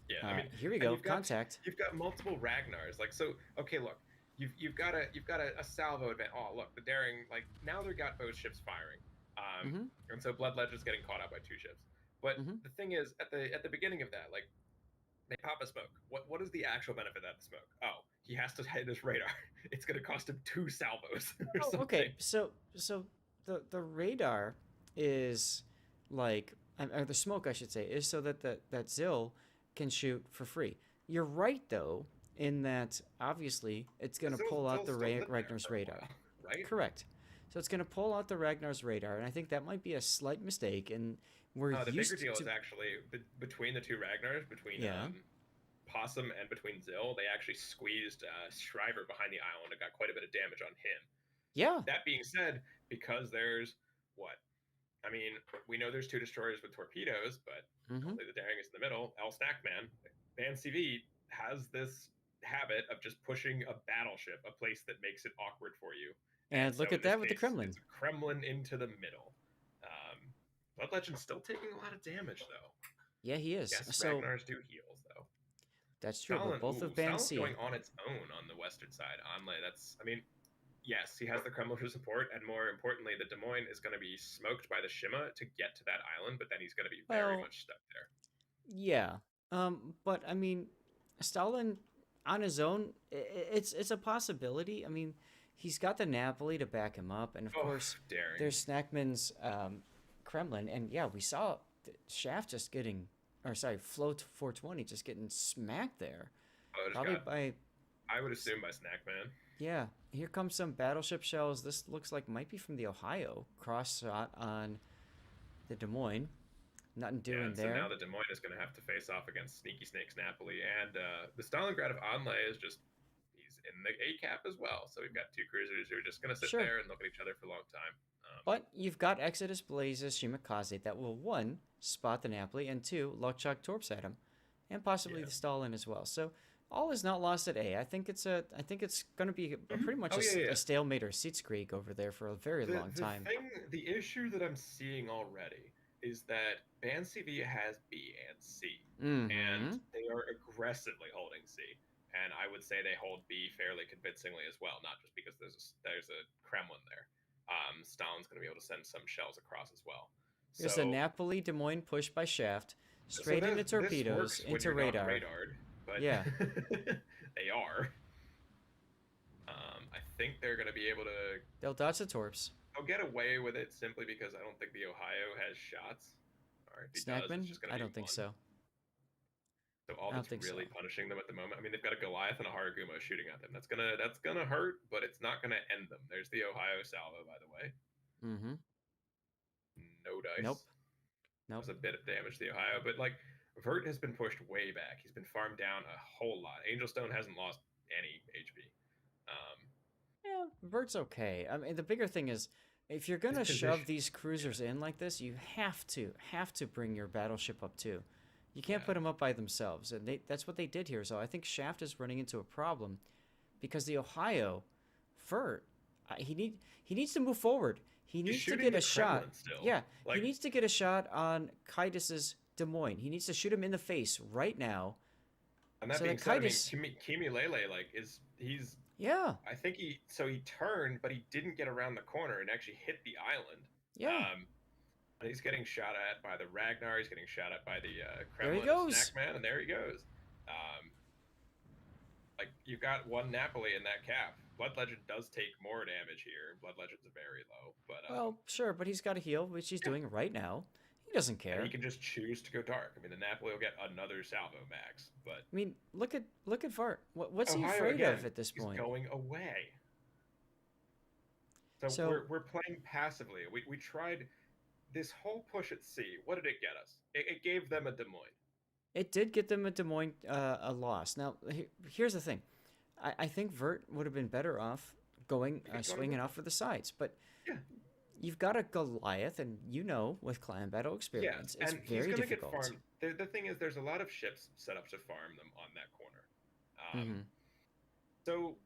Yeah, I mean, here we go. Contact. You've got multiple Ragnars. Like, so, okay, look, you've got a salvo event. Oh, look, the Daring, like, now they've got both ships firing. And so Blood Legend's getting caught out by 2 ships. But the thing is, at the beginning of that, like, they pop a smoke. What is the actual benefit of that smoke? Oh, he has to hit his radar. It's going to cost him 2 salvos. Okay, so the radar is like, or the smoke, I should say, is so that that Zill can shoot for free. You're right, though, in that obviously it's going to pull out the Ragnar's radar. Right? Correct. So it's going to pull out the Ragnar's radar, and I think that might be a slight mistake. And we're the used bigger deal to... is actually between the 2 Ragnars, between Possum and between Zill, they actually squeezed Shriver behind the island and got quite a bit of damage on him. Yeah. That being said, because there's what? I mean, we know there's 2 destroyers with torpedoes, but only the Daring is in the middle. El Snackman, Ban CV has this habit of just pushing a battleship, a place that makes it awkward for you. And look at that with the Kremlin. It's a Kremlin into the middle. Blood Legend's still taking a lot of damage, though. Yeah, he is. Yes, so Ragnar's do heals, though. That's true. Stalin, but both of Ban C going on its own on the western side. I mean, yes, he has the Kremlin for support, and more importantly, the Des Moines is going to be smoked by the Shima to get to that island, but then he's going to be very much stuck there. Yeah. But I mean, Stalin on his own, it's a possibility. I mean, he's got the Napoli to back him up, and of course, there's Snackman's Kremlin, and yeah, we saw Shaft just getting, or sorry, Float 420 just getting smacked there. Probably by, I would assume by Snackman. Yeah, here comes some battleship shells. This looks like might be from the Ohio. Cross shot on the Des Moines. Nothing doing there. So now the Des Moines is going to have to face off against Sneaky Snakes Napoli, and the Stalingrad of Anlay is just, he's in the A cap as well. So we've got 2 cruisers who are just going to sit there and look at each other for a long time. But you've got Exodus Blazes Shimakaze that will 1 spot the Napoli and 2 Luckchuck Torps at him, and possibly the Stalin as well. So all is not lost at A. I think it's going to be pretty much a stalemate or Sitzkrieg over there for a very long time. The issue that I'm seeing already is that Ban CV has B and C, and they are aggressively holding C. And I would say they hold B fairly convincingly as well, not just because there's a Kremlin there. Stalin's going to be able to send some shells across as well. There's So a Napoli Des Moines push by Shaft, so straight into this torpedoes, works when into you're not radar. radared, but Yeah. they are. I think they're going to be able to. They'll dodge the torps. They'll get away with it simply because I don't think the Ohio has shots. Or if he does, Snackman? it's just going to I be don't think one. so. So all I don't that's think really so. punishing them at the moment. I mean, they've got a Goliath and a Haragumo shooting at them. That's gonna hurt, but it's not gonna end them. There's the Ohio salvo, by the way. Mm-hmm. No dice. Nope. That was a bit of damage to the Ohio, but like Vert has been pushed way back. He's been farmed down a whole lot. Angelstone hasn't lost any HP. Yeah, Vert's okay. I mean, the bigger thing is, if you're gonna His shove position- these cruisers in like this, you have to bring your battleship up too. You can't put them up by themselves, and that's what they did here. So I think Shaft is running into a problem because the Ohio, Vert, he needs to move forward. He needs to shooting get the a shot. Kremlin still. Yeah, Like- he needs to get a shot on Kaitis's Des Moines. He needs to shoot him in the face right now. And that So being that said, Kaitis- I mean, Kimi Lele, like, he's Yeah. I think he turned, but he didn't get around the corner and actually hit the island. Yeah. And he's getting shot at by the Ragnar. He's getting shot at by the There Kremlin he goes. Snackman, and there he goes. Like you've got one Napoli in that cap. Blood Legend does take more damage here. Blood Legend's very low, but Well, sure, but he's got a heal, which he's doing right now. He doesn't care. and he can just choose to go dark. I mean, the Napoli will get another salvo max, but I mean, look at Vart. What's he Ohio, afraid again, of at this he's point? going away. So, So- we're playing passively. We tried this whole push at sea. What did it get us? It gave them a Des Moines. It did get them a Des Moines a loss. Now, here's the thing. I think Vert would have been better off going swinging off for the sides, but you've got a Goliath, and with clan battle experience, it's and very he's gonna difficult. get farmed. The thing is, there's a lot of ships set up to farm them on that corner. Mhm. So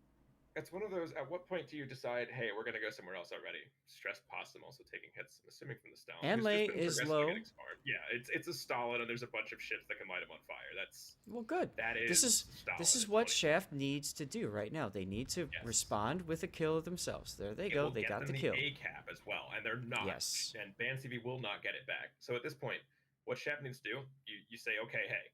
it's one of those. At what point do you decide, hey, we're gonna go somewhere else already? Stress Possum also taking hits. I'm assuming from the Stalin. And who's just Lay been is progressively low. getting farmed. Yeah, it's a Stalin, and there's a bunch of ships that can light him on fire. That's Well, good. That This is is Stalin this is at what 20. Shaft needs to do right now. They need to respond with a kill themselves. There they It go. will They get got them the kill. A cap as well, and they're not. Yes. And Ban CV will not get it back. So at this point, what Shaft needs to do, you say, okay, hey,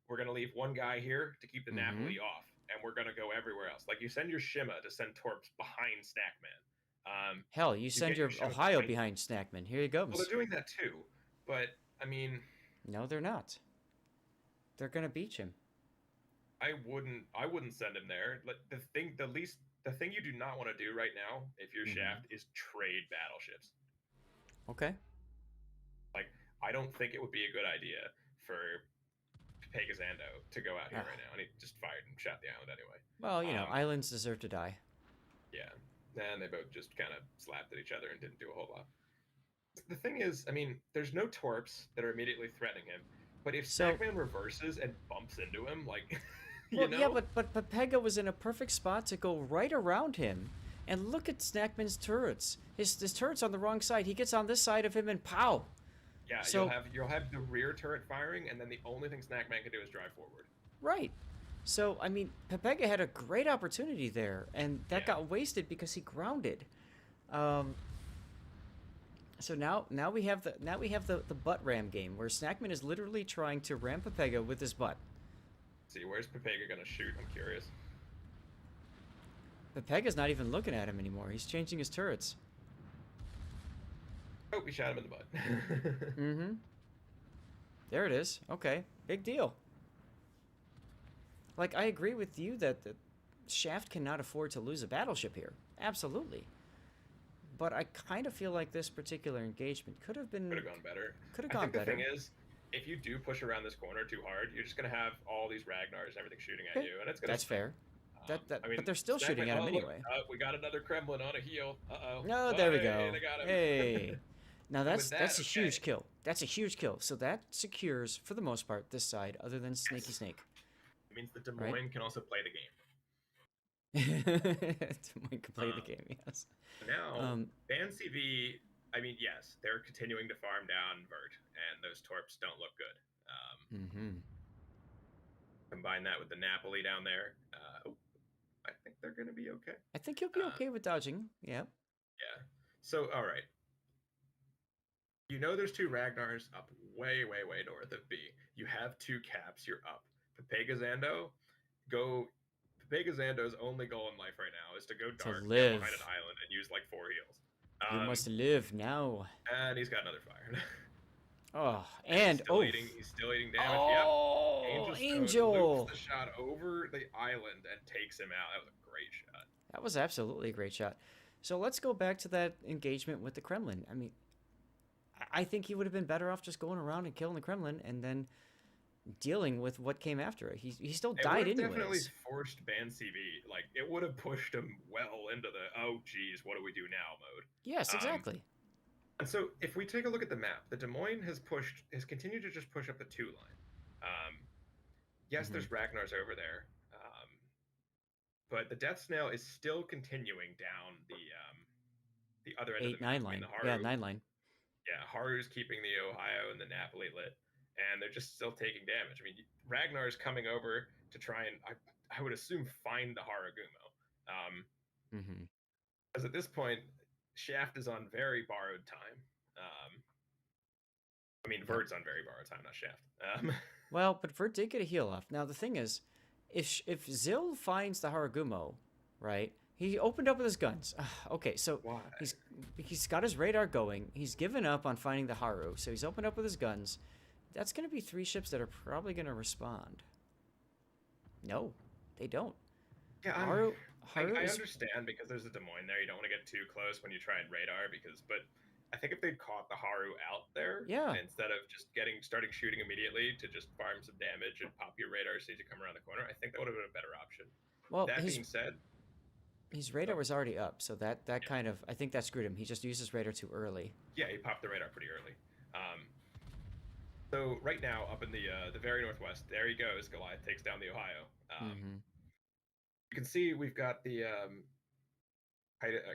we're gonna leave one guy here to keep the Napoli off, and we're gonna go everywhere else. Like you send your Shima to send Torps behind Snackman. Hell, you send get your Shima Ohio behind Snackman. Here he goes. Well, they're doing that too, but I mean, No, they're not. They're gonna beach him. I wouldn't send him there. Like the thing you do not want to do right now, if you're Shaft, is trade battleships. Okay. Like I don't think it would be a good idea for Pegazando to go out here right now, and he just fired and shot the island anyway. Well, islands deserve to die. Yeah, and they both just kind of slapped at each other and didn't do a whole lot. The thing is, I mean, there's no torps that are immediately threatening him, but if Snackman reverses and bumps into him, like, Yeah, but Pega was in a perfect spot to go right around him, and look at Snackman's turrets. His turret's on the wrong side. He gets on this side of him, and pow. Yeah, So- you'll have the rear turret firing, and then the only thing Snackman can do is drive forward. Right. So, I mean, Pepega had a great opportunity there, and that got wasted because he grounded. So now we have the butt ram game where Snackman is literally trying to ram Pepega with his butt. See, where's Pepega gonna shoot? I'm curious. Pepega's not even looking at him anymore. He's changing his turrets. Oh, we shot him in the butt. Mm-hmm. There it is. Okay, big deal. Like, I agree with you that the Shaft cannot afford to lose a battleship here. Absolutely. But I kind of feel like this particular engagement could have been... Could have gone better. Could have I gone think better. The thing is, if you do push around this corner too hard, you're just gonna have all these Ragnars and everything shooting at you, and it's gonna. That's fair. I mean, but they're still Snackman- shooting at him oh, look, anyway. we got another Kremlin on a heel. Uh-oh. No, there we Hey, go. they got him. Hey. Now With that's a that, huge kill. That's a huge kill. So that secures, for the most part, this side, other than Snaky Snake. It means the Des Right. Moines can also play the game. We can play the game, yes. Now, Ban CV, I mean, yes, they're continuing to farm down Vert, and those Torps don't look good. Combine that with the Napoli down there, I think they're going to be okay. I think you'll be okay with dodging. Yeah. Yeah. So, all right. You know there's 2 Ragnars up way, way, way north of B. You have 2 caps, you're up. Pepegazando, go... Pepegazando's only goal in life right now is to go dark, get behind an island, and use like 4 heals. You must live now. And he's got another fire. Oh, and he's still eating damage. Oh, yep. Angel! Loops the shot over the island and takes him out. That was a great shot. That was absolutely a great shot. So let's go back to that engagement with the Kremlin. I mean, I think he would have been better off just going around and killing the Kremlin and then dealing with what came after it. He still died anyways. It definitely forced Ban CV. Like, it would have pushed him well into the, oh, geez, what do we do now mode. Yes, exactly. And so if we take a look at the map, the Des Moines has continued to just push up the 2 line. Yes, there's Ragnar's over there. But the Death Snail is still continuing down the other end of the map. 8-9 line. Haru, yeah, 9 line. Yeah, Haru's keeping the Ohio and the Napoli lit, and they're just still taking damage. I mean, Ragnar's coming over to try and, I would assume, find the Haragumo. Because at this point, Shaft is on very borrowed time. I mean, Verd's on very borrowed time, not Shaft. Well, but Verd did get a heal off. Now, the thing is, if Zill finds the Haragumo, right, he opened up with his guns. Okay, so why? He's got his radar going. He's given up on finding the Haru, so he's opened up with his guns. That's going to be 3 ships that are probably going to respond. No, they don't. Yeah, Haru I understand because there's a Des Moines there. You don't want to get too close when you try and radar but I think if they'd caught the Haru out there, instead of just starting shooting immediately to just farm some damage and pop your radar as soon as you come around the corner, I think that would have been a better option. Well, that being said, his radar was already up, so that kind of, I think that screwed him. He just used his radar too early. Yeah, he popped the radar pretty early. So right now, up in the very northwest, there he goes. Goliath takes down the Ohio. You can see we've got the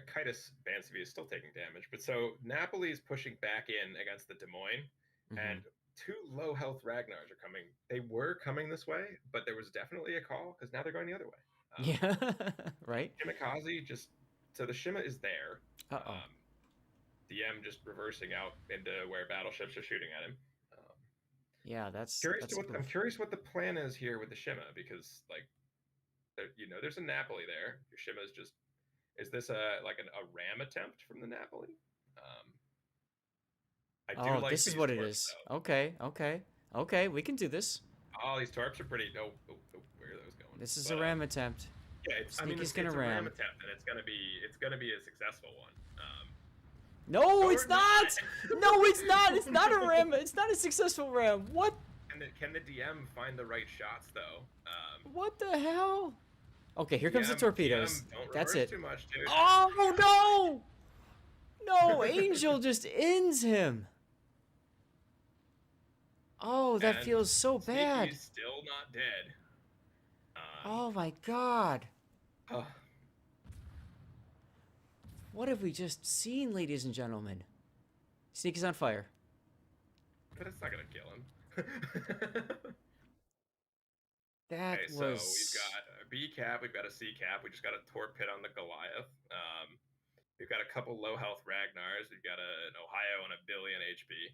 Kitus Bansivi is still taking damage, but so Napoli is pushing back in against the Des Moines, and 2 low health Ragnars are coming. They were coming this way, but there was definitely a call because now they're going the other way. Yeah, right. Shimakaze so the Shima is there. Uh-oh. The M just reversing out into where battleships are shooting at him. Yeah, that's I'm curious what the plan is here with the Shima, because like, there's a Napoli there. Your Shima is just. Is this a ram attempt from the Napoli? This is what it is. Though. Okay. We can do this. Oh, these torps are pretty. Where are those going? This is a ram attempt. Yeah, it's gonna it's ram. A ram attempt, and it's gonna be a successful one. No, it's not. No, it's not. It's not a ram. It's not a successful ram. What? Can the DM find the right shots though? What the hell? Okay, here comes the torpedoes. That's it. Too much, dude. Oh, no! No, Angel just ends him. Oh, that feels so bad. He's still not dead. Oh, my God. What have we just seen, ladies and gentlemen? Sneak is on fire. But it's not going to kill him. That okay, was... So we've got a B cap, we've got a C cap, we just got a torped on the Goliath. We've got a couple low health Ragnars, we've got an Ohio and a billion HP.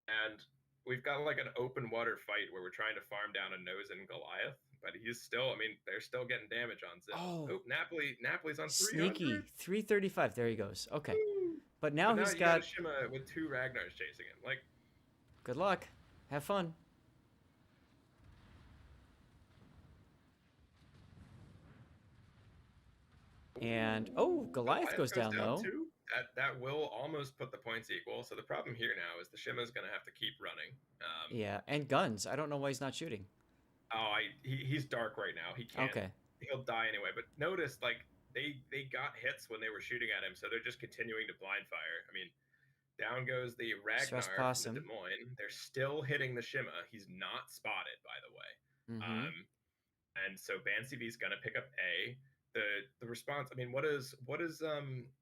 And we've got like an open water fight where we're trying to farm down a Nozen Goliath, but he's still, they're still getting damage on Zip. Oh, Napoli's on 300. Sneaky, 335, there he goes. Okay. Woo. But now he's got Shima with 2 Ragnars chasing him. Like, good luck. Have fun. And Goliath goes down though. Too. That will almost put the points equal. So the problem here now is the Shima's going to have to keep running. Yeah, and guns. I don't know why he's not shooting. Oh, he's dark right now. He can't. Okay. He'll die anyway. But notice, like, they got hits when they were shooting at him, so they're just continuing to blind fire. Down goes the Ragnar from the Des Moines. They're still hitting the Shima. He's not spotted, by the way. And so Bansivi's going to pick up A. The response, what is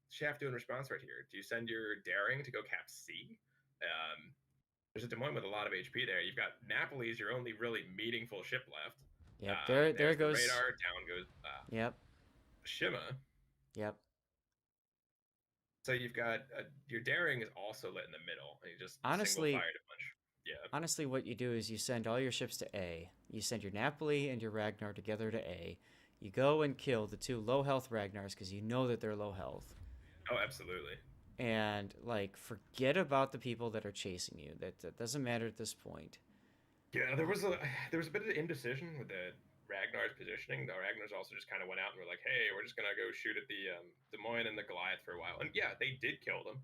Shaft do in response right here? Do you send your Daring to go cap C? There's a Des Moines with a lot of HP there. You've got Napoli's your only really meaningful ship left. Yep, there goes. The radar, down goes. Yep. Shima. Yep. So you've got your daring is also lit in the middle, and you just Honestly, single fired a bunch. Yeah. honestly, what you do is you send all your ships to A. You send your Napoli and your Ragnar together to A. You go and kill the 2 low health Ragnars because you know that they're low health. Oh, absolutely. And like, forget about the people that are chasing you. That doesn't matter at this point. Yeah, there was a bit of indecision with the Ragnar's positioning. The Ragnars also just kind of went out and were like, "Hey, we're just gonna go shoot at the Des Moines and the Goliath for a while." And yeah, they did kill them.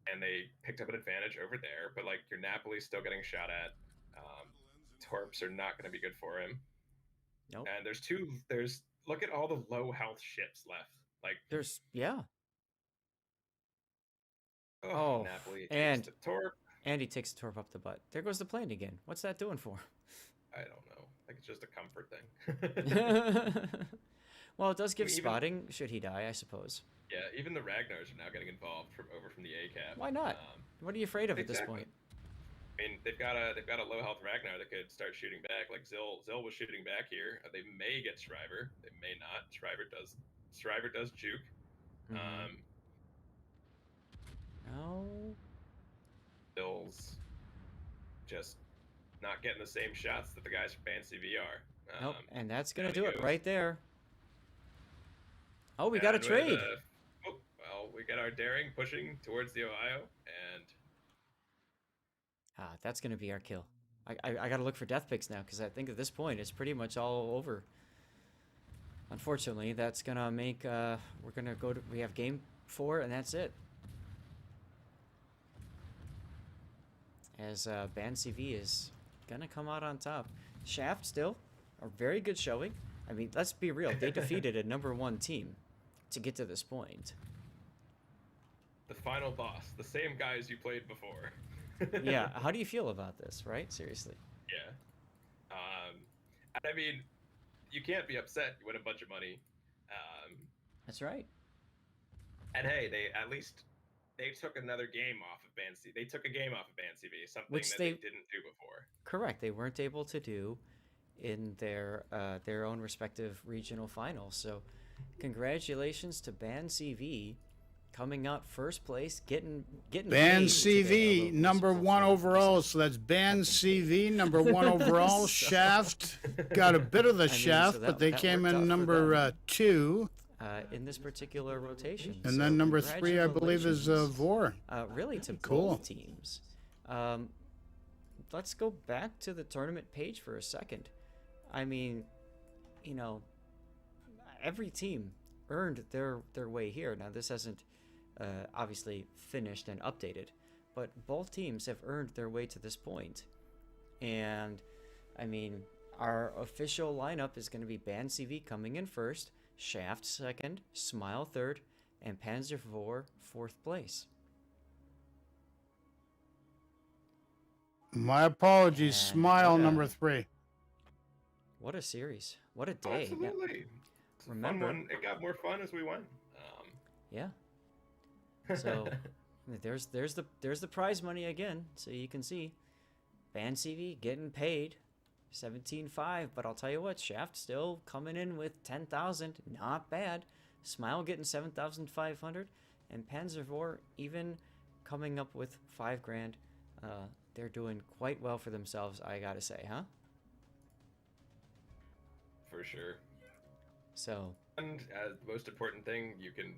And they picked up an advantage over there. But like your Napoli's still getting shot at. Torps are not going to be good for him. Nope. And there's look at all the low health ships left. Like there's yeah. Oh, Napoli and the Torp. And he takes the Torp up the butt. There goes the plane again. What's that doing for? I don't know. I think it's just a comfort thing. Well, it does give spotting should he die, I suppose. Yeah, even the Ragnars are now getting involved over from the A cap. Why not? What are you afraid of at this point? I mean, they've got a low health Ragnar that could start shooting back. Like Zill was shooting back here. They may get Shriver. They may not. Shriver does juke. No. Zill's just not getting the same shots that the guys from Band CV are. Nope, and that's gonna do it right there. Oh, we got a trade. Well, we got our daring pushing towards the Ohio, and that's gonna be our kill. I gotta look for death picks now because I think at this point it's pretty much all over. Unfortunately, that's gonna make we're gonna go to we have game 4 and that's it. As Band CV is gonna come out on top. Shaft still a very good showing. I mean, let's be real. They defeated a #1 team to get to this point. The final boss, the same guys you played before. Yeah, how do you feel about this, right? Seriously. Yeah. I mean, you can't be upset. You win a bunch of money. That's right. And hey, they took another game off of Band CV. They took a game off of Band CV, something that they didn't do before. Correct. They weren't able to do in their own respective regional finals. So, congratulations to Band CV coming out first place, getting Band CV #1 overall. So that's Band CV #1 overall. Shaft got a bit of the shaft, but they came in number 2. In this particular rotation. And then number 3, I believe, is Vor. Really, to both teams. Let's go back to the tournament page for a second. I mean, you know, every team earned their way here. Now, this hasn't obviously finished and updated, but both teams have earned their way to this point. And, I mean, our official lineup is going to be Band CV coming in first, Shaft second, Smile third, and Panzer IV fourth place. My apologies, Smile number 3. What a series! What a day! Absolutely. Now, remember, it got more fun as we went. Yeah. So there's the prize money again, so you can see Band CV getting paid 17.5, but I'll tell you what, Shaft still coming in with 10,000, not bad. Smile getting 7,500, and Panzer IV even coming up with $5,000. They're doing quite well for themselves, I gotta say, huh? For sure. So. And the most important thing, you can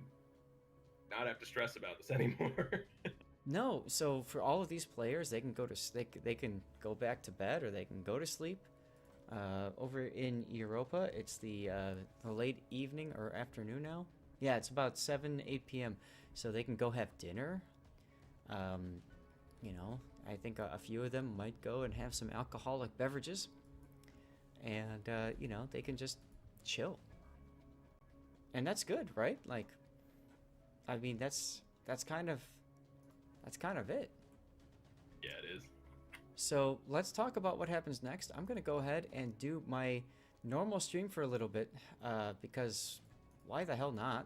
not have to stress about this anymore. No, so for all of these players, they can they can go back to bed or they can go to sleep. Over in Europa, it's the late evening or afternoon now. Yeah, it's about 8 p.m. So they can go have dinner. You know, I think a few of them might go and have some alcoholic beverages, and you know, they can just chill. And that's good, right? Like, I mean, that's kind of it. Yeah, it is. So let's talk about what happens next. I'm gonna go ahead and do my normal stream for a little bit, because why the hell not?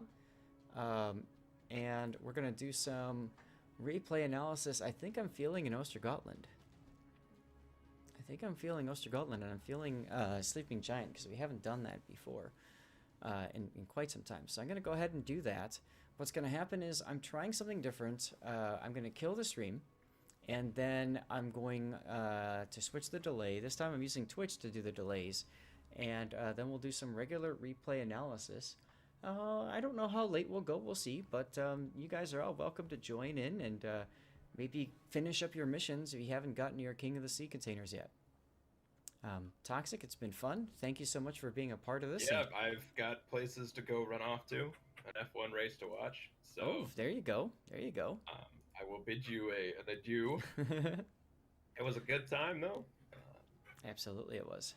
And we're gonna do some replay analysis. I think I'm feeling an Ostergotland. And I'm feeling Sleeping Giant because we haven't done that before. in quite some time. So I'm going to go ahead and do that. What's going to happen is I'm trying something different. I'm going to kill the stream, and then I'm going to switch the delay. This time I'm using Twitch to do the delays, and then we'll do some regular replay analysis. I don't know how late we'll go. We'll see, but you guys are all welcome to join in and maybe finish up your missions if you haven't gotten your King of the Sea containers yet. Toxic, it's been fun. Thank you so much for being a part of this. Yeah, I've got places to go run off to, an F1 race to watch. So oh, there you go. There you go. I will bid you an adieu. It was a good time, though. Absolutely, it was.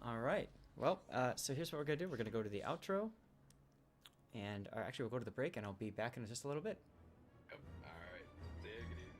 All right. Well, so here's what we're going to do. We're going to go to the outro. And actually, we'll go to the break, and I'll be back in just a little bit. Yep. All right. Take it easy.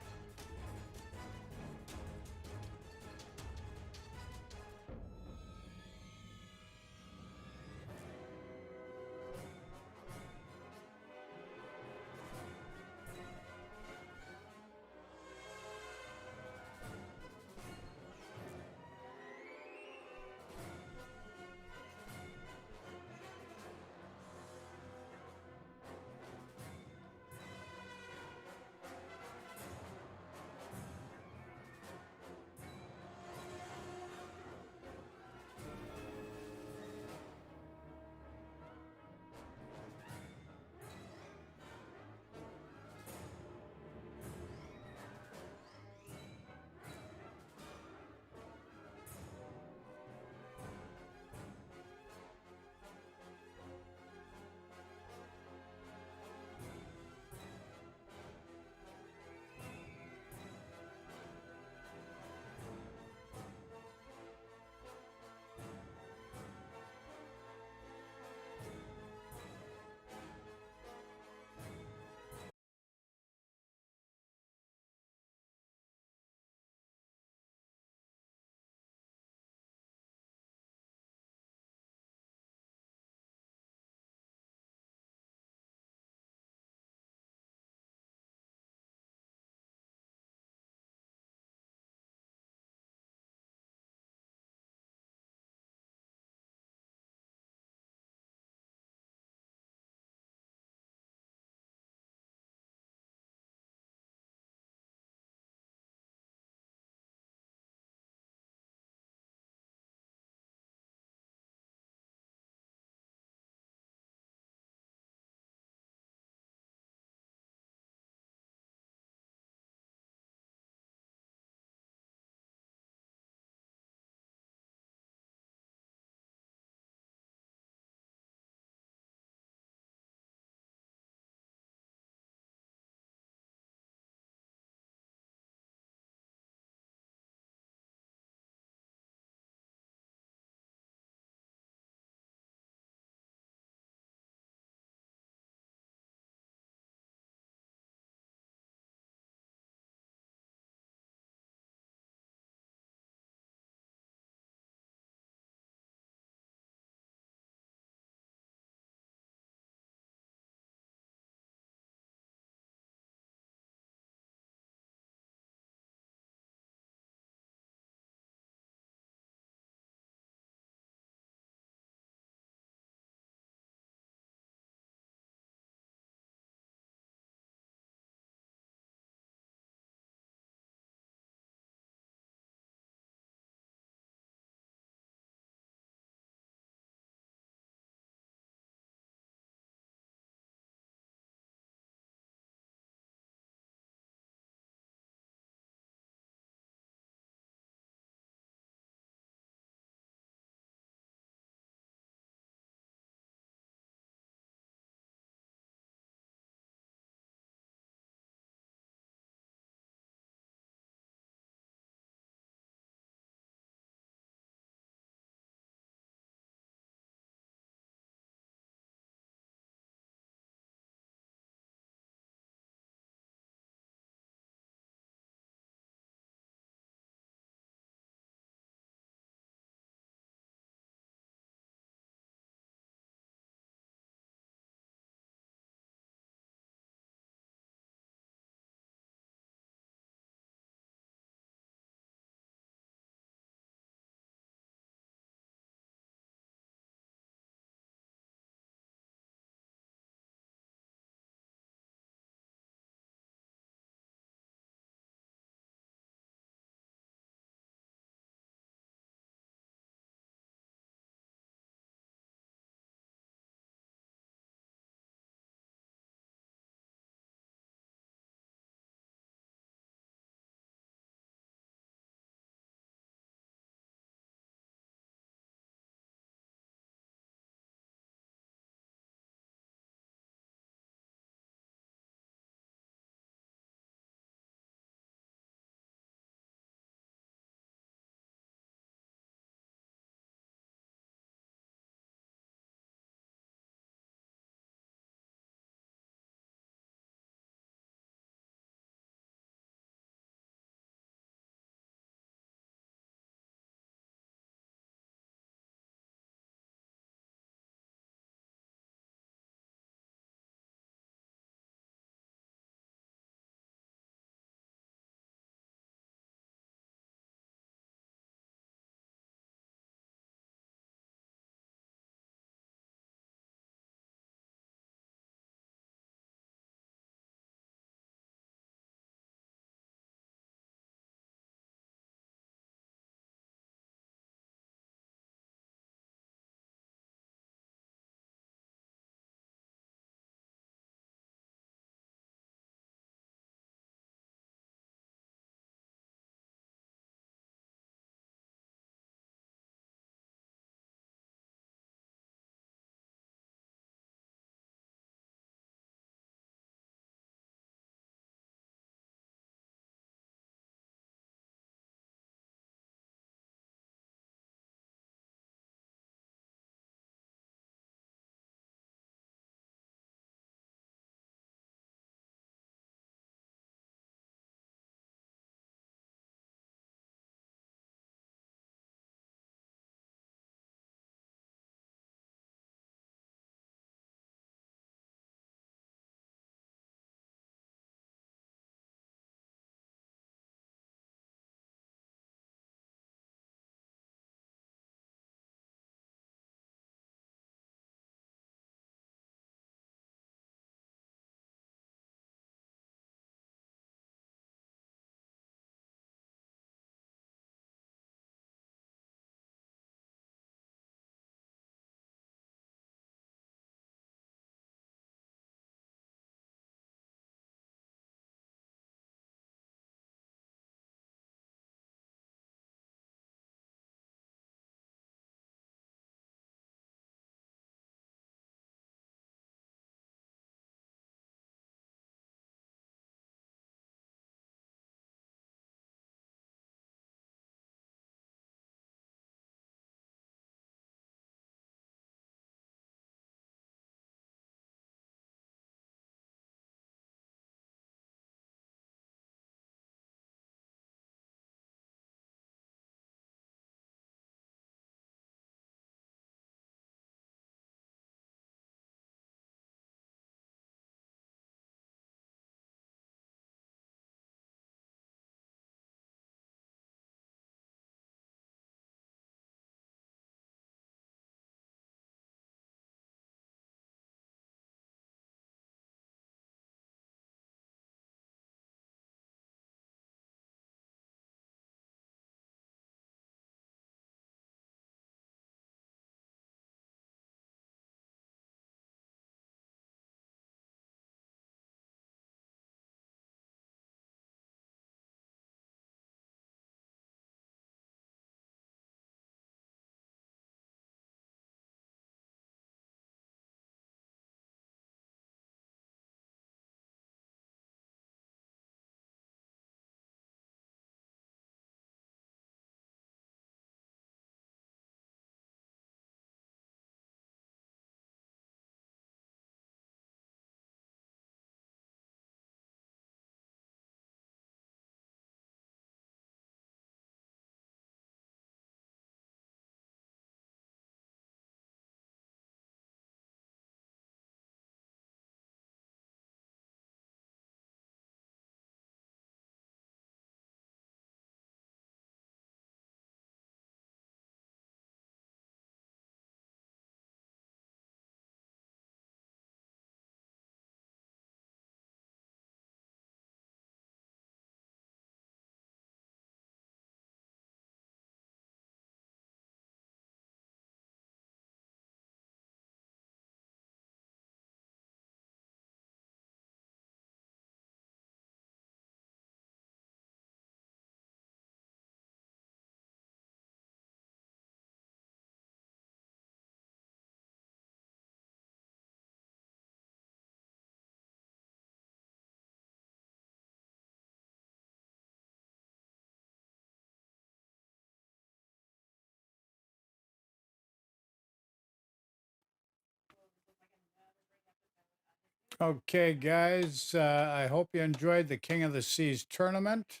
Okay, guys, I hope you enjoyed the King of the Seas tournament.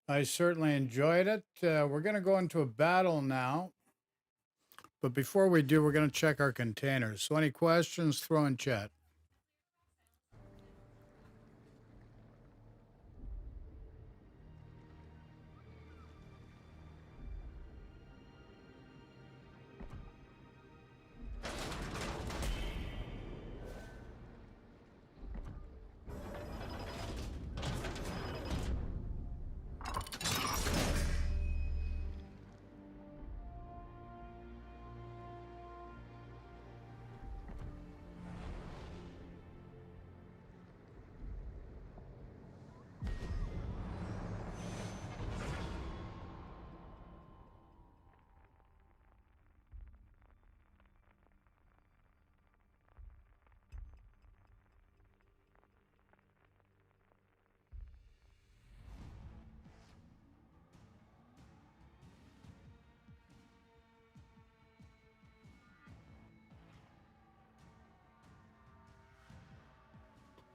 I certainly enjoyed it. We're going to go into a battle now. But before we do, we're going to check our containers. So any questions, throw in chat.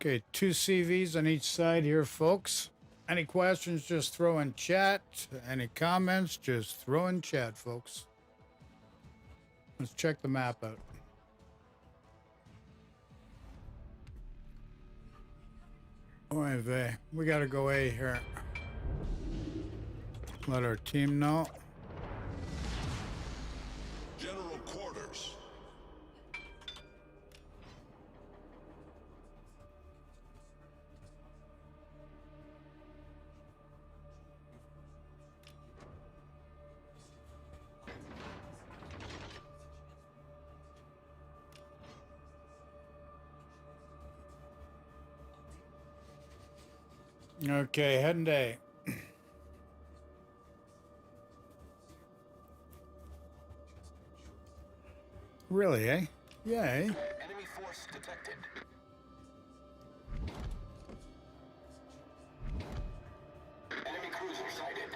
Okay, 2 CVs on each side here, folks. Any questions, just throw in chat. Any comments, just throw in chat, folks. Let's check the map out. Oy vey, we gotta go A here. Let our team know. General quarters. Okay, heading to A. Really, eh? Yay. Enemy force detected. Enemy cruiser sighted.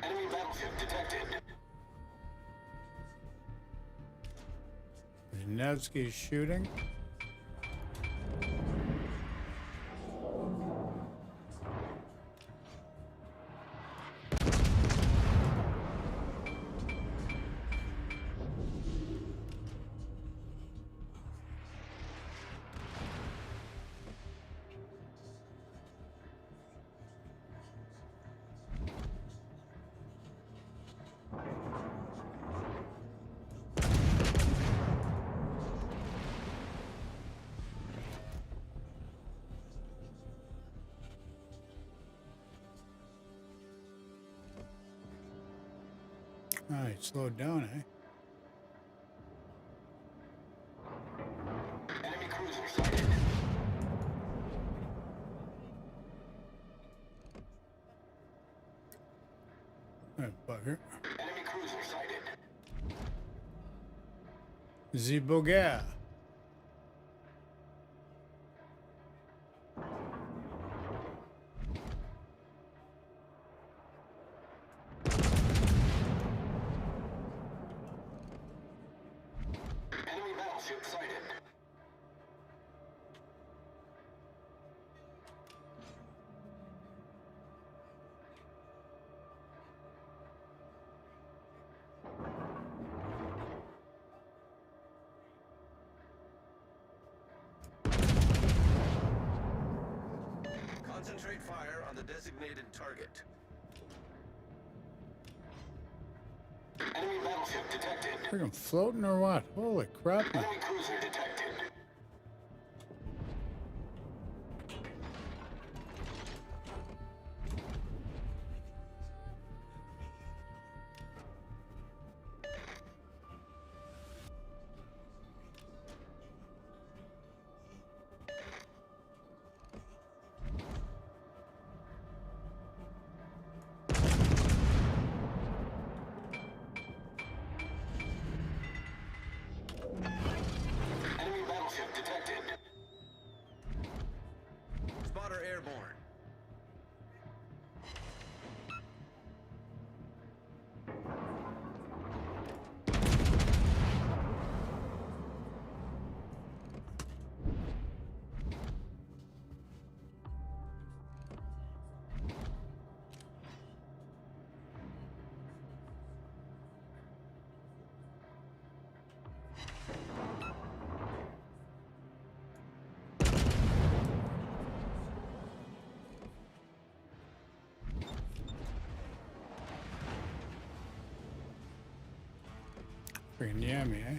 Enemy battleship detected. Nevsky's shooting. All right, slow down, eh? Enemy cruiser sighted. That bugger. Enemy cruiser sighted. The Bougère. Enemy battleship sighted. Concentrate fire on the designated target. Enemy battleship detected. Freaking floating or what? Holy crap, man. Enemy cruiser detected. Enemy battleship detected. Spotter airborne. Freaking yummy, eh?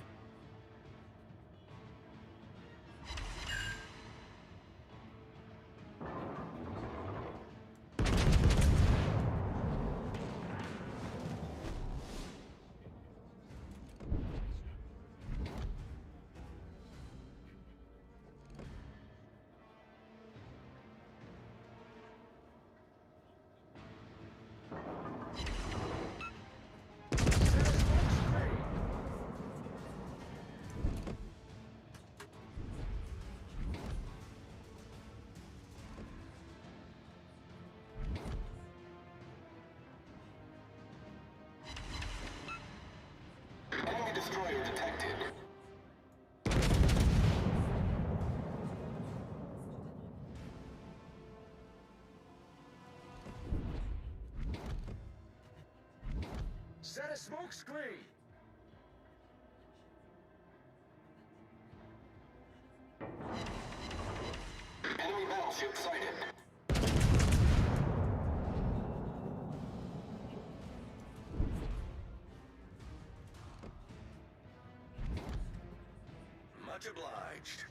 Enemy destroyer detected. Set a smoke screen. Enemy battleship sighted. Much obliged.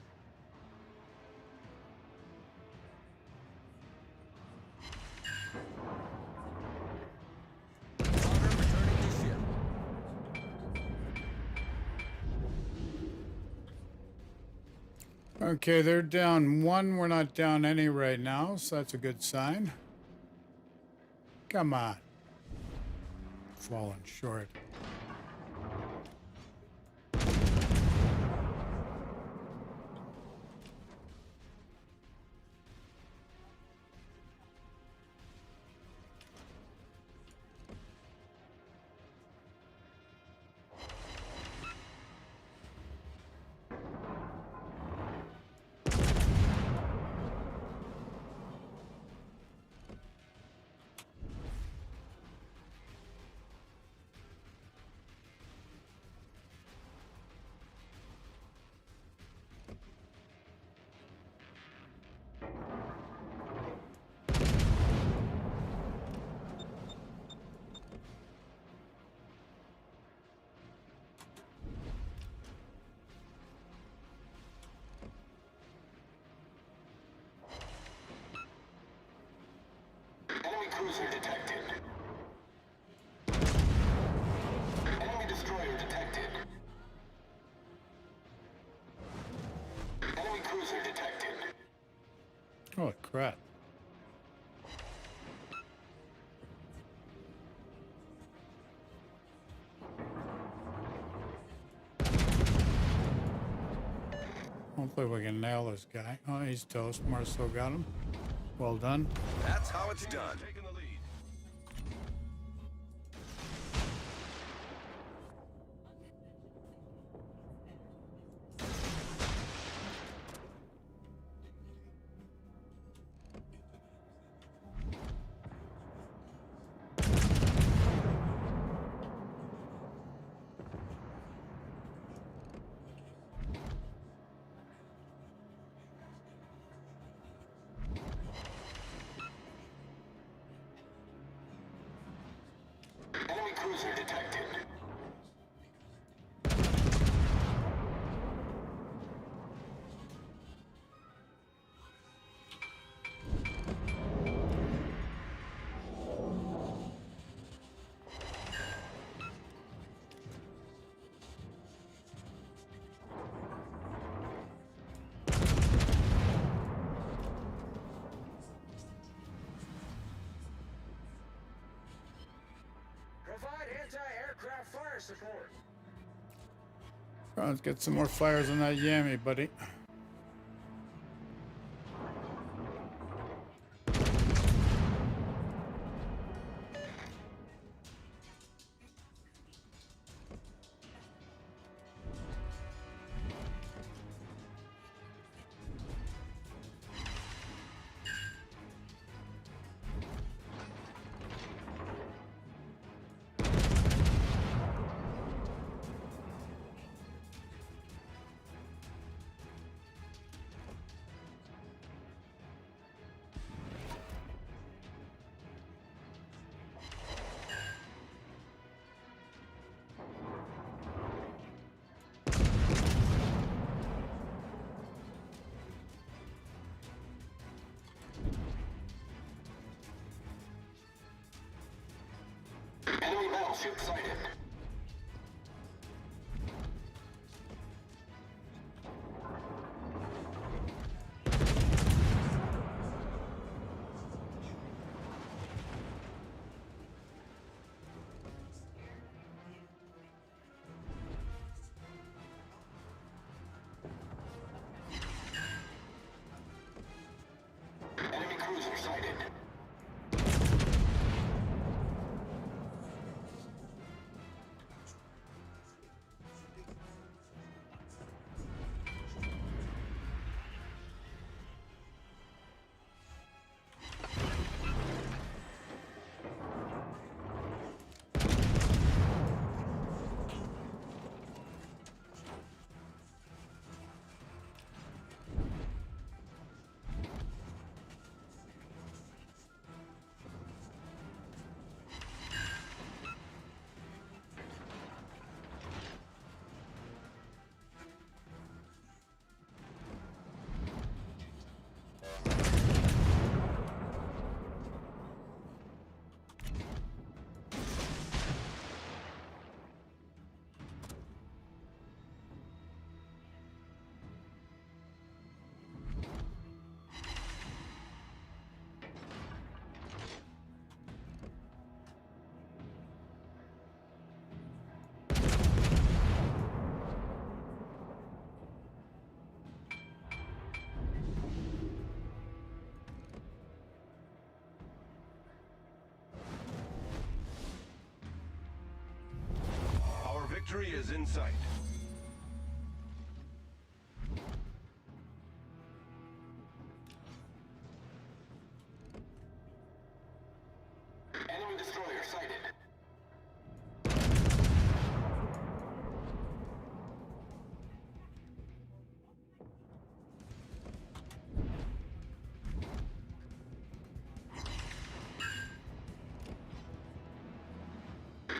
Okay, they're down one. We're not down any right now, so that's a good sign. Come on. Falling short. Enemy cruiser detected. Enemy destroyer detected. Enemy cruiser detected. Oh, crap. Hopefully we can nail this guy. Oh, he's toast. Marcel got him. Well done. That's how it's done. Enemy cruiser detected. Provide anti-aircraft fire support. Let's get some more fires on that yammy, buddy. Enemy battleship sighted. Enemy cruiser sighted. Our victory is in sight. Enemy destroyer sighted.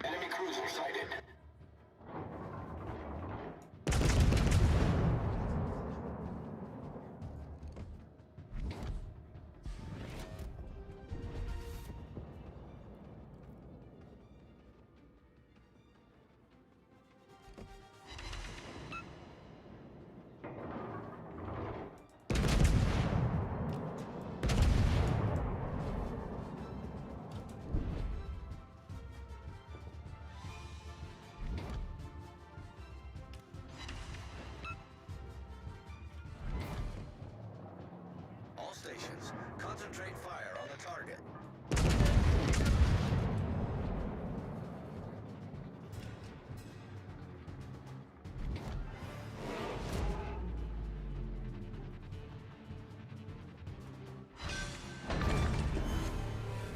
Enemy cruiser sighted. All stations, concentrate fire on the target.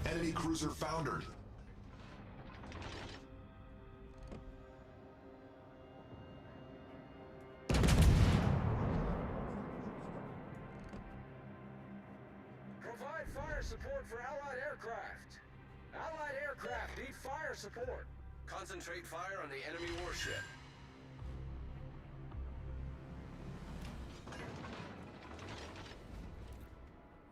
Enemy cruiser foundered. Provide fire support for Allied aircraft. Allied aircraft need fire support. Concentrate fire on the enemy warship.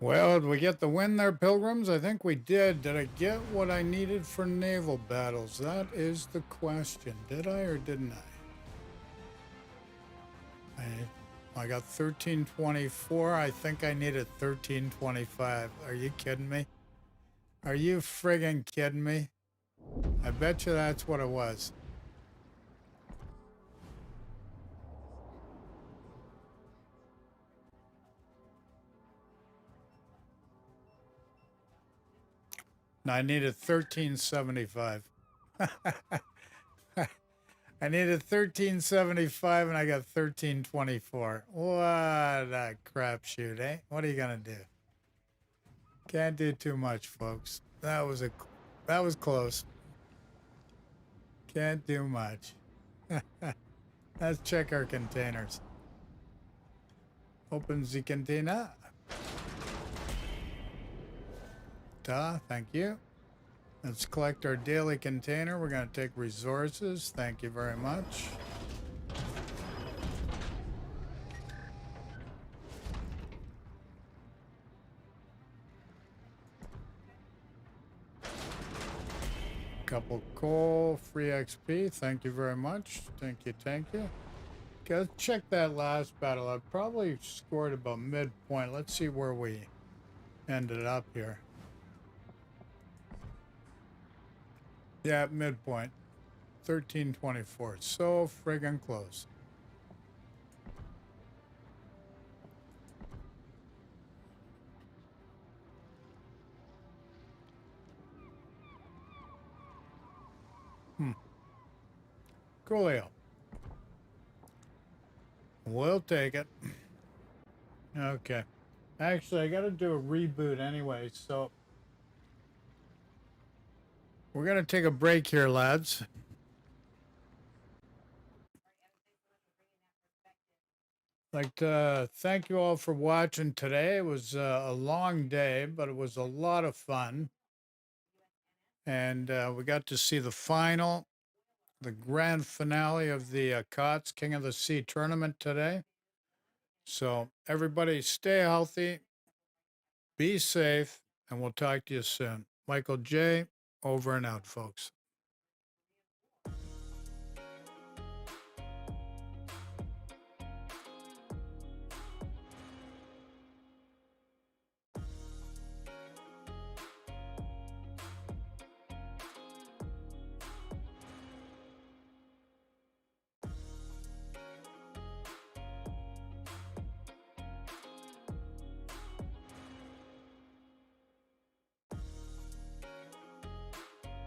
Well, did we get the win there, Pilgrims? I think we did. Did I get what I needed for naval battles? That is the question. Did I or didn't I? I got 1324. I think I needed 1325. Are you kidding me? Are you friggin' kidding me? I bet you that's what it was. No, I needed 1375. I needed 1375 and I got 1324. What a crapshoot, eh? What are you gonna do? Can't do too much, folks. That was close. Can't do much. Let's check our containers. Open the container. Thank you. Let's collect our daily container. We're going to take resources. Thank you very much. Couple coal, free XP. Thank you very much. Thank you, thank you. Okay, let's check that last battle. I probably scored about midpoint. Let's see where we ended up here. Yeah, midpoint. 1324. So friggin' close. Coolio. We'll take it. Okay. Actually, I got to do a reboot anyway, so we're going to take a break here, lads. Like to thank you all for watching today. It was a long day, but it was a lot of fun. And we got to see the final, the grand finale of the COTS King of the Sea tournament today. So everybody stay healthy, be safe, and we'll talk to you soon. Michael J, over and out, folks.